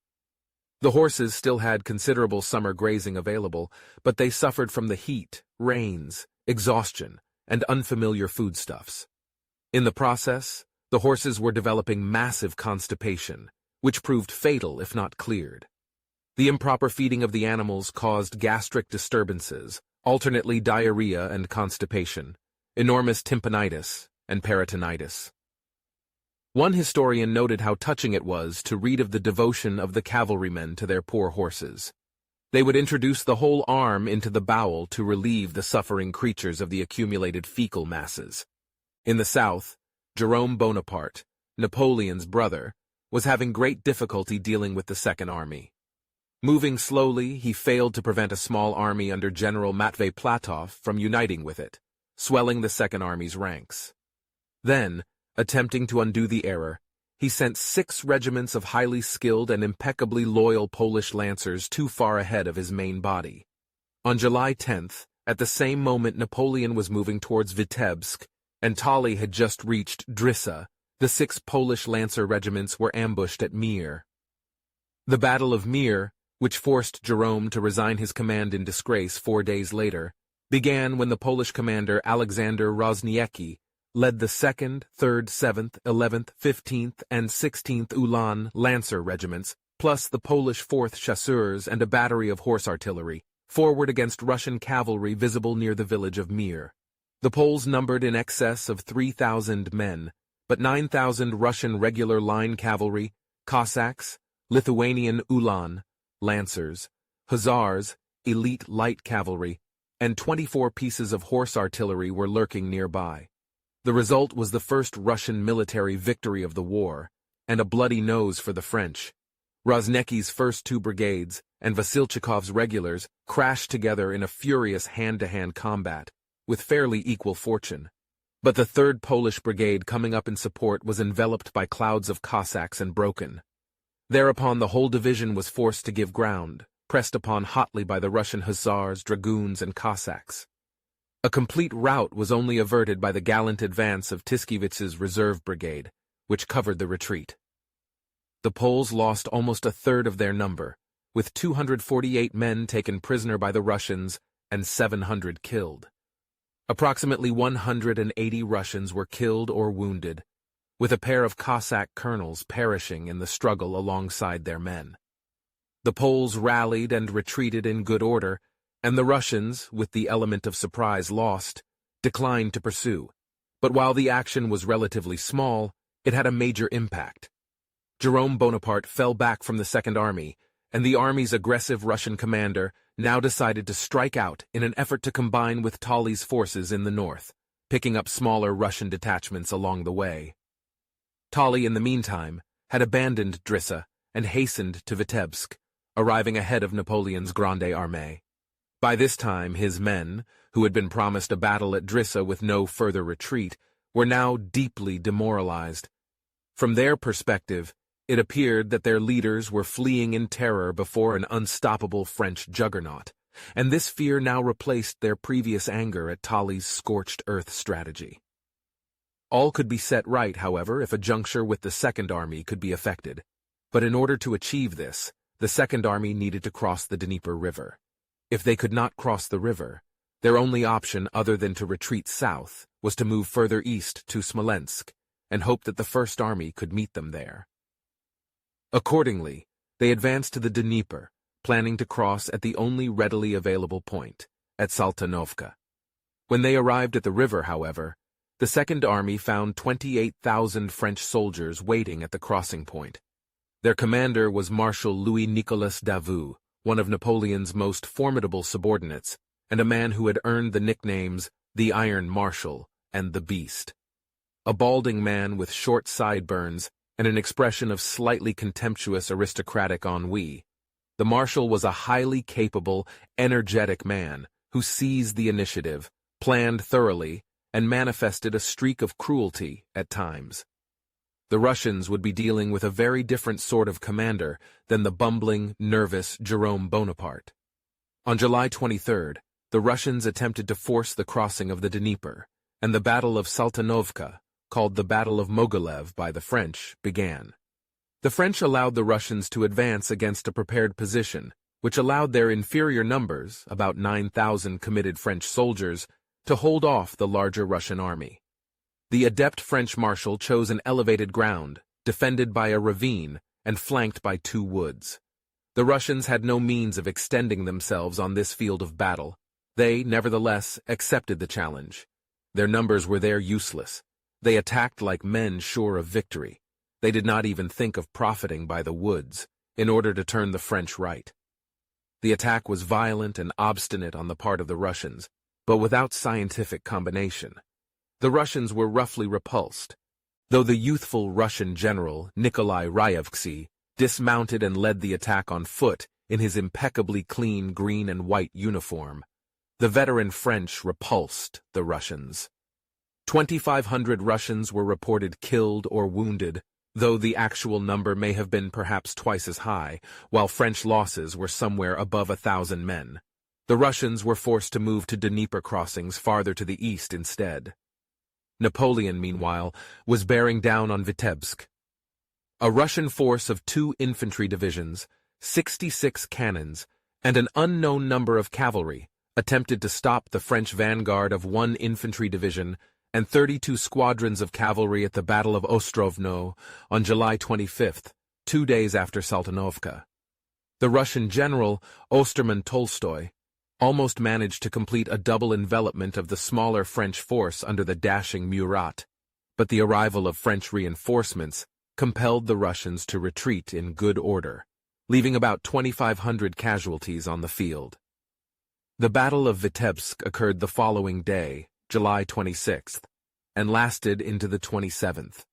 The horses still had considerable summer grazing available, but they suffered from the heat, rains, exhaustion, and unfamiliar foodstuffs. In the process, the horses were developing massive constipation, which proved fatal if not cleared. The improper feeding of the animals caused gastric disturbances, alternately diarrhea and constipation, enormous tympanitis, and peritonitis. One historian noted how touching it was to read of the devotion of the cavalrymen to their poor horses. They would introduce the whole arm into the bowel to relieve the suffering creatures of the accumulated fecal masses. In the south, Jerome Bonaparte, Napoleon's brother, was having great difficulty dealing with the Second Army. Moving slowly, he failed to prevent a small army under General Matvei Platov from uniting with it, swelling the Second Army's ranks. Then, attempting to undo the error, he sent 6 regiments of highly skilled and impeccably loyal Polish lancers too far ahead of his main body. On July 10th, at the same moment Napoleon was moving towards Vitebsk, and Tolly had just reached Drissa, the 6 Polish lancer regiments were ambushed at Mir. The Battle of Mir, which forced Jerome to resign his command in disgrace 4 days later, began when the Polish commander Alexander Rozniecki led the 2nd, 3rd, 7th, 11th, 15th, and 16th Ulan Lancer regiments, plus the Polish 4th Chasseurs and a battery of horse artillery, forward against Russian cavalry visible near the village of Mir. The Poles numbered in excess of 3,000 men, but 9,000 Russian regular line cavalry, Cossacks, Lithuanian Ulan, Lancers, Hussars, elite light cavalry, and 24 pieces of horse artillery were lurking nearby. The result was the first Russian military victory of the war, and a bloody nose for the French. Rozniecki's first 2 brigades and Vasilchikov's regulars crashed together in a furious hand-to-hand combat, with fairly equal fortune. But the 3rd Polish Brigade coming up in support was enveloped by clouds of Cossacks and broken. Thereupon the whole division was forced to give ground, pressed upon hotly by the Russian Hussars, Dragoons, and Cossacks. A complete rout was only averted by the gallant advance of Tiskiewicz's reserve brigade, which covered the retreat. The Poles lost almost a third of their number, with 248 men taken prisoner by the Russians and 700 killed. Approximately 180 Russians were killed or wounded, with a pair of Cossack colonels perishing in the struggle alongside their men. The Poles rallied and retreated in good order, and the Russians, with the element of surprise lost, declined to pursue. But while the action was relatively small, it had a major impact. Jerome Bonaparte fell back from the Second Army, and the army's aggressive Russian commander now decided to strike out in an effort to combine with Tolly's forces in the north, picking up smaller Russian detachments along the way. Tolly, in the meantime, had abandoned Drissa and hastened to Vitebsk, arriving ahead of Napoleon's Grande Armee. By this time, his men, who had been promised a battle at Drissa with no further retreat, were now deeply demoralized. From their perspective, it appeared that their leaders were fleeing in terror before an unstoppable French juggernaut, and this fear now replaced their previous anger at Tolly's scorched earth strategy. All could be set right, however, if a juncture with the Second Army could be effected. But in order to achieve this, the Second Army needed to cross the Dnieper River. If they could not cross the river, their only option other than to retreat south was to move further east to Smolensk and hope that the First Army could meet them there. Accordingly, they advanced to the Dnieper, planning to cross at the only readily available point, at Saltanovka. When they arrived at the river, however, the Second Army found 28,000 French soldiers waiting at the crossing point. Their commander was Marshal Louis-Nicolas Davout, one of Napoleon's most formidable subordinates, and a man who had earned the nicknames the Iron Marshal and the Beast. A balding man with short sideburns and an expression of slightly contemptuous aristocratic ennui, the Marshal was a highly capable, energetic man who seized the initiative, planned thoroughly, and manifested a streak of cruelty at times. The Russians would be dealing with a very different sort of commander than the bumbling, nervous Jerome Bonaparte. On July 23rd, the Russians attempted to force the crossing of the Dnieper, and the Battle of Saltanovka, called the Battle of Mogilev by the French, began. The French allowed the Russians to advance against a prepared position, which allowed their inferior numbers, about 9,000 committed French soldiers, to hold off the larger Russian army. The adept French marshal chose an elevated ground, defended by a ravine and flanked by 2 woods. The Russians had no means of extending themselves on this field of battle. They, nevertheless, accepted the challenge. Their numbers were there useless. They attacked like men sure of victory. They did not even think of profiting by the woods, in order to turn the French right. The attack was violent and obstinate on the part of the Russians, but without scientific combination. The Russians were roughly repulsed, though the youthful Russian general Nikolai Ryevsky dismounted and led the attack on foot in his impeccably clean green and white uniform. The veteran French repulsed the Russians. 2,500 Russians were reported killed or wounded, though the actual number may have been perhaps twice as high, while French losses were somewhere above 1,000 men. The Russians were forced to move to Dnieper crossings farther to the east instead. Napoleon, meanwhile, was bearing down on Vitebsk. A Russian force of 2 infantry divisions, 66 cannons, and an unknown number of cavalry attempted to stop the French vanguard of 1 infantry division and 32 squadrons of cavalry at the Battle of Ostrovno on July 25th, 2 days after Saltanovka. The Russian general, Osterman Tolstoy, almost managed to complete a double envelopment of the smaller French force under the dashing Murat, but the arrival of French reinforcements compelled the Russians to retreat in good order, leaving about 2,500 casualties on the field. The Battle of Vitebsk occurred the following day, July 26th, and lasted into the 27th.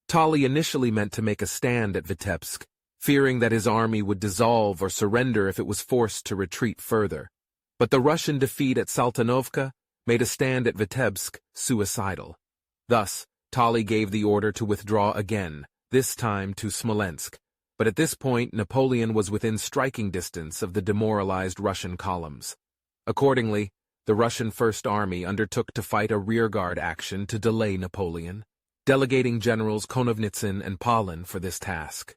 Tolly initially meant to make a stand at Vitebsk, fearing that his army would dissolve or surrender if it was forced to retreat further. But the Russian defeat at Saltanovka made a stand at Vitebsk suicidal. Thus, Tolly gave the order to withdraw again, this time to Smolensk. But at this point, Napoleon was within striking distance of the demoralized Russian columns. Accordingly, the Russian First Army undertook to fight a rearguard action to delay Napoleon, delegating generals Konovnitsin and Pahlen for this task.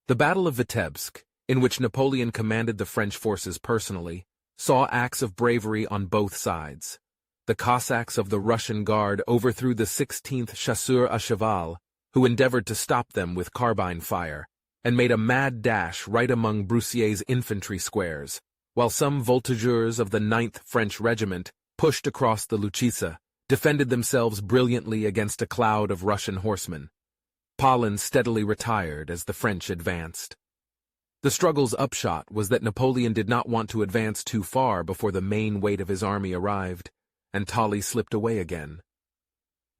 The Battle of Vitebsk, in which Napoleon commanded the French forces personally, saw acts of bravery on both sides. The Cossacks of the Russian Guard overthrew the 16th Chasseurs à Cheval, who endeavored to stop them with carbine fire, and made a mad dash right among Broussier's infantry squares, while some voltigeurs of the 9th French Regiment pushed across the Luchisa, defended themselves brilliantly against a cloud of Russian horsemen. Pahlen steadily retired as the French advanced. The struggle's upshot was that Napoleon did not want to advance too far before the main weight of his army arrived, and Tolly slipped away again.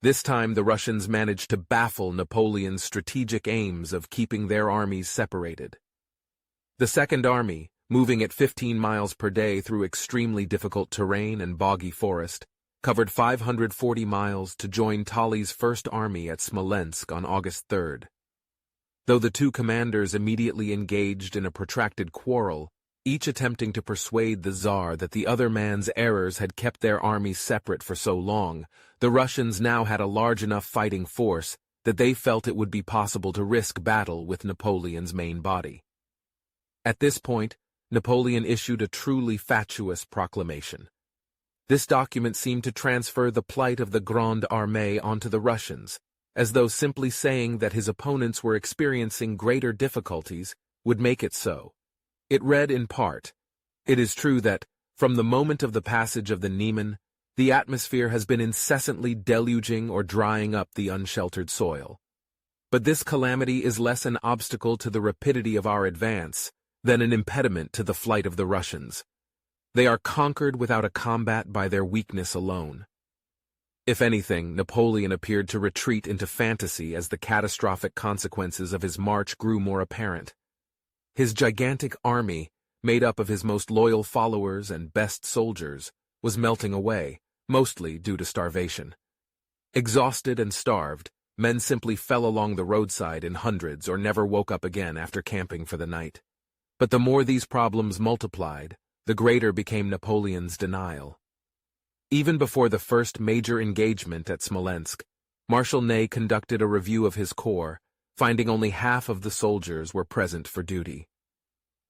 This time the Russians managed to baffle Napoleon's strategic aims of keeping their armies separated. The Second Army, moving at 15 miles per day through extremely difficult terrain and boggy forest, covered 540 miles to join Tolly's First Army at Smolensk on August 3rd. Though the two commanders immediately engaged in a protracted quarrel, each attempting to persuade the Tsar that the other man's errors had kept their armies separate for so long, the Russians now had a large enough fighting force that they felt it would be possible to risk battle with Napoleon's main body. At this point, Napoleon issued a truly fatuous proclamation. This document seemed to transfer the plight of the Grande Armee onto the Russians, as though simply saying that his opponents were experiencing greater difficulties would make it so. It read in part, "It is true that, from the moment of the passage of the Niemen, the atmosphere has been incessantly deluging or drying up the unsheltered soil. But this calamity is less an obstacle to the rapidity of our advance than an impediment to the flight of the Russians. They are conquered without a combat by their weakness alone." If anything, Napoleon appeared to retreat into fantasy as the catastrophic consequences of his march grew more apparent. His gigantic army, made up of his most loyal followers and best soldiers, was melting away, mostly due to starvation. Exhausted and starved, men simply fell along the roadside in hundreds or never woke up again after camping for the night. But the more these problems multiplied, the greater became Napoleon's denial. Even before the first major engagement at Smolensk, Marshal Ney conducted a review of his corps, finding only half of the soldiers were present for duty.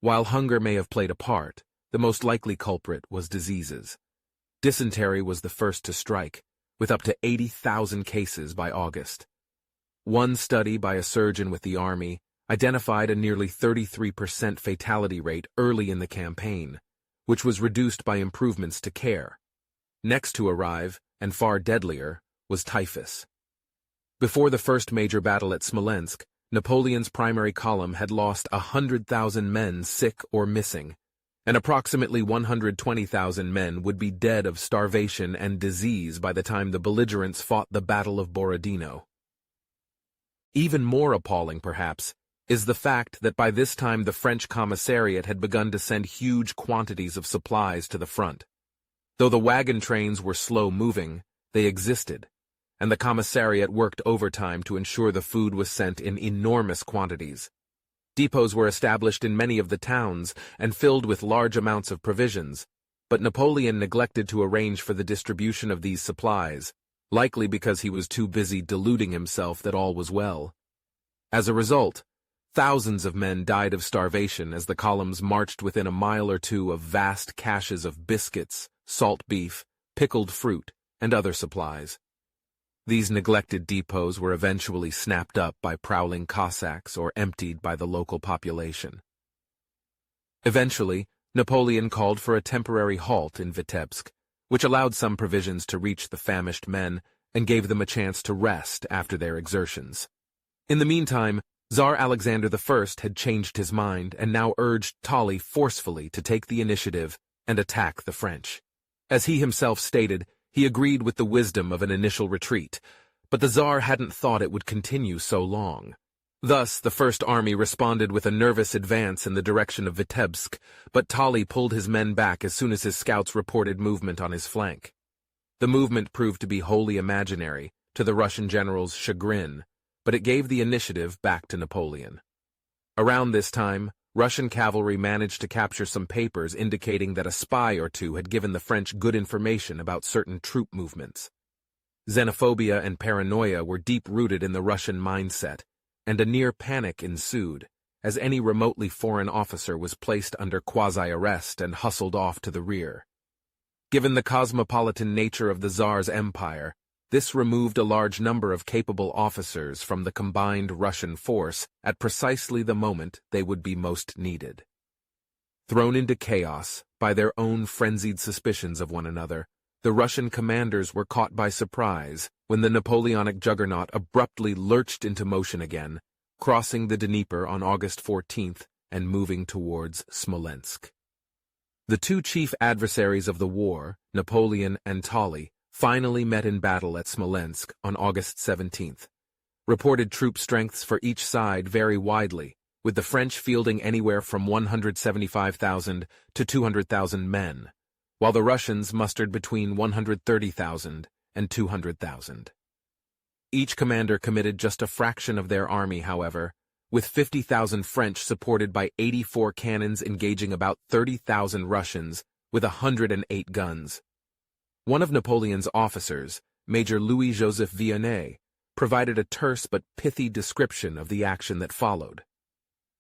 While hunger may have played a part, the most likely culprit was diseases. Dysentery was the first to strike, with up to 80,000 cases by August. One study by a surgeon with the army identified a nearly 33% fatality rate early in the campaign, which was reduced by improvements to care. Next to arrive, and far deadlier, was typhus. Before the first major battle at Smolensk, Napoleon's primary column had lost 100,000 men sick or missing, and approximately 120,000 men would be dead of starvation and disease by the time the belligerents fought the Battle of Borodino. Even more appalling, perhaps, is the fact that by this time the French commissariat had begun to send huge quantities of supplies to the front. Though the wagon trains were slow-moving, they existed, and the commissariat worked overtime to ensure the food was sent in enormous quantities. Depots were established in many of the towns and filled with large amounts of provisions, but Napoleon neglected to arrange for the distribution of these supplies, likely because he was too busy deluding himself that all was well. As a result, thousands of men died of starvation as the columns marched within a mile or two of vast caches of biscuits, salt beef, pickled fruit, and other supplies. These neglected depots were eventually snapped up by prowling Cossacks or emptied by the local population. Eventually, Napoleon called for a temporary halt in Vitebsk, which allowed some provisions to reach the famished men and gave them a chance to rest after their exertions. In the meantime, Tsar Alexander I had changed his mind and now urged Tolly forcefully to take the initiative and attack the French. As he himself stated, he agreed with the wisdom of an initial retreat, but the Tsar hadn't thought it would continue so long. Thus, the First Army responded with a nervous advance in the direction of Vitebsk, but Tolly pulled his men back as soon as his scouts reported movement on his flank. The movement proved to be wholly imaginary, to the Russian general's chagrin, but it gave the initiative back to Napoleon. Around this time, Russian cavalry managed to capture some papers indicating that a spy or two had given the French good information about certain troop movements. Xenophobia and paranoia were deep-rooted in the Russian mindset, and a near panic ensued, as any remotely foreign officer was placed under quasi-arrest and hustled off to the rear. Given the cosmopolitan nature of the Tsar's empire, this removed a large number of capable officers from the combined Russian force at precisely the moment they would be most needed. Thrown into chaos by their own frenzied suspicions of one another, the Russian commanders were caught by surprise when the Napoleonic juggernaut abruptly lurched into motion again, crossing the Dnieper on August 14th and moving towards Smolensk. The two chief adversaries of the war, Napoleon and Tolly, finally met in battle at Smolensk on August 17th. Reported troop strengths for each side vary widely, with the French fielding anywhere from 175,000 to 200,000 men, while the Russians mustered between 130,000 and 200,000. Each commander committed just a fraction of their army, however, with 50,000 French supported by 84 cannons engaging about 30,000 Russians with 108 guns. One of Napoleon's officers, Major Louis-Joseph Villeneuve, provided a terse but pithy description of the action that followed.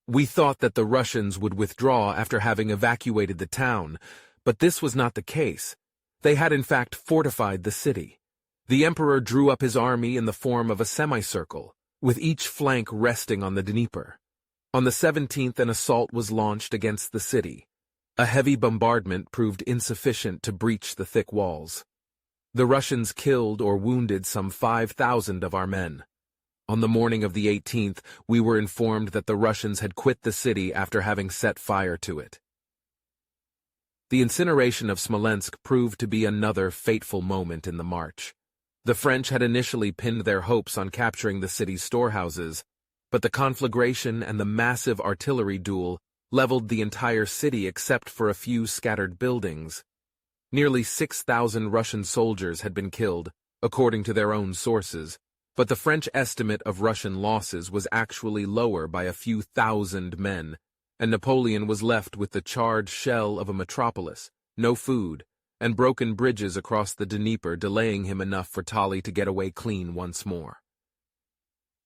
"We thought that the Russians would withdraw after having evacuated the town, but this was not the case. They had in fact fortified the city. The emperor drew up his army in the form of a semicircle, with each flank resting on the Dnieper. On the 17th an assault was launched against the city. A heavy bombardment proved insufficient to breach the thick walls. The Russians killed or wounded some 5,000 of our men. On the morning of the 18th, we were informed that the Russians had quit the city after having set fire to it." The incineration of Smolensk proved to be another fateful moment in the march. The French had initially pinned their hopes on capturing the city's storehouses, but the conflagration and the massive artillery duel leveled the entire city except for a few scattered buildings. Nearly 6,000 Russian soldiers had been killed, according to their own sources, but the French estimate of Russian losses was actually lower by a few thousand men, and Napoleon was left with the charred shell of a metropolis, no food, and broken bridges across the Dnieper delaying him enough for Tolly to get away clean once more.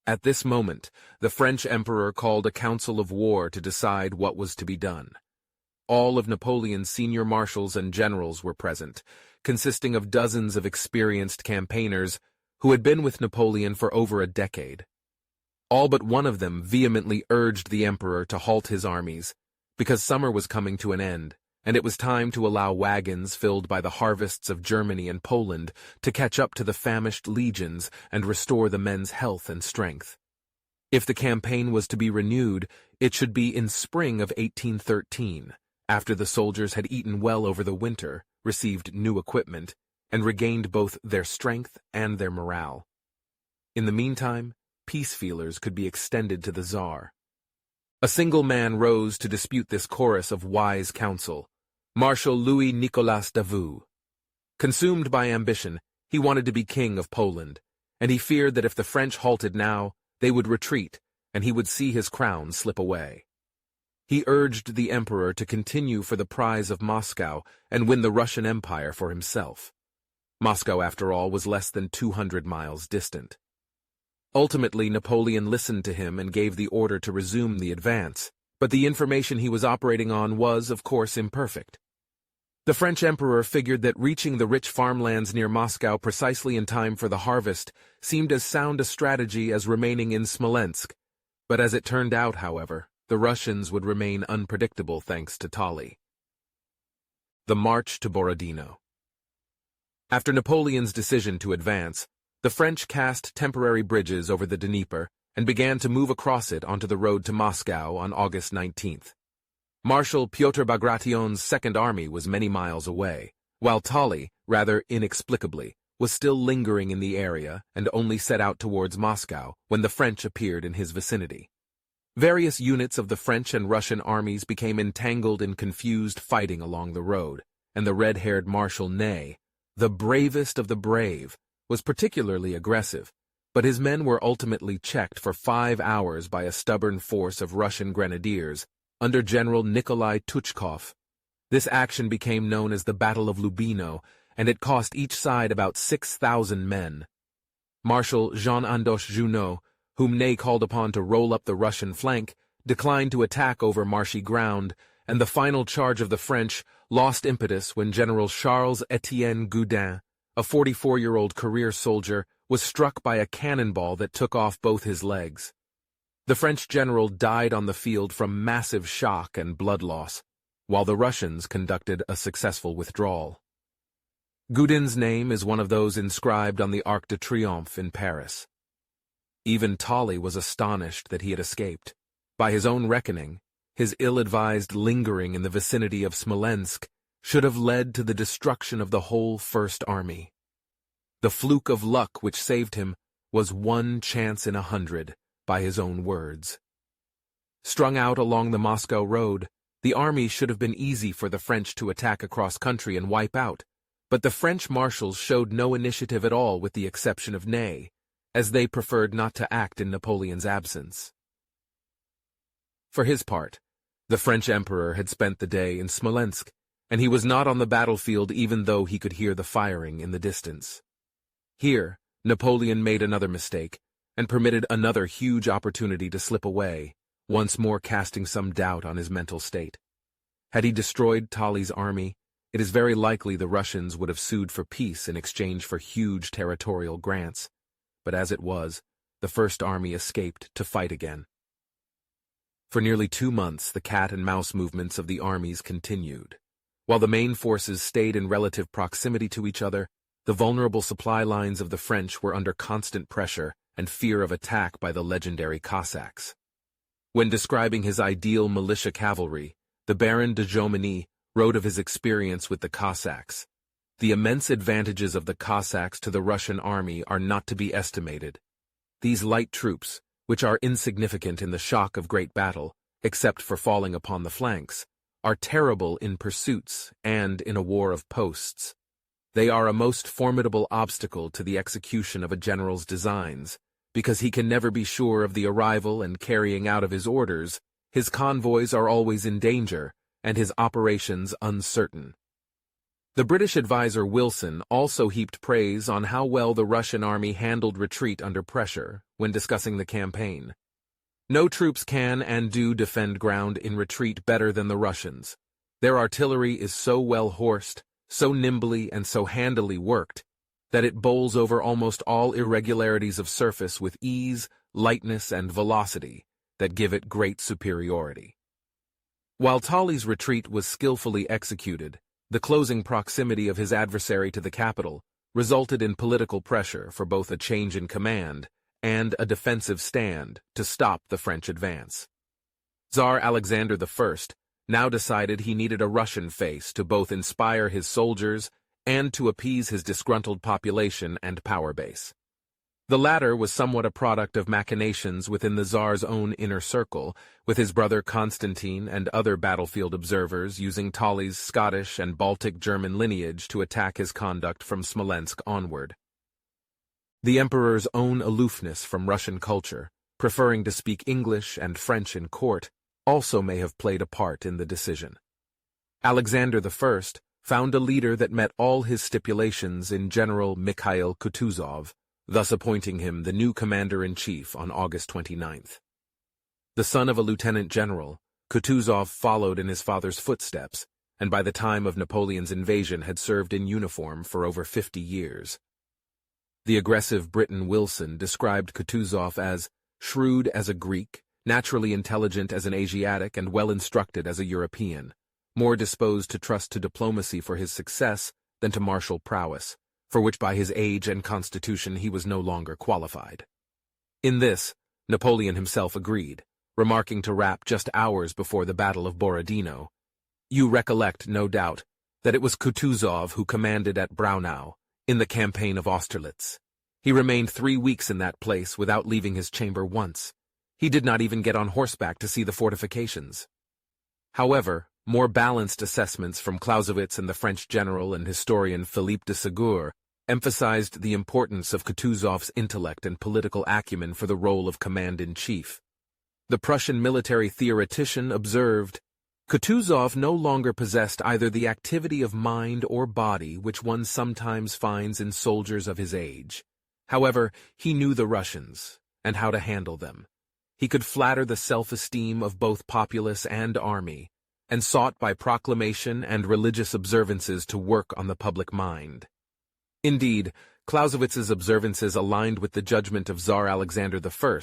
At this moment, the French emperor called a council of war to decide what was to be done. All of Napoleon's senior marshals and generals were present, consisting of dozens of experienced campaigners who had been with Napoleon for over a decade. All but one of them vehemently urged the emperor to halt his armies, because summer was coming to an end, and it was time to allow wagons filled by the harvests of Germany and Poland to catch up to the famished legions and restore the men's health and strength. If the campaign was to be renewed, it should be in spring of 1813, after the soldiers had eaten well over the winter, received new equipment, and regained both their strength and their morale. In the meantime, peace feelers could be extended to the Tsar. A single man rose to dispute this chorus of wise counsel, Marshal Louis-Nicolas Davout. Consumed by ambition, he wanted to be king of Poland, and he feared that if the French halted now, they would retreat, and he would see his crown slip away. He urged the emperor to continue for the prize of Moscow and win the Russian Empire for himself. Moscow, after all, was less than 200 miles distant. Ultimately, Napoleon listened to him and gave the order to resume the advance, but the information he was operating on was, of course, imperfect. The French emperor figured that reaching the rich farmlands near Moscow precisely in time for the harvest seemed as sound a strategy as remaining in Smolensk, but as it turned out, however, the Russians would remain unpredictable thanks to Tolly. The march to Borodino. After Napoleon's decision to advance, the French cast temporary bridges over the Dnieper and began to move across it onto the road to Moscow on August 19th. Marshal Pyotr Bagration's Second Army was many miles away, while Tolly, rather inexplicably, was still lingering in the area and only set out towards Moscow when the French appeared in his vicinity. Various units of the French and Russian armies became entangled in confused fighting along the road, and the red-haired Marshal Ney, the bravest of the brave, was particularly aggressive, but his men were ultimately checked for 5 hours by a stubborn force of Russian grenadiers under General Nikolai Tuchkov. This action became known as the Battle of Lubino, and it cost each side about 6,000 men. Marshal Jean-Andoche Junot, whom Ney called upon to roll up the Russian flank, declined to attack over marshy ground, and the final charge of the French lost impetus when General Charles-Étienne Gudin, a 44-year-old career soldier, was struck by a cannonball that took off both his legs. The French general died on the field from massive shock and blood loss, while the Russians conducted a successful withdrawal. Gudin's name is one of those inscribed on the Arc de Triomphe in Paris. Even Tolly was astonished that he had escaped. By his own reckoning, his ill-advised lingering in the vicinity of Smolensk should have led to the destruction of the whole First Army. The fluke of luck which saved him was 1 chance in 100, by his own words. Strung out along the Moscow road, the army should have been easy for the French to attack across country and wipe out, but the French marshals showed no initiative at all with the exception of Ney, as they preferred not to act in Napoleon's absence. For his part, the French emperor had spent the day in Smolensk, and he was not on the battlefield even though he could hear the firing in the distance. Here, Napoleon made another mistake, and permitted another huge opportunity to slip away, once more casting some doubt on his mental state. Had he destroyed Tolly's army, it is very likely the Russians would have sued for peace in exchange for huge territorial grants, but as it was, the First Army escaped to fight again. For nearly 2 months, the cat-and-mouse movements of the armies continued. While the main forces stayed in relative proximity to each other, the vulnerable supply lines of the French were under constant pressure and fear of attack by the legendary Cossacks. When describing his ideal militia cavalry, the Baron de Jomini wrote of his experience with the Cossacks. The immense advantages of the Cossacks to the Russian army are not to be estimated. These light troops, which are insignificant in the shock of great battle, except for falling upon the flanks, are terrible in pursuits and in a war of posts. They are a most formidable obstacle to the execution of a general's designs, because he can never be sure of the arrival and carrying out of his orders, his convoys are always in danger, and his operations uncertain. The British advisor Wilson also heaped praise on how well the Russian army handled retreat under pressure when discussing the campaign. No troops can and do defend ground in retreat better than the Russians. Their artillery is so well horsed, so nimbly and so handily worked, that it bowls over almost all irregularities of surface with ease, lightness, and velocity that give it great superiority. While Tolly's retreat was skillfully executed, the closing proximity of his adversary to the capital resulted in political pressure for both a change in command and a defensive stand to stop the French advance. Tsar Alexander I, now decided he needed a Russian face to both inspire his soldiers and to appease his disgruntled population and power base. The latter was somewhat a product of machinations within the Tsar's own inner circle, with his brother Constantine and other battlefield observers using Tolly's Scottish and Baltic German lineage to attack his conduct from Smolensk onward. The emperor's own aloofness from Russian culture, preferring to speak English and French in court, also may have played a part in the decision. Alexander I found a leader that met all his stipulations in General Mikhail Kutuzov, thus appointing him the new commander-in-chief on August 29th. The son of a lieutenant general, Kutuzov followed in his father's footsteps, and by the time of Napoleon's invasion had served in uniform for over 50 years. The aggressive Briton Wilson described Kutuzov as shrewd as a Greek, naturally intelligent as an Asiatic, and well-instructed as a European, more disposed to trust to diplomacy for his success than to martial prowess, for which by his age and constitution he was no longer qualified. In this, Napoleon himself agreed, remarking to Rapp just hours before the Battle of Borodino, "You recollect, no doubt, that it was Kutuzov who commanded at Braunau, in the campaign of Austerlitz. He remained 3 weeks in that place without leaving his chamber once. He did not even get on horseback to see the fortifications." However, more balanced assessments from Clausewitz and the French general and historian Philippe de Ségur emphasized the importance of Kutuzov's intellect and political acumen for the role of command-in-chief. The Prussian military theoretician observed, "Kutuzov no longer possessed either the activity of mind or body which one sometimes finds in soldiers of his age. However, he knew the Russians, and how to handle them. He could flatter the self-esteem of both populace and army, and sought by proclamation and religious observances to work on the public mind." Indeed, Clausewitz's observances aligned with the judgment of Tsar Alexander I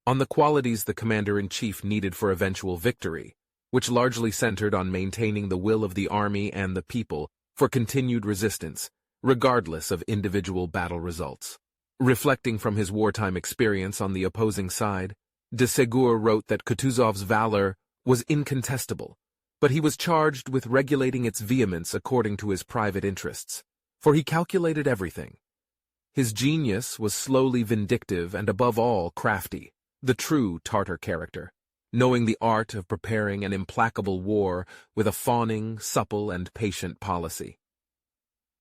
on the qualities the commander-in-chief needed for eventual victory, which largely centered on maintaining the will of the army and the people for continued resistance, regardless of individual battle results. Reflecting from his wartime experience on the opposing side, de Ségur wrote that Kutuzov's valor was incontestable, but he was charged with regulating its vehemence according to his private interests, for he calculated everything. His genius was slowly vindictive and above all crafty, the true Tartar character, knowing the art of preparing an implacable war with a fawning, supple, and patient policy.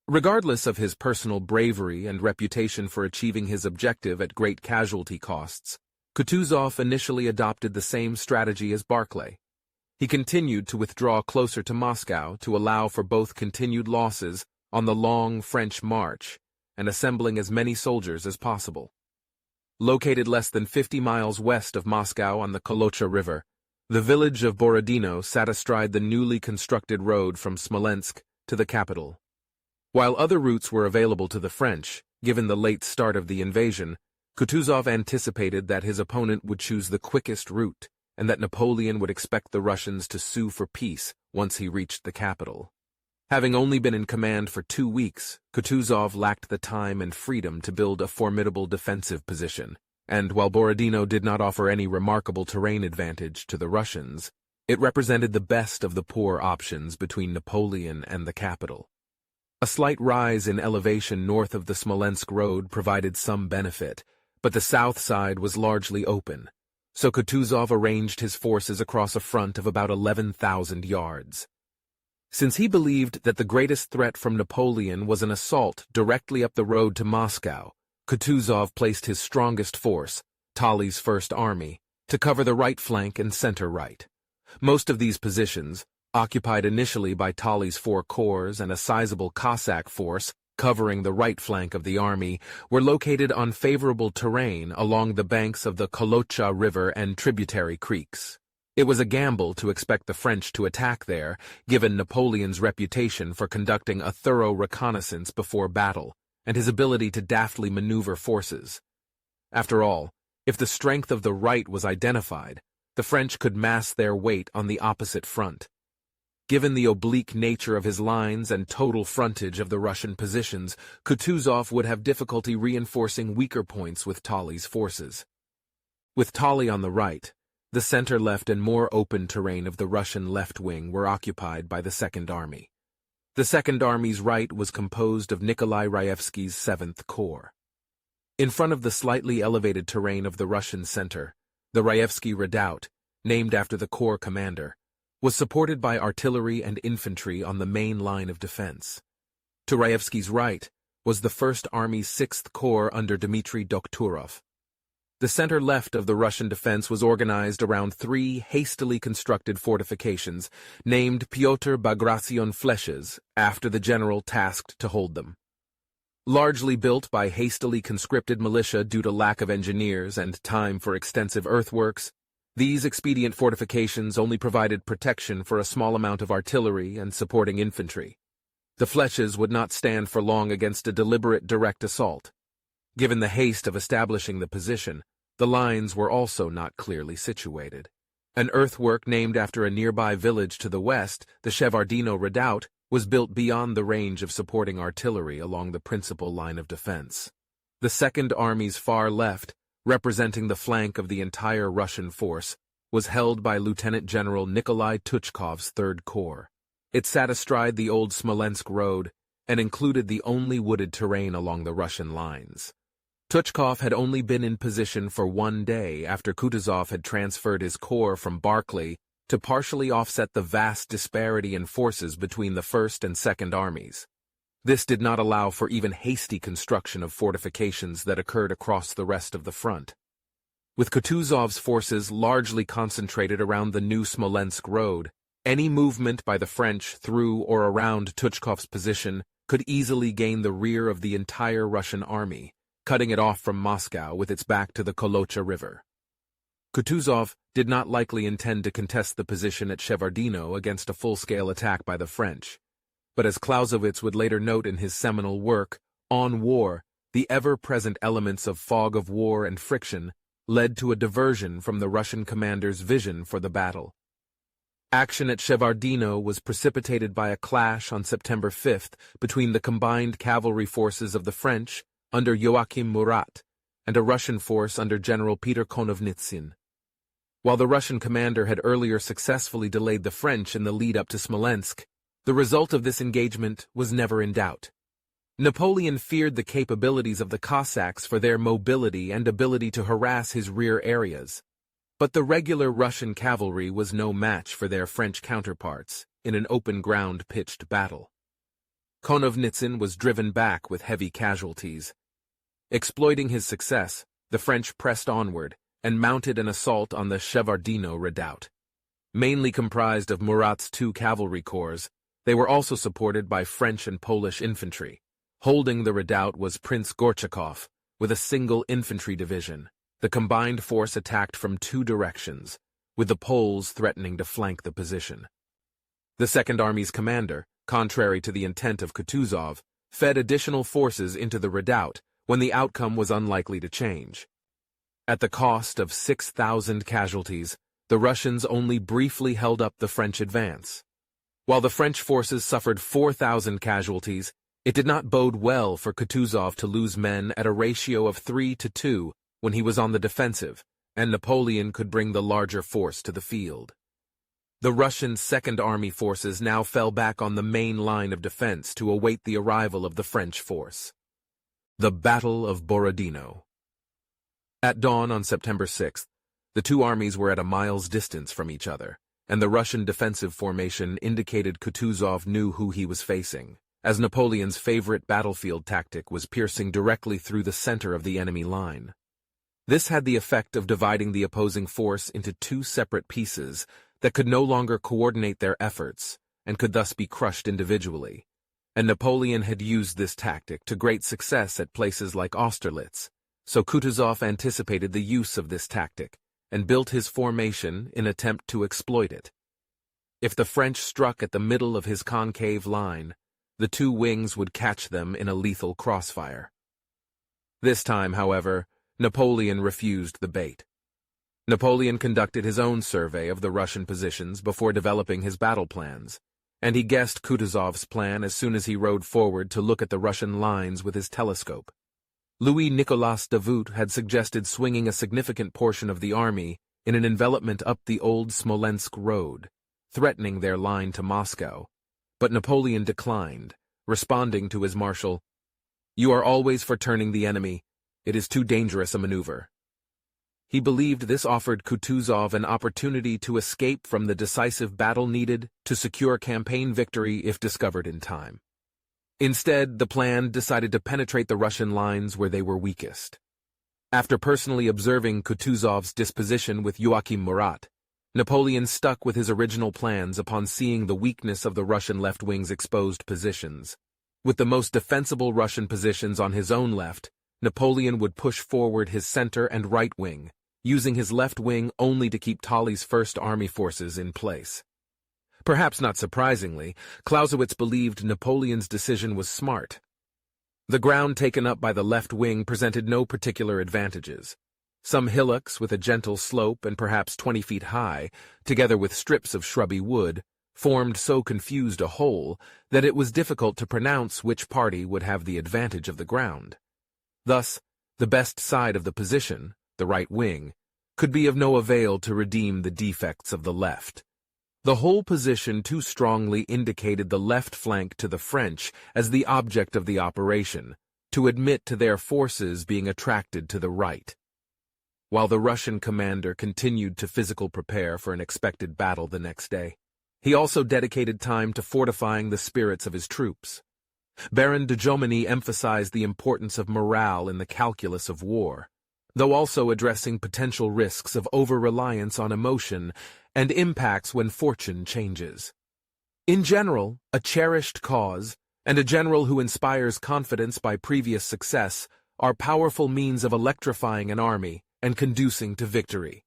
Regardless of his personal bravery and reputation for achieving his objective at great casualty costs, Kutuzov initially adopted the same strategy as Barclay. He continued to withdraw closer to Moscow to allow for both continued losses on the long French march and assembling as many soldiers as possible. Located less than 50 miles west of Moscow on the Kolocha River, the village of Borodino sat astride the newly constructed road from Smolensk to the capital. While other routes were available to the French, given the late start of the invasion, Kutuzov anticipated that his opponent would choose the quickest route and that Napoleon would expect the Russians to sue for peace once he reached the capital. Having only been in command for 2 weeks, Kutuzov lacked the time and freedom to build a formidable defensive position, and while Borodino did not offer any remarkable terrain advantage to the Russians, it represented the best of the poor options between Napoleon and the capital. A slight rise in elevation north of the Smolensk road provided some benefit, but the south side was largely open, so Kutuzov arranged his forces across a front of about 11,000 yards. Since he believed that the greatest threat from Napoleon was an assault directly up the road to Moscow, Kutuzov placed his strongest force, Tolly's First Army, to cover the right flank and center right. Most of these positions, occupied initially by Tolly's 4 corps and a sizable Cossack force covering the right flank of the army, were located on favorable terrain along the banks of the Kolocha River and tributary creeks. It was a gamble to expect the French to attack there, given Napoleon's reputation for conducting a thorough reconnaissance before battle, and his ability to daftly maneuver forces. After all, if the strength of the right was identified, the French could mass their weight on the opposite front. Given the oblique nature of his lines and total frontage of the Russian positions, Kutuzov would have difficulty reinforcing weaker points with Tolly's forces. With Tolly on the right, The center-left and more open terrain of the Russian left wing were occupied by the Second Army. The Second Army's right was composed of Nikolai Raevski's 7th Corps. In front of the slightly elevated terrain of the Russian center, the Raevski Redoubt, named after the corps commander, was supported by artillery and infantry on the main line of defense. To Raevski's right was the First Army's 6th Corps under Dmitry Dokhturov. The center-left of the Russian defense was organized around 3 hastily constructed fortifications named Pyotr Bagration Fleshes after the general tasked to hold them. Largely built by hastily conscripted militia due to lack of engineers and time for extensive earthworks, these expedient fortifications only provided protection for a small amount of artillery and supporting infantry. The Fleshes would not stand for long against a deliberate direct assault. Given the haste of establishing the position, the lines were also not clearly situated. An earthwork named after a nearby village to the west, the Shevardino Redoubt, was built beyond the range of supporting artillery along the principal line of defense. The Second Army's far left, representing the flank of the entire Russian force, was held by Lieutenant General Nikolai Tuchkov's 3rd Corps. It sat astride the old Smolensk road and included the only wooded terrain along the Russian lines. Tuchkov had only been in position for 1 day after Kutuzov had transferred his corps from Barclay to partially offset the vast disparity in forces between the First and Second Armies. This did not allow for even hasty construction of fortifications that occurred across the rest of the front. With Kutuzov's forces largely concentrated around the new Smolensk road, any movement by the French through or around Tuchkov's position could easily gain the rear of the entire Russian army, cutting it off from Moscow with its back to the Kolocha River. Kutuzov did not likely intend to contest the position at Shevardino against a full-scale attack by the French, but as Clausewitz would later note in his seminal work, On War, the ever-present elements of fog of war and friction led to a diversion from the Russian commander's vision for the battle. Action at Shevardino was precipitated by a clash on September 5th between the combined cavalry forces of the French under Joachim Murat and a Russian force under General Peter Konovnitsyn. While the Russian commander had earlier successfully delayed the French in the lead-up to Smolensk, the result of this engagement was never in doubt. Napoleon feared the capabilities of the Cossacks for their mobility and ability to harass his rear areas, but the regular Russian cavalry was no match for their French counterparts in an open-ground pitched battle. Konovnitsyn was driven back with heavy casualties. Exploiting his success, the French pressed onward and mounted an assault on the Shevardino Redoubt. Mainly comprised of Murat's 2 cavalry corps, they were also supported by French and Polish infantry. Holding the redoubt was Prince Gorchakov, with a single infantry division. The combined force attacked from 2 directions, with the Poles threatening to flank the position. The Second Army's commander, contrary to the intent of Kutuzov, fed additional forces into the redoubt when the outcome was unlikely to change. At the cost of 6,000 casualties, the Russians only briefly held up the French advance. While the French forces suffered 4,000 casualties, it did not bode well for Kutuzov to lose men at a ratio of 3-2 when he was on the defensive, and Napoleon could bring the larger force to the field. The Russian Second Army forces now fell back on the main line of defense to await the arrival of the French force. The Battle of Borodino. At dawn on September 6th, the 2 armies were at a mile's distance from each other, and the Russian defensive formation indicated Kutuzov knew who he was facing, as Napoleon's favorite battlefield tactic was piercing directly through the center of the enemy line. This had the effect of dividing the opposing force into 2 separate pieces that could no longer coordinate their efforts and could thus be crushed individually, and Napoleon had used this tactic to great success at places like Austerlitz, so Kutuzov anticipated the use of this tactic and built his formation in attempt to exploit it. If the French struck at the middle of his concave line, the 2 wings would catch them in a lethal crossfire. This time, however, Napoleon refused the bait. Napoleon conducted his own survey of the Russian positions before developing his battle plans, and he guessed Kutuzov's plan as soon as he rode forward to look at the Russian lines with his telescope. Louis-Nicolas Davout had suggested swinging a significant portion of the army in an envelopment up the old Smolensk road, threatening their line to Moscow. But Napoleon declined, responding to his marshal, "You are always for turning the enemy. It is too dangerous a maneuver." He believed this offered Kutuzov an opportunity to escape from the decisive battle needed to secure campaign victory if discovered in time. Instead, the plan decided to penetrate the Russian lines where they were weakest. After personally observing Kutuzov's disposition with Joachim Murat, Napoleon stuck with his original plans upon seeing the weakness of the Russian left wing's exposed positions. With the most defensible Russian positions on his own left, Napoleon would push forward his center and right wing, using his left wing only to keep Tolly's First Army forces in place. Perhaps not surprisingly, Clausewitz believed Napoleon's decision was smart. The ground taken up by the left wing presented no particular advantages. Some hillocks with a gentle slope and perhaps 20 feet high, together with strips of shrubby wood, formed so confused a whole that it was difficult to pronounce which party would have the advantage of the ground. Thus, the best side of the position, the right wing, could be of no avail to redeem the defects of the left. The whole position too strongly indicated the left flank to the French as the object of the operation, to admit to their forces being attracted to the right. While the Russian commander continued to physically prepare for an expected battle the next day, he also dedicated time to fortifying the spirits of his troops. Baron de Jomini emphasized the importance of morale in the calculus of war, though also addressing potential risks of over-reliance on emotion and impacts when fortune changes. In general, a cherished cause, and a general who inspires confidence by previous success, are powerful means of electrifying an army and conducing to victory.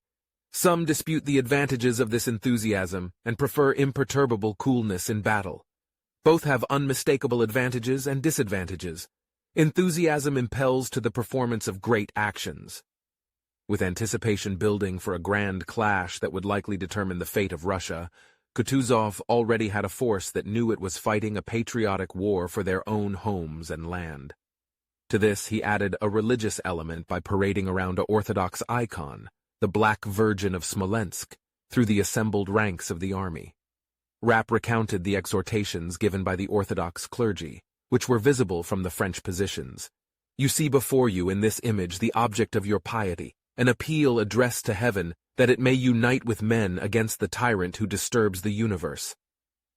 Some dispute the advantages of this enthusiasm and prefer imperturbable coolness in battle. Both have unmistakable advantages and disadvantages. Enthusiasm impels to the performance of great actions. With anticipation building for a grand clash that would likely determine the fate of Russia, Kutuzov already had a force that knew it was fighting a patriotic war for their own homes and land. To this he added a religious element by parading around an Orthodox icon, the Black Virgin of Smolensk, through the assembled ranks of the army. Rapp recounted the exhortations given by the Orthodox clergy, which were visible from the French positions. "You see before you in this image the object of your piety, an appeal addressed to heaven that it may unite with men against the tyrant who disturbs the universe.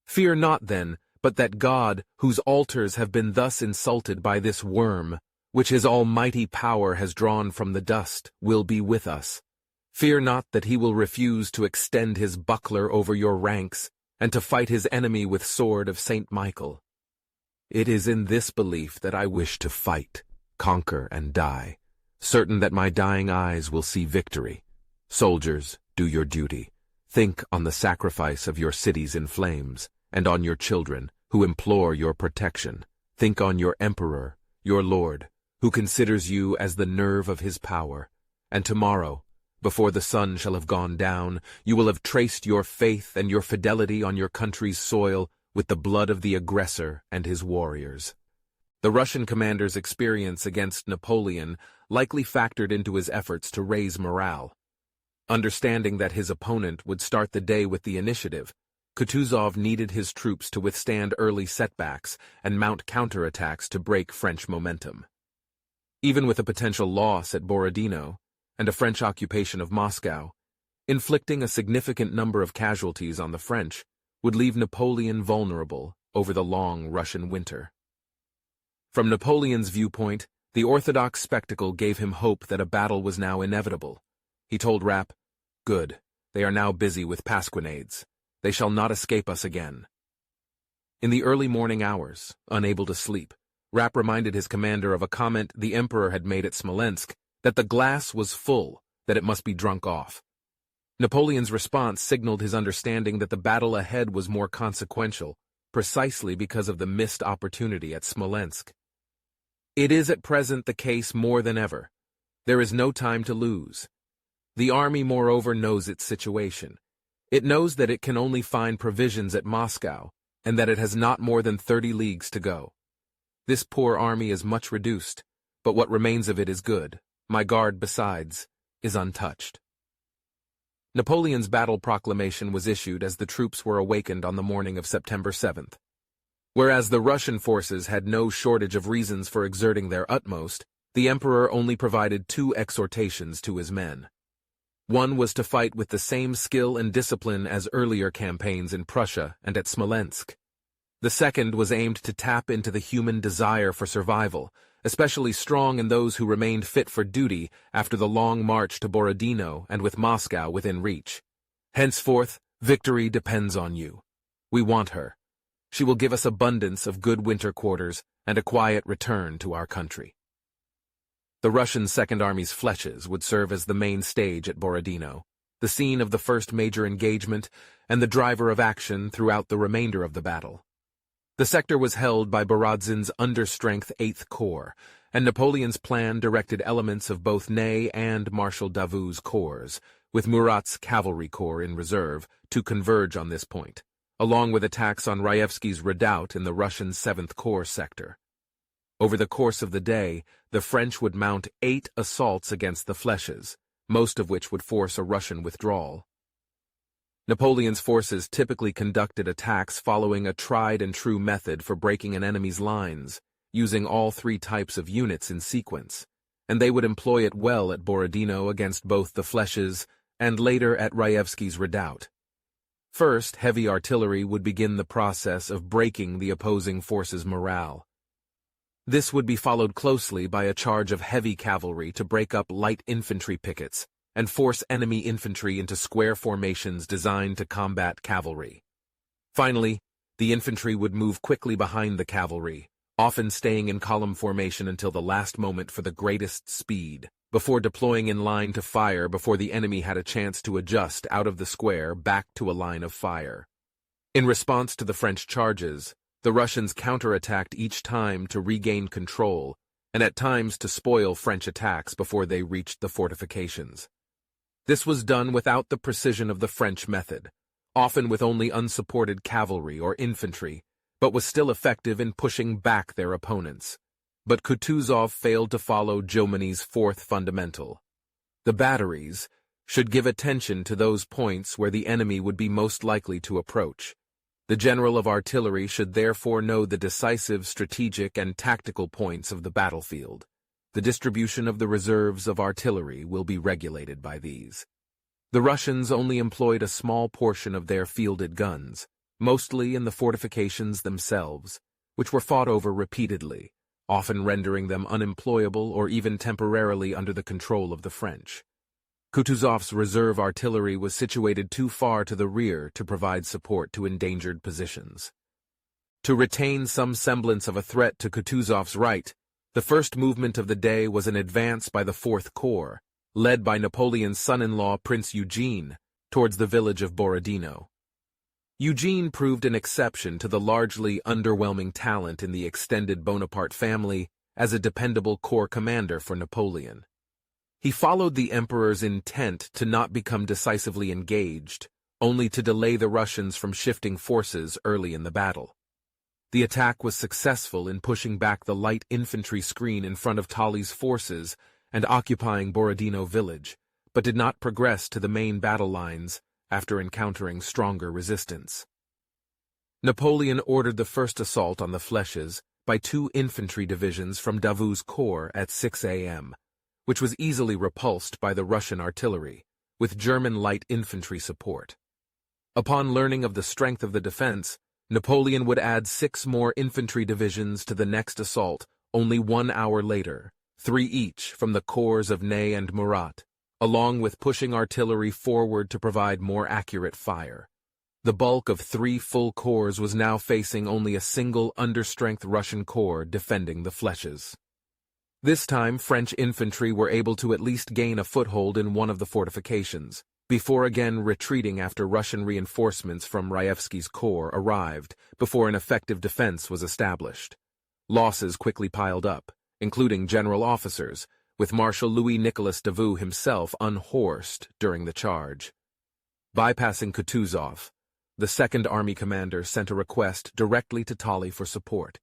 Fear not then, but that God, whose altars have been thus insulted by this worm, which his almighty power has drawn from the dust, will be with us. Fear not that he will refuse to extend his buckler over your ranks, and to fight his enemy with sword of Saint Michael. It is in this belief that I wish to fight, conquer, and die, certain that my dying eyes will see victory. Soldiers, do your duty. Think on the sacrifice of your cities in flames, and on your children, who implore your protection. Think on your emperor, your lord, who considers you as the nerve of his power. And tomorrow, before the sun shall have gone down, you will have traced your faith and your fidelity on your country's soil with the blood of the aggressor and his warriors." The Russian commander's experience against Napoleon likely factored into his efforts to raise morale. Understanding that his opponent would start the day with the initiative, Kutuzov needed his troops to withstand early setbacks and mount counterattacks to break French momentum. Even with a potential loss at Borodino and a French occupation of Moscow, inflicting a significant number of casualties on the French would leave Napoleon vulnerable over the long Russian winter. From Napoleon's viewpoint, the orthodox spectacle gave him hope that a battle was now inevitable. He told Rapp, "Good, they are now busy with pasquinades. They shall not escape us again." In the early morning hours, unable to sleep, Rapp reminded his commander of a comment the emperor had made at Smolensk, that the glass was full, that it must be drunk off. Napoleon's response signaled his understanding that the battle ahead was more consequential, precisely because of the missed opportunity at Smolensk. It is at present the case more than ever. There is no time to lose. The army, moreover, knows its situation. It knows that it can only find provisions at Moscow, and that it has not more than 30 leagues to go. This poor army is much reduced, but what remains of it is good. My guard, besides, is untouched. Napoleon's battle proclamation was issued as the troops were awakened on the morning of September 7th. Whereas the Russian forces had no shortage of reasons for exerting their utmost, the emperor only provided two exhortations to his men. One was to fight with the same skill and discipline as earlier campaigns in Prussia and at Smolensk. The second was aimed to tap into the human desire for survival, especially strong in those who remained fit for duty after the long march to Borodino and with Moscow within reach. Henceforth, victory depends on you. We want her. She will give us abundance of good winter quarters and a quiet return to our country. The Russian Second Army's flèches would serve as the main stage at Borodino, the scene of the first major engagement and the driver of action throughout the remainder of the battle. The sector was held by Berezina's understrength 8th Corps, and Napoleon's plan directed elements of both Ney and Marshal Davout's corps, with Murat's cavalry corps in reserve, to converge on this point, along with attacks on Raevski's redoubt in the Russian 7th Corps sector. Over the course of the day, the French would mount 8 assaults against the flèches, most of which would force a Russian withdrawal. Napoleon's forces typically conducted attacks following a tried-and-true method for breaking an enemy's lines, using all 3 types of units in sequence, and they would employ it well at Borodino against both the flèches and later at Raevski's redoubt. First, heavy artillery would begin the process of breaking the opposing forces' morale. This would be followed closely by a charge of heavy cavalry to break up light infantry pickets and force enemy infantry into square formations designed to combat cavalry. Finally, the infantry would move quickly behind the cavalry, often staying in column formation until the last moment for the greatest speed, before deploying in line to fire before the enemy had a chance to adjust out of the square back to a line of fire. In response to the French charges, the Russians counterattacked each time to regain control, and at times to spoil French attacks before they reached the fortifications. This was done without the precision of the French method, often with only unsupported cavalry or infantry, but was still effective in pushing back their opponents. But Kutuzov failed to follow Jomini's 4th fundamental. The batteries should give attention to those points where the enemy would be most likely to approach. The general of artillery should therefore know the decisive strategic and tactical points of the battlefield. The distribution of the reserves of artillery will be regulated by these. The Russians only employed a small portion of their fielded guns, mostly in the fortifications themselves, which were fought over repeatedly, often rendering them unemployable or even temporarily under the control of the French. Kutuzov's reserve artillery was situated too far to the rear to provide support to endangered positions. To retain some semblance of a threat to Kutuzov's right, the first movement of the day was an advance by the 4th Corps, led by Napoleon's son-in-law Prince Eugene, towards the village of Borodino. Eugene proved an exception to the largely underwhelming talent in the extended Bonaparte family as a dependable corps commander for Napoleon. He followed the emperor's intent to not become decisively engaged, only to delay the Russians from shifting forces early in the battle. The attack was successful in pushing back the light infantry screen in front of Tolly's forces and occupying Borodino village, but did not progress to the main battle lines after encountering stronger resistance. Napoleon ordered the first assault on the flèches by 2 infantry divisions from Davout's corps at 6 a.m., which was easily repulsed by the Russian artillery, with German light infantry support. Upon learning of the strength of the defense, Napoleon would add 6 more infantry divisions to the next assault only 1 hour later, 3 each from the corps of Ney and Murat, along with pushing artillery forward to provide more accurate fire. The bulk of 3 full corps was now facing only a single understrength Russian corps defending the flèches. This time, French infantry were able to at least gain a foothold in one of the fortifications, before again retreating after Russian reinforcements from Raevski's corps arrived before an effective defense was established. Losses quickly piled up, including general officers, with Marshal Louis-Nicolas Davout himself unhorsed during the charge. Bypassing Kutuzov, the Second Army commander sent a request directly to Tolly for support.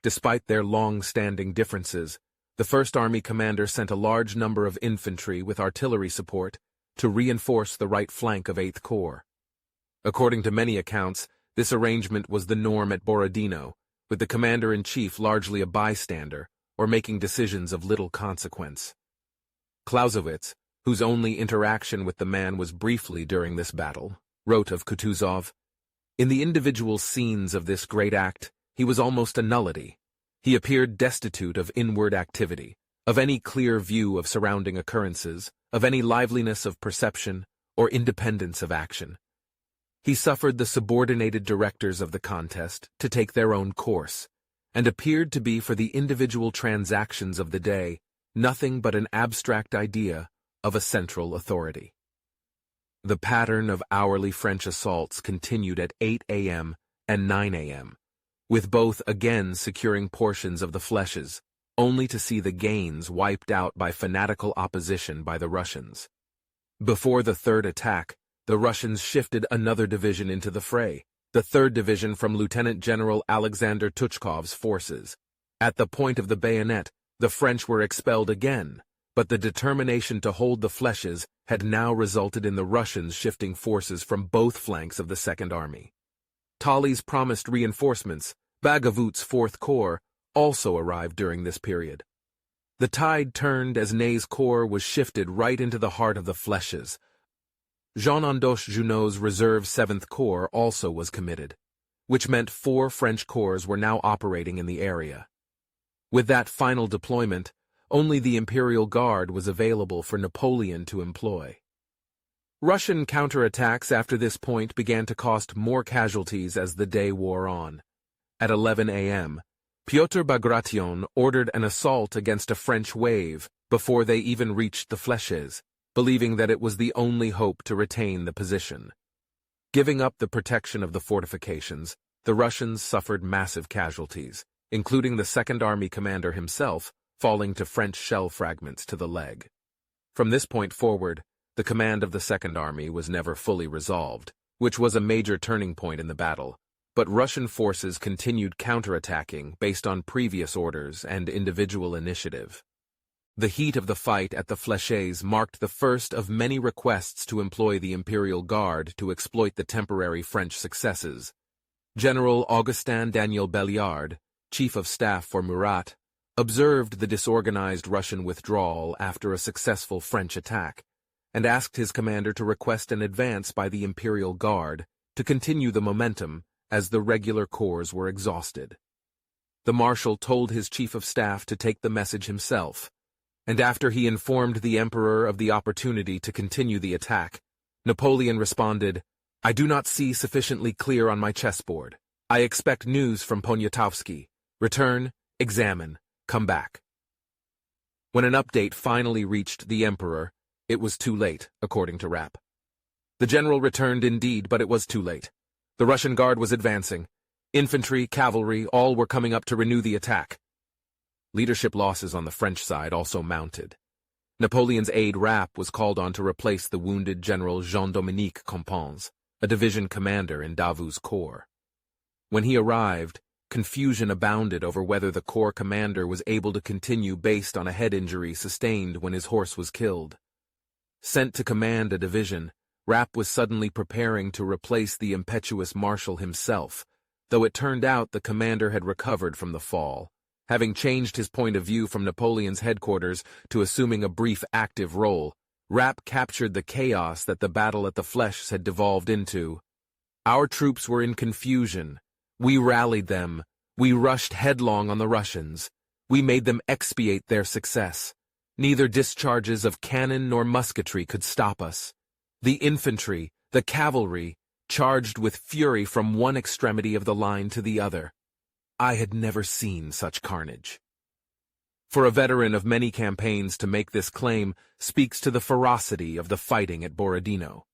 Despite their long-standing differences, the First Army commander sent a large number of infantry with artillery support to reinforce the right flank of 8th Corps. According to many accounts, this arrangement was the norm at Borodino, with the commander-in-chief largely a bystander or making decisions of little consequence. Clausewitz, whose only interaction with the man was briefly during this battle, wrote of Kutuzov, "In the individual scenes of this great act, he was almost a nullity. He appeared destitute of inward activity, of any clear view of surrounding occurrences, of any liveliness of perception, or independence of action. He suffered the subordinated directors of the contest to take their own course, and appeared to be for the individual transactions of the day nothing but an abstract idea of a central authority." The pattern of hourly French assaults continued at 8 a.m. and 9 a.m., with both again securing portions of the flèches, only to see the gains wiped out by fanatical opposition by the Russians. Before the third attack, the Russians shifted another division into the fray, the 3rd Division from Lieutenant General Alexander Tuchkov's forces. At the point of the bayonet, the French were expelled again, but the determination to hold the flèches had now resulted in the Russians shifting forces from both flanks of the Second Army. Tolly's promised reinforcements, Bagavout's 4th Corps, also arrived during this period. The tide turned as Ney's corps was shifted right into the heart of the flèches. Jean-Andoche Junot's reserve 7th Corps also was committed, which meant 4 French corps were now operating in the area. With that final deployment, only the Imperial Guard was available for Napoleon to employ. Russian counterattacks after this point began to cost more casualties as the day wore on. At 11 a.m., Pyotr Bagration ordered an assault against a French wave before they even reached the flèches, believing that it was the only hope to retain the position. Giving up the protection of the fortifications, the Russians suffered massive casualties, including the Second Army commander himself falling to French shell fragments to the leg. From this point forward, the command of the Second Army was never fully resolved, which was a major turning point in the battle, but Russian forces continued counterattacking based on previous orders and individual initiative. The heat of the fight at the flèches marked the first of many requests to employ the Imperial Guard to exploit the temporary French successes. General Augustin Daniel Belliard, Chief of Staff for Murat, observed the disorganized Russian withdrawal after a successful French attack, and asked his commander to request an advance by the Imperial Guard to continue the momentum as the regular corps were exhausted. The Marshal told his Chief of Staff to take the message himself, and after he informed the Emperor of the opportunity to continue the attack, Napoleon responded, "I do not see sufficiently clear on my chessboard. I expect news from Poniatowski. Return, examine, come back." When an update finally reached the Emperor, it was too late, according to Rapp. The general returned indeed, but it was too late. The Russian Guard was advancing. Infantry, cavalry, all were coming up to renew the attack. Leadership losses on the French side also mounted. Napoleon's aide Rapp was called on to replace the wounded General Jean-Dominique Companz, a division commander in Davout's corps. When he arrived, confusion abounded over whether the corps commander was able to continue based on a head injury sustained when his horse was killed. Sent to command a division, Rapp was suddenly preparing to replace the impetuous Marshal himself, though it turned out the commander had recovered from the fall, having changed his point of view from Napoleon's headquarters to assuming a brief active role. Rapp captured the chaos that the battle at the Flèches had devolved into. "Our troops were in confusion. We rallied them. We rushed headlong on the Russians. We made them expiate their success. Neither discharges of cannon nor musketry could stop us. The infantry, the cavalry, charged with fury from one extremity of the line to the other. I had never seen such carnage." For a veteran of many campaigns to make this claim speaks to the ferocity of the fighting at Borodino.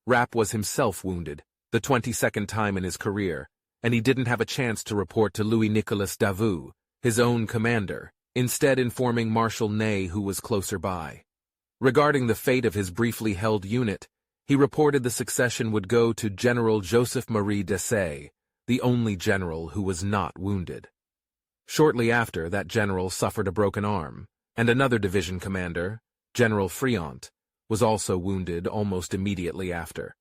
Rapp was himself wounded, the 22nd time in his career, and he didn't have a chance to report to Louis-Nicolas Davout, his own commander, instead informing Marshal Ney, who was closer by. Regarding the fate of his briefly held unit, he reported the succession would go to General Joseph-Marie Desaix, the only general who was not wounded. Shortly after, that general suffered a broken arm, and another division commander, General Friant, was also wounded almost immediately after.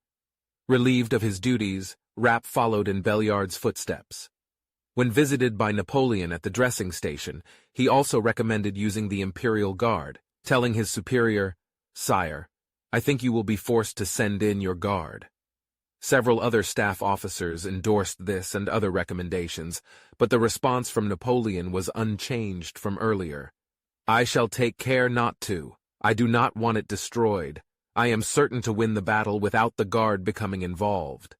Relieved of his duties, Rapp followed in Belliard's footsteps. When visited by Napoleon at the dressing station, he also recommended using the Imperial Guard, telling his superior, "Sire, I think you will be forced to send in your guard." Several other staff officers endorsed this and other recommendations, but the response from Napoleon was unchanged from earlier. "I shall take care not to. I do not want it destroyed. I am certain to win the battle without the guard becoming involved."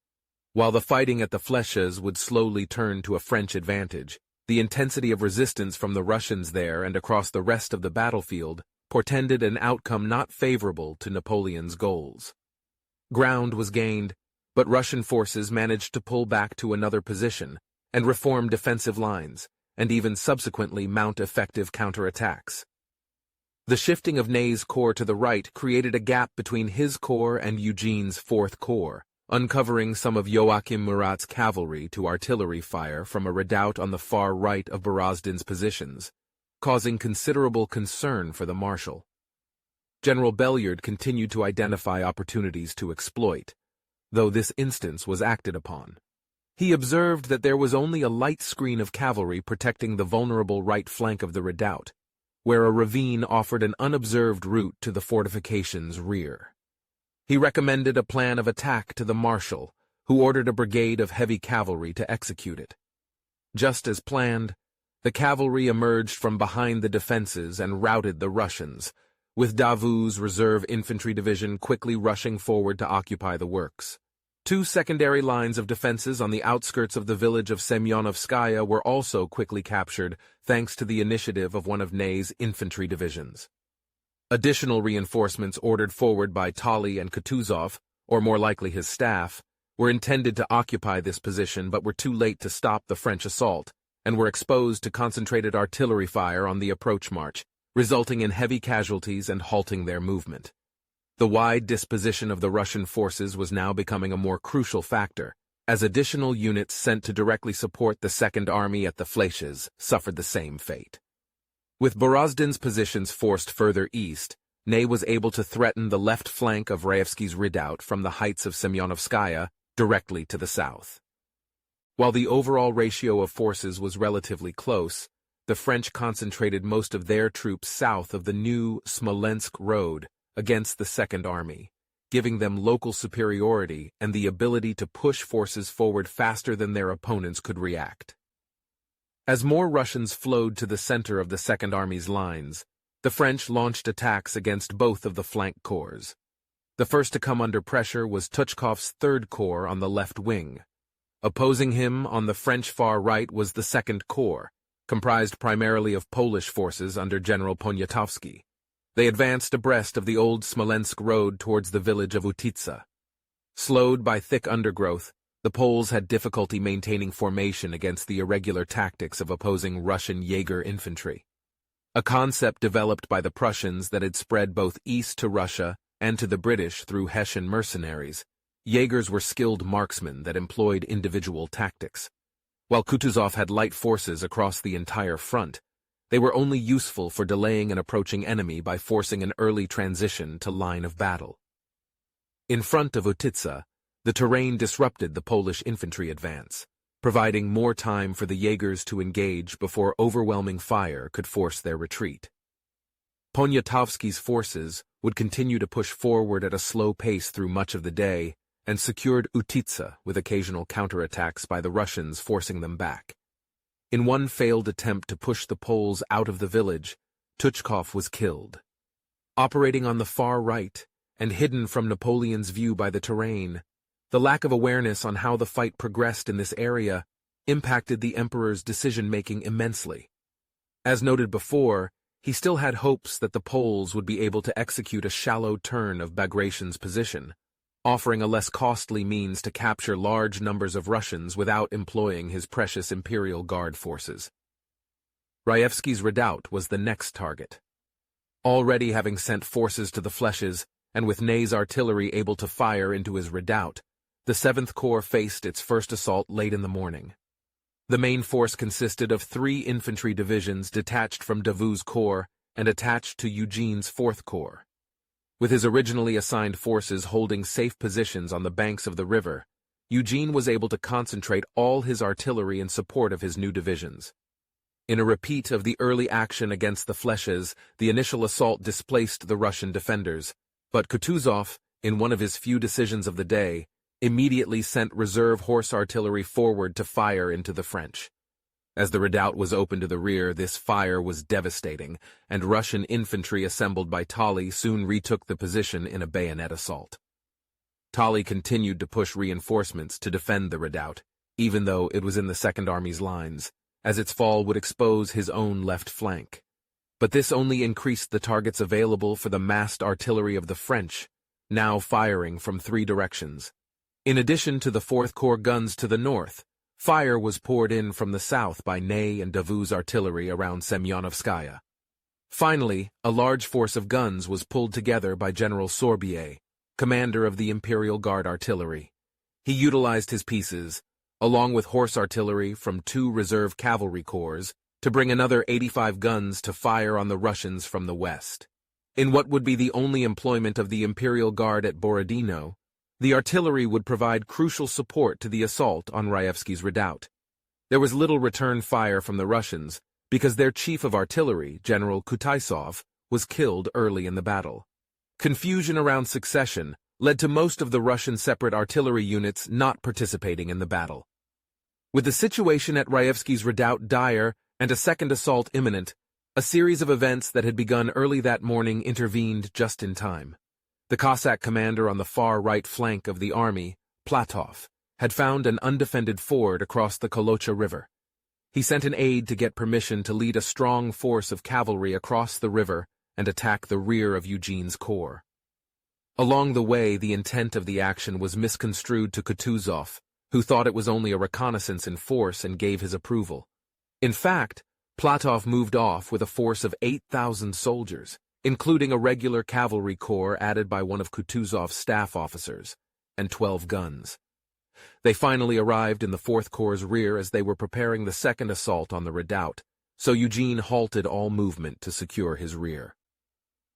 While the fighting at the Fleches would slowly turn to a French advantage, the intensity of resistance from the Russians there and across the rest of the battlefield portended an outcome not favorable to Napoleon's goals. Ground was gained, but Russian forces managed to pull back to another position and reform defensive lines, and even subsequently mount effective counterattacks. The shifting of Ney's corps to the right created a gap between his corps and Eugene's Fourth Corps, uncovering some of Joachim Murat's cavalry to artillery fire from a redoubt on the far right of Berezin's positions, causing considerable concern for the Marshal. General Belliard continued to identify opportunities to exploit, though this instance was acted upon. He observed that there was only a light screen of cavalry protecting the vulnerable right flank of the redoubt, where a ravine offered an unobserved route to the fortification's rear. He recommended a plan of attack to the Marshal, who ordered a brigade of heavy cavalry to execute it. Just as planned, the cavalry emerged from behind the defenses and routed the Russians, with Davout's reserve infantry division quickly rushing forward to occupy the works. Two secondary lines of defenses on the outskirts of the village of Semyonovskaya were also quickly captured, thanks to the initiative of one of Ney's infantry divisions. Additional reinforcements ordered forward by Tolly and Kutuzov, or more likely his staff, were intended to occupy this position but were too late to stop the French assault, and were exposed to concentrated artillery fire on the approach march, resulting in heavy casualties and halting their movement. The wide disposition of the Russian forces was now becoming a more crucial factor, as additional units sent to directly support the Second Army at the Fleches suffered the same fate. With Berezin's positions forced further east, Ney was able to threaten the left flank of Raevski's redoubt from the heights of Semyonovskaya directly to the south. While the overall ratio of forces was relatively close, the French concentrated most of their troops south of the new Smolensk road against the Second Army, giving them local superiority and the ability to push forces forward faster than their opponents could react. As more Russians flowed to the center of the Second Army's lines, the French launched attacks against both of the flank corps. The first to come under pressure was Tuchkov's Third Corps on the left wing. Opposing him on the French far right was the Second Corps, comprised primarily of Polish forces under General Poniatowski. They advanced abreast of the old Smolensk road towards the village of Utitsa. Slowed by thick undergrowth, the Poles had difficulty maintaining formation against the irregular tactics of opposing Russian Jaeger infantry. A concept developed by the Prussians that had spread both east to Russia and to the British through Hessian mercenaries, Jaegers were skilled marksmen that employed individual tactics. While Kutuzov had light forces across the entire front, they were only useful for delaying an approaching enemy by forcing an early transition to line of battle. In front of Utitsa, the terrain disrupted the Polish infantry advance, providing more time for the Jaegers to engage before overwhelming fire could force their retreat. Poniatowski's forces would continue to push forward at a slow pace through much of the day and secured Utitsa with occasional counterattacks by the Russians forcing them back. In one failed attempt to push the Poles out of the village, Tuchkov was killed. Operating on the far right and hidden from Napoleon's view by the terrain, the lack of awareness on how the fight progressed in this area impacted the Emperor's decision-making immensely. As noted before, he still had hopes that the Poles would be able to execute a shallow turn of Bagration's position, offering a less costly means to capture large numbers of Russians without employing his precious Imperial Guard forces. Raevski's redoubt was the next target. Already having sent forces to the Fleches, and with Ney's artillery able to fire into his redoubt, the 7th Corps faced its first assault late in the morning. The main force consisted of 3 infantry divisions detached from Davout's corps and attached to Eugene's 4th Corps. With his originally assigned forces holding safe positions on the banks of the river, Eugene was able to concentrate all his artillery in support of his new divisions. In a repeat of the early action against the Fleches, the initial assault displaced the Russian defenders, but Kutuzov, in one of his few decisions of the day, immediately sent reserve horse artillery forward to fire into the French. As the redoubt was open to the rear, this fire was devastating, and Russian infantry assembled by Tolly soon retook the position in a bayonet assault. Tolly continued to push reinforcements to defend the redoubt, even though it was in the Second Army's lines, as its fall would expose his own left flank. But this only increased the targets available for the massed artillery of the French, now firing from 3 directions. In addition to the 4th Corps guns to the north, fire was poured in from the south by Ney and Davout's artillery around Semyonovskaya. Finally, a large force of guns was pulled together by General Sorbier, commander of the Imperial Guard artillery. He utilized his pieces, along with horse artillery from 2 reserve cavalry corps, to bring another 85 guns to fire on the Russians from the west. In what would be the only employment of the Imperial Guard at Borodino, the artillery would provide crucial support to the assault on Raevski's redoubt. There was little return fire from the Russians because their chief of artillery, General Kutaisov, was killed early in the battle. Confusion around succession led to most of the Russian separate artillery units not participating in the battle. With the situation at Raevski's redoubt dire and a second assault imminent, a series of events that had begun early that morning intervened just in time. The Cossack commander on the far right flank of the army, Platov, had found an undefended ford across the Kolocha River. He sent an aide to get permission to lead a strong force of cavalry across the river and attack the rear of Eugene's corps. Along the way, the intent of the action was misconstrued to Kutuzov, who thought it was only a reconnaissance in force and gave his approval. In fact, Platov moved off with a force of 8,000 soldiers, including a regular cavalry corps added by one of Kutuzov's staff officers, and 12 guns. They finally arrived in the 4th Corps' rear as they were preparing the second assault on the redoubt, so Eugene halted all movement to secure his rear.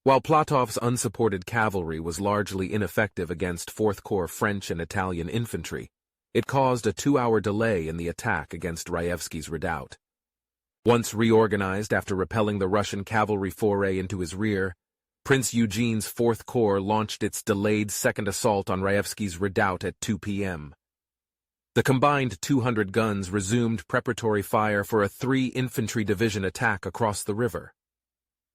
While Platov's unsupported cavalry was largely ineffective against 4th Corps French and Italian infantry, it caused a 2-hour delay in the attack against Raevski's redoubt. Once reorganized after repelling the Russian cavalry foray into his rear, Prince Eugene's 4th Corps launched its delayed second assault on Raevski's redoubt at 2 p.m. The combined 200 guns resumed preparatory fire for a 3-infantry division attack across the river.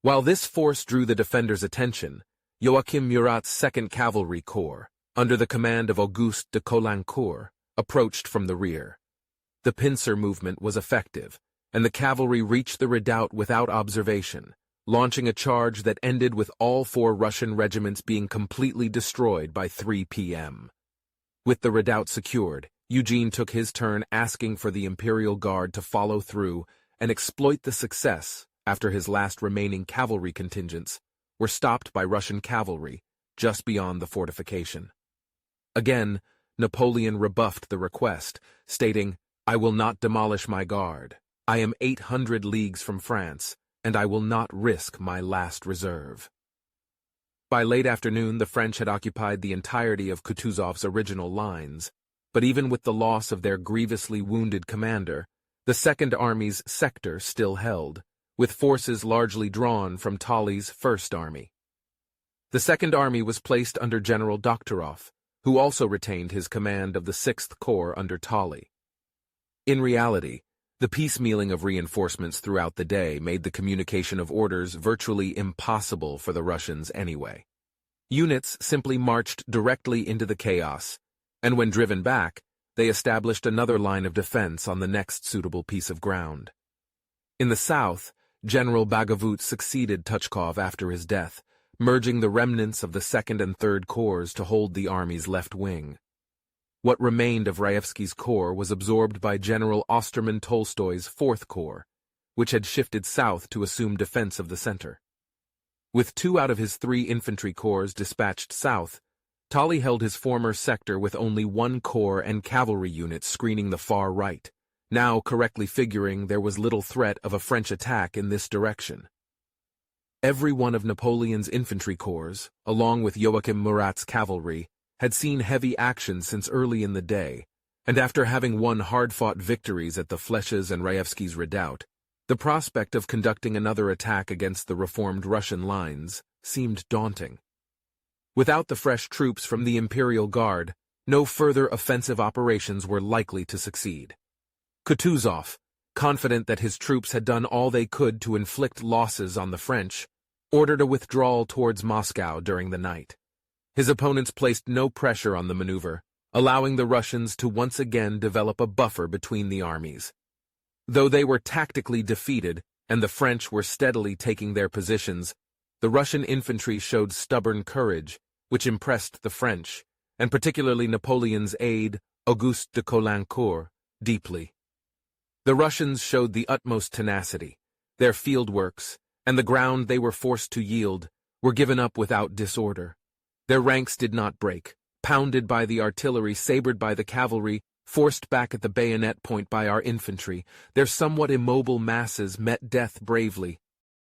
While this force drew the defenders' attention, Joachim Murat's 2nd Cavalry Corps, under the command of Auguste de Caulaincourt, approached from the rear. The pincer movement was effective, and the cavalry reached the redoubt without observation, launching a charge that ended with all 4 Russian regiments being completely destroyed by 3 p.m. With the redoubt secured, Eugene took his turn asking for the Imperial Guard to follow through and exploit the success after his last remaining cavalry contingents were stopped by Russian cavalry just beyond the fortification. Again, Napoleon rebuffed the request, stating, "I will not demolish my guard. I am 800 leagues from France, and I will not risk my last reserve." By late afternoon, the French had occupied the entirety of Kutuzov's original lines, but even with the loss of their grievously wounded commander, the Second Army's sector still held, with forces largely drawn from Tolly's First Army. The Second Army was placed under General Dokhtoroff, who also retained his command of the 6th Corps under Tolly. In reality, the piecemealing of reinforcements throughout the day made the communication of orders virtually impossible for the Russians anyway. Units simply marched directly into the chaos, and when driven back, they established another line of defense on the next suitable piece of ground. In the south, General Bagavout succeeded Tuchkov after his death, merging the remnants of the 2nd and 3rd Corps to hold the army's left wing. What remained of Raevski's corps was absorbed by General Osterman Tolstoy's 4th Corps, which had shifted south to assume defense of the center. With 2 out of his 3 infantry corps dispatched south, Tolly held his former sector with only 1 corps and cavalry units screening the far right, now correctly figuring there was little threat of a French attack in this direction. Every one of Napoleon's infantry corps, along with Joachim Murat's cavalry, had seen heavy action since early in the day, and after having won hard-fought victories at the Fleches and Raevski's redoubt, the prospect of conducting another attack against the reformed Russian lines seemed daunting. Without the fresh troops from the Imperial Guard, no further offensive operations were likely to succeed. Kutuzov, confident that his troops had done all they could to inflict losses on the French, ordered a withdrawal towards Moscow during the night. His opponents placed no pressure on the maneuver, allowing the Russians to once again develop a buffer between the armies. Though they were tactically defeated and the French were steadily taking their positions, the Russian infantry showed stubborn courage, which impressed the French, and particularly Napoleon's aide, Auguste de Caulaincourt, deeply. The Russians showed the utmost tenacity. Their field works, and the ground they were forced to yield, were given up without disorder. Their ranks did not break, pounded by the artillery, sabred by the cavalry, forced back at the bayonet point by our infantry. Their somewhat immobile masses met death bravely,